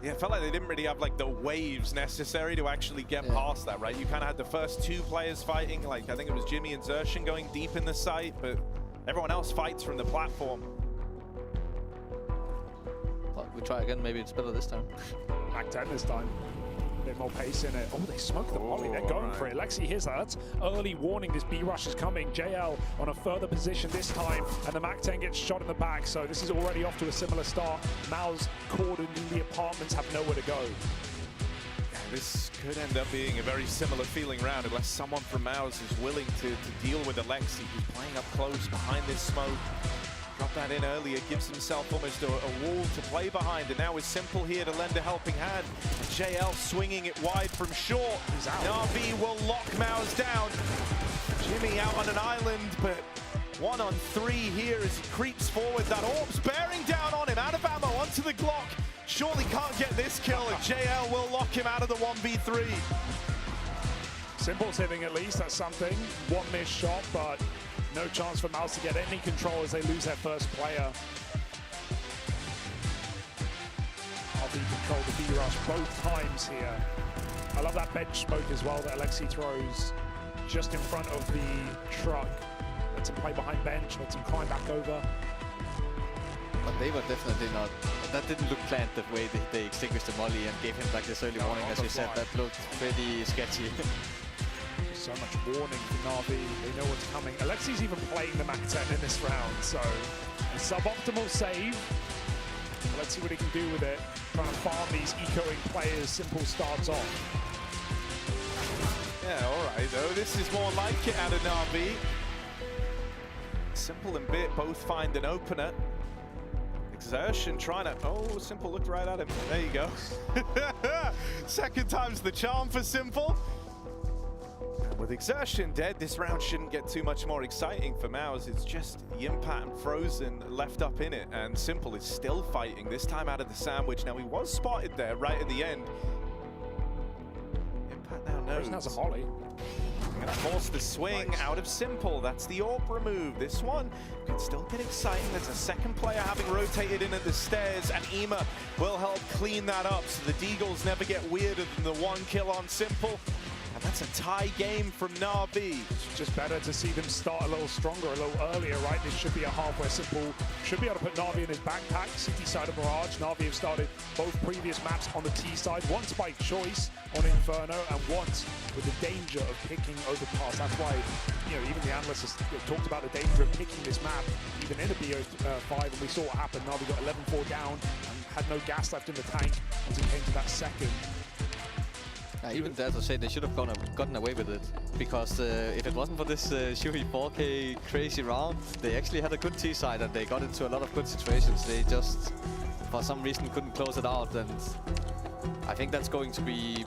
Yeah, it felt like they didn't really have like the waves necessary to actually get past that, right? You kind of had the first two players fighting, like I think it was Jimmy and Zershin going deep in the site, but everyone else fights from the platform. Well, we try again, maybe it's better this time. Mag 10 this time. bit more pace in it. Oh, they smoked the molly. They're going for it. Lexi hears that. That's early warning. This B rush is coming. JL on a further position this time, and the MAC-10 gets shot in the back. So this is already off to a similar start. Mao's cordoned in the apartments, have nowhere to go. This could end up being a very similar feeling round unless someone from Mao's is willing to deal with Alexi, who's playing up close behind this smoke. Dropped that in earlier, gives himself almost a wall to play behind, and now is Simple here to lend a helping hand. JL swinging it wide from short. Na'Vi will lock Mao's down. Jimmy out on an island, but 1 on 3 here as he creeps forward. That orb's bearing down on him, out of ammo onto the Glock. Surely can't get this kill, and JL will lock him out of the 1v3. Simple's hitting at least, that's something. One missed shot, but no chance for Mouse to get any control as they lose their first player. RV control the B-rush both times here. I love that bench smoke as well that Alexi throws just in front of the truck. Lets him play behind bench, lets him climb back over. But they were definitely not, that didn't look planned the way they extinguished the molly and gave him like this early warning, as you said. That looked pretty sketchy. So much warning for Na'Vi, they know what's coming. Alexi's even playing the MAC-10 in this round, so a suboptimal save. Let's see what he can do with it. Trying to farm these ecoing players. Simple starts off. Yeah, all right, though. This is more like it out of Na'Vi. Simple and Bit both find an opener. Exertion trying to, oh, Simple looked right at him. There you go. Second time's the charm for Simple. And with Exertion dead, this round shouldn't get too much more exciting for Mao's. It's just Yimpat and Frozen left up in it, and Simple is still fighting, this time out of the sandwich. Now, he was spotted there right at the end. Yimpat now knows. Frozen has a molly. Gonna force the swing out of Simple. That's the AWP remove. This one could still get exciting. There's a second player having rotated in at the stairs, and Ema will help clean that up so the Deagles never get weirder than the 1 kill on Simple. And that's a tie game from Na'Vi. It's just better to see them start a little stronger, a little earlier, right? This should be a half where Simple should be able to put Na'Vi in his backpack. City side of Mirage. Na'Vi have started both previous maps on the T side. Once by choice on Inferno, and once with the danger of picking Overpass. That's why, you know, even the analysts have talked about the danger of picking this map, even in a BO5, and we saw what happened. Na'Vi got 11-4 down and had no gas left in the tank until it came to that second. I even dare to say they should have gotten away with it, because if it wasn't for this Shui 4K crazy round, they actually had a good T-side and they got into a lot of good situations. They just, for some reason, couldn't close it out, and I think that's going to be,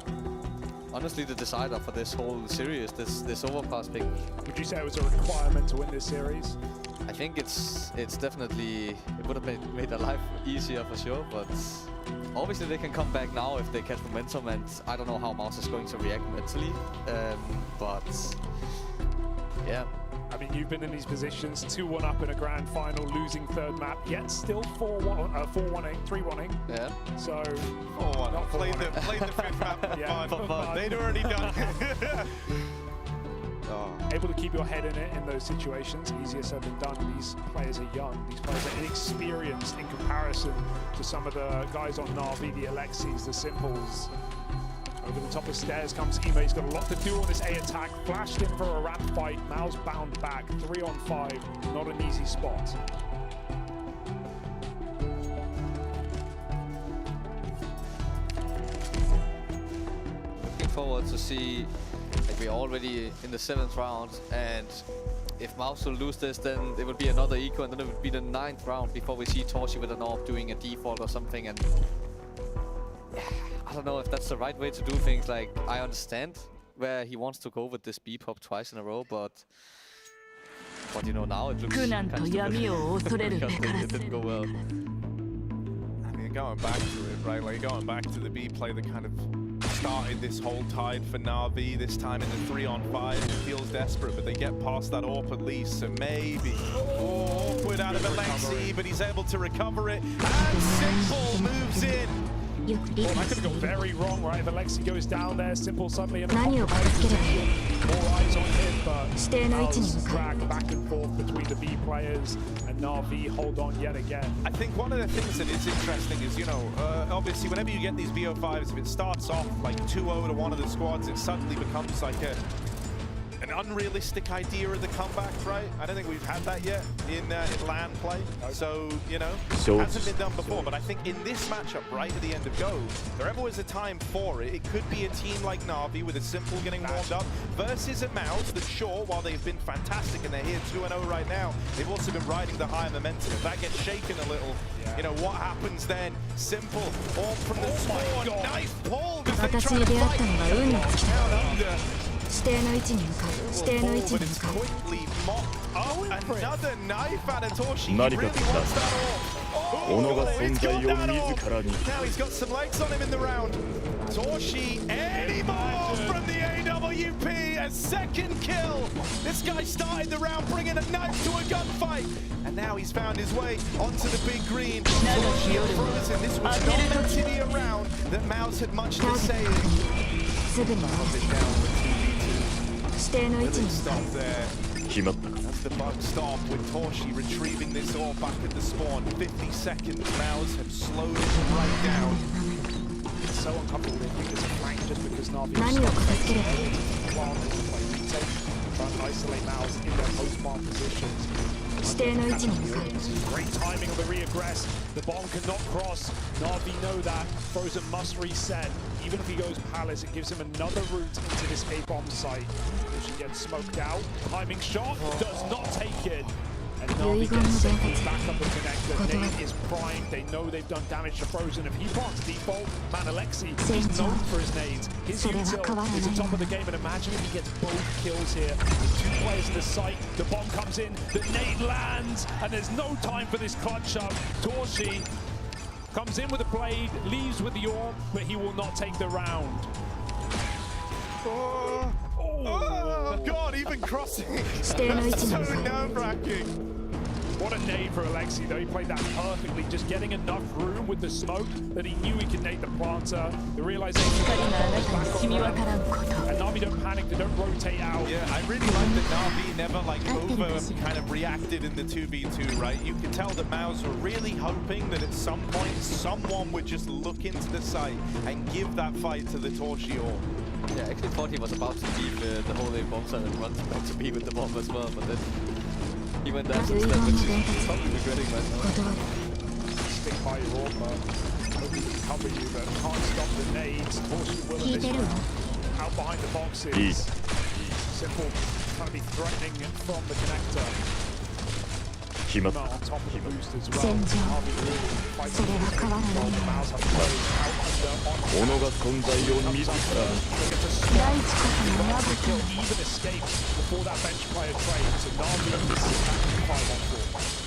honestly, the decider for this whole series, this Overpass pick. Would you say it was a requirement to win this series? I think it's definitely, it would have made their life easier for sure, but obviously they can come back now if they catch momentum, and I don't know how Mouse is going to react mentally, but yeah. I mean, you've been in these positions, 2-1 up in a grand final, losing third map, yet still 4-1-ing, 3-1-ing. Yeah. So 4-1. Played the fifth map yeah, for fun. They'd already done it. Able to keep your head in it in those situations, easier said than done. These players are young, these players are inexperienced in comparison to some of the guys on Na'Vi, the Alexis, the Simples. Over the top of stairs comes Ema. He's got a lot to do on this A attack. Flashed in for a ramp fight. Mao's bound back. 3 on 5. Not an easy spot. Looking forward to see, like, we're already in the 7th round, and if Mouse will lose this, then it will be another eco, and then it will be the 9th round before we see Torchi with an AWP doing a default or something. And I don't know if that's the right way to do things. Like, I understand where he wants to go with this B-pop twice in a row, but you know, now it looks kind of stupid because it didn't go well. I mean, going back to it, right? Like, going back to the B play that kind of started this whole tide for Na'Vi, this time in the 3-on-5. It feels desperate, but they get past that AWP at least, so maybe. Oh, awkward out of Alexi, but he's able to recover it, and Simple moves in. Oh, that could have gone very wrong, right? If Alexi goes down there, Simple suddenly in a compromised position. More eyes on him, Mouse drag back and forth between the B players, and Na'Vi hold on yet again. I think one of the things that is interesting is, you know, obviously whenever you get these BO5s, if it starts off like 2-0 to one of the squads, it suddenly becomes like an unrealistic idea of the comeback, right? I don't think we've had that yet in LAN play. So, you know, it hasn't been done before. But I think in this matchup, right at the end of Go, if there ever was a time for it, it could be a team like Na'Vi with a Simple getting warmed up versus a Mouse that, sure, while they've been fantastic and they're here 2-0 right now, they've also been riding the higher momentum. If that gets shaken a little, you know, what happens then? Simple, all from the spawn. Nice pull as they try to fight. Down under. But it's quickly mocked up. Another knife out of Torshi. He really wants that all. He's got that all. Now he's got some legs on him in the round. Torshi, any more from the AWP? A second kill. This guy started the round bringing a knife to a gunfight. And now he's found his way onto the big green. Torshi and Frozen. This was not meant to be a round that Mouse had much to say. Mouse it down with 2v2. Will it stop there? That's the bug stop with Torshi retrieving this all back at the spawn. 50 seconds. Mouse have slowed it right down. It's so uncomfortable. They think there's a flank just because Na'Vi is so plant is to play retake, try and isolate Mouse in their post-bomb positions. Great timing of the re-aggress. The bomb cannot cross. Na'Vi know that. Frozen must reset. Even if he goes Palace, it gives him another route into this A-bomb site. She gets smoked out. Timing shot does not take it. And Na'Vi gets safely back up the connector. Nate is primed. They know they've done damage to Frozen. If he plants default, man, Alexi, he's known for his nades. His util is at top of the game, and imagine if he gets both kills here. With 2 players in the site, the bomb comes in, the nade lands, and there's no time for this clutch up. Torshi comes in with a blade, leaves with the orb, but he will not take the round. Oh God, even crossing. That's so nerve-wracking. What a nade for Alexi, though. He played that perfectly, just getting enough room with the smoke that he knew he could nade the planter. The realization that and Na'Vi don't panic, they don't rotate out. Yeah, I really like that Na'Vi never over kind of reacted in the 2v2, right? You could tell that Mouse were really hoping that at some point someone would just look into the site and give that fight to the Torshi orb. Yeah, I actually thought he was about to leave the whole A-bomb side and run back to B with the bomb as well, but then he went there instead, which he's probably regretting right now. Stick by your orb, hope he can cover you, but can't stop the nades. Torshi will in this round. Out behind the boxes. Simple trying to be threatening from the connector. On top of the boost as well. Na'Vi really fighting the Mouse have closed out under on even escape before that bench player trade. So Na'Vi is 5-on-4.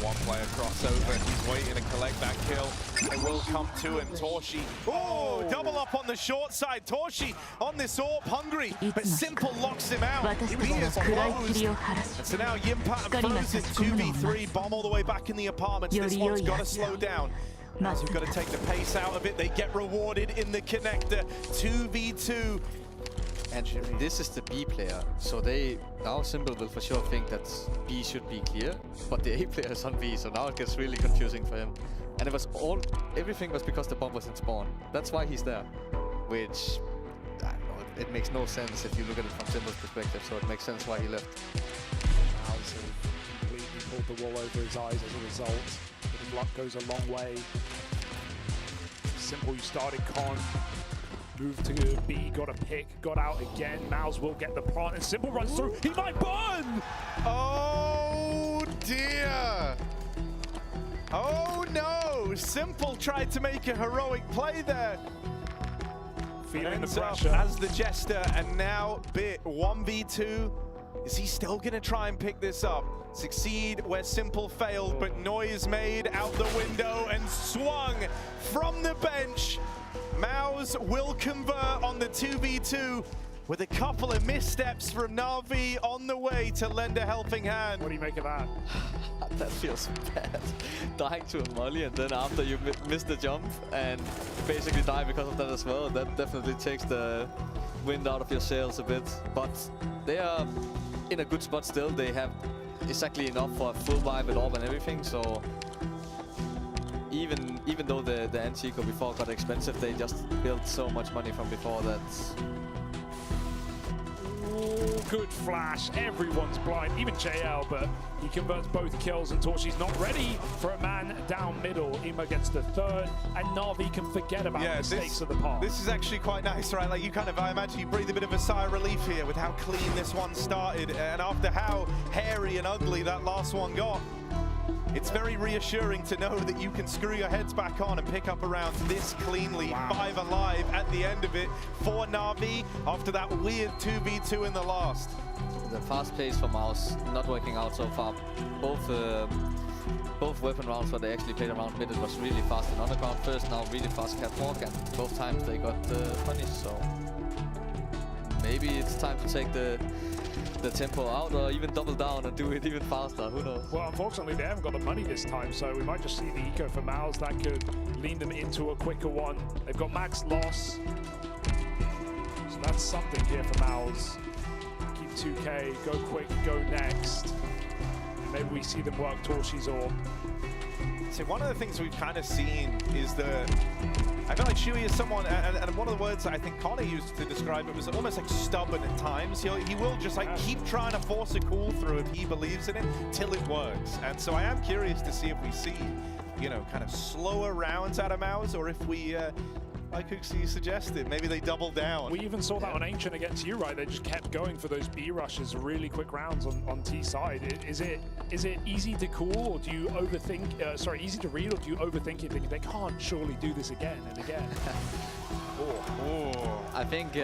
One player crossover, he's waiting to collect that kill. It will come to him, Torshi. Oh, double up on the short side. Torshi on this orb, hungry, but Simple locks him out. He is closed. And so now Yimpat and Frozen 2v3, bomb all the way back in the apartments. This one's got to slow down. As we've got to take the pace out of it, they get rewarded in the connector. 2v2. And this is the B player, so they now Simple will for sure think that B should be clear, but the A player is on B, so now it gets really confusing for him. And it was everything was because the bomb was in spawn. That's why he's there, which I don't know, it makes no sense if you look at it from Simple's perspective. So it makes sense why he left. Mouse completely pulled the wool over his eyes as a result. But his luck goes a long way. Simple, you started con. Moved to B, got a pick, got out again. Mouse will get the plant, and Simple runs through. He might burn! Oh dear! Oh no! Simple tried to make a heroic play there. Feeling the Ends up pressure. as the Jester, and now Bit 1v2. Is he still gonna try and pick this up? Succeed where Simple failed, but noise made out the window and swung from the bench. Mouse will convert on the 2v2 with a couple of missteps from Na'Vi on the way to lend a helping hand. What do you make of that? That feels bad. Dying to a molly and then after you miss the jump and basically die because of that as well, that definitely takes the wind out of your sails a bit. But they are in a good spot still. They have exactly enough for a full buy with orb and everything, so even though the anti-eco before got expensive, they just built so much money from before that. Ooh, good flash. Everyone's blind, even JL, but he converts both kills, and Torchy's not ready for a man down middle. Ima gets the third, and Na'Vi can forget about the mistakes of the past. This is actually quite nice, right? Like, you kind of, I imagine you breathe a bit of a sigh of relief here with how clean this one started, and after how hairy and ugly that last one got. It's very reassuring to know that you can screw your heads back on and pick up a round this cleanly. Wow. 5 alive at the end of it for Na'Vi after that weird 2v2 in the last. The fast pace for Mouse not working out so far. Both weapon rounds where they actually played around mid, it was really fast and underground first, now really fast catwalk, and both times they got punished, so maybe it's time to take the tempo out or even double down and do it even faster, who knows? Well, unfortunately, they haven't got the money this time, so we might just see the eco for Mouse. That could lean them into a quicker one. They've got max loss, so that's something here for Mouse. Keep 2K, go quick, go next. Maybe we see them work Torchy's orb. So one of the things we've kind of seen is I feel like Shuey is someone, and one of the words that I think Connor used to describe it was almost like stubborn at times. He will just like keep trying to force a call through if he believes in it till it works. And so I am curious to see if we see, you know, kind of slower rounds out of Mouse, or if we, like Huxley suggested, maybe they double down. We even saw that on Ancient against you, right? They just kept going for those B rushes, really quick rounds on T side. Is it easy to call, or do you overthink? Sorry, easy to read, or do you overthink it, thinking they can't surely do this again and again? I think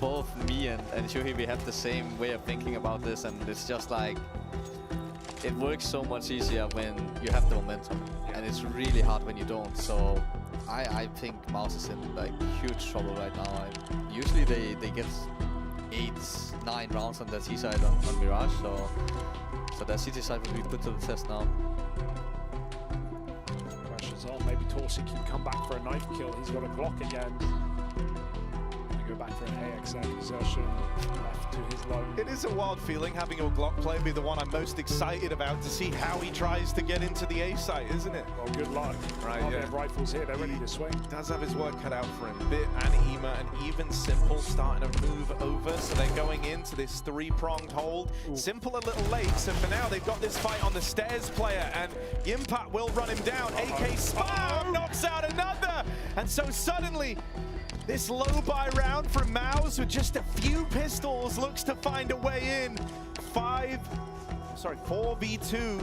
both me and Shuhei, we have the same way of thinking about this, and it's just like it works so much easier when you have the momentum, and it's really hard when you don't. So I think Mouse is in like huge trouble right now. Usually they get 8-9 rounds on their T side on Mirage, so their CT side will be put to the test now. Pressure's on. Maybe Torcy can come back for a knife kill. He's got a Glock again. Go back for an AXN possession, left to his lone. It is a wild feeling having your Glock player be the one I'm most excited about to see how he tries to get into the A site, isn't it? Well, good luck. Right, yeah. Rifles here, they're ready to swing. Does have his work cut out for him. Bit and Ema and even Simple starting to move over, so they're going into this 3-pronged hold. Ooh. Simple a little late, so for now they've got this fight on the stairs player, and Impact will run him down. AK Spam knocks out another, and so suddenly this low buy round from Mouse with just a few pistols looks to find a way in. 4v2.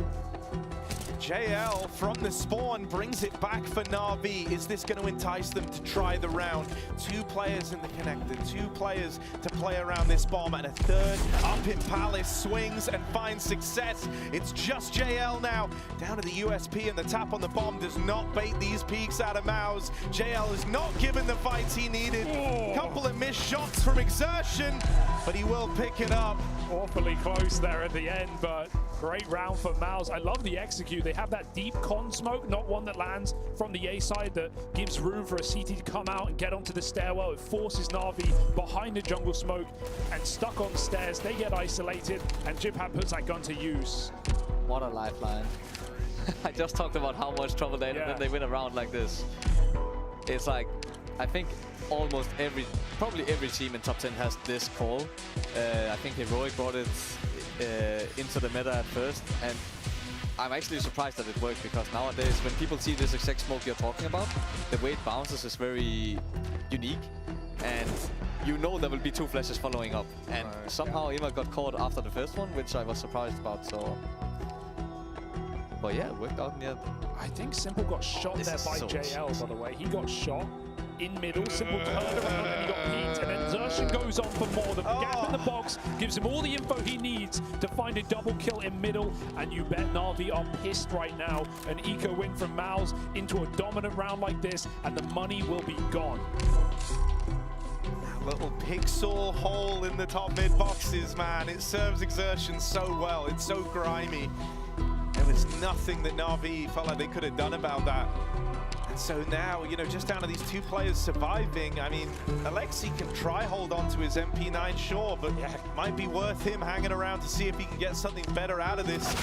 JL from the spawn brings it back for Na'Vi. Is this going to entice them to try the round? 2 players in the connector, 2 players to play around this bomb, and a third up in Palace swings and finds success. It's just JL now. Down to the USP, and the tap on the bomb does not bait these peaks out of Mouse. JL is not given the fights he needed. Couple of missed shots from Exertion, but he will pick it up. Awfully close there at the end, but great round for Mouse. I love the execute. They have that deep con smoke, not one that lands from the A side that gives room for a CT to come out and get onto the stairwell. It forces Na'Vi behind the jungle smoke and stuck on stairs. They get isolated, and Jibhab puts that gun to use. What a lifeline. I just talked about how much trouble they had, and then they win a round like this. It's like, I think almost probably every team in top 10 has this call. I think Heroic brought it into the meta at first, and I'm actually surprised that it worked, because nowadays when people see this exact smoke you're talking about, the way it bounces is very unique, and you know there will be 2 flashes following up, and somehow Ema got caught after the first one, which I was surprised about. So, but yeah, it worked out in the end. I think Simple got shot there by JL, by the way. He got shot in middle, Simple turned around and he got peeked, and then Xertion goes on for more. The gap in the box gives him all the info he needs to find a double kill in middle, and you bet Na'Vi are pissed right now. An eco win from Mouse into a dominant round like this, and the money will be gone. little pixel hole in the top mid boxes, man. It serves exertion so well. It's so grimy. There was nothing that Na'Vi felt like they could have done about that. And so now, you know, just down to these two players surviving, I mean, Alexi can try hold on to his MP9, sure, but it might be worth him hanging around to see if he can get something better out of this.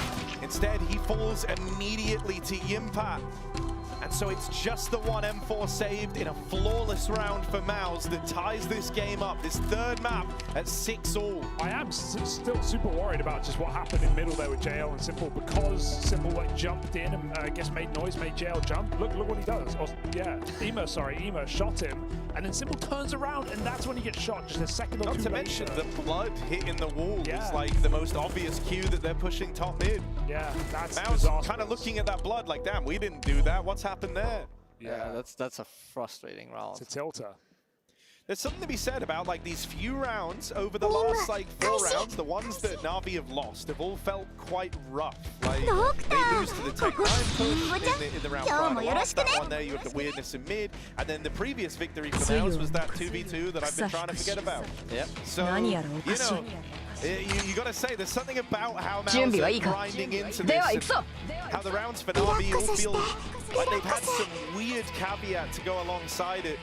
Instead, he falls immediately to Yimpat. And so it's just the one M4 saved in a flawless round for Mouse that ties this game up, this third map at 6-all. I am still super worried about just what happened in middle there with JL and Simple, because Simple like jumped in and I guess made noise, made JL jump. Look what he does. Or, yeah, Ema shot him, and then Simple turns around and that's when he gets shot just a second or two later. Not to mention the blood hitting the wall is like the most obvious cue that they're pushing top mid. Yeah, that's Mouse kind of looking at that blood like, damn, we didn't do that. What's happened there? Yeah, that's a frustrating round. It's a tilter. There's something to be said about like these few rounds over the last like 4 rounds. The ones that Na'Vi have lost have all felt quite rough. Like they lose to the Tech 9 push in the round prior to last. That one there, you have the weirdness in mid, and then the previous victory for Mouse was that 2v2 that I've been trying to forget about. Yep. So you know, you got to say there's something about how Mouse are grinding into this, and how the rounds for Na'Vi all feel like they've had some weird caveat to go alongside it.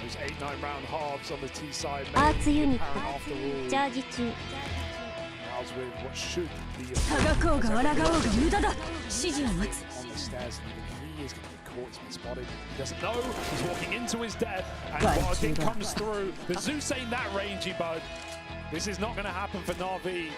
Those 8-9 round halves on the T side. Arts unit off the wall. チャージ中 Miles with what should be a 科学王が抗うが無駄だ。指示を待つ。 on the stairs, and even he is going to get caught. He's been spotted. He doesn't know. He's walking into his death, and Barking comes through. The Zeus ain't that rangy, bud. This is not going to happen for Na'Vi.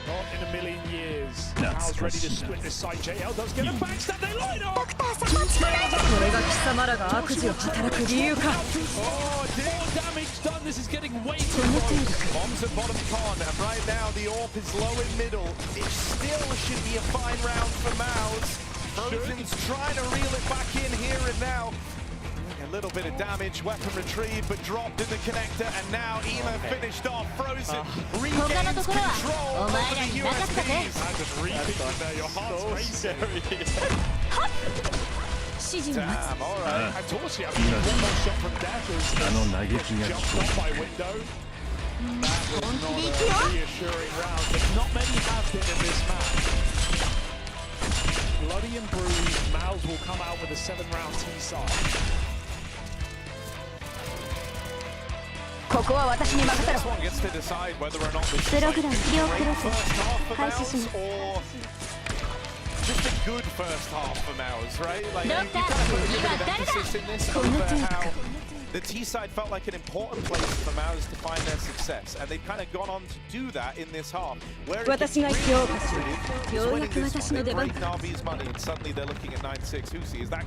Not in a million years. Miles ready to split this side. JL does get a backstab. They line up. これが貴様らが悪事を働く理由か。 Oh, more damage done. This is getting way too close. Bombs at bottom con, and right now the AWP is low in middle. It still should be a fine round for Mouse. Frozen's trying to reel it back in here and now. A little bit of damage, weapon retrieved, but dropped in the connector, and now Ema finished off. Frozen regains control over the USPs. I'm just repeating there, your heart's racing. Damn, all right. I told you, I mean, one more shot from death is jumped off by window. That was not a reassuring round, but not many have been in this match. Bloody and bruised, Mouse will come out with a 7-round T-side. ここは私に任せろ。 This one gets to decide whether or not this プログラム利用クロ first half for 開始し Mouse ます or just a good first half for Mouse, right? Like you kind of put a bit of emphasis in this over how the T side felt like an important place for Mouse to find their success, and they've kind of gone on to do that in this half. Where it gets really frustrated is winning this one. They break Na'Vi's money, and suddenly they're looking at 9-6. Husi, is that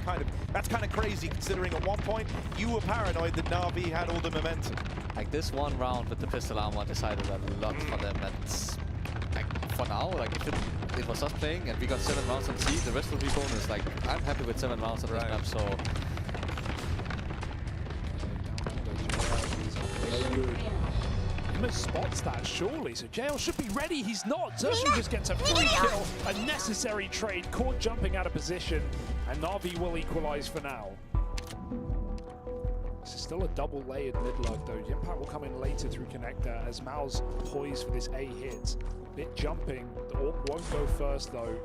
that's kind of crazy, considering at one point you were paranoid that Na'Vi had all the momentum. Like this one round with the pistol armor decided a lot for them, and like for now, like if it was us playing and we got 7 rounds on C, the rest will be bonus. Like I'm happy with 7 rounds on this map, so. Ema spots that surely, so JL should be ready. He's not. Zershi just gets a free kill, a necessary trade, caught jumping out of position, and Na'Vi will equalize for now. This is still a double-layered mid-lug though. Impact will come in later through connector as Mal's poised for this A hit. Bit jumping, the AWP won't go first though.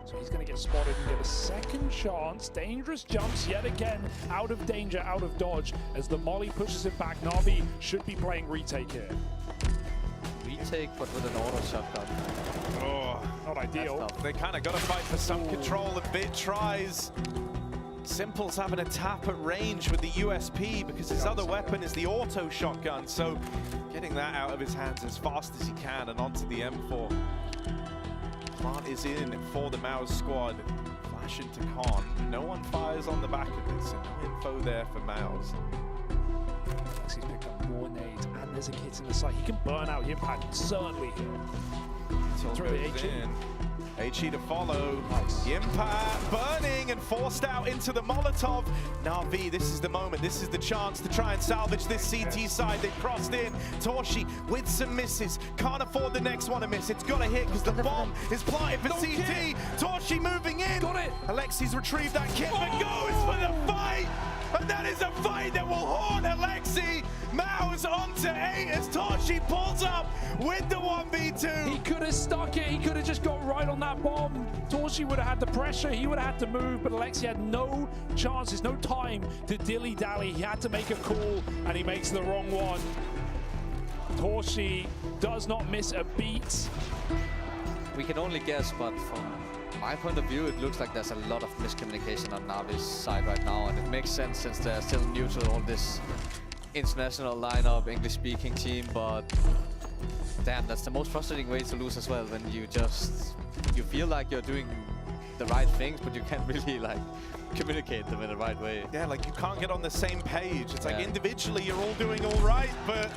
So he's going to get spotted and get a second chance. Dangerous jumps yet again, out of danger, out of dodge, as the molly pushes it back. Na'Vi should be playing retake here. Retake, but with an auto shotgun. Oh, not ideal. They kind of got to fight for some control. A bit tries. Simple's having a tap at range with the USP because his other weapon is the auto shotgun. So getting that out of his hands as fast as he can and onto the M4. Plant is in for the Mouse squad. Flash into Con. No one fires on the back of it, so no info there for Mouse. He's picked up more nades, and there's a kit in the site. He can burn out Impact, certainly here. Throw it in. HE to follow. Nice. Impact burning and forced out into the Molotov. Na'Vi, this is the moment. This is the chance to try and salvage this CT side. They've crossed in. Torshi with some misses. Can't afford the next one to miss. It's got to hit because the bomb is planted for CT. Torshi moving in. Got it. Alexi's retrieved that kit but goes for the fight. And that is a fight that will haunt Alexi. Mao's onto 8 as Torshi pulls up with the 1v2. He could have stuck it. He could have just got right on that bomb. Torshi would have had the pressure. He would have had to move, but Alexi had no chances, no time to dilly-dally. He had to make a call, and he makes the wrong one. Torshi does not miss a beat. We can only guess, but from my point of view, it looks like there's a lot of miscommunication on Navi's side right now, and it makes sense since they're still new to all this international lineup, English-speaking team, but damn, that's the most frustrating way to lose as well, when you feel like you're doing the right things, but you can't really like communicate them in the right way. Yeah, like you can't get on the same page. It's like individually you're all doing all right, but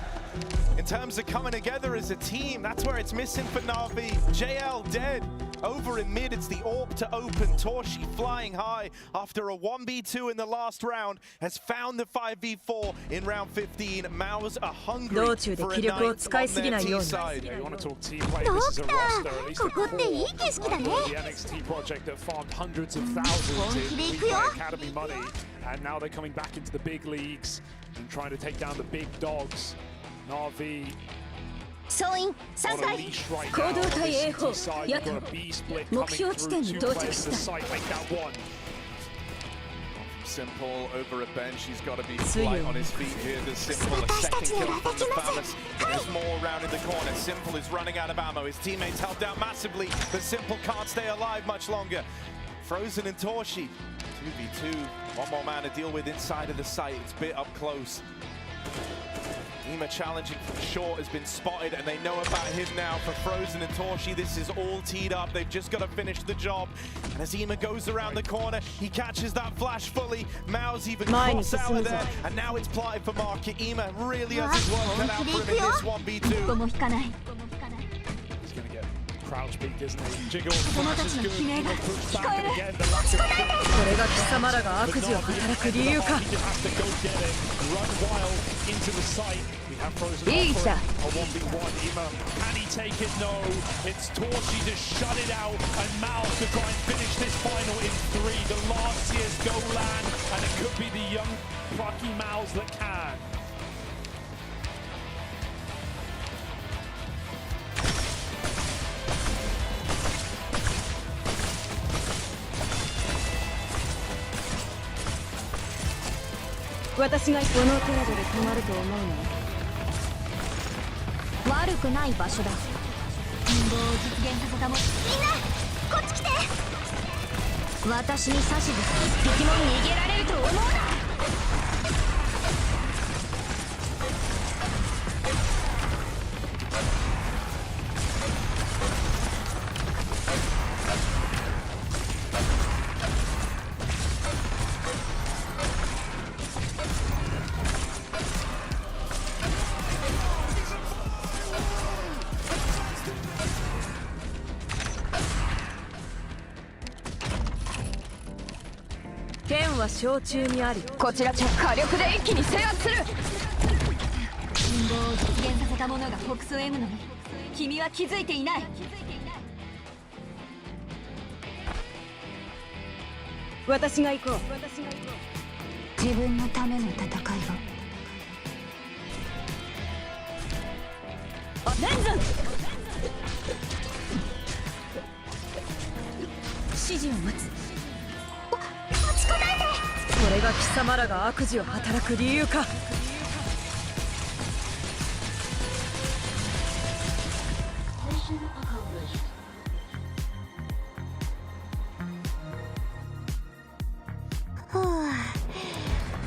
in terms of coming together as a team, that's where it's missing for Na'Vi. JL dead. Over in mid, it's the AWP to open. Torshi flying high after a 1v2 in the last round, has found the 5v4 in round 15. Mao's are hungry for a night on their T side. Yeah, you want to talk team play, this is a roster, at least a core of the NXT project that farmed hundreds of thousands in Weekly Academy money, and now they're coming back into the big leagues and trying to take down the big dogs. Na'Vi on a leash right now on the CT side. You've got a B split coming through, 2 players to the site, make that 1. Simple over a bench. He's got to be light on his feet here. There's Simple, a second kill from the Famous. There's more around in the corner. Simple is running out of ammo. His teammates helped out massively, but Simple can't stay alive much longer. Frozen and Torshi, 2v2. One more man to deal with inside of the site. It's a bit up close. Ema challenging from short has been spotted, and they know about him now. For Frozen and Torshi, this is all teed up. They've just got to finish the job. And as Ema goes around the corner, he catches that flash fully. Mao's even crossed out of there, and now it's plotted for Market. Ema really has his work cut out for him in this 1v2. He's going to get crouch peek, isn't he? Jiggle, flash is good. Ema puts back again. The lack of he just has to go get it, run wild into the site. We have Frozen off a 1v1. Ema, can he take it? No. It's Torshi to shut it out, and Mao to try and finish this final in 3. The last CSGO land, and it could be the young plucky Maos that can.こちら火力で一気に制圧する。陰謀を実現させた者がフォクス M なのに君は気づいていない。私が行こう。自分のための戦いが。レンズ指示を待つ。これが貴様らが悪事を働く理由か。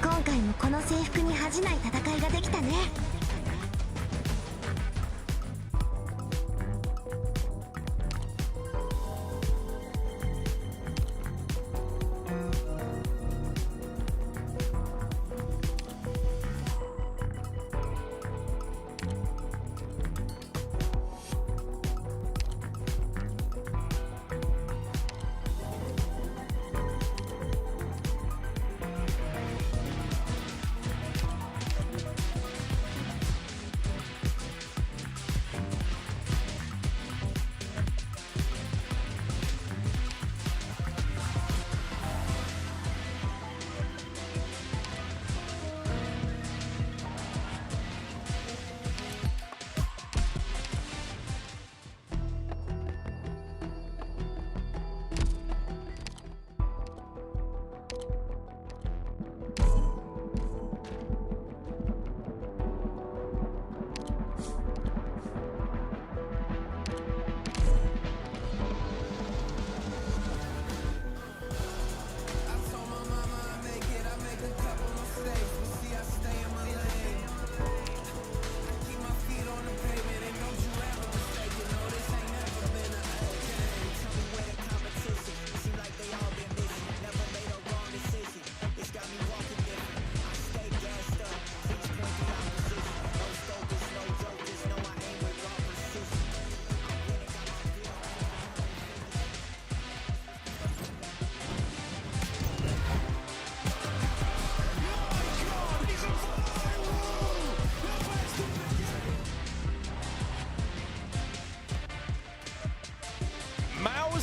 今回もこの制服に恥じない戦いができたね。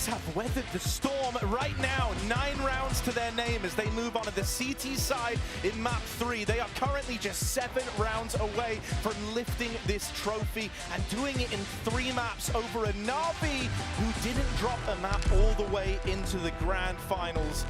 Mouse have weathered the storm right now. 9 rounds to their name as they move on to the CT side in map 3. They are currently just 7 rounds away from lifting this trophy and doing it in 3 maps over a Na'Vi who didn't drop a map all the way into the grand finals.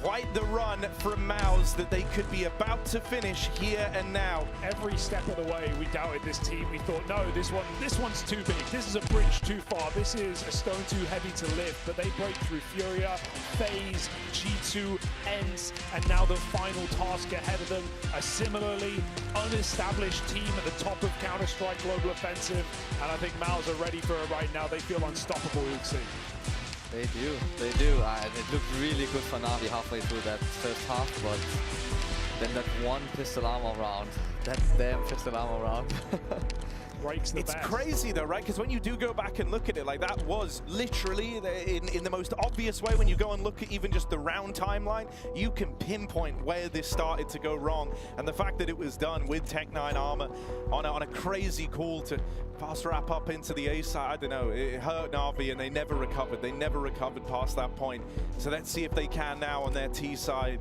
Quite the run from Mouse that they could be about to finish here and now. Every step of the way, we doubted this team. We thought, no, this one's too big. This is a bridge too far. This is a stone too heavy to lift. But they break through Furia, FaZe, G2, ENCE, and now the final task ahead of them. A similarly unestablished team at the top of Counter-Strike Global Offensive. And I think Mouse are ready for it right now. They feel unstoppable, Uxie. They do. It looked really good for Na'Vi halfway through that first half, but then that one pistol armor round, that damn pistol armor round. It's crazy though, right? Because when you do go back and look at it, like that was literally in the most obvious way. When you go and look at even just the round timeline, you can pinpoint where this started to go wrong. And the fact that it was done with Tech9 armor on a crazy call to fast wrap up into the A side, I don't know, it hurt Na'Vi and they never recovered. They never recovered past that point. So let's see if they can now on their T side.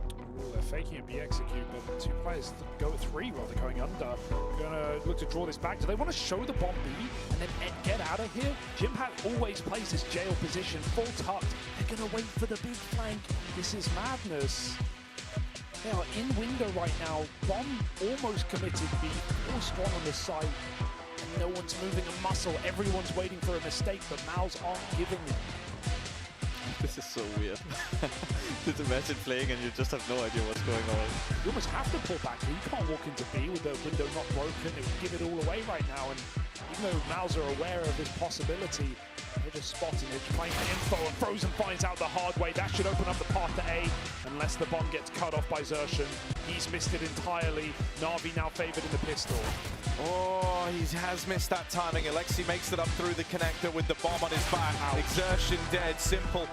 They're faking a B execute, but 2 players go at 3 while they're going under. Gonna look to draw this back. Do they want to show the bomb B and then get out of here? Jimhat always plays this jail position, full tucked. They're gonna wait for the big flank. This is madness. They are in window right now. Bomb almost committed B, all strong on the site. And no one's moving a muscle. Everyone's waiting for a mistake, but Mouse aren't giving it. This is so weird. Just imagine playing and you just have no idea what's going on. You almost have to pull back. You can't walk into B with the window not broken. It would give it all away right now. And even though Mouse are aware of this possibility, they're just spotting it, playing the info, and Frozen finds out the hard way. That should open up the path to A, unless the bomb gets cut off by Xertion. He's missed it entirely. Na'Vi now favored in the pistol. Oh, he has missed that timing. Alexi makes it up through the connector with the bomb on his back. Xertion dead, Simple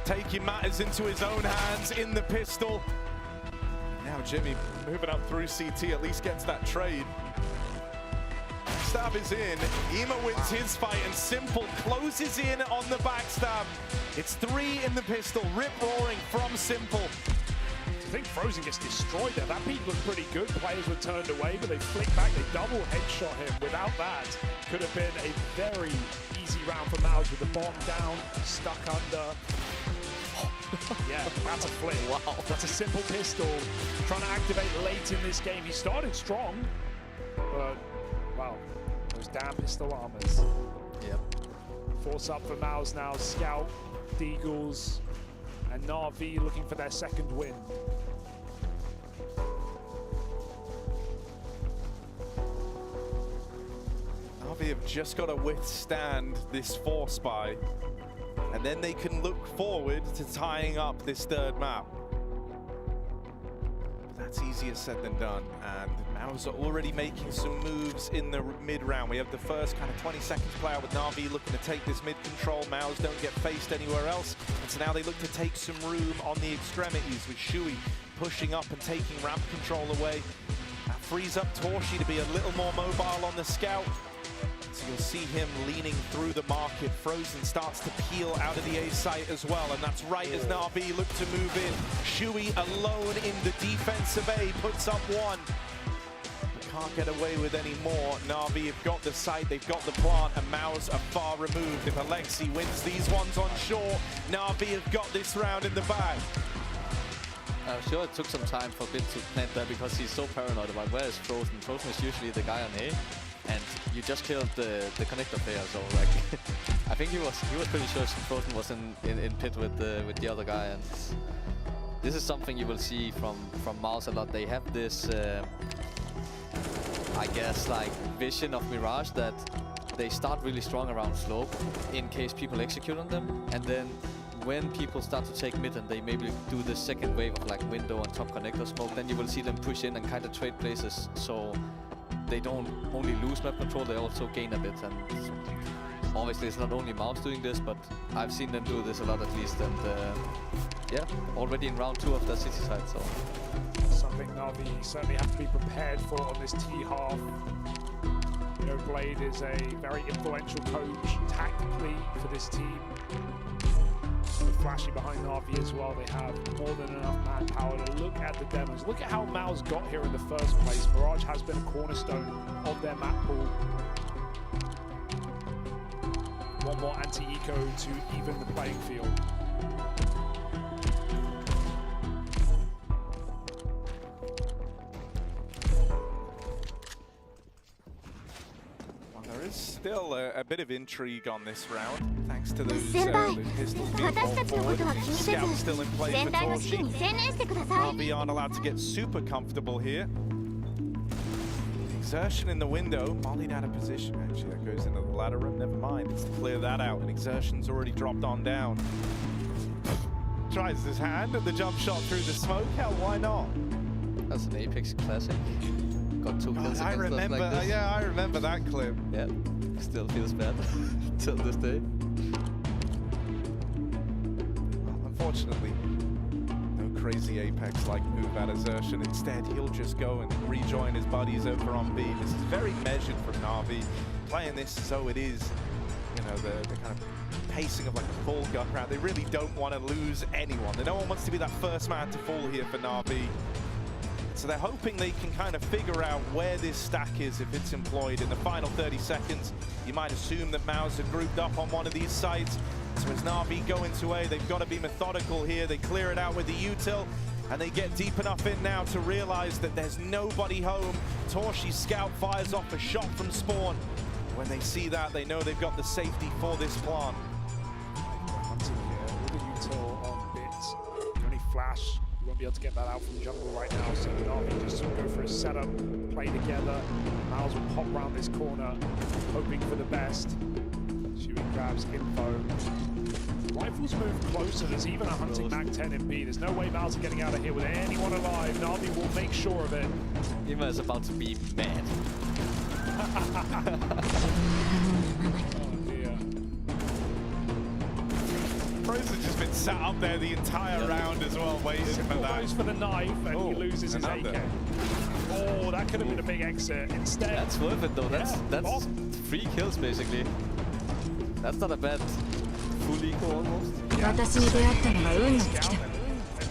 taking matters into his own hands in the pistol. Now Jimmy moving up through CT, at least gets that trade. Backstab is in, Ema wins his fight and Simple closes in on the backstab. It's 3 in the pistol, rip roaring from Simple. I think Frozen gets destroyed there. That peak looked pretty good. Players were turned away, but they flicked back. They double headshot him. Without that, could have been a very easy round for Mouse with the bomb down, stuck under. Yeah, that's a flip. Wow. That's a Simple pistol. Trying to activate late in this game. He started strong, but wow, those damn pistol armors. Yep. Force up for Mouse now. Scout, Deagles, and Na'Vi looking for their second win. Na'Vi have just got to withstand this force buy, and then they can look forward to tying up this 3rd map. But that's easier said than done, and Mouse are already making some moves in the mid-round. We have the first kind of 20 seconds play out with Na'Vi looking to take this mid-control. Mouse don't get faced anywhere else, and so now they look to take some room on the extremities with Shui pushing up and taking ramp control away. That frees up Torshi to be a little more mobile on the scout. So you'll see him leaning through the market. Frozen starts to peel out of the A site as well, and that's right as Na'Vi look to move in. Shui alone in the defense of A, puts up 1. Can't get away with any more. Na'Vi have got the site, they've got the plant, and Mouse are far removed. If Alexi wins these ones on shore, Na'Vi have got this round in the bag. I'm sure it took some time for Bit to plant that because he's so paranoid about where is Frozen. Frozen is usually the guy on A, and you just killed the connector player, so like I think he was pretty sure Frozen was in pit with the other guy, and this is something you will see from Mouse a lot. They have this I guess like vision of Mirage that they start really strong around slope in case people execute on them, and then when people start to take mid and they maybe do the second wave of like window and top connector smoke, then you will see them push in and kind of trade places, so they don't only lose map control, they also gain a bit. And obviously it's not only Mouse doing this, but I've seen them do this a lot at least, and yeah, already in round 2 of the city side, so something Na'Vi certainly have to be prepared for on this T half. You know, Blade is a very influential coach tactically for this team. flashy behind Na'Vi as well. They have more than enough manpower to look at the demos. Look at how MOUZ got here in the first place. Mirage has been a cornerstone of their map pool. One more anti-eco to even the playing field. There is still a bit of intrigue on this round, thanks to those pistols being brought forward. Scout still in play for Torshi. Na'Vi aren't allowed to get super comfortable here. Exertion in the window, mollied out of position. Actually, that goes into the ladder room. Never mind, it's to clear that out, and Exertion's already dropped on down. Tries his hand at the jump shot through the smoke. Hell, why not? That's an Apex classic. Got 2 kills I remember, like this. yeah, I remember that clip. Yeah, still feels bad till this day. Unfortunately, no crazy Apex-like move at Exertion. Instead, he'll just go and rejoin his buddies over on B. This is very measured from Na'Vi, playing this so it is, you know, the kind of pacing of like a full gun round. They really don't want to lose anyone. No one wants to be that first man to fall here for Na'Vi. So they're hoping they can kind of figure out where this stack is if it's employed. In the final 30 seconds, you might assume that MOUZ are grouped up on one of these sites. So as Na'Vi go into A, they've got to be methodical here. They clear it out with the util, and they get deep enough in now to realize that there's nobody home. Torshi's scout fires off a shot from spawn. When they see that, they know they've got the safety for this plant. Hunting here with the util on bits. The only flash. You won't be able to get that out from jungle right now, so Na'Vi just go for a setup, play together. MOUZ will pop around this corner, hoping for the best. Shooting grabs info. Rifles move closer, there's even a hunting Mag-10 in B. There's no way MOUZ are getting out of here with anyone alive. Na'Vi will make sure of it. Ima is about to be mad. Pros have just been sat up there the entire round as well, waiting for that. Goes for the knife and he loses his AK. Oh, that could have been a big exit. Instead, that's worth it though. That's 3 kills basically. That's not a bad full eco almost. They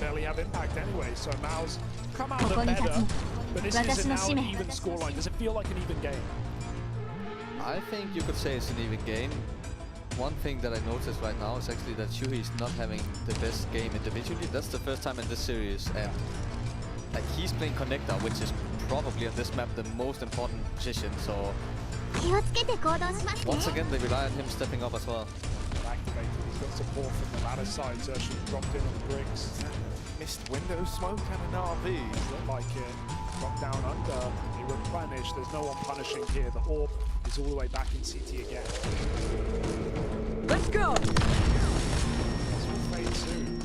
barely have impact anyway, so MOUZ come out of the better. But this is now an even scoreline. Does it feel like an even game? I think you could say it's an even game. One thing that I noticed right now is actually that Shuhei is not having the best game individually. That's the first time in this series, and like he's playing connector, which is probably on this map the most important position. So once again, they rely on him stepping up as well. Activated. He's got support from the ladder side, so she dropped in on the bricks. Missed window smoke and an RV. Looked like it. Dropped down under. They replenish. There's no one punishing here. The orb is all the way back in CT again. Let's go! This will fade soon.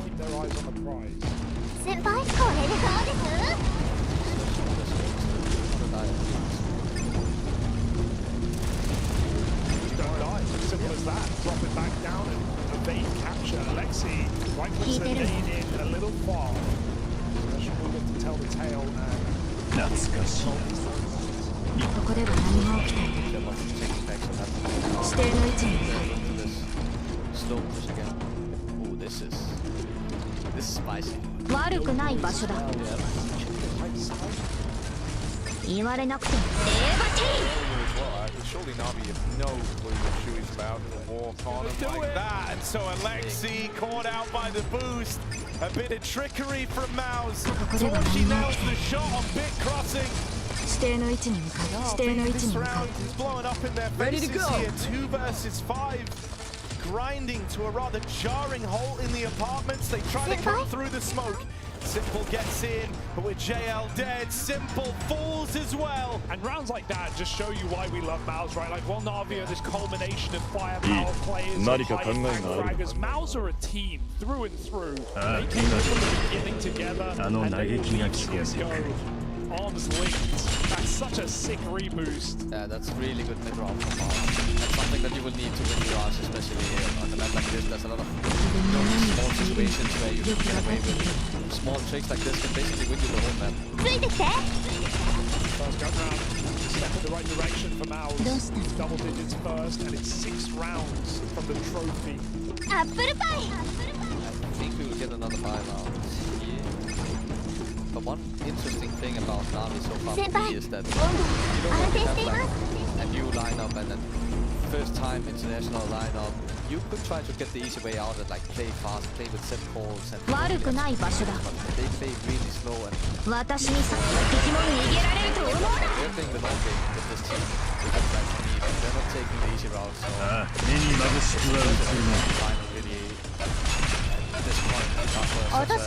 Keep their eyes on the prize. Don't die. Simple as that. Drop it back down and evade capture. Alexi rifles the nade in a little far. She will get to tell the tale now. Slow push again. Oh, this is spicy. Surely Na'Vi have no clue what Shui's about to walk on him like that. And so Alexi caught out by the boost. A bit of trickery from MOUZ. Torshi nails the shot on bit crossing. This round is blowing up in their faces here. 2 versus 5. Grinding to a rather jarring hole in the apartments. They try to come through the smoke. Simple gets in, but with JL dead, Simple falls as well. And rounds like that just show you why we love MOUZ, right? Like, well, Na'Vi are this culmination of firepower players, high-impact fraggers. MOUZ are a team through and through. They came from the beginning together, and they will leave CSGO arms linked. That's such a sick reboost. Yeah, that's really good mid-round from MOUZ. That's something that you will need to win your ass, especially on a map like this. There's a lot of small situations where you can get away with small tricks like this can basically win you the whole map. First gun round. step in the right direction for Mouse. Double digits first, and it's 6 rounds from the trophy. Apple pie! I think we will get another buy round here. But one interesting thing about Na'Vi so far for me is that you don't have like a new lineup and then first time international lineup. You could try to get the easy way out and like play fast, play with set calls and they play really slow and they're playing the long game with this team. That's like for me, but they're not taking the easy route. So final really at this point I don't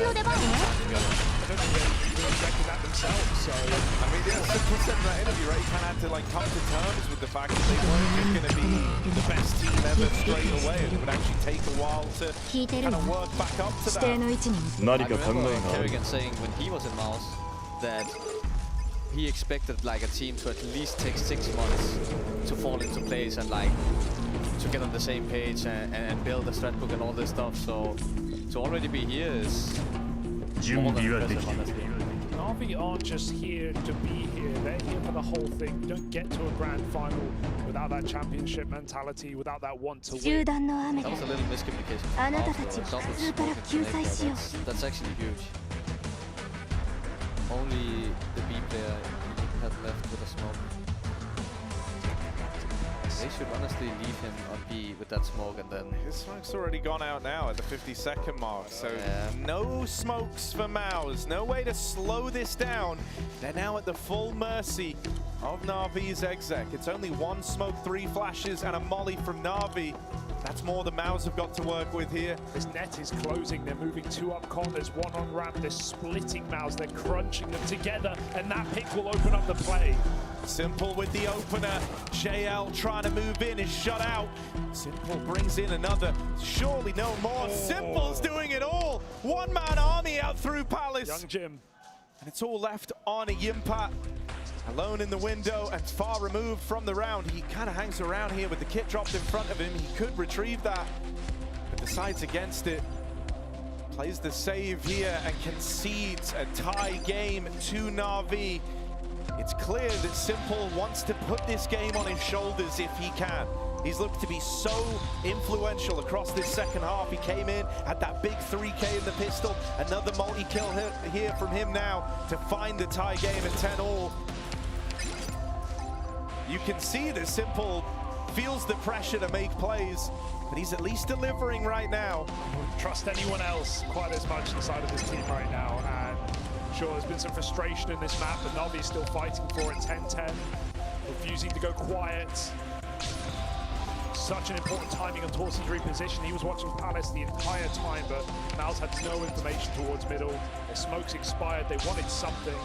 think they expected that themselves, so... I mean, yeah, Simple said in that interview, right? He kind of had to like come to terms with the fact that they weren't just going to be the best team ever straight away, and it would actually take a while to kind of work back up to that. I remember Kerrigan saying when he was in Mouse that he expected like a team to at least take 6 months to fall into place and like to get on the same page and build a strat book and all this stuff. So to already be here is more than impressive, honestly. Na'Vi aren't just here to be here, they're here for the whole thing. You don't get to a grand final without that championship mentality, without that want to win. That was a little miscommunication. That's actually huge. Only the B player had left with a smoke. They should honestly leave him on B with that smoke and then... His smoke's already gone out now at the 50-second mark, so no smokes for Mouse. No way to slow this down. They're now at the full mercy of Na'Vi's exec. It's only 1 smoke, 3 flashes, and a molly from Na'Vi. That's more than Mouse have got to work with here. This net is closing. They're moving 2 up corners, 1 on ramp. They're splitting Mouse. They're crunching them together, and that pick will open up the play. Simple with the opener. JL trying to move in is shut out. Simple brings in another. Surely no more. Simple's doing it all. 1-man army out through Palace. Young Jim. And it's all left on a Yimpat. Alone in the window and far removed from the round. He kind of hangs around here with the kit dropped in front of him. He could retrieve that, but decides against it. Plays the save here and concedes a tie game to Na'Vi. It's clear that Simple wants to put this game on his shoulders if he can. He's looked to be so influential across this second half. He came in, had that big 3K in the pistol. Another multi-kill here from him now to find the tie game at 10-all. You can see that Simple feels the pressure to make plays, but he's at least delivering right now. I wouldn't trust anyone else quite as much inside of this team right now, and sure, there's been some frustration in this map, but Na'Vi's still fighting for it. 10-10, refusing to go quiet. Such an important timing on Torsi's reposition. He was watching Palace the entire time, but Mouse had no information towards middle. Their smokes expired. They wanted something.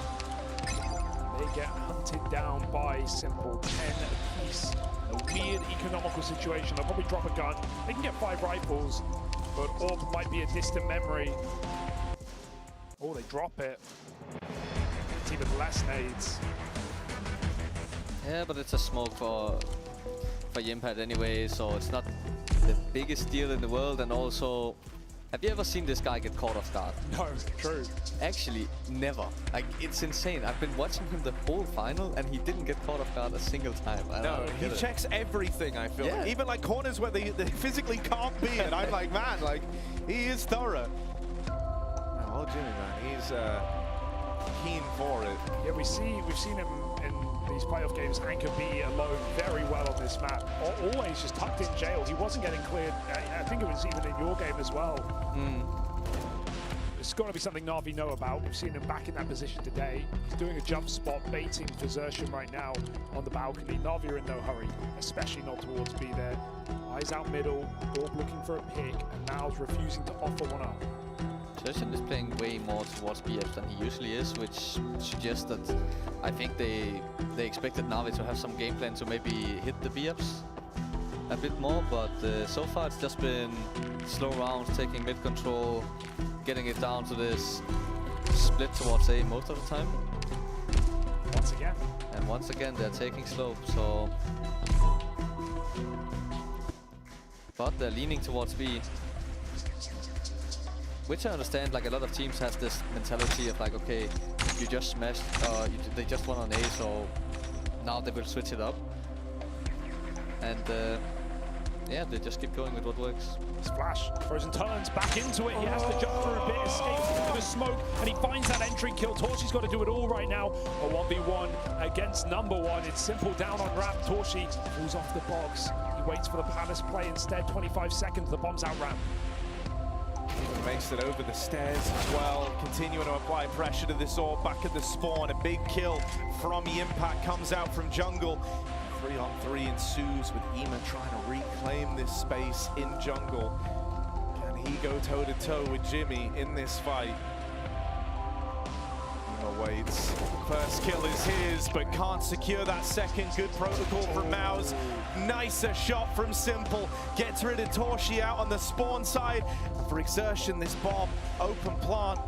They get hunted down by Simple. 10 apiece. A weird economical situation. They'll probably drop a gun. They can get 5 rifles, but Orb might be a distant memory. Oh, they drop it. It's even less nades. Yeah, but it's a smoke for Yimpat anyway, so it's not the biggest deal in the world. And also, have you ever seen this guy get caught off guard? No, true. Actually, never. Like, it's insane. I've been watching him the whole final, and he didn't get caught off guard a single time. No, he checks everything, I feel. Like. Even like corners where they physically can't be, and I'm like, man, like, he is thorough. Oh, Jimmy, man, he's keen for it. Yeah, we've seen him in these playoff games anchor B alone very well on this map. Always just tucked in jail. He wasn't getting cleared. I think it was even in your game as well. It's got to be something Na'Vi know about. We've seen him back in that position today. He's doing a jump spot, baiting for Zertium right now on the balcony. Na'Vi are in no hurry, especially not towards B there. Eyes out middle, Orb looking for a pick, and Mal's refusing to offer one up. Zertium is playing way more towards BF than he usually is, which suggests that I think they expected Na'Vi to have some game plan to maybe hit the BFs a bit more, but so far it's just been slow rounds, taking mid control, getting it down to this split towards A most of the time. Once again. And once again they're taking slope, so... But they're leaning towards B. Which I understand, like a lot of teams has this mentality of like, okay, you just smashed, they just won on A, so now they will switch it up. And yeah, they just keep going with what works. Splash, Frozen turns back into it. He has to jump through a bit, escape through the smoke, and he finds that entry kill. Torchi's got to do it all right now. A 1v1 against number one. It's simple down on ramp. Torchi falls off the box. He waits for the Palace play instead. 25 seconds, the bomb's out ramp. Makes it over the stairs as well, continuing to apply pressure to this orb back at the spawn. A big kill from the impact comes out from jungle. 3-on-3 ensues with Ema trying to reclaim this space in jungle. Can he go toe-to-toe with Jimmy in this fight? Ema waits. First kill is his, but can't secure that second. Good protocol from Mouse. Nicer shot from Simple. Gets rid of Torchi out on the spawn side. And for Exertion, this bomb, open plant.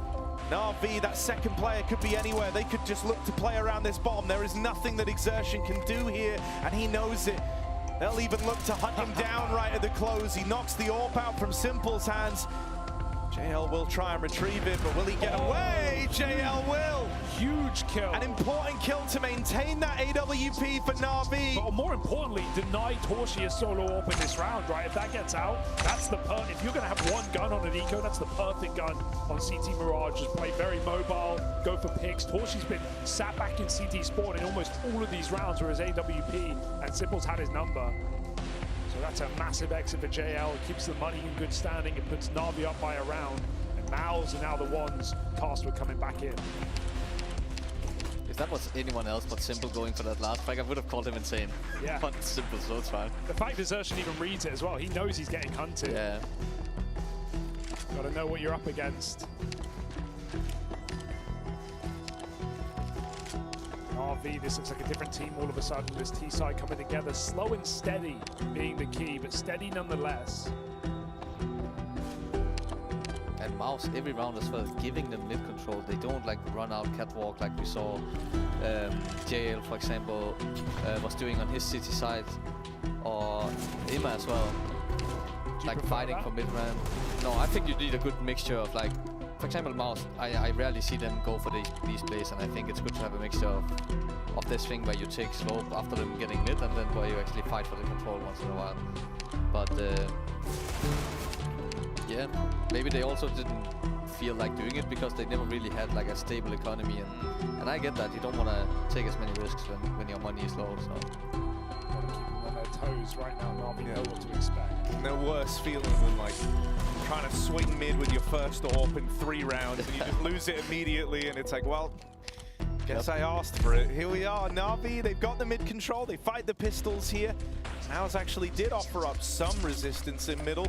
Na'Vi, that second player could be anywhere. They could just look to play around this bomb. There is nothing that Exertion can do here, and he knows it. They'll even look to hunt him down right at the close. He knocks the orb out from Simple's hands. JL will try and retrieve it, but will he get away? JL will. Huge kill. An important kill to maintain that AWP for Na'Vi. But more importantly, deny Torchi a solo orb in this round, right? If that gets out, that's the if you're going to have one gun on an eco, that's the perfect gun on CT Mirage. Just play very mobile, go for picks. Torchi's been sat back in CT spawn in almost all of these rounds, whereas AWP and Simple's had his number. So that's a massive exit for JL. It keeps the money in good standing. It puts Na'Vi up by a round. And Mouse are now the ones. Castwood coming back in. If that was anyone else but Simple going for that last frag, I would have called him insane. Yeah. But Simple, so it's fine. The fact Exertion even reads it as well. He knows he's getting hunted. Yeah. Got to know what you're up against. RV, this looks like a different team all of a sudden. This T-side coming together, slow and steady being the key, but steady nonetheless. And Mouse every round as well, giving them mid control. They don't like run out catwalk like we saw JL, for example, was doing on his city side, or Ema as well. Like fighting for mid ramp. No, I think you need a good mixture of like, for example, Mouse, I rarely see them go for these plays, and I think it's good to have a mixture of this thing where you take slope after them getting mid, and then where you actually fight for the control once in a while. But yeah, maybe they also didn't feel like doing it because they never really had like a stable economy, and I get that. You don't want to take as many risks when your money is low, so. Gotta keep them on their toes right now, Na'Vi know what to expect. No worse feeling than like trying to swing mid with your first orb in 3 rounds and you just lose it immediately, and it's like, well, guess I asked for it. Here we are, Na'Vi, they've got the mid control, they fight the pistols here. Mouse actually did offer up some resistance in middle.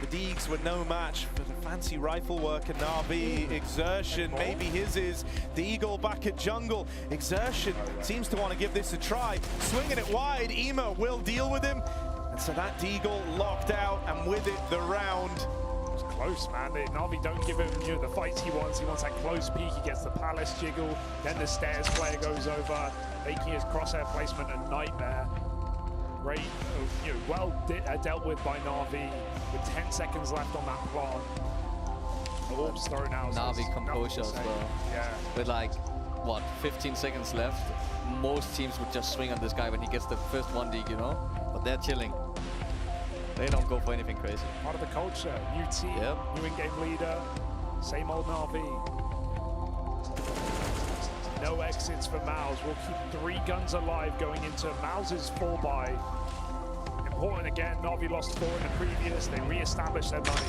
The Deegs were no match for the fancy rifle work, and Na'Vi, Exertion, maybe his is. The Eagle back at jungle. Exertion seems to want to give this a try. Swinging it wide, Ema will deal with him. And so that Deagle locked out, and with it, the round. It's close, man. Na'Vi don't give him the fights he wants. He wants that close peek. He gets the Palace jiggle. Then the stairs player goes over, making his crosshair placement a nightmare. Great, well dealt with by Na'Vi with 10 seconds left on that plant. The orb's thrown out. Na'Vi composure as well. Yeah. With like, what, 15 seconds left, most teams would just swing on this guy when he gets the first 1 dig, you know? But they're chilling. They don't go for anything crazy. Part of the culture. New team, new in-game leader, same old Na'Vi. No exits for Mouse. We'll keep 3 guns alive going into Mouse's 4-buy. Important again, Na'Vi lost 4 in the previous. They re-established their money.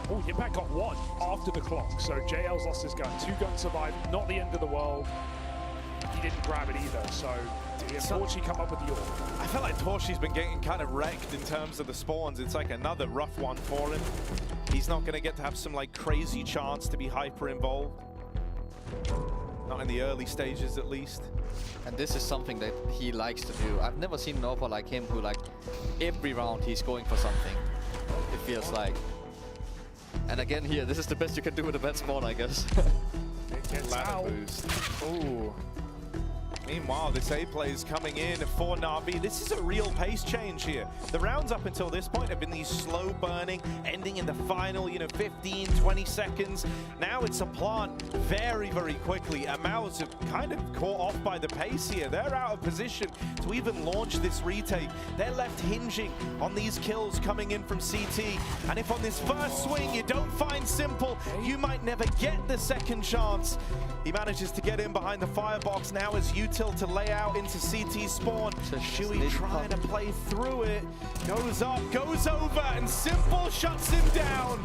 Oh, Impact got 1 after the clock. So JL's lost his gun. 2 guns survived. Not the end of the world. He didn't grab it either. So Torchi come up with the orb. I feel like Torchi's been getting kind of wrecked in terms of the spawns. It's like another rough one for him. He's not going to get to have some like crazy chance to be hyper involved. Not in the early stages at least. And this is something that he likes to do. I've never seen an AWPer like him who like every round he's going for something. It feels like. And again here, this is the best you can do with a bad spawn, I guess. It gets Ladder out. boost. Ooh. Meanwhile, this A play is coming in for Na'Vi. This is a real pace change here. The rounds up until this point have been these slow burning, ending in the final, 15, 20 seconds. Now it's a plant very, very quickly. And Mao's kind of caught off by the pace here. They're out of position to even launch this retake. They're left hinging on these kills coming in from CT. And if on this first swing you don't find Simple, you might never get the second chance. He manages to get in behind the firebox. Now is Util to lay out into CT spawn. Shui trying to play through it. Goes up, goes over, and Simple shuts him down.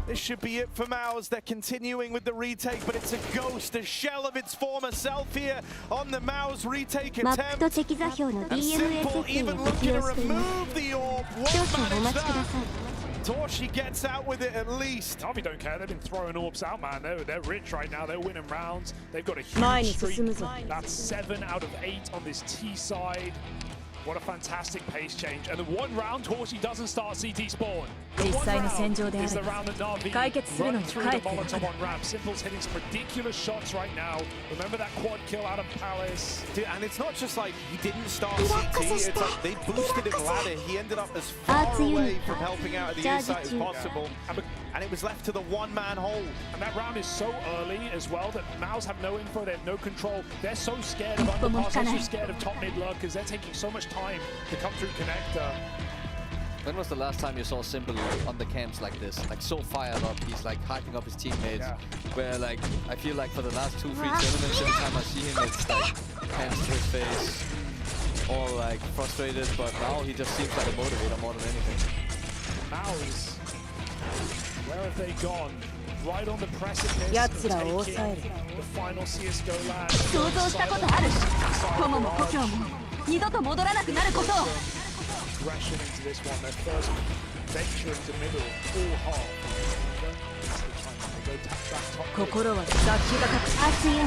This should be it for Maus. They're continuing with the retake, but it's a ghost, a shell of its former self here on the Maus retake attempt. And Simple even looking to remove the orb. Won't manage that. Torshi gets out with it at least. Na'Vi don't care. They've been throwing orbs out, man. They're rich right now. They're winning rounds. They've got a huge streak. That's 7 out of 8 on this T side. What a fantastic pace change. And the one round Torshi doesn't start CT spawn. The one round is the round that Na'Vi run through the Molotov on ramp. Simple's hitting some ridiculous shots right now. Remember that quad kill out of Palace? Dude, and it's not just like he didn't start CT, it's like they boosted him ladder. He ended up as far away from helping out at the A site as possible. And it was left to the one-man hole. And that round is so early as well that Maus have no info, they have no control. They're so scared of underpass, they're so scared of top mid lurk because they're taking so much time to come through connector. When was the last time you saw Simple on the camps like this? Like so fired up, he's like hyping up his teammates. Yeah. Where like, I feel like for the last 2-3 tournaments, every time I see him, it's like hands to his face, all like frustrated, but now he just seems like a motivator more than anything. Maus, where have they gone? Right on the precipice of taking the final CSGO land. Aggression into this one, their first venture into middle, all half. They go back top in.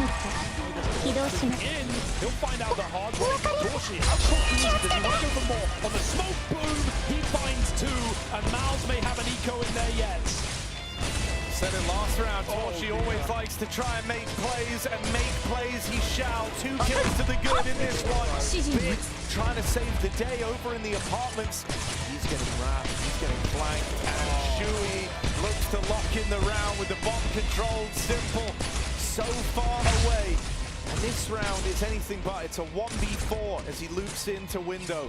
He'll find out the hard way. Torshi, how easy does he want to go for more? On the smoke boom, he finds 2, and Maus may have an eco in there yet. Said it last round, Torshi always likes to try and make plays, and make plays he shall. 2 kills to the good in this one. Bit trying to save the day over in the apartments. He's getting wrapped, he's getting flanked, and Shui looks to lock in the round with the bomb controlled. Simple so far away. And this round is anything but. It's a 1v4 as he loops into window.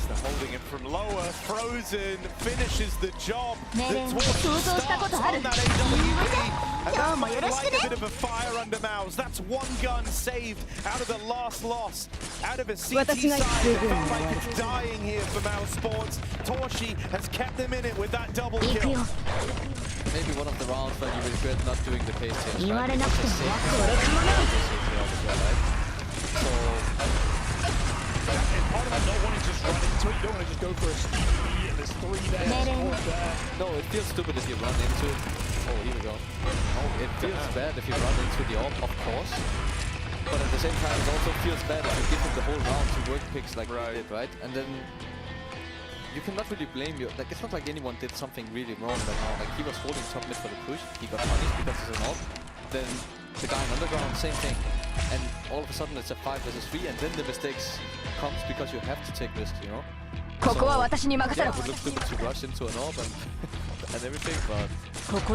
They're holding him from lower, frozen, finishes the job. The Torch starts on that AWP, and that might light a bit of a fire under Maus. That's 1 gun saved out of the last loss, out of a CT side. It felt like it's dying here for Maus Sports. Torshi has kept them in it with that double kill. Maybe one of the rounds when you regret not doing the pace change, right? Part of not wanting to just run into it, you don't want to just go for a steep B and there's 3 there. No, it feels stupid if you run into it. Oh, here we go. No, it feels bad if you run into the orb, of course. But at the same time, it also feels bad if you give him the whole round to work picks like we did, right? And then you cannot really blame you. Like, it's not like anyone did something really wrong right now. Like, he was holding top mid for the push. He got punished because it's an orb. Then the guy in underground, same thing. And all of a sudden it's a 5 versus 3, and then the mistakes comes because you have to take risks, you know? So, yeah, it would look stupid to rush into an orb and everything, but... Have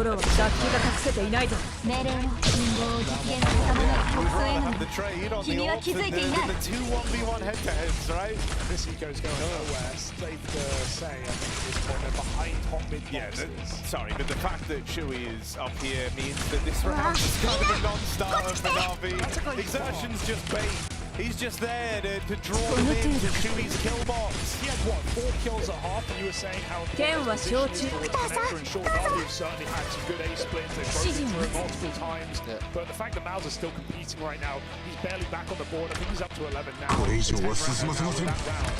the trade on the orb, the 2 1v1 head-to-heads, right? This eco's going nowhere, safe to say. I think at this point they're behind top mid boxes. Sorry, but the fact that Shui is up here means that this round is kind of a non-starter for Na'Vi. Exertion's just bait. He's just there to draw them into Shui's kill box. He had, what, 4 kills at half, and you were saying how important his position is towards connector, and sure, Na'Vi have certainly had some good A splits. They've broken through it multiple times, but the fact that Maus is still competing right now, he's barely back on the board. I think he's up to 11 now. It's 10 rounds now in that round.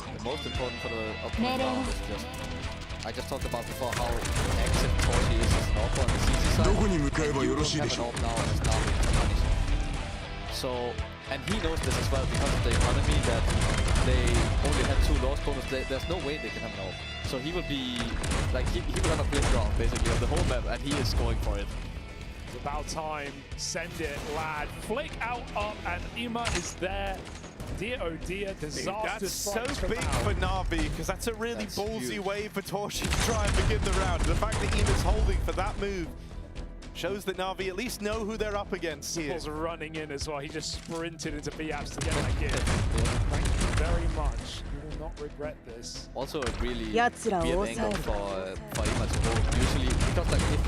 The most important for the upcoming round is just... I just talked about before how active Torshi is as an AWP on the CT side. And you don't have an AWP now and it's Na'Vi to punish. So, and he knows this as well because of the economy that they only had 2 loss bonus. There's no way they can have an AWP. So he will be, like, he will have a playground basically on the whole map, and he is going for it. It's about time. Send it, lad. Flick out, up, and Ima is there. Dear, oh dear, disaster. That's so strikes big out. for Na'Vi, because that's a really ballsy way for Torshi to try and begin the round. The fact that Ima's holding for that move shows that Na'Vi at least know who they're up against here. Simple's running in as well. He just sprinted into BAPS to get that gift. Thank you very much. You will not regret this. Also a really weird angle for Ima to hold. Usually, because like if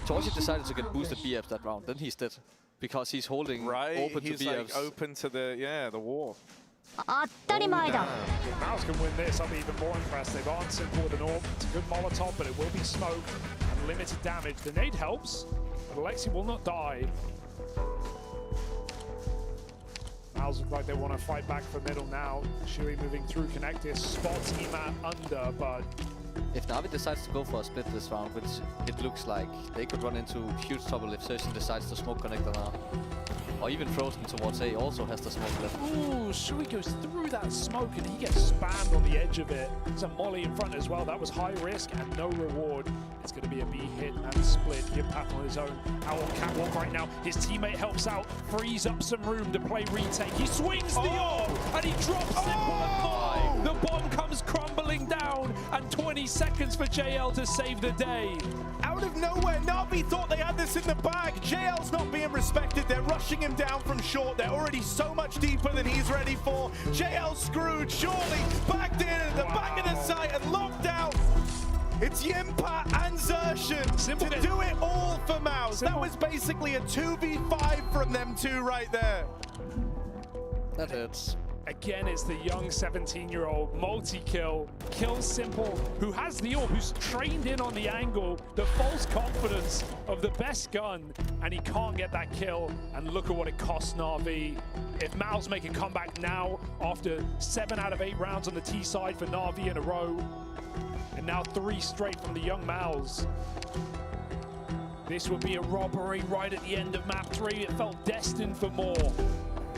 Torshi decided to get boosted BFs that round, then he's dead. Because he's holding open he's to BFs. like open to the wall. Mouse can win this. I'll be even more impressed. They've aren't Simple with an AWP. It's a good Molotov, but it will be smoke and limited damage. The nade helps, but Alexi will not die. Mouse look like they want to fight back for middle now. Shui moving through Connectus, spots Ima under, but If Na'Vi decides to go for a split this round, which it looks like, they could run into huge trouble if Session decides to smoke connector now. Or even Frozen towards A also has the smoke left. ooh, Shui goes through that smoke and he gets spammed on the edge of it. There's a molly in front as well. That was high risk and no reward. It's going to be a B hit and split. Impact on his own. Out on catwalk right now. His teammate helps out, frees up some room to play retake. He swings the orb and he drops Simple and more. The bomb comes crumbling down and 20 seconds for JL to save the day. Out of nowhere, Na'Vi thought they had this in the bag. JL's not being respected. They're rushing him down from short. They're already so much deeper than he's ready for. JL screwed, surely backed in at the back of the site and locked out. It's Yimpa and Xertion to do it all for Mouse. That was basically a 2v5 from them two right there. That hurts. Again, it's the young 17-year-old multi-kill, kills Simple, who has the AWP, who's trained in on the angle, the false confidence of the best gun, and he can't get that kill. And look at what it costs Na'Vi. If Mal's make a comeback now, after 7 out of 8 rounds on the T side for Na'Vi in a row, and now 3 straight from the young Mals. This would be a robbery right at the end of map 3. It felt destined for more.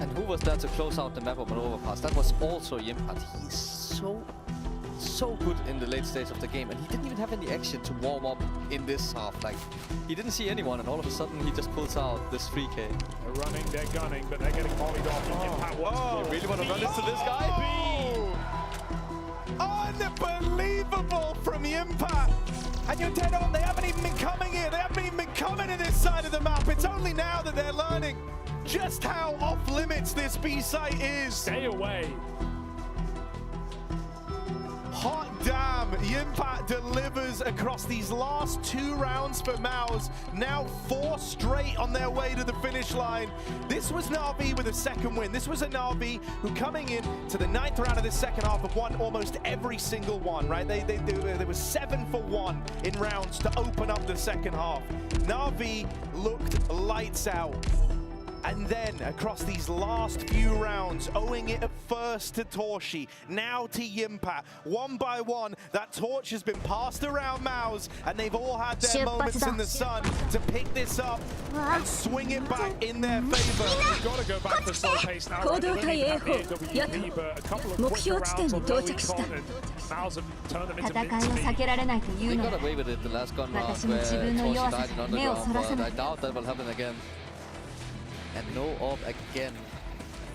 And who was there to close out the map of an overpass? That was also Yimpat. He's so good in the late stage of the game, and he didn't even have any action to warm up in this half. Like, he didn't see anyone, and all of a sudden he just pulls out this 3K. They're running, they're gunning, but they're getting mollied off. Impact wants You really want to run into this guy? Unbelievable from Yimpa. And you're dead on. They haven't even been coming here. They haven't even been coming to this side of the map. It's only now that they're learning just how off limits this B site is. Stay away. Hot damn, Yimpa delivers across these last 2 rounds for Mouse. Now 4 straight on their way to the finish line. This was Na'Vi with a second win. This was a Na'Vi who coming in to the 9th round of the second half have won almost every single one, right? There was 7 for 1 in rounds to open up the second half. Na'Vi looked lights out. And then, across these last few rounds, owing it at first to Torshi, now to Yimpa. One by one, that torch has been passed around Mouse, and they've all had their moments in the sun to pick this up and swing it back in their favor. We've got to go back to slow pace now. Right? They don't even have the AWP, but a couple of quick rounds on low recon, and Mouse have turned them into mincemeat. They got away with it the last gun round where Torshi died in underground, but I doubt that will happen again. And no AWP again.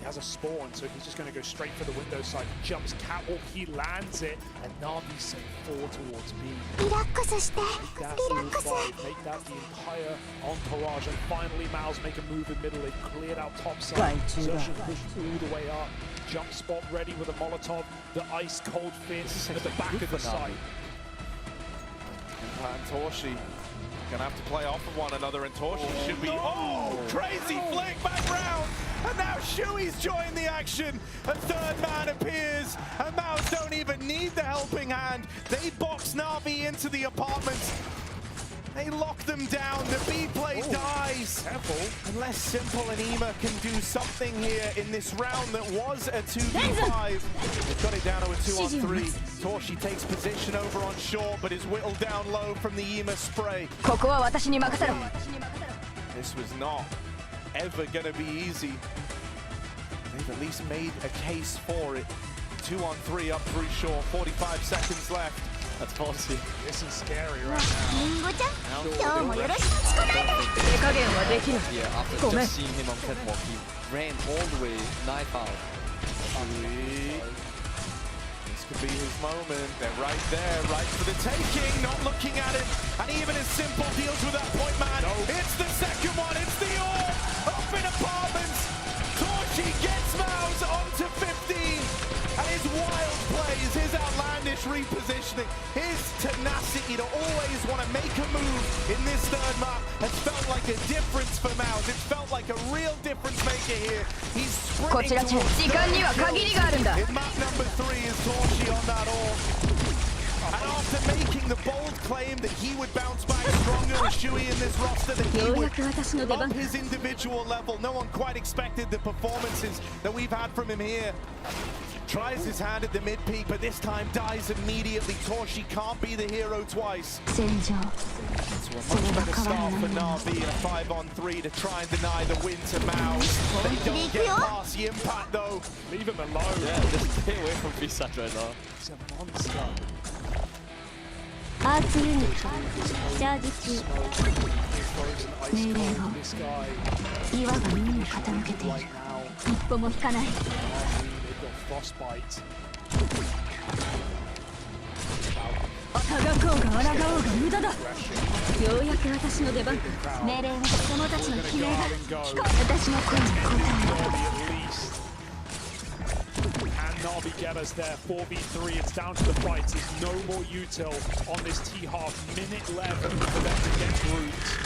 He has a spawn, so he's just going to go straight for the window side. He jumps catwalk, he lands it, and Na'Vi sent 4 towards B. Make that the entire entourage, and finally Mouse make a move in middle. They cleared out top side. Xertion pushed all the way up. Jump spot ready with a Molotov. The ice cold fist at the back of the site. And Torshi gonna have to play off of one another, and Torshi should be. Crazy flick back round, and now Shui's joined the action. A third man appears, and Mouse don't even need the helping hand. They box Na'Vi into the apartments. They lock them down. The B play dies. Careful. Unless Simple and Ima can do something here in this round that was a 2v5. They've got it down to a 2-on-3. Torshi takes position over on short, but is whittled down low from the Ima spray. This was not ever going to be easy. They've at least made a case for it. 2-on-3 up through short, 45 seconds left. That's ballsy. This is scary right now. Yeah, after just seeing him on catwalk, he ran all the way knife out. This could be his moment. They're right there, right for the taking, not looking at him. And even as Simple deals with that point man, it's the second one, it's the orb. Open apartments. Torchy gets Mouse onto 15. And his wild plays, his outlandish repositioning, his tenacity to always want to make a move in this third map has felt like a difference for Mouse. It felt like a real difference maker here. He's sprinting towards in map number 3 is Torchy on that orb. And after making the bold claim that he would bounce back stronger with Shui in this roster, that he would up his individual level, no one quite expected the performances that we've had from him here. Tries his hand at the mid-peak, but this time dies immediately. Torchy can't be the hero twice. So a much better start for Na'Vi in a 5-on-3 to try and deny the win to Mouse. They don't get past the impact though. Leave him alone. Yeah, just stay away from Fisat right now. He's a monster. アーツユニットチャージ中命令後岩が耳に傾けている一歩も引かない科学王が抗おうが無駄だ。ようやく私の出番。命令を子供たちの悲鳴が聞こえ私の声に応える And Na'Vi get us there, 4v3, it's down to the fights, there's no more util on this T-half, minute left for them to get roots.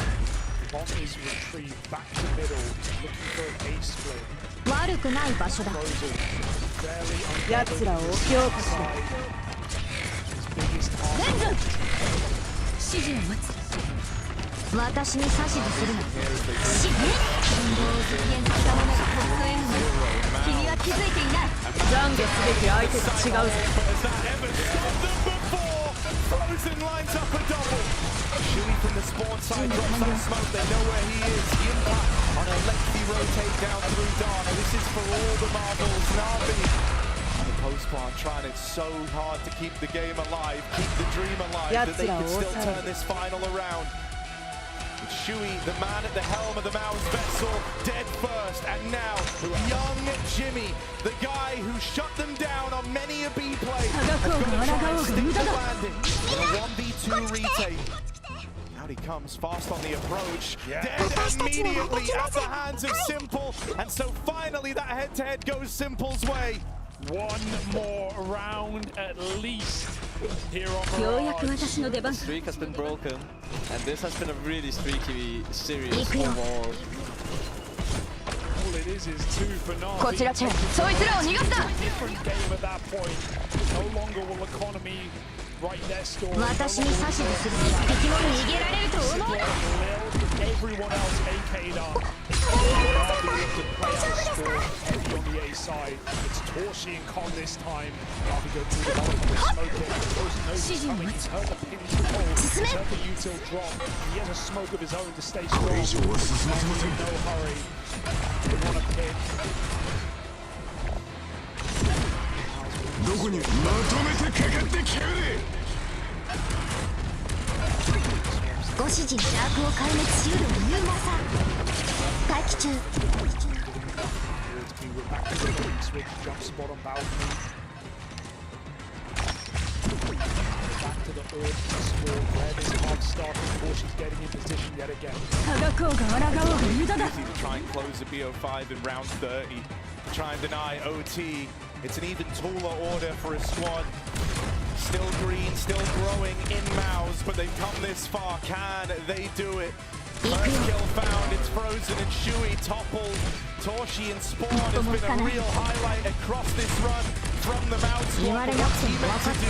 Bomb is retrieved back to middle, looking for an ace split. 悪くない場所だ。奴らを強化しろ。レンズ！指示を待つ。私に指図するな。死ね！運動を実現させたものがホットエムに。君は気づいていない。懺悔すべき相手が違うぞ。Frozen lines up a double. Shui from the spawn side drops that smoke. They know where he is. The impact on a lengthy rotate down through Dana. This is for all the marbles. Na'Vi on the postplan trying it so hard to keep the game alive, keep the dream alive, that they could still turn this final around. Shui, the man at the helm of the Mouse vessel, dead first, and now young Jimmy, the guy who shut them down on many a B play, has got to try and stick the landing in a 1v2 retake. Out he comes, fast on the approach, dead immediately at the hands of Simple, and so finally that head-to-head goes Simple's way. One more round at least here on Mirage. The streak has been broken, and this has been a really streaky series overall. All it is 2 for Na'Vi. こちらチェン。そいつらを逃がすな。 Different game at that point. No longer will economy write their story. 私に指図する。敵も逃げられると思うな。 Everyone else AK'd up. Na'Vi look to play out a score heavy on the A side. It's Torchy and Con this time. Na'Vi go through the bottom of the smoke it. Frozen knows he's coming. He's heard the pins pull. He's heard the util drop. He has a smoke of his own to stay strong. Na'Vi in no hurry. They want to pin. どこにまとめてかかってきやがれ。ご指示のダークを壊滅しうる有能さ待機中 Switch, jump spot on balcony. Back to the orb score where this hard starting Torchy's getting in position yet again. Easy to try and close the BO5 in round 30. To try and deny OT. It's an even taller order for a squad. Still green, still growing in Mouse, but they've come this far. Can they do it? First kill found, it's Frozen and Shui toppled. Torchy and Spawn has been a real highlight across this run from the Mouse squad. What teammates to do.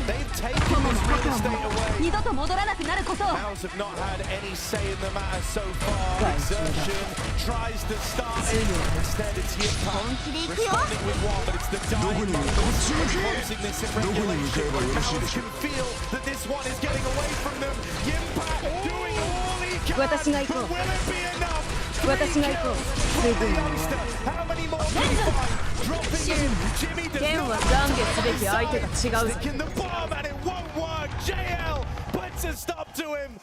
They've taken this real estate away. Mouse have not had any say in the matter so far. Exertion tries to start it. Instead it's Yimpact responding with one, but it's the dying Mouse closing this in regulation. Mouse can feel that this one is getting away from them. Yimpact doing all he can, but will it be enough? 3 for the youngster. How many more can he find? Dropping Jimmy does剣はnot懺悔すべき相手が違うぞ。 Sticking the bomb and it won't work. JL puts a stop to him.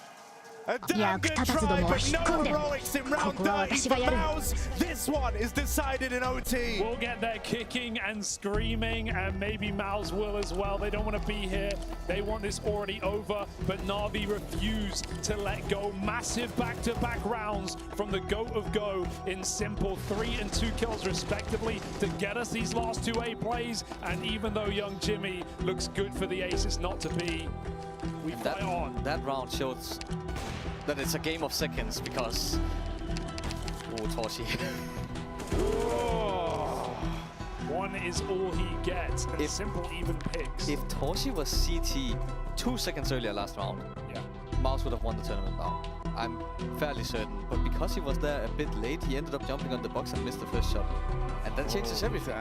A damn good try, but no heroics in round 30 for Mouse. This one is decided in OT. We'll get there kicking and screaming, and maybe Mouse will as well. They don't want to be here. They want this already over, but Na'Vi refuse to let go. Massive back-to-back rounds from the GOAT of Go in simple 3 and 2 kills respectively to get us these last 2 A plays. And even though young Jimmy looks good for the ace, it's not to be. We fight on. That round shows that it's a game of seconds because... Oh, Toshi. One is all he gets, and simple even picks. If Toshi was CT 2 seconds earlier last round, Mouse would have won the tournament now. I'm fairly certain, but because he was there a bit late, he ended up jumping on the box and missed the first shot. And that changes everything,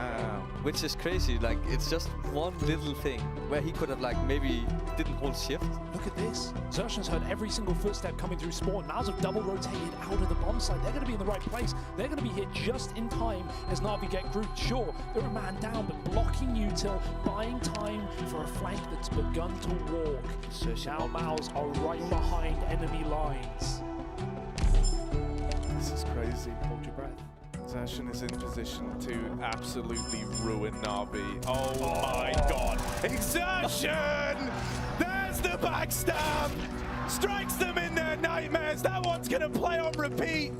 which is crazy. Like, it's just one little thing where he could have, like, maybe didn't hold shift. Look at this. Xerxion's heard every single footstep coming through spawn. Mouse have double rotated out of the bomb site. They're going to be in the right place. They're going to be here just in time as Na'Vi get grouped. Sure, they're a man down, but blocking util, buying time for a flank that's begun to walk. Now Mouse are right behind enemy lines. This is crazy. Hold your breath. Xerxion is in position to absolutely ruin Na'Vi. Oh my god. Exertion! There's the backstab! Strikes them in their nightmares. That one's gonna play on repeat.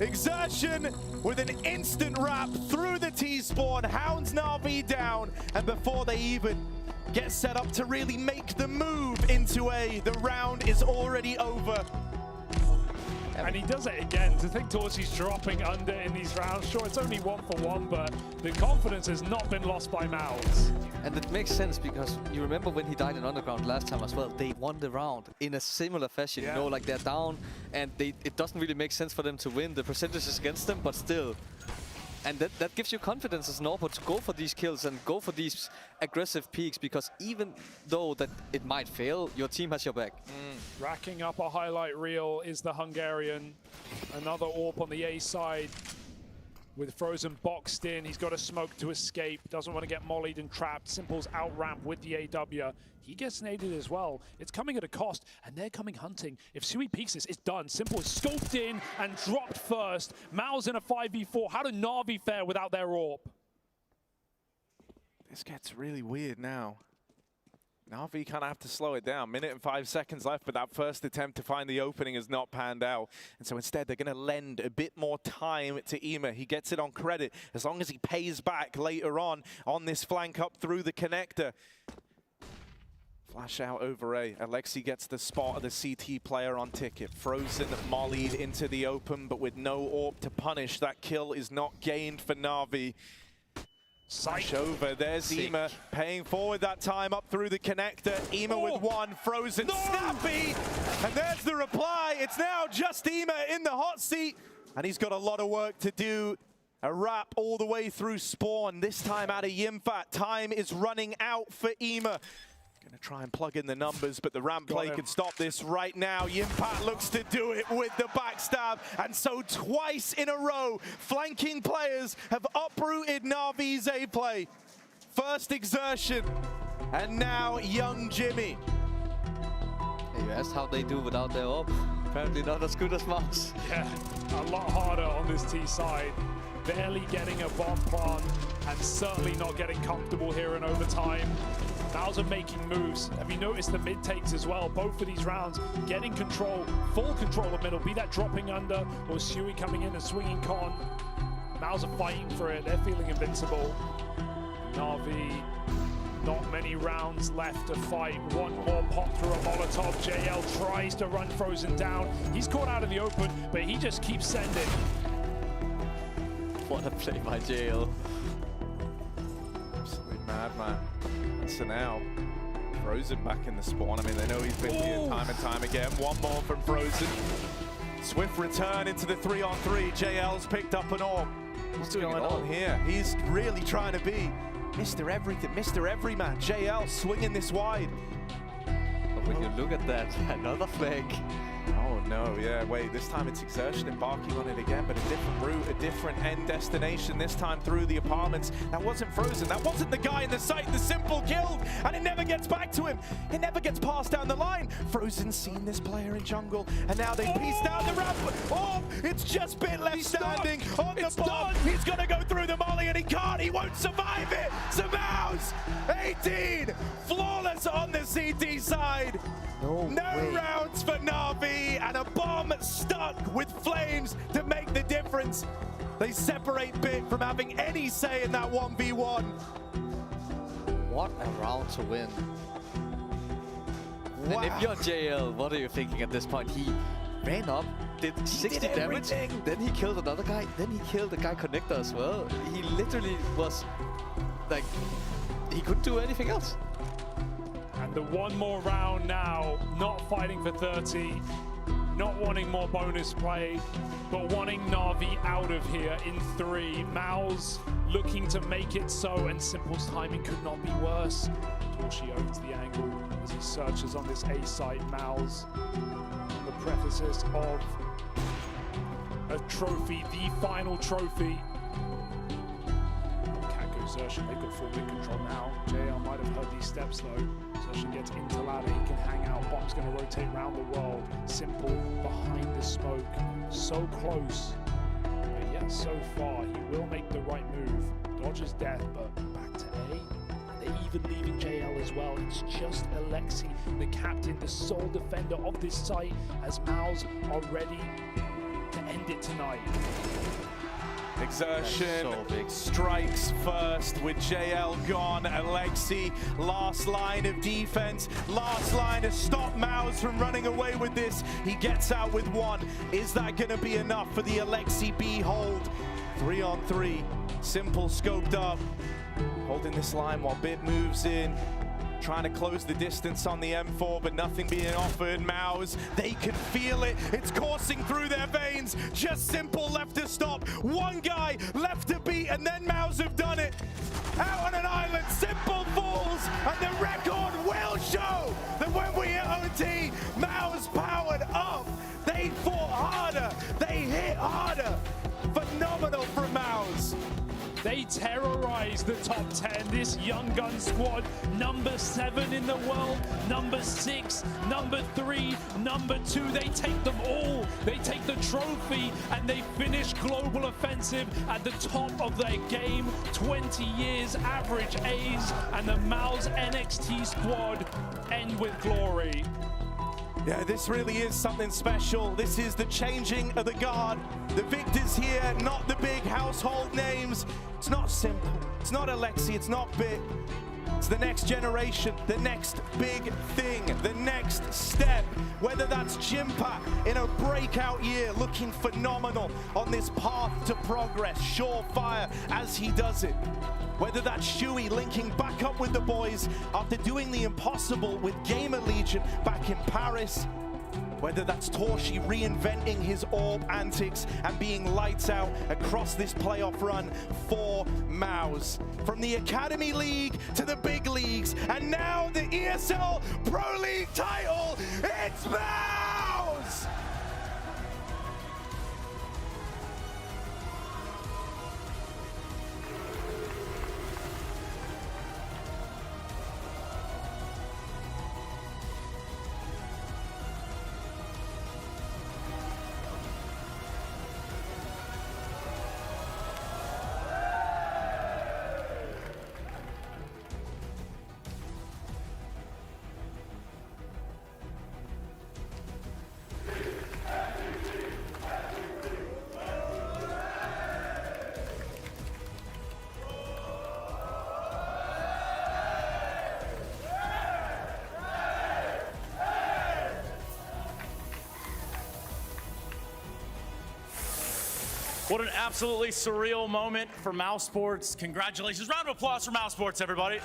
Exertion with an instant wrap through the T-spawn, hounds Na'Vi down, and before they even get set up to really make the move into A, the round is already over. And he does it again. To think Torchi's dropping under in these rounds, sure, it's only 1 for 1, but the confidence has not been lost by Mouse. And it makes sense because you remember when he died in Underground last time as well, they won the round in a similar fashion, you know, like they're down and it doesn't really make sense for them to win. The percentage is against them, but still. And that gives you confidence as an Norpo to go for these kills and go for these aggressive peaks, because even though that it might fail, your team has your back. Racking up a highlight reel is the Hungarian. Another AWP on the A side with Frozen boxed in. He's got a smoke to escape. Doesn't want to get mollied and trapped. Simple's out ramp with the AW. He gets naded as well. It's coming at a cost, and they're coming hunting. If Sui peeks this, it's done. Simple is scoped in and dropped first. Mao's in a 5v4. How do Na'Vi fare without their AWP? This gets really weird now. Na'Vi kind of have to slow it down. 1 minute and 5 seconds left, but that first attempt to find the opening has not panned out. And so instead, they're going to lend a bit more time to Ema. He gets it on credit as long as he pays back later on this flank up through the connector. Flash out over A. Alexi gets the spot of the CT player on ticket. Frozen mollied into the open, but with no AWP to punish. That kill is not gained for Na'Vi. Slash over, there's Ema paying forward that time up through the connector. Ema with one, Frozen, snappy, and there's the reply. It's now just Ema in the hot seat, and he's got a lot of work to do. A wrap all the way through spawn, this time out of Yimfat. Time is running out for Ema. Gonna try and plug in the numbers, but the ramp play can stop this right now. Yimpat looks to do it with the backstab, and so twice in a row, flanking players have uprooted Na'Vi's A play. First Exertion, and now young Jimmy. Hey, you asked how they do without their AWP. Apparently not as good as Mouse. Yeah, a lot harder on this T side. Barely getting a bomb plant, and certainly not getting comfortable here in overtime. Mouse are making moves. Have you noticed the mid takes as well? Both of these rounds getting control, full control of middle, be that dropping under or Sui coming in and swinging con. Mouse are fighting for it. They're feeling invincible. Na'Vi, not many rounds left to fight. One more pop through a Molotov. JL tries to run Frozen down. He's caught out in the open, but he just keeps sending. What a play by JL. Absolutely mad, man. And so now, Frozen back in the spawn. I mean, they know he's been here time and time again. One more from Frozen. Swift return into the 3-on-3. JL's picked up an AWP. What's going on here? He's really trying to be Mr. Everything, Mr. Everyman. JL swinging this wide. But when you look at that, another flag. Oh, no, yeah, wait, this time it's Exertion embarking on it again, but a different route, a different end destination, this time through the apartments. That wasn't Frozen, that wasn't the guy in the site, the Simple killed, and it never gets back to him. It never gets passed down the line. Frozen's seen this player in jungle, and now they pieced down the ramp. Oh, it's just bit left standing on the bomb. He's gonna go through the molly, and he can't, he won't survive it. So Mouse, 18, flawless on the CT side. No rounds for Na'Vi, and a bomb stuck with flames to make the difference. They separate Bit from having any say in that 1v1. What a round to win. Wow. And if you're JL, what are you thinking at this point? He ran up, did 60 damage, then he killed another guy, then he killed the guy connector as well. He literally was like, he couldn't do anything else. And the one more round now, not fighting for 30, not wanting more bonus play, but wanting Na'Vi out of here in 3. Mouse looking to make it so, and Simple's timing could not be worse. Torshi owns the angle as he searches on this A site. Mouse, the precipice of a trophy, the final trophy. Xertion, they've got full big control now. JL might have heard these steps though. Xertion gets into ladder, he can hang out. Bomb's going to rotate around the world. Simple behind the smoke, so close. But yet so far, he will make the right move. Dodges death, but back to A. They're even leaving JL as well. It's just Alexi, the captain, the sole defender of this site, as Mouse are ready to end it tonight. Exertion strikes first with JL gone. Alexi, last line of defense, last line to stop Mouse from running away with this. He gets out with 1. Is that going to be enough for the Alexi B hold? 3 on 3. Simple scoped up, holding this line while Bit moves in. Trying to close the distance on the M4, but nothing being offered. Mouse, they can feel it. It's coursing through their veins. Just Simple left to stop. 1 guy left to beat, and then Mouse have done it. Out on an island, Simple falls, and the record will show that when we hit OT, Mouse powered up. They fought harder. They hit harder. Phenomenal from Mouse. They terrorize the top 10. This young gun squad, number 7 in the world, number 6, number 3, number 2. They take them all. They take the trophy and they finish global offensive at the top of their game. 20 years average A's, and the Mouse NXT squad end with glory. Yeah, this really is something special. This is the changing of the guard. The victors here, not the big household names. It's not Simple, it's not Alexi, it's not Bit. It's the next generation, the next big thing, the next step. Whether that's Jimpa in a breakout year, looking phenomenal on this path to progress, surefire as he does it. Whether that's Shui linking back up with the boys after doing the impossible with Gamer Legion back in Paris. Whether that's Torshi reinventing his orb antics and being lights out across this playoff run for Mouse. From the Academy League to the big leagues, and now the ESL Pro League title, it's Mouse! What an absolutely surreal moment for Mouse Sports. Congratulations. Round of applause for Mouse Sports, everybody.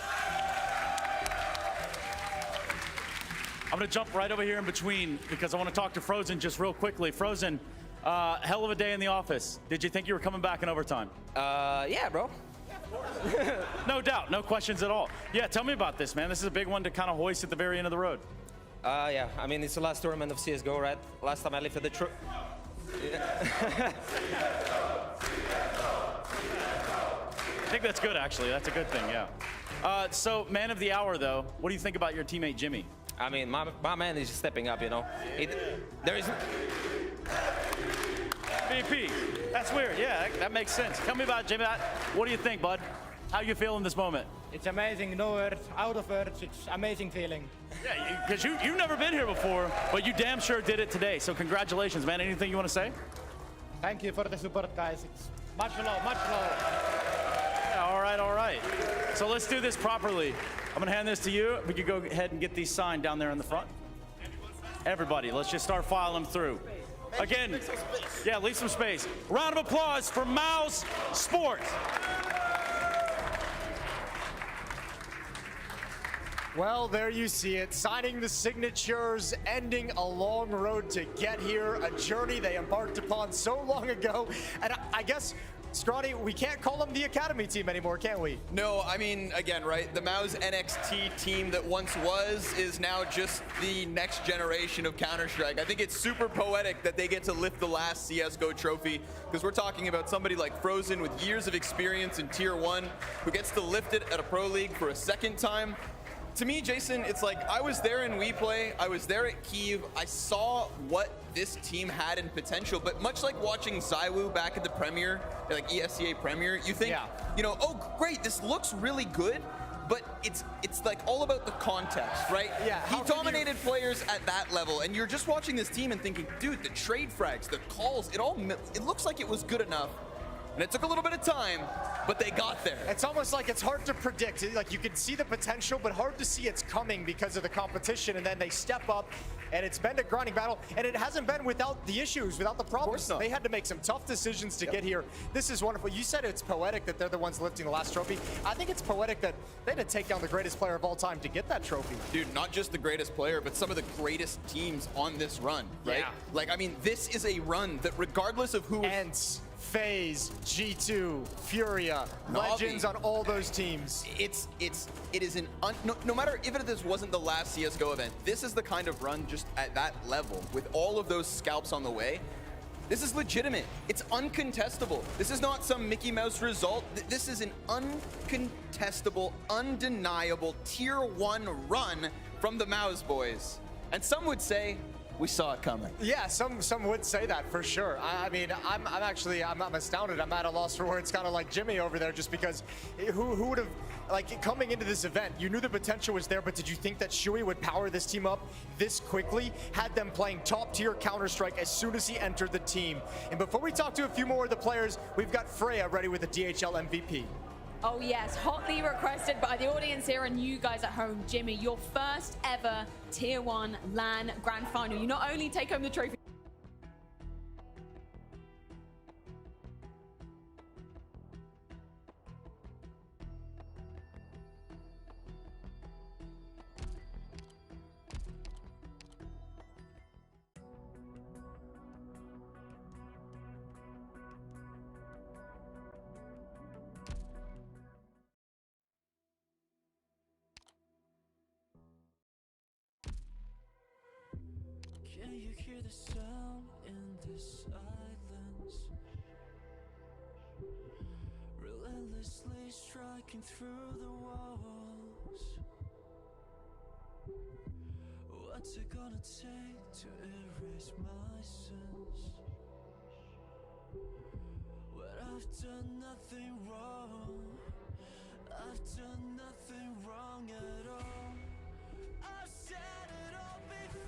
I'm going to jump right over here in between because I want to talk to Frozen just real quickly. Frozen, hell of a day in the office. Did you think you were coming back in overtime? Yeah, bro. No doubt. No questions at all. Yeah, tell me about this, man. This is a big one to kind of hoist at the very end of the road. Yeah, I mean, it's the last tournament of CSGO, right? Last time I lifted the I think that's good, actually. That's a good thing, yeah. So, man of the hour, though, what do you think about your teammate, Jimmy? I mean, my man is stepping up, you know. There is... VP, that's weird. Yeah, that makes sense. Tell me about Jimmy. What do you think, bud? How you feel in this moment? It's amazing. No words, out of words. It's amazing feeling. Yeah, because you've never been here before, but you damn sure did it today. So congratulations, man. Anything you want to say? Thank you for the support, guys. It's much love, much love. Yeah, all right, all right. So let's do this properly. I'm going to hand this to you. We could go ahead and get these signed down there in the front. Everybody, let's just start filing them through. Again, yeah, leave some space. Round of applause for Mouse Sport. Well, there you see it. Signing the signatures, ending a long road to get here, a journey they embarked upon so long ago. And I guess, Scrawny, we can't call them the Academy team anymore, can we? No, I mean, again, right, the Mao's NXT team that once was is now just the next generation of Counter-Strike. I think it's super poetic that they get to lift the last CSGO trophy, because we're talking about somebody like Frozen with years of experience in Tier 1 who gets to lift it at a Pro League for a second time. To me, Jason, it's like I was there in WePlay, I was there at Kyiv, I saw what this team had in potential, but much like watching Zywoo back at the Premier, like ESEA Premier, you think, you know, oh great, this looks really good, but it's like all about the context, right? Yeah. He dominated players at that level, and you're just watching this team and thinking, dude, the trade frags, the calls, it looks like it was good enough. And it took a little bit of time, but they got there. It's almost like it's hard to predict. Like you can see the potential, but hard to see it's coming because of the competition. And then they step up, and it's been a grinding battle. And it hasn't been without the issues, without the problems. They had to make some tough decisions to get here. This is wonderful. You said it's poetic that they're the ones lifting the last trophy. I think it's poetic that they had to take down the greatest player of all time to get that trophy. Dude, not just the greatest player, but some of the greatest teams on this run, right? Yeah. Like, I mean, this is a run that regardless of who ends. FaZe, G2, Furia, Na'Vi. Legends on all those teams. It is an no matter if this wasn't the last CSGO event, this is the kind of run just at that level with all of those scalps on the way. This is legitimate. It's uncontestable. This is not some Mickey Mouse result. This is an uncontestable, undeniable Tier 1 run from the Mouse boys. And some would say, we saw it coming. Yeah, some would say that for sure. I mean, I'm astounded. I'm at a loss for words, kind of like Jimmy over there, just because who would have, like, coming into this event, you knew the potential was there, but did you think that Shui would power this team up this quickly? Had them playing top tier Counter-Strike as soon as he entered the team. And before we talk to a few more of the players, we've got Freya ready with the DHL MVP. Oh yes, hotly requested by the audience here and you guys at home. Jimmy, your first ever Tier 1 LAN Grand Final. You not only take home the trophy, Can you hear the sound in the silence? Relentlessly striking through the walls. What's it gonna take to erase my sins? When I've done nothing wrong, I've done nothing wrong at all. I've said it all before.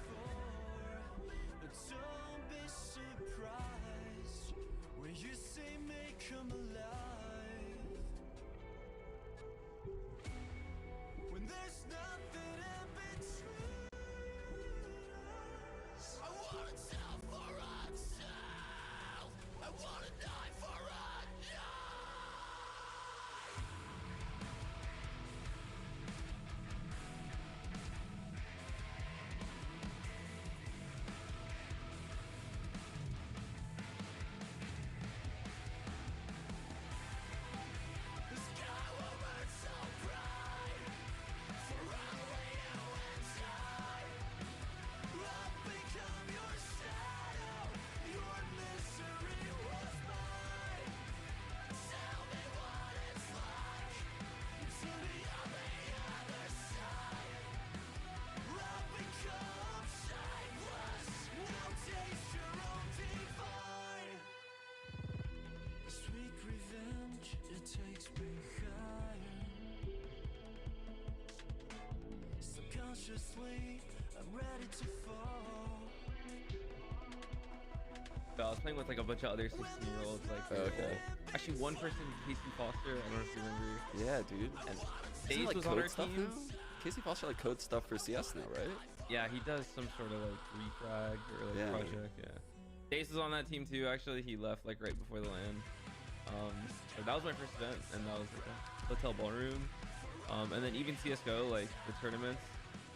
Don't be surprised when you see me come alive. When there's nothing in between us. I wanna tell for myself. I wanna die for a night. reach, it takes me higher. Subconsciously, I'm ready to fall. So I was playing with like a bunch of other 16-year-olds. Like, actually, one person, Casey Foster. I don't know if you remember. Yeah, dude. And Isn't Daze like was on our stuff team. now? Casey Foster like codes stuff for CS now, right? Yeah, he does some sort of like refrag or like project. Yeah. Daze was on that team too. Actually, he left like right before the LAN. So that was my first event, and that was like a hotel ballroom. And then even CS:GO, like the tournaments,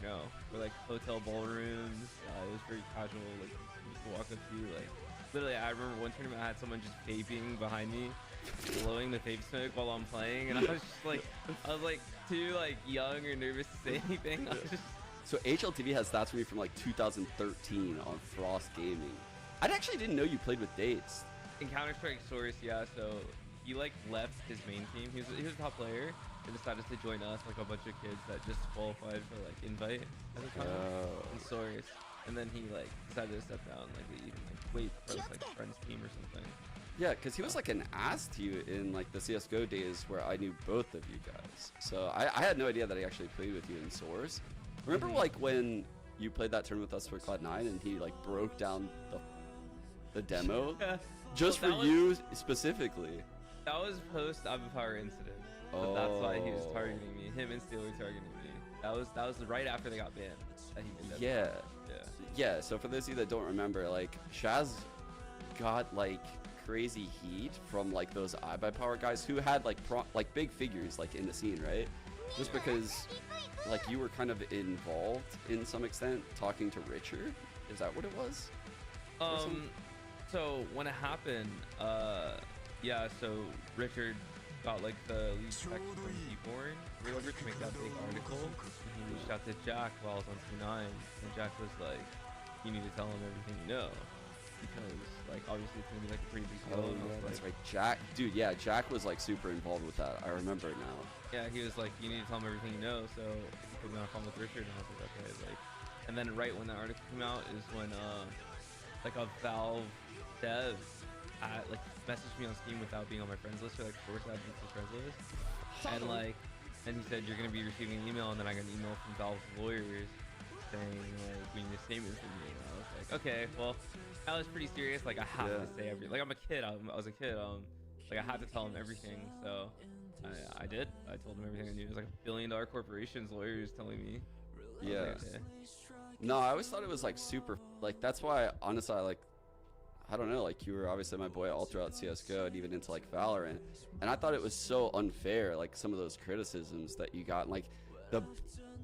you know, were like hotel ballrooms. It was very casual. Like you walk up to you, like literally. I remember one tournament I had someone just vaping behind me, blowing the vape smoke while I'm playing, and I was just like, too like young or nervous to say anything. I was just, so HLTV has stats for me from like 2013 on Frost Gaming. I actually didn't know you played with Dates. in Counter-Strike Source, yeah, so he like left his main team. He was a top player and decided to join us, like a bunch of kids that just qualified for like invite at the time in Source. And then he like decided to step down, like leave and like wait for like friend's team or something. Yeah, because he was like an ass to you in like the CSGO days where I knew both of you guys. So I had no idea that he actually played with you in Source. Remember like when you played that tournament with us for Cloud9 and he like broke down the demo just for you specifically? That was post Abupower incident. So that's why he was targeting me. Him and Steel were targeting me. That was right after they got banned that he did that. Yeah, so for those of you that don't remember, like Shaz got like crazy heat from like those iBuyPower guys who had like big figures like in the scene, right? Just because like you were kind of involved in some extent talking to Richard. Is that what it was? So when it happened, yeah, so Richard got like the lead text from Keyboard or whatever to make that big article. And he reached out to Jack while I was on C9, and Jack was like, "You need to tell him everything you know, because like obviously it's gonna be like a pretty big deal." Oh yeah, that's right, Jack. Dude, yeah, Jack was like super involved with that. I remember it now. Yeah, he was like, "You need to tell him everything you know." So he put me on a call with Richard, and I was like, "Okay." Like, and then right when the article came out is when like a Valve dev like messaged me on Steam without being on my friends list, or like forced added me to friends list, and like, and he said you're gonna be receiving an email, and then I got an email from Valve's lawyers saying like we need a statement from you. And I was like, okay, well, that was pretty serious. Like I have to say everything. Like I'm a kid. I was a kid. Like I had to tell him everything. So I did. I told him everything I knew. It was like $1 billion corporation's lawyers telling me. Yeah. No, I always thought it was like super. Like that's why honestly I don't know, like you were obviously my boy all throughout CSGO and even into like Valorant, and I thought it was so unfair, like some of those criticisms that you got. Like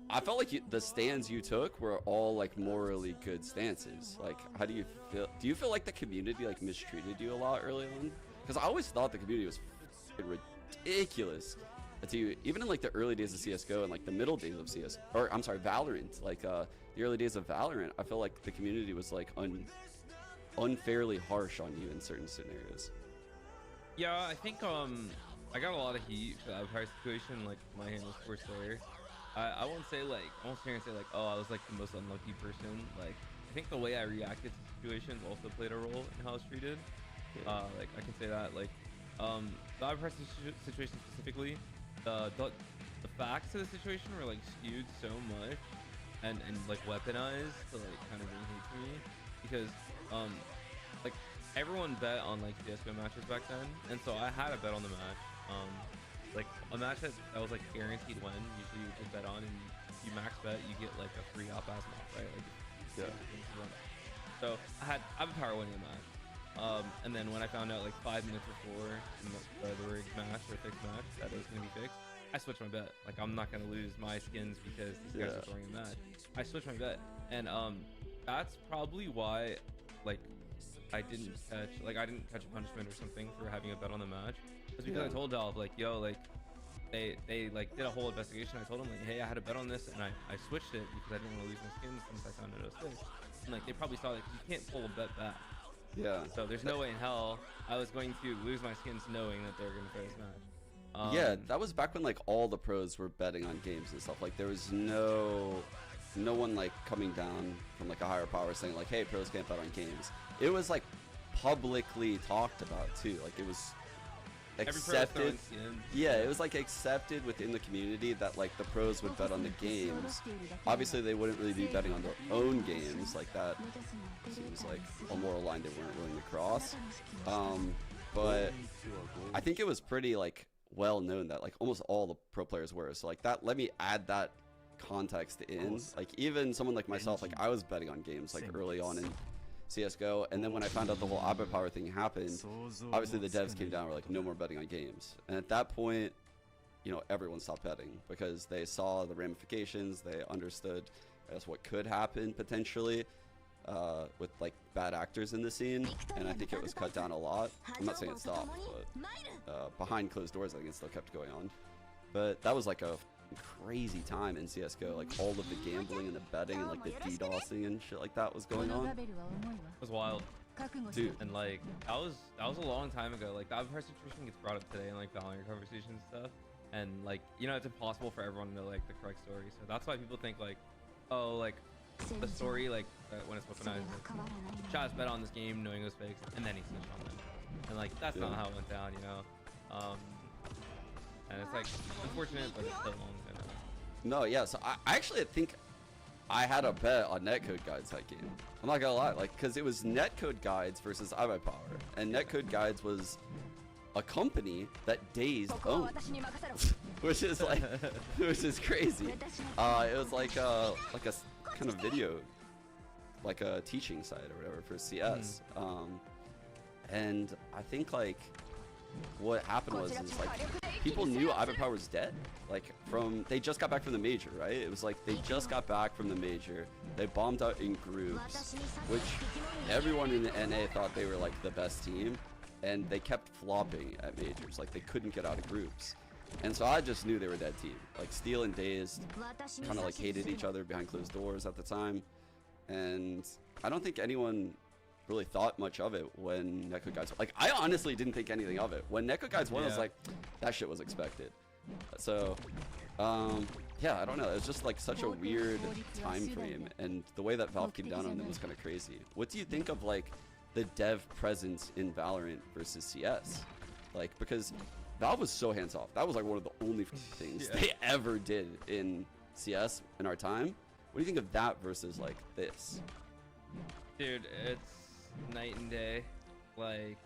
I felt like the stands you took were all like morally good stances. Like how do you feel? Do you feel like the community like mistreated you a lot early on? Because I always thought the community was ridiculous. Even in like the early days of CSGO and like the middle days of Valorant, like the early days of Valorant, I feel like the community was like unfairly harsh on you in certain scenarios. Yeah, I think I got a lot of heat for the Empire situation. Like my hand was forced there. I won't say like I won't sit here and say like, oh, I was like the most unlucky person. Like I think the way I reacted to situations also played a role in how I was treated. Like I can say that like the Empire situation specifically, the facts of the situation were like skewed so much and like weaponized to like kind of bring hate to me, because like everyone bet on like CSGO matches back then, and so I had a bet on the match. Like a match that was like guaranteed win. Usually you just bet on, and you max bet, you get like a free op as map, right? Like, so I had Power winning the match. And then when I found out like 5 minutes before the rigged match or fixed match that it was gonna be fixed, I switched my bet. Like I'm not gonna lose my skins because these guys are throwing a match. I switched my bet, and that's probably why like I didn't catch a punishment or something for having a bet on the match. It's because I told Valve like, yo, like they like did a whole investigation. I told them like, hey, I had a bet on this and I switched it because I didn't want to lose my skins since I found it was fixed. And like they probably saw like you can't pull a bet back. Yeah. So there's no way in hell I was going to lose my skins knowing that they were gonna play this match. Yeah, that was back when like all the pros were betting on games and stuff. Like there was no one like coming down from like a higher power saying like, hey, pros can't bet on games. It was like publicly talked about too. Like it was accepted. Yeah, it was like accepted within the community that like the pros would bet on the games. Obviously, they wouldn't really be betting on their own games. Like that seems like a moral line they weren't willing to cross. But I think it was pretty like well known that like almost all the pro players were. So like that, let me add that context in. Like even someone like myself, like I was betting on games like early on in CSGO, and then when I found out the whole iBuyPower thing happened, obviously the devs came down and were like, no more betting on games. And at that point, you know, everyone stopped betting because they saw the ramifications, they understood, I guess, what could happen potentially with like bad actors in the scene, and I think it was cut down a lot. I'm not saying it stopped, but behind closed doors, I think it still kept going on. But that was like a crazy time in CSGO, like all of the gambling and the betting and like the DDoSing and shit like that was going on. It was wild, dude. And like that was a long time ago. Like the iBuyPower situation gets brought up today in like Valorant conversations and stuff, and like, you know, it's impossible for everyone to know like the correct story. So that's why people think like, oh, like the story, like when it's weaponized, like, Shaz bet on this game knowing it was fake, and then he snitched on them, and like that's not how it went down, you know. And it's like unfortunate, but it's still long. No, yeah. So I actually think I had a bet on Netcode Guides that game. I'm not gonna lie, like, because it was Netcode Guides versus iBuyPower, and Netcode Guides was a company that DAZED owned, which is like, which is crazy. It was like a kind of video, like a teaching site or whatever for CS. And I think like what happened was like people knew iBuyPower was dead. Like they just got back from the major, right? It was like they just got back from the major. They bombed out in groups, which everyone in the NA thought they were like the best team, and they kept flopping at majors. Like they couldn't get out of groups. And so I just knew they were a dead team. Like Steel and DAZED kind of like hated each other behind closed doors at the time. And I don't think anyone really thought much of it when Netcode Guides, like I honestly didn't think anything of it. When Netcode Guides won, I was like, that shit was expected. So yeah, I don't know. It was just like such a weird time frame, and the way that Valve came down on them was kind of crazy. What do you think of like the dev presence in Valorant versus CS? Like, because Valve was so hands off. That was like one of the only things they ever did in CS in our time. What do you think of that versus like this? Dude, it's night and day. Like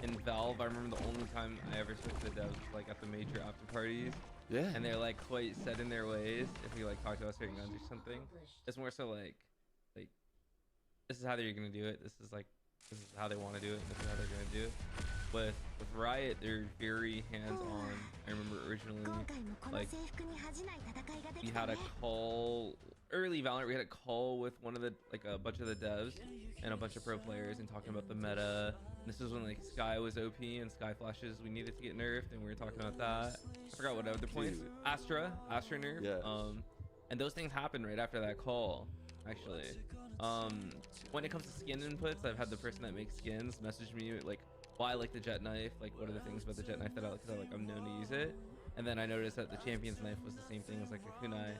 in Valve, I remember the only time I ever spoke to the devs was like at the major after parties. Yeah. And they're like quite set in their ways. If we like talk to us certain guns or something, it's more so like this is how they're gonna do it. This is how they want to do it. This is how they're gonna do it. With Riot, they're very hands-on. I remember originally, like, we had a call early Valorant. We had a call with one of the a bunch of the devs and a bunch of pro players and talking about the meta. And this was when like Sky was OP and Sky flashes we needed to get nerfed, and we were talking about that. I forgot what other points. Astra nerf. Yeah. And those things happened right after that call, actually. When it comes to skin inputs, I've had the person that makes skins message me like, why I like the jet knife, like what are the things about the jet knife that I like, because I'm known to use it. And then I noticed that the champion's knife was the same thing as like a kunai.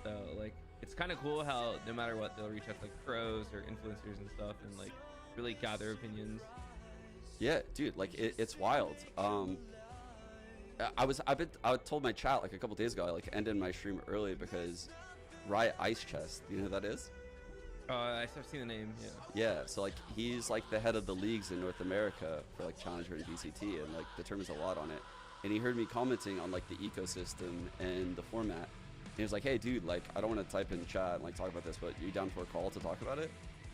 So like it's kind of cool how no matter what, they'll reach out to like pros or influencers and stuff and like really gather opinions. Yeah, dude, like it's wild. I told my chat like a couple days ago, I like ended my stream early because Riot Ice Chest, do you know who that is? I've seen the name, yeah. Yeah, so like he's like the head of the leagues in North America for like Challenger and VCT, and like determines a lot on it. And he heard me commenting on like the ecosystem and the format. And he was like, hey dude, like I don't want to type in chat and like talk about this, but you down for a call to talk about it?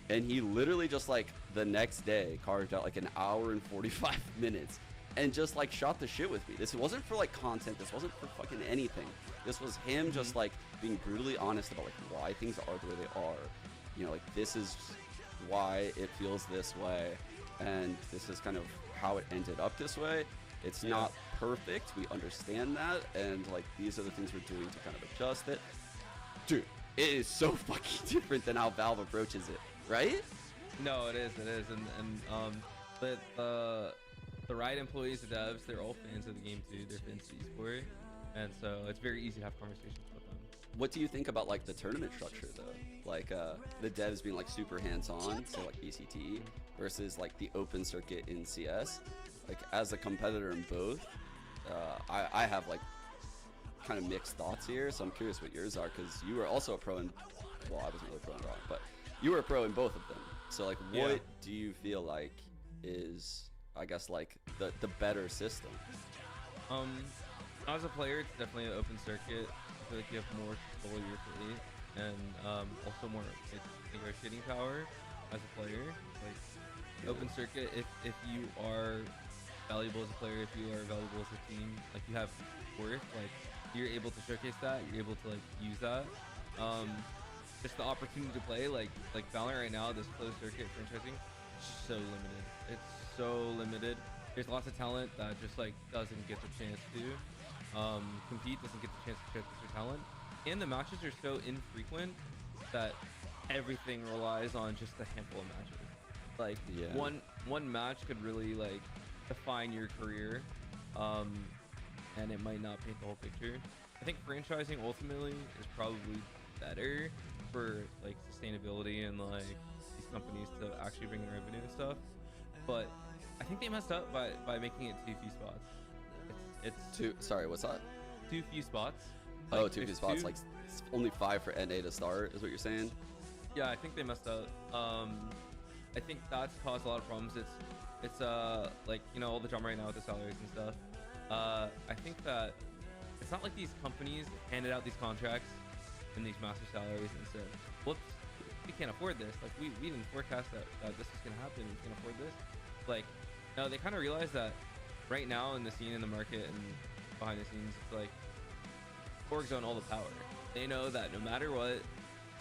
And he literally just like the next day carved out like an hour and 45 minutes and just like shot the shit with me. This wasn't for like content, this wasn't for fucking anything. This was him just like being brutally honest about like why things are the way they are. You know, like this is why it feels this way, and this is kind of how it ended up this way. It's not perfect, we understand that, and like these are the things we're doing to kind of adjust it. Dude, it is so fucking different than how Valve approaches it, right? No, it is, and the Riot employees, the devs, they're all fans of the game too. They're fans of esport, and so it's very easy to have conversations with them. What do you think about like the tournament structure though? Like the devs being like super hands-on, so like BCT versus like the open circuit in CS. like as a competitor in both, I have like kind of mixed thoughts here. So I'm curious what yours are, because you were also a pro in, well, I wasn't really a pro in Valorant, but you were a pro in both of them. So like, what do you feel like is, I guess, like the better system? As a player, it's definitely an open circuit. I feel like you have more control of your fate, and also more negotiating power as a player. Like open circuit, if you are valuable as a player, if you are valuable as a team, like you have worth, like you're able to showcase that, you're able to like use that. Just the opportunity to play, like Valorant right now, this closed circuit franchising, it's just so limited. It's so limited. There's lots of talent that just like doesn't get the chance to compete, doesn't get the chance to showcase their talent, and the matches are so infrequent that everything relies on just a handful of matches. Like one match could really like define your career, and it might not paint the whole picture. I think franchising ultimately is probably better for like sustainability and like these companies to actually bring in revenue and stuff. But I think they messed up by making it too few spots. It's too. Sorry, what's that? Too few spots. Like, too few spots. Like only 5 for NA to start is what you're saying? Yeah, I think they messed up. I think that's caused a lot of problems. It's like, you know, all the drama right now with the salaries and stuff. I think that it's not like these companies handed out these contracts and these massive salaries and said, whoops, we can't afford this. Like we didn't forecast that this was gonna happen. We can afford this. Like, no, they kind of realized that right now in the scene, in the market, and behind the scenes, it's like orgs own all the power. They know that no matter what,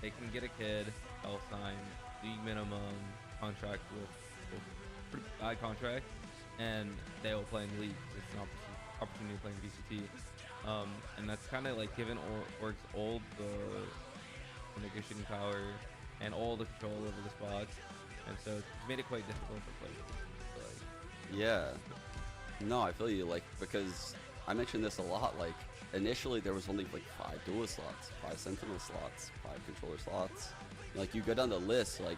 they can get a kid, they'll sign league minimum contract with pretty bad contract, and they will play in the league. It's an opportunity to play in VCT. And that's kind of like given orgs all the negotiating power and all the control over the spots, and so it's made it quite difficult for players. Yeah. No, I feel you, like, because I mentioned this a lot, like, initially there was only like 5 duelist slots, 5 sentinel slots, 5 controller slots. Like, you go down the list, like,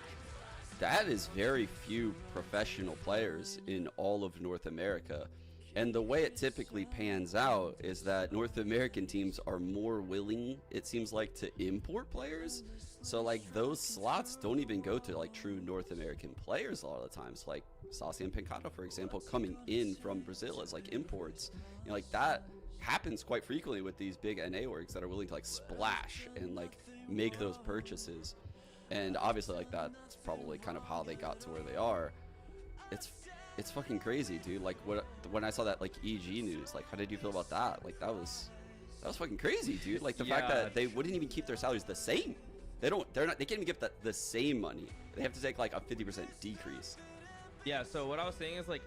that is very few professional players in all of North America. And the way it typically pans out is that North American teams are more willing, it seems like, to import players. So like those slots don't even go to like true North American players a lot of the times. Like Saucy and Pincado, for example, coming in from Brazil as like imports. You know, like that happens quite frequently with these big NA orgs that are willing to like splash and like make those purchases. And obviously like that's probably kind of how they got to where they are. It's fucking crazy, dude. Like when I saw that like EG news, like how did you feel about that? Like that was fucking crazy, dude. Like the fact that they wouldn't even keep their salaries the same. They can't even give the same money. They have to take like a 50% decrease. Yeah, so what I was saying is like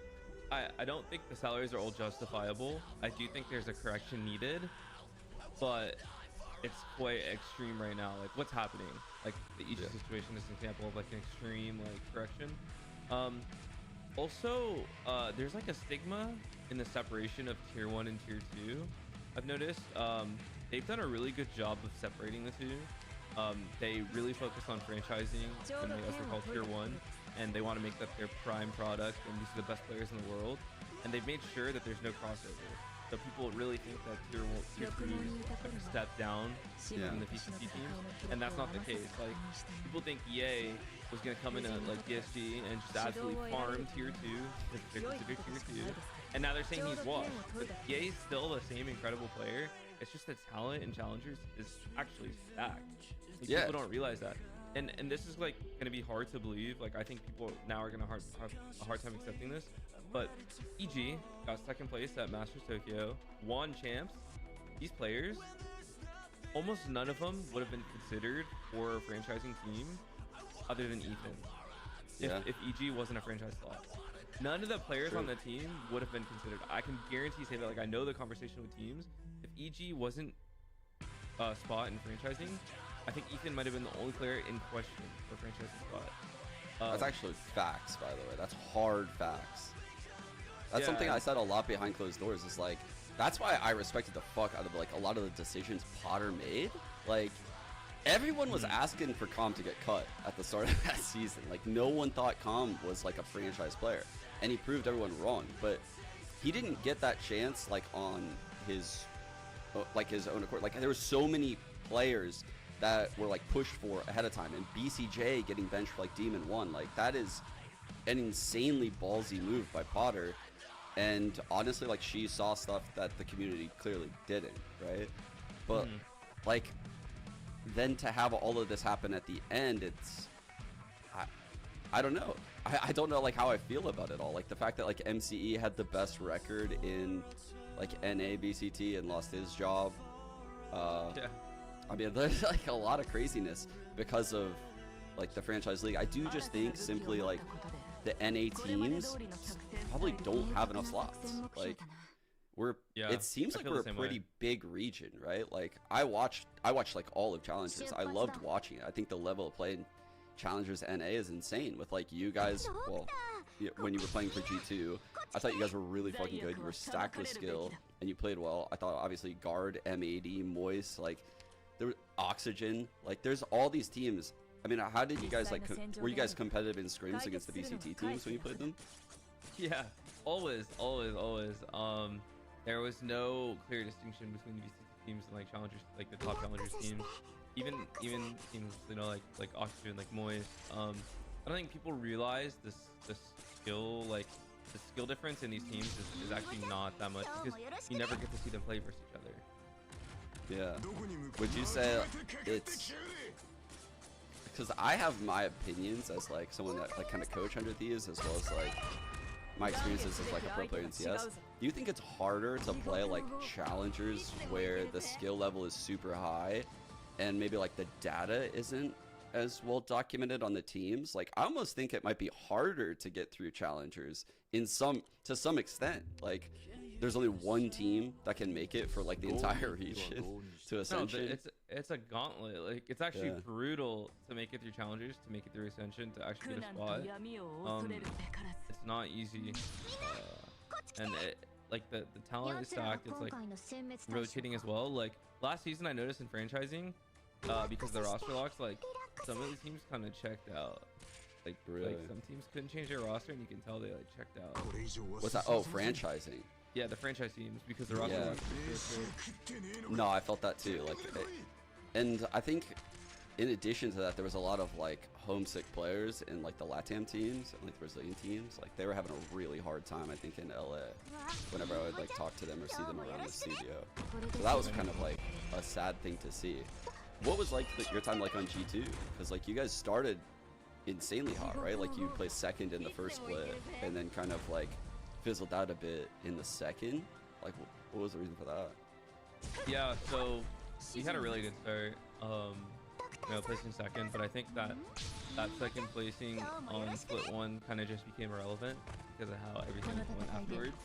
I don't think the salaries are all justifiable. I do think there's a correction needed, but it's quite extreme right now. Like what's happening? Like the EG situation is an example of like an extreme like correction. Also, there's like a stigma in the separation of tier 1 and tier 2. I've noticed they've done a really good job of separating the two. They really focus on franchising, and as they call tier 1, and they want to make that their prime product, and these are the best players in the world. And they've made sure that there's no crossover. So people really think that tier 2 is like a step down from the VCT teams, and that's not the case. Like people think EA was gonna come in at like PSG and just absolutely farm tier 2 because they're considered tier 2, and now they're saying he's washed. But EA is still the same incredible player. It's just the talent in challengers is actually stacked. Like, people don't realize that, and this is like gonna be hard to believe. Like I think people now are gonna have a hard time accepting this. But EG got 2nd place at Masters Tokyo, won champs. These players, almost none of them would have been considered for a franchising team other than Ethan. If EG wasn't a franchise slot. None of the players on the team would have been considered. I can guarantee say that, like I know the conversation with teams. If EG wasn't a spot in franchising, I think Ethan might have been the only player in question for franchising spot. That's actually facts, by the way. That's hard facts. That's something I said a lot behind closed doors. Is like, that's why I respected the fuck out of like a lot of the decisions Potter made. Like, everyone was asking for Com to get cut at the start of that season. Like, no one thought Com was like a franchise player. and he proved everyone wrong. But he didn't get that chance like on his own accord. Like there were so many players that were like pushed for ahead of time, and BCJ getting benched for like Demon 1, like that is an insanely ballsy move by Potter. And honestly, like she saw stuff that the community clearly didn't, right? But like then to have all of this happen at the end, it's I don't know. I don't know like how I feel about it all. Like the fact that like MCE had the best record in like NA BCT and lost his job. Yeah. I mean, there's like a lot of craziness because of like the franchise league. I do just think simply like the NA teams probably don't have enough slots. Like it seems like we're a pretty big region, right? Like I watched like all of Challengers. I loved watching it. I think the level of play in Challengers NA is insane with like you guys. Well, when you were playing for G2, I thought you guys were really fucking good. You were stacked with skill and you played well. I thought obviously Guard, M80, Moist, like there was Oxygen. Like there's all these teams. I mean, how did you guys like? Were you guys competitive in scrims against the BCT teams when you played them? Yeah, always. There was no clear distinction between the BCT teams and like challengers, like the top challengers teams. Even teams, you know, like Oxygen, like Moist. I don't think people realize the skill, like the skill difference in these teams is actually not that much because you never get to see them play versus each other. Yeah. Would you say it's because I have my opinions as like someone that like kind of coach Under Thieves as well as like my experiences as like a pro player in CS. Do you think it's harder to play like challengers where the skill level is super high and maybe like the data isn't as well documented on the teams? Like I almost think it might be harder to get through challengers to some extent. Like there's only one team that can make it for like the entire region to Ascension. No, it's a gauntlet. Like it's actually brutal to make it through challengers, to make it through Ascension, to actually get a spot. It's not easy, and like the talent is stacked. It's like rotating as well. Like last season, I noticed in franchising, because the roster locks, like some of the teams kind of checked out. Like some teams couldn't change their roster, and you can tell they like checked out. What's that? Oh, franchising. Yeah, the franchise teams, because the roster locks. No, I felt that too. Like, and I think in addition to that, there was a lot of like homesick players in like the LATAM teams and like the Brazilian teams. Like they were having a really hard time, I think, in LA whenever I would like talk to them or see them around the studio. So that was kind of like a sad thing to see. What was like your time like on G2? Because like you guys started insanely hot, right? Like you placed second in the first split and then kind of like fizzled out a bit in the second. Like what was the reason for that? Yeah, so we had a really good start, you know, placing second, but I think that second placing on split 1 kind of just became irrelevant because of how everything went afterwards.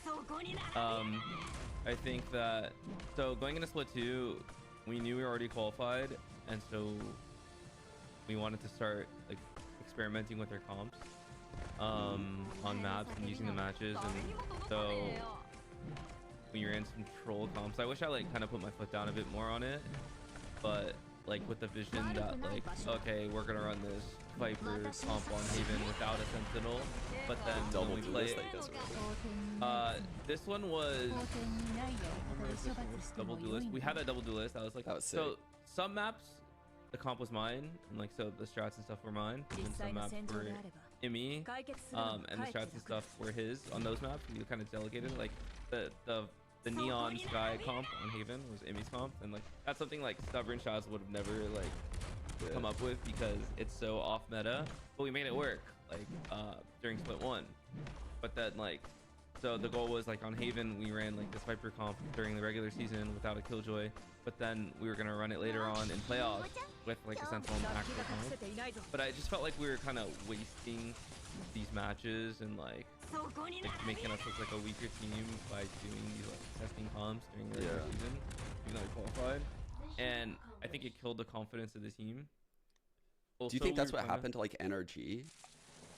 I think that so going into split 2, we knew we were already qualified, and so we wanted to start like experimenting with our comps on maps and using the matches, and so we ran some troll comps. I wish I like kind of put my foot down a bit more on it, but like with the vision that like, okay, we're gonna run this Viper comp on Haven without a Sentinel, but then when we play it, this one was double duelist. We had a double duelist. I was like, so some maps the comp was mine, and like so the strats and stuff were mine, and some maps were Imi, and the strats and stuff were his on those maps. We kind of delegated like the neon sky comp on Haven was Imi's comp, and like that's something like stubborn shots would have never like come up with because it's so off meta, but we made it work like during split 1. But then like so the goal was like on Haven we ran like this Viper comp during the regular season without a Killjoy, but then we were gonna run it later on in playoffs with like a Sentinel and actual comp. But I just felt like we were kind of wasting these matches and like making us look like a weaker team by doing these like testing comps during the regular season, even though we qualified. And I think it killed the confidence of the team. Also, do you think that's what happened to like NRG,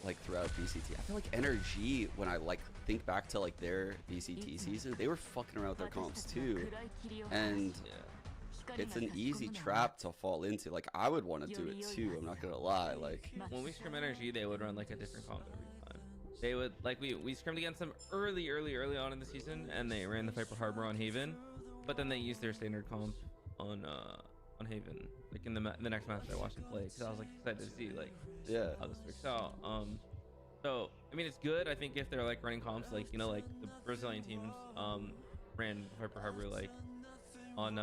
like throughout BCT? I feel like NRG, when I like think back to like their BCT season, they were fucking around with their comps too, and it's an easy trap to fall into. Like I would want to do it too, I'm not gonna lie. Like when we scrim NRG, they would run like a different comp every time. they would like we scrimmed against them early on in the season, and they ran the Viper Harbor on Haven, but then they used their standard comp on Haven, like in the next match I watched them play, because I was like excited to see like how this works out. So I mean, it's good. I think if they're like running comps, like like the Brazilian teams ran Viper Harbor like on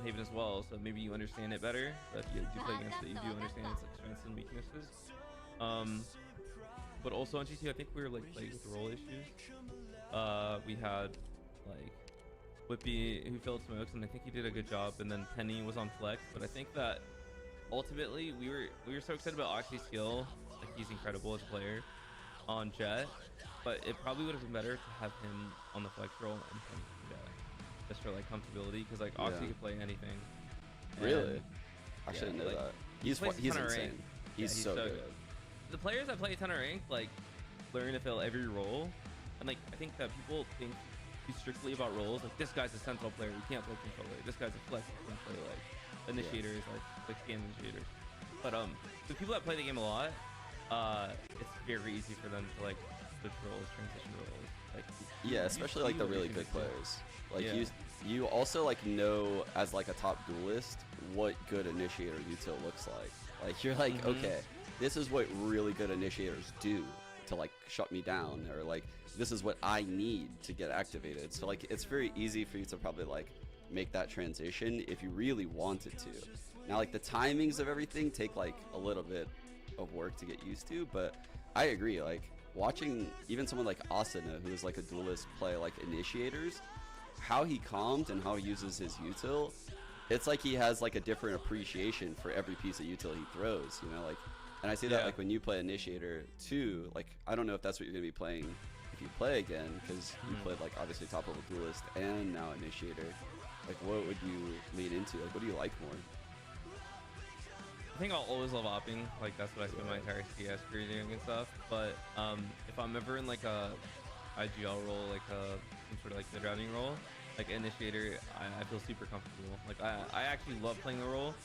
Haven as well, so maybe you understand it better. So if you do play against it, you do understand its like, strengths and weaknesses. But also on GT, I think we were like playing with role issues. We had like Whippy who filled smokes, and I think he did a good job. And then Penny was on flex, but I think that ultimately we were so excited about Oxy's skill. Like he's incredible as a player on Jet, but it probably would have been better to have him on the flex role and him on Jet, just for like comfortability, because like Oxy could play anything. Really? I yeah, shouldn't know like, that. he He's plays a ton of insane. rank. He's so good. The players that play a ton of rank like learn to fill every role, and like I think that people think too strictly about roles. Like this guy's a central player, he can't play controller. This guy's a flex, he can't play like initiators, like scan initiators. But the people that play the game a lot, it's very easy for them to like switch roles, transition roles. Like yeah, especially like the really good players. Like you also like know as like a top duelist what good initiator util looks like. Like you're like, okay, this is what really good initiators do to like shut me down, or like this is what I need to get activated. So like it's very easy for you to probably like make that transition if you really wanted to. Now like the timings of everything take like a little bit of work to get used to, but I agree, like watching even someone like Asuna, who is like a duelist, play like initiators, how he calmed and how he uses his util, it's like he has like a different appreciation for every piece of util he throws, like, and I see that like when you play initiator too. Like I don't know if that's what you're gonna be playing if you play again, because you played like obviously top level duelist and now initiator. Like what would you lean into? Like what do you like more? I think I'll always love opping. Like that's what I spend my entire CS career doing and stuff. But if I'm ever in like a IGL role, like some sort of like mid-rounding role, like initiator, I feel super comfortable. Like I actually love playing the role.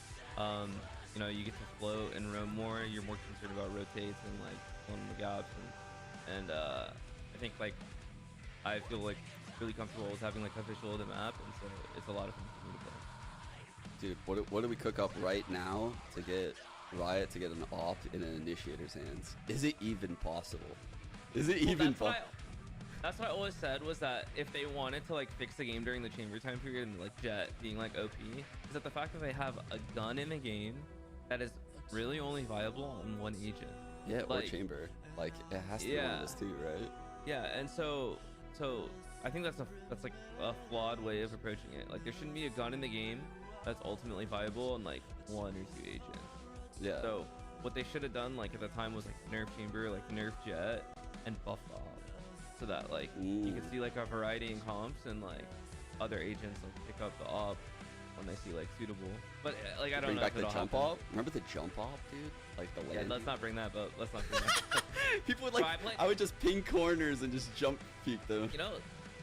You get to float and roam more. You're more concerned about rotates and like filling the gaps, and I think like I feel like really comfortable with having like a visual of the map, and so it's a lot of fun for me to play. Dude, what do we cook up right now to get Riot to get an op in an initiator's hands? Is it even possible? Is it even possible? That's what I always said, was that if they wanted to like fix the game during the chamber time period and like Jet being like OP, is that the fact that they have a gun in the game that is really only viable on one agent. Yeah, like, or chamber. Like it has to be one of those two, right? Yeah, and so I think that's like a flawed way of approaching it. Like there shouldn't be a gun in the game that's ultimately viable on like one or two agents. Yeah. So what they should have done like at the time was like nerf chamber, like nerf Jet, and buff off, so that like you can see like a variety in comps, and like other agents like pick up the op when they see like suitable. But like I don't bring know back if the jump op. Remember the jump op, dude? Like the land. Yeah, let's not bring that. But let's not bring that. People would like. I would just ping corners and just jump peek them.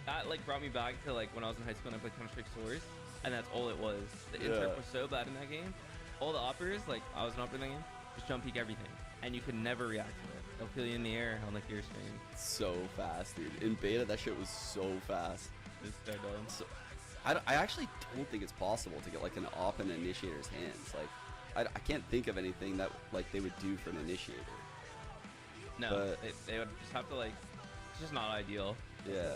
That like brought me back to like when I was in high school and I played Counter-Strike Source, and that's all it was. The interrupt was so bad in that game. All the operators, like I was an operator in that game, just jump peek everything, and you could never react to it. They'll kill you in the air on like your stream. So fast, dude. In beta, that shit was so fast. It's so dumb. So, I actually don't think it's possible to get like an op in an initiator's hands. Like I can't think of anything that like they would do for an initiator. No, but, they would just have to like. It's just not ideal. Yeah,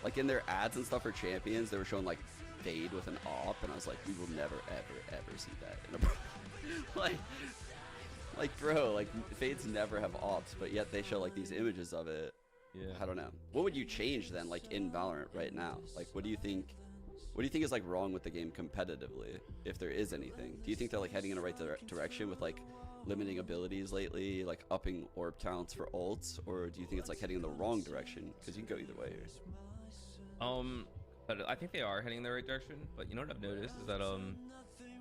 like in their ads and stuff for champions, they were showing like Fade with an op, and I was like, we will never ever see that in a like bro, like Fades never have ops, but yet they show like these images of it. Yeah. I don't know. What would you change then, like in Valorant right now? Like, what do you think is like wrong with the game competitively, if there is anything? Do you think they're like heading in the right direction with like limiting abilities lately, like upping orb counts for ults, or do you think it's like heading in the wrong direction? Because you can go either way here. But I think they are heading in the right direction. But you know what I've noticed is that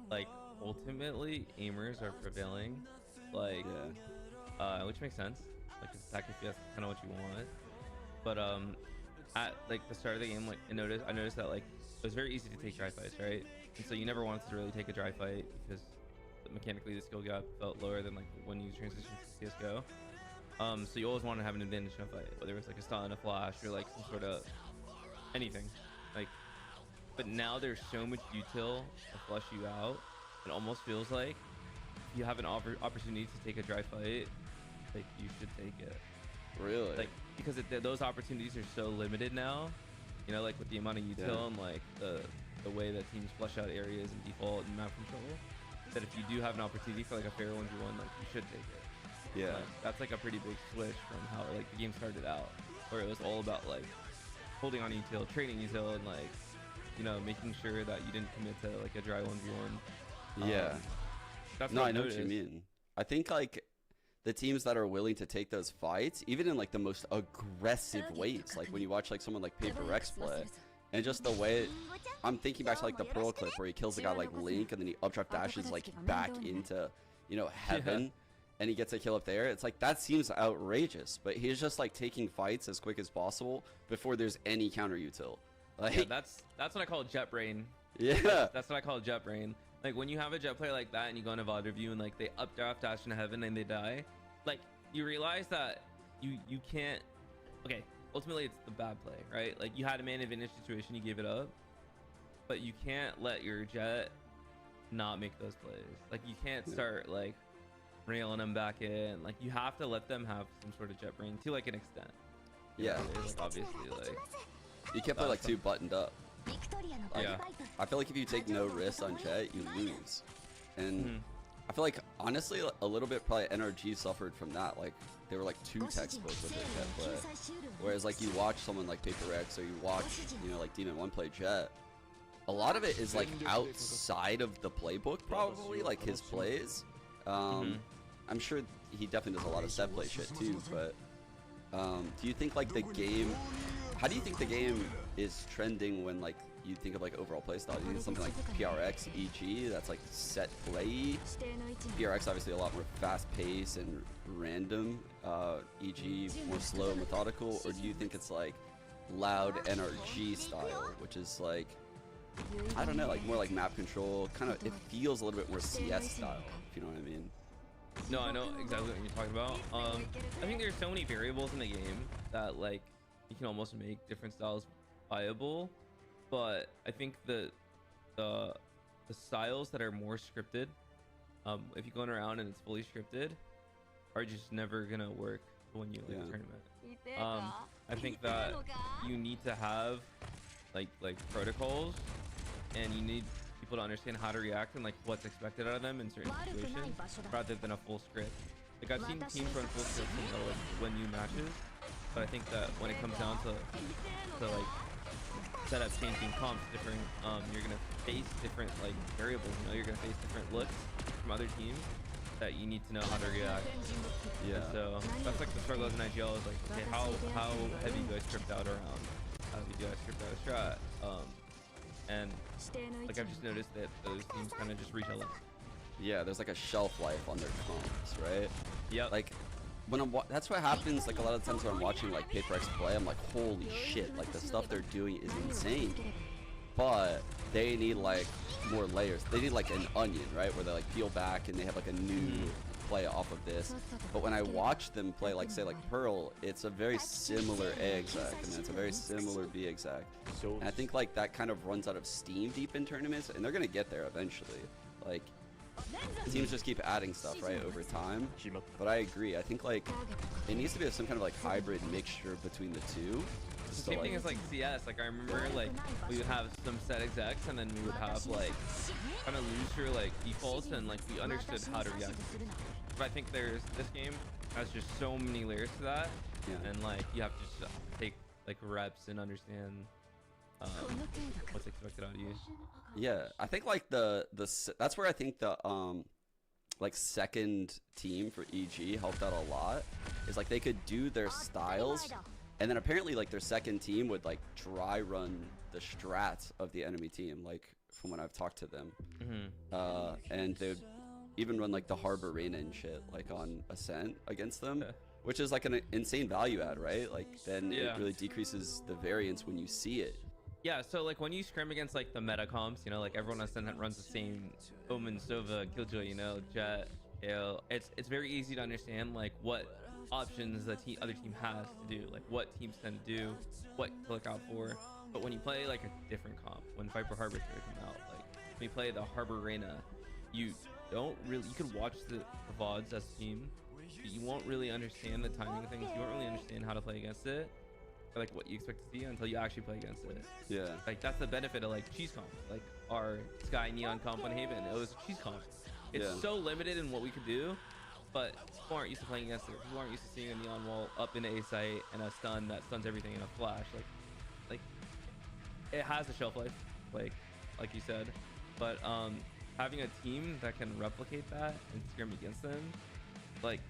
like ultimately aimers are prevailing, like which makes sense. Like attack if that's kind of what you want. But at like the start of the game, like I noticed that like it was very easy to take dry fights, right? And so you never wanted to really take a dry fight because mechanically the skill gap felt lower than like when you transition to CS:GO. So you always want to have an advantage in a fight, whether it's like a stun, a flash, or like some sort of anything. Like, but now there's so much util to flush you out. It almost feels like you have an opportunity to take a dry fight, like you should take it. Really? Like, because those opportunities are so limited now. You know, like with the amount of util and like the way that teams flush out areas and default and map control, that if you do have an opportunity for like a fair 1v1, like you should take it. Yeah. Like, that's like a pretty big switch from how like the game started out, where it was all about like holding on util, trading util, and like, you know, making sure that you didn't commit to like a dry 1v1. Yeah. That's no, what I know what you mean. I think like the teams that are willing to take those fights, even in like the most aggressive ways, like when you watch like someone like Paper Rex play, and just the way I'm thinking back to like the Pearl clip where he kills a guy like Link and then he updraft dashes like back into, you know, heaven, and he gets a kill up there. It's like that seems outrageous, but he's just like taking fights as quick as possible before there's any counter util. Like, yeah, that's what I call jet brain. Yeah. That's what I call jet brain. Like when you have a jet player like that and you go into VOD review and like they updraft dash into heaven and they die, like you realize that you can't. Okay, ultimately it's the bad play, right? Like you had a man advantage situation, you gave it up, but you can't let your jet not make those plays. Like you can't start like railing them back in. Like you have to let them have some sort of jet brain to like an extent. Yeah. Like, obviously, like you can't play like too buttoned up. Like, yeah. I feel like if you take no risks on Jet, you lose. And I feel like, honestly, a little bit probably NRG suffered from that. Like, they were like too textbook with their Jet play. Whereas, like, you watch someone like Paper Rex or you watch, you know, like Demon 1 play Jet, a lot of it is like outside of the playbook, probably, like his plays. I'm sure he definitely does a lot of set play shit too, but do you think like the game, how do you think the game is trending when like you think of like overall playstyle? Do you think it's something like PRX, EG that's like set play? PRX obviously a lot more fast paced and random, EG more slow, methodical, or do you think it's like loud NRG style, which is like, I don't know, like more like map control, kind of, it feels a little bit more CS style, if you know what I mean? No, I know exactly what you're talking about. I think there's so many variables in the game that like you can almost make different styles viable, but I think the styles that are more scripted, if you're going around and it's fully scripted, are just never gonna work when you like tournament. I think that you need to have like protocols, and you need people to understand how to react and like what's expected out of them in certain situations, rather than a full script. Like I've seen teams run full scripts and like win new matches, but I think that when it comes down to like setup changing comps different, you're gonna face different like variables. You know, you're gonna face different looks from other teams that you need to know how to react. Yeah. And so that's like the struggle as an IGL is like, okay, how heavy do I script out around? How heavy do I script out a strat? And like I've just noticed that those teams kind of just reach a limit. Yeah, there's like a shelf life on their comps, right? Yeah. Like when I'm that's what happens like a lot of times when I'm watching like Paper X play, I'm like, holy shit, like the stuff they're doing is insane. But they need like more layers. They need like an onion, right? Where they like peel back and they have like a new play off of this. But when I watch them play like say like Pearl, it's a very similar A exec and then it's a very similar B exec. And I think like that kind of runs out of steam deep in tournaments, and they're gonna get there eventually. Like teams just keep adding stuff right over time. But I agree. I think like it needs to be some kind of like hybrid mixture between the two. The same thing as like CS. Like I remember like we would have some set execs and then we would have like kind of looser like defaults, and like we understood how to react. But I think this game has just so many layers to that, and like you have to just take like reps and understand what's expected out of you. Yeah, I think like that's where I think the like second team for EG helped out a lot. Is like they could do their styles, and then apparently like their second team would like dry run the strats of the enemy team, like from when I've talked to them. And they would even run like the Harbor Reina and shit like on Ascent against them, which is like an insane value add, right? Like then it really decreases the variance when you see it. Yeah, so like when you scrim against like the meta comps, you know, like everyone on Ascent runs the same Omen, Sova, Killjoy, you know, Jet, Gale. It's very easy to understand like what options the other team has to do, like what teams tend to do, what to look out for. But when you play like a different comp, when Viper Harbor's gonna come out, like when you play the Harbor Reina, you could watch the VODs as a team, but you won't really understand the timing of things. You won't really understand how to play against it, or like what you expect to see until you actually play against it. Yeah. Like that's the benefit of like cheese comp, like our Sky Neon comp on Haven. It was cheese comp. It's so limited in what we could do, but people aren't used to playing against it. People aren't used to seeing a neon wall up into A site and a stun that stuns everything in a flash. Like it has a shelf life, like you said, but having a team that can replicate that and scrim against them, like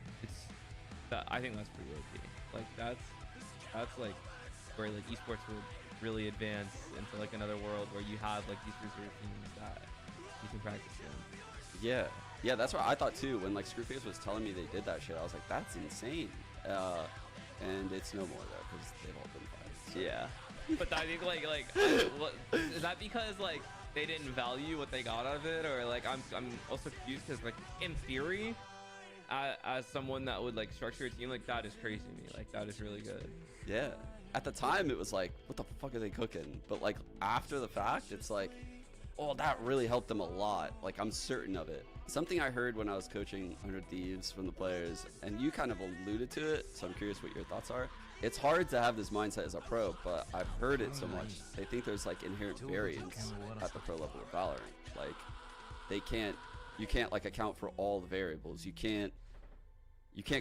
I think that's pretty OP. Like that's like where like esports will really advance into like another world where you have like these reserve teams that you can practice in. Yeah, that's what I thought too. When like Screwface was telling me they did that shit, I was like, that's insane. And it's no more though, because they've all been fired. So. Yeah. But I think like is that because like they didn't value what they got out of it, or like I'm also confused because like in theory, as someone that would like structure a team, like that is crazy to me. Like that is really good. Yeah. At the time, it was like, what the fuck are they cooking? But like after the fact, it's like, oh, that really helped them a lot. Like I'm certain of it. Something I heard when I was coaching 100 Thieves from the players, and you kind of alluded to it, so I'm curious what your thoughts are. It's hard to have this mindset as a pro, but I've heard it so much. They think there's like inherent variance at the pro level of Valorant. Like you can't like account for all the variables. You can't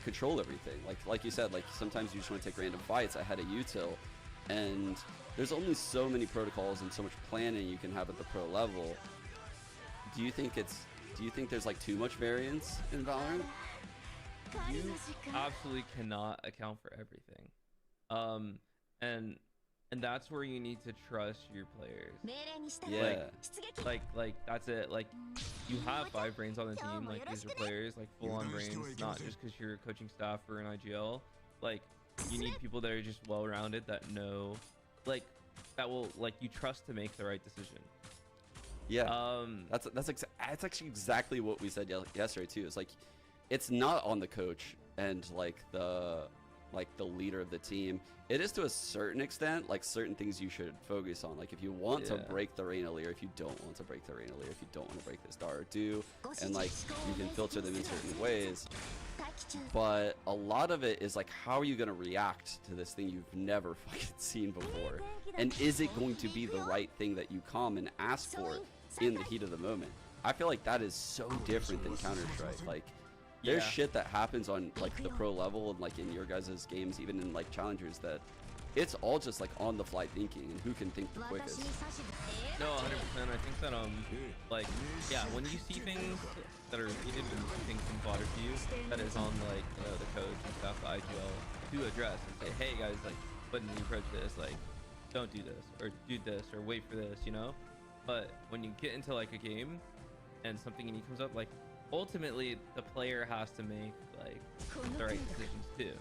control everything. Like you said, like sometimes you just want to take random fights ahead of util, and there's only so many protocols and so much planning you can have at the pro level. Do you think there's like too much variance in Valorant? You absolutely cannot account for everything. And that's where you need to trust your players. Yeah. Like that's it. Like you have 5 brains on the team. Like these are players, like full on brains, not just because you're a coaching staff or an IGL. Like you need people that are just well rounded, that know, like that will like you trust to make the right decision. Yeah. That's actually exactly what we said yesterday too. It's like it's not on the coach and like the leader of the team. It is to a certain extent, like certain things you should focus on. Like if you want to break the Reina Leer, if you don't want to break the Reina Leer, if you don't want to break this Star do, and like you can filter them in certain ways. But a lot of it is like, how are you going to react to this thing you've never fucking seen before? And is it going to be the right thing that you come and ask for in the heat of the moment? I feel like that is so different than Counter-Strike. Like there's shit that happens on like the pro level and like in your guys' games, even in like challengers, that it's all just like on the fly thinking and who can think the quickest. No, 100%. I think that like when you see things that are repeated and things from fodder to you, that is on like the coach and stuff, the IGL, to address and say, hey guys, like when you approach this, like don't do this or do this or wait for this, you know. But when you get into like a game and something unique comes up, like ultimately the player has to make like the right decisions too.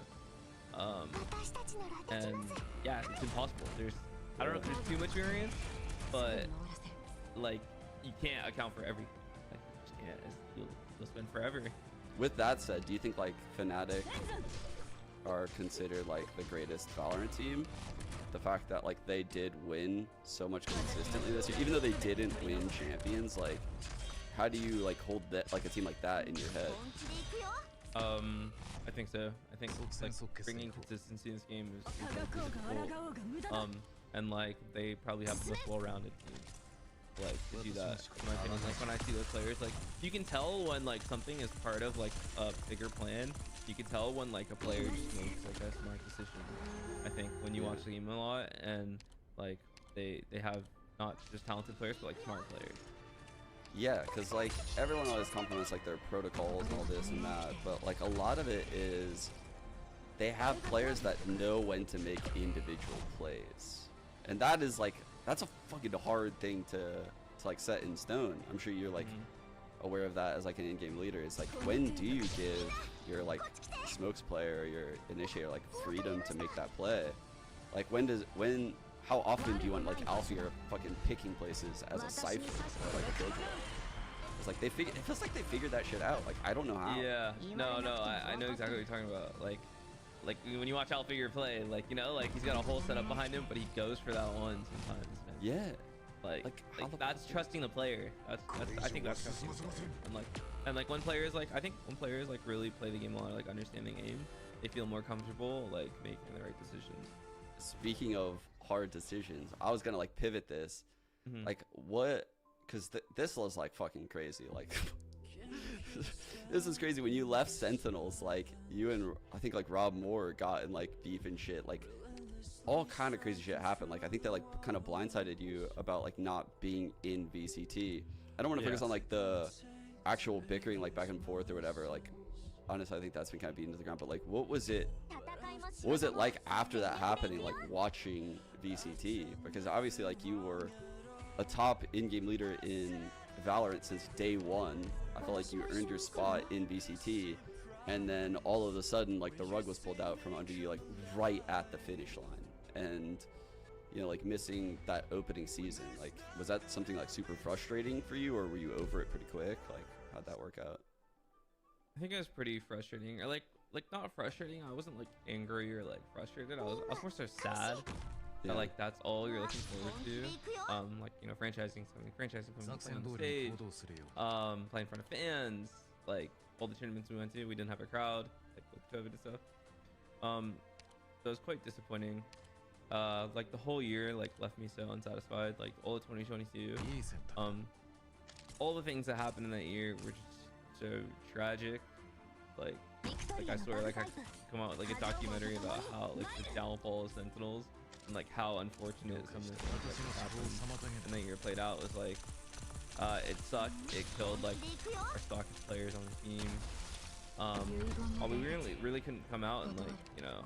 And yeah, it's impossible. I don't know if there's too much variance, but like you can't account for everything. Like you just can't. You'll spend forever. With that said, do you think like Fnatic are considered like the greatest Valorant team? The fact that like they did win so much consistently this year, even though they didn't win champions, like how do you like hold that like a team like that in your head? I think so. I think like bringing consistency in this game is difficult. And like they probably have the most well-rounded team like to do that. In my opinion, like when I see those players, like you can tell when like something is part of like a bigger plan. You can tell when like a player just makes like a smart decision. I think when you watch the game a lot, and like they have not just talented players but like smart players. Yeah, because like everyone always compliments like their protocols and all this and that, but like a lot of it is they have players that know when to make individual plays, and that is like that's a fucking hard thing to like set in stone. I'm sure you're like aware of that as like an in-game leader. It's like, when do you give your like smokes player or your initiator like freedom to make that play? Like how often do you want like Alfie or fucking picking places as a Cypher or like a Jojo? It's like it feels like they figured that shit out. Like I don't know how. Yeah, no, I know exactly what you're talking about. Like like when you watch Alfigure play, like, you know, like he's got a whole setup behind him, but he goes for that one sometimes. Man. Yeah. Like that's trusting the player. That's I think that's trusting the player. And like when players like, I think when players like really play the game a lot, like understanding aim, they feel more comfortable like making the right decisions. Speaking of hard decisions, I was gonna like pivot this, like what, because this was like fucking crazy. Like this is crazy. When you left Sentinels, like you and I think like Rob Moore got in like beef and shit. Like all kind of crazy shit happened. Like I think that like kind of blindsided you about like not being in VCT. I don't want to focus on like the actual bickering like back and forth or whatever. Like honestly, I think that's been kind of beaten to the ground. But like, what was it like after that happening? Like watching VCT, because obviously like you were a top in-game leader in Valorant since day one. I felt like you earned your spot in VCT, and then all of a sudden like the rug was pulled out from under you like right at the finish line. And you know, like missing that opening season, like was that something like super frustrating for you, or were you over it pretty quick? Like how'd that work out? I think it was pretty frustrating, or like not frustrating. I wasn't like angry or like frustrated. I was more so sad that like that's all you're looking forward to. Like, you know, franchising from playing on stage, playing in front of fans, like all the tournaments we went to, we didn't have a crowd, like with COVID and stuff. So it was quite disappointing. Like the whole year like left me so unsatisfied. Like all of 2022, all the things that happened in that year were just so tragic. Like I swear, like I could come out with like a documentary about how like the downfall of Sentinels and like how unfortunate some of the things that happened in that year played out. Was like it sucked. It killed like our stockest players on the team. We really couldn't come out and like, you know,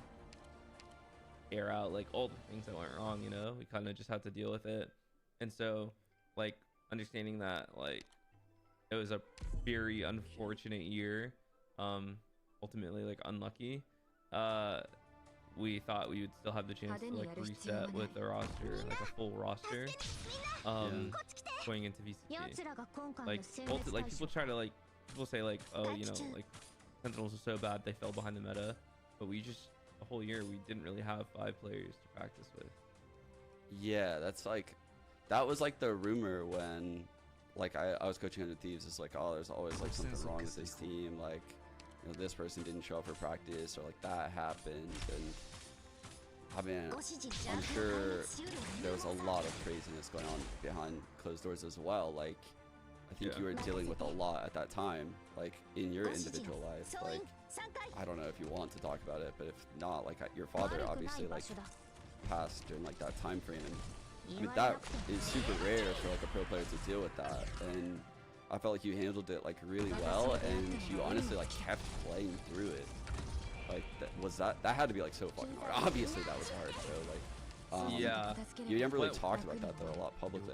air out like all the things that went wrong. You know, we kind of just had to deal with it. And so like understanding that like it was a very unfortunate year, ultimately like unlucky, we thought we would still have the chance to like reset with a roster, like a full roster, going into VCT. Like people try to like, people say like, oh, you know, like Sentinels are so bad they fell behind the meta, but we just, the whole year we didn't really have 5 players to practice with. Yeah, that's like, that was like the rumor when like I was coaching Under Thieves. It's like, oh, there's always like something wrong with this team, like, you know, this person didn't show up for practice, or like that happened. And I mean, I'm sure there was a lot of craziness going on behind closed doors as well. Like I think you were dealing with a lot at that time, like in your individual life. Like I don't know if you want to talk about it, but if not, like your father obviously like passed during like that time frame, and I mean that is super rare for like a pro player to deal with that. And I felt like you handled it like really well, and you honestly like kept playing through it. Like that had to be like so fucking hard. Obviously that was hard, so like yeah, you never really talked about that though a lot publicly.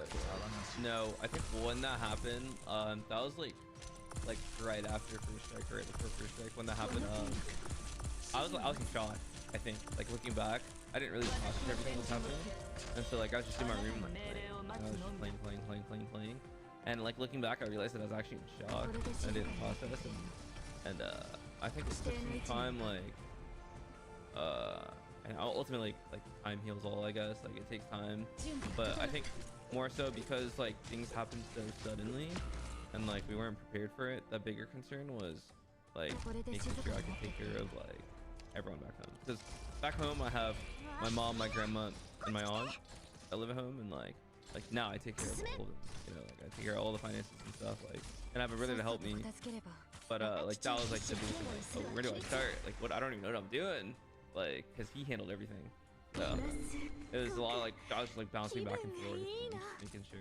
No, I think when that happened, that was like right after First Strike, or right before First Strike when that happened. I was in shock. I think like looking back, I didn't really process everything that was happening, and so like I was just in my room like I was just playing, and like looking back I realized that I was actually in shock. I didn't process, and I think it took some time, like and ultimately like time heals all, I guess. Like it takes time, but I think more so because like things happened so suddenly and like we weren't prepared for it. The bigger concern was like making sure I could take care of like everyone back home, because back home I have my mom, my grandma, and my aunt that live at home, and like now I take care of all of them, you know, like I take care of all the finances and stuff, like, and I have a brother to help me. But like that was like the big thing, like, oh, where do I start? Like what, I don't even know what I'm doing, like, because he handled everything. So it was a lot of like I was like bouncing back and forth, and making sure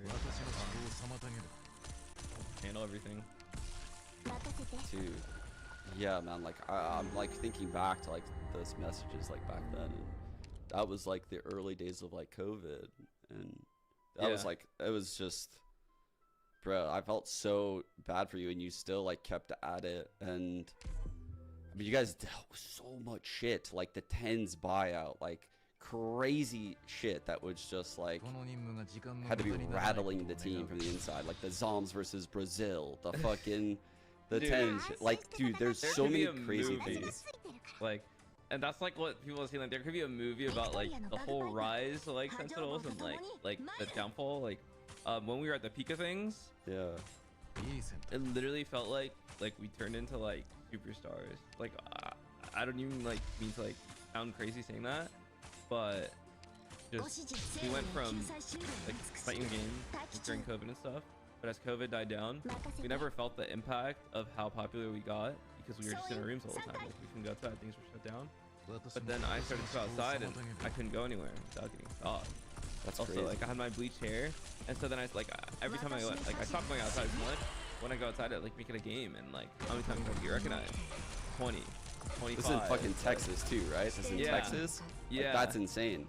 handle everything. Dude, yeah, man, like I'm like thinking back to like those messages like back then, and that was like the early days of like COVID, and that was like, it was just, bro, I felt so bad for you, and you still like kept at it. And I mean, you guys dealt with so much shit, like the TENS buyout, like crazy shit that was just like had to be rattling the team from the inside, like the Zoms versus Brazil, the fucking the TENS, like dude, there's so many crazy things. Like and that's like what people are saying. Like there could be a movie about like the whole rise of like Sentinels and like the downfall. Like when we were at the peak of things. Yeah. It literally felt like we turned into like superstars. Like I don't even like mean to like sound crazy saying that, but just we went from like fighting the game during COVID and stuff. But as COVID died down, we never felt the impact of how popular we got because we were just in our rooms all the time. Like we couldn't go outside, things were shut down. But then I started to go outside and I couldn't go anywhere without getting stopped. That's also crazy. like I had my bleached hair, and so then I like every time I went, like I stopped going outside as much. When I go outside, I like make it a game, and like how many times do I get recognized? 20, 25. This is in fucking Texas too, right? This is in Texas. Yeah. Like, that's insane.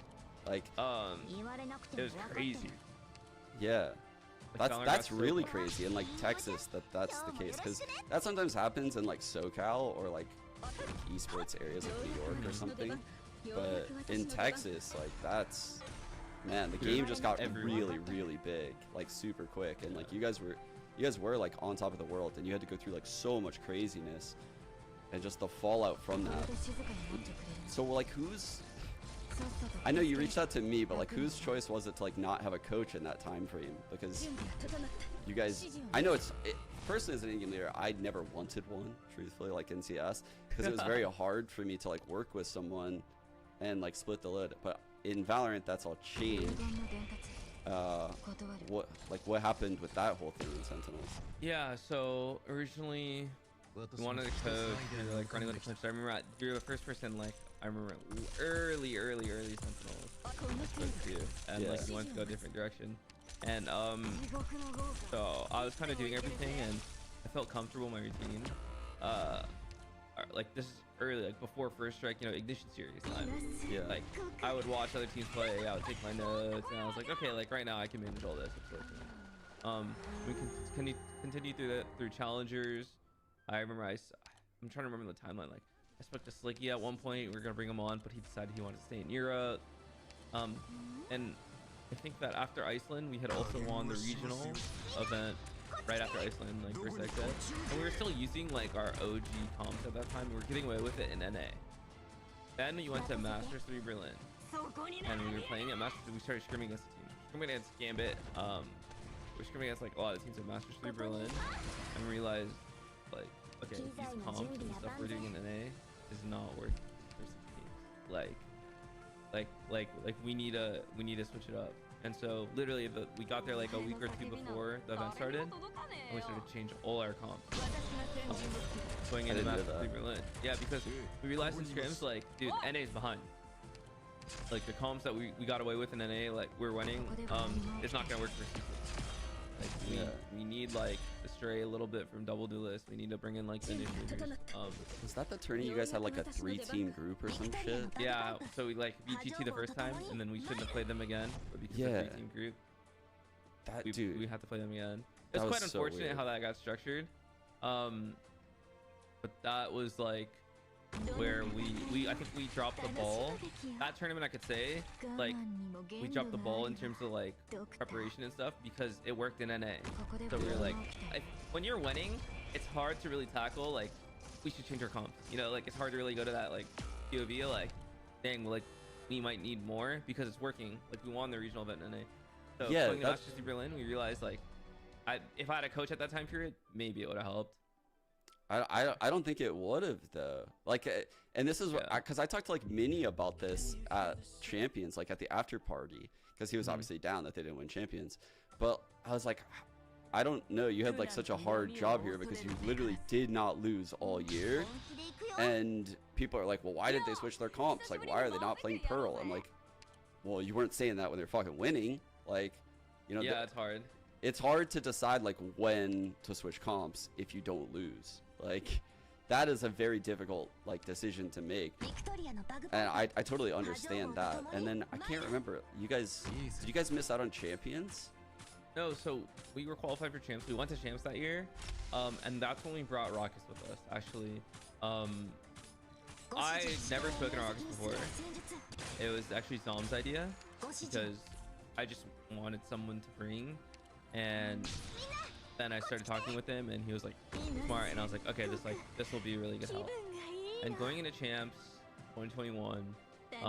Like. It was crazy. Yeah. Like, That's really crazy in like Texas that's the case, because that sometimes happens in like SoCal or like esports areas like New York or something, but in Texas, like that's, man, the game just got really big, like super quick, and like you guys were like on top of the world, and you had to go through like so much craziness and just the fallout from that. So like I know you reached out to me, but like whose choice was it to like not have a coach in that time frame? Because you guys, I know personally as an in-game leader, I never wanted one, truthfully, like in CS, because it was very hard for me to like work with someone and like split the load. But in Valorant, that's all changed. What happened with that whole thing in Sentinels? Yeah, so originally we wanted a coach. We were like running with a coach. I remember you were the first person, like I remember early Sentinels, and like we wanted to go a different direction. And so I was kind of doing everything, and I felt comfortable in my routine. Like this is early, like before First Strike, you know, Ignition series time. Yeah. Like I would watch other teams play, I would take my notes, and I was like, okay, like right now I can manage all this. It's working. We can continue through challengers. I remember I'm trying to remember the timeline. Like I spoke to Slicky at one point. We were gonna bring him on, but he decided he wanted to stay in Europe. And I think that after Iceland, we had also won the regional event right after Iceland, like first exit, and we were still using like our OG comps at that time. We were getting away with it in NA. Then we went to Masters 3 Berlin, and we were playing at Masters. We started scrimming against the team, scrimming against Gambit. We were scrimming against like a lot of teams at Masters 3 Berlin, and realized like, okay, these comps and stuff we're doing in NA is not working versus teams. Like we need to switch it up. And so literally we got there like a week or two before the event started, and we started to change all our comps going into Masters 3 Berlin. Yeah, because we realized in scrims, like, dude, NA is behind. Like the comps that we got away with in NA, like we're winning, it's not gonna work for sequels. Like we need like to stray a little bit from double duelist. We need to bring in like the initiators. Was that the tourney you guys had like a 3-team group or some shit? Yeah, so we like beat GT the first time, and then we shouldn't have played them again, but because of the 3-team group, we had to play them again. It's quite unfortunate how that got structured. But that was like where I think we dropped the ball. That tournament, I could say, like, we dropped the ball in terms of like preparation and stuff because it worked in NA. So we were like, when you're winning, it's hard to really tackle like we should change our comps. You know, like it's hard to really go to that like POV like, dang, like we might need more because it's working. Like we won the regional event in NA. So playing the Masters in Berlin, we realized like, if I had a coach at that time period, maybe it would have helped. I don't think it would have though. Like, and this is because I talked to like Minnie about this at Champions, like at the after party, because he was obviously down that they didn't win Champions. But I was like, I don't know. You had like such a hard job here because you literally did not lose all year. And people are like, well, why did they switch their comps? Like, why are they not playing Pearl? I'm like, well, you weren't saying that when they're fucking winning. Like, you know. Yeah, it's hard. It's hard to decide like when to switch comps if you don't lose. Like, that is a very difficult like decision to make, and I totally understand that. And then I can't remember, did you guys miss out on Champions? No, so we were qualified for champs. We went to champs that year, and that's when we brought Rockets with us. Actually, I never spoken to Rockets before. It was actually Zom's idea because I just wanted someone to bring, and then I started talking with him, and he was like smart, and I was like, okay, this will be really good help. And going into champs, 2021. Yeah, it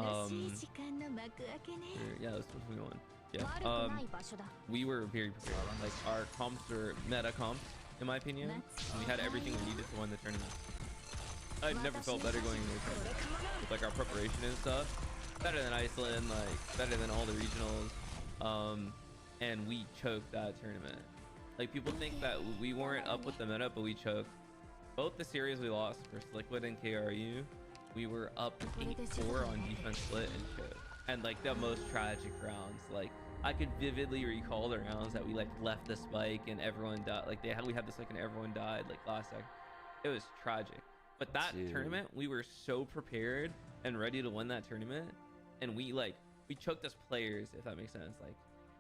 was 2021. Yeah. We were very prepared. Like our comps were meta comps, in my opinion. And we had everything we needed to win the tournament. I've never felt better going into the tournament. With like our preparation and stuff. Better than Iceland, like better than all the regionals. And we choked that tournament. Like people think that we weren't up with the meta, but we choked. Both the series we lost, first Liquid and KRU, we were up 8-4 on defense split and choked. And like the most tragic rounds, like I could vividly recall the rounds that we like left the spike and everyone died. Like we had this like and everyone died like last second. It was tragic. But that tournament, we were so prepared and ready to win that tournament, and we choked as players, if that makes sense.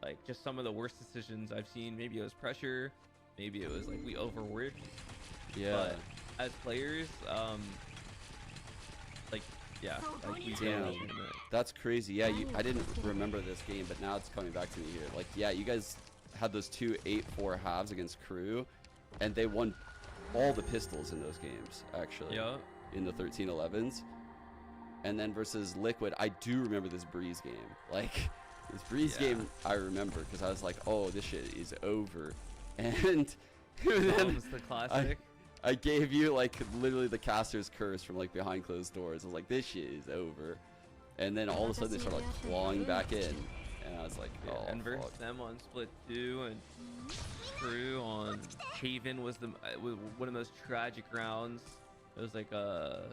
Like just some of the worst decisions I've seen. Maybe it was pressure, maybe it was like we overworked. Yeah. But as players, like we damn, that's crazy. Yeah, I didn't remember this game, but now it's coming back to me here. Like, yeah, you guys had those 2 8-4 halves against Crew, and they won all the pistols in those games, actually. Yeah. In the 13-11s. And then versus Liquid, I do remember this Breeze game. Like, this Breeze game, I remember, because I was like, oh, this shit is over. And then the classic. I gave you like literally the caster's curse from like behind closed doors. I was like, this shit is over. And then all of a sudden they started like clawing back in. And I was like, oh, and versus them on split 2 and Crew on Haven was one of those tragic rounds. It was like a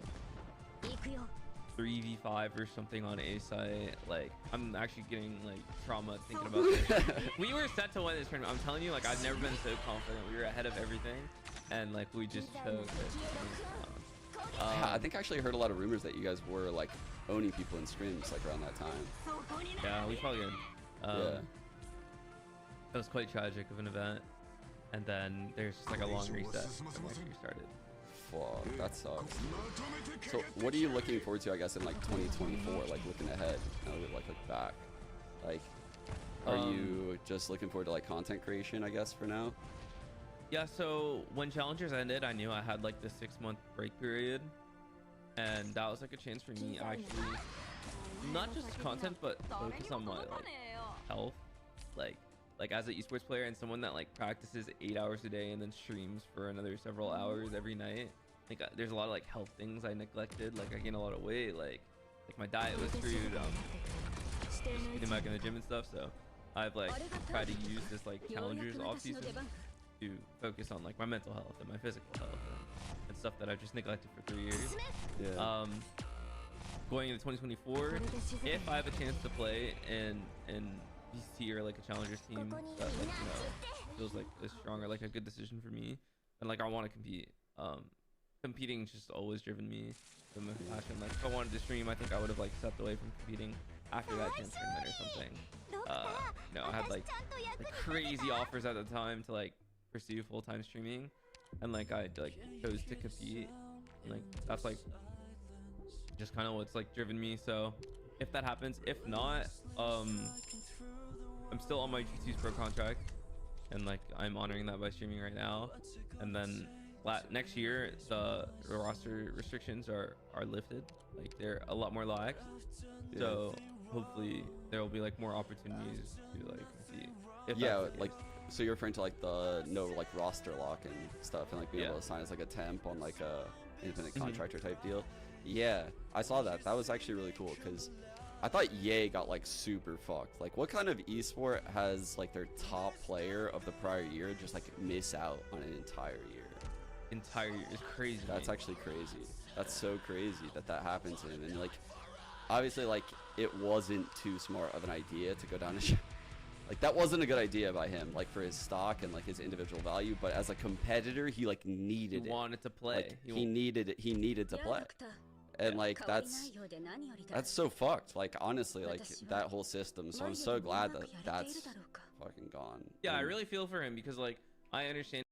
3v5 or something on A site. Like I'm actually getting like trauma thinking about this. We were set to win this tournament. I'm telling you, like I've never been so confident. We were ahead of everything. And like we just choked it. Yeah, I think I actually heard a lot of rumors that you guys were like owning people in scrims like around that time. Yeah, we probably did. Yeah. It was quite tragic of an event, and then there's just like a long reset when we actually started. Fuck, that sucks. So what are you looking forward to, I guess, in like 2024, like looking ahead, now that we like look back? Like, are you just looking forward to like content creation, I guess, for now? Yeah, so when Challengers ended, I knew I had like this 6-month break period, and that was like a chance for me actually, not just content, but focus on my like health, like as an esports player and someone that like practices 8 hours a day and then streams for another several hours every night. Like there's a lot of like health things I neglected. Like I gained a lot of weight. Like my diet was screwed. Just getting back in the gym and stuff. So I've like tried to use this like Challengers off season to focus on like my mental health and my physical health and stuff that I've just neglected for 3 years. Yeah. Going into 2024, if I have a chance to play in VC or like a Challengers team that like, you know, feels like a strong or like a good decision for me, and like I want to compete. Competing just always driven me with my passion. Like if I wanted to stream, I think I would have like stepped away from competing after that chance tournament or something. You know, I had like crazy offers at the time to like pursue full-time streaming, and like I like chose to compete, and like that's like just kind of what's like driven me. So if that happens, if not, I'm still on my G2's pro contract, and like I'm honoring that by streaming right now. And then next year the roster restrictions are lifted, like they're a lot more lax, so hopefully there will be like more opportunities to like compete. Yeah, like so you're referring to like the no like roster lock and stuff, and like being able to sign as like a temp on like a independent contractor type deal. Yeah, I saw that. That was actually really cool, because I thought Ye got like super fucked. Like what kind of esport has like their top player of the prior year just like miss out on an entire year? Entire year is crazy. That's actually crazy. That's so crazy that happened to him. And like obviously like it wasn't too smart of an idea to go down a like that wasn't a good idea by him, like for his stock and like his individual value, but as a competitor he like needed he wanted to play. Like, he needed to play. And like that's so fucked, like honestly, like that whole system. So I'm so glad that that's fucking gone. Yeah, I really feel for him, because like I understand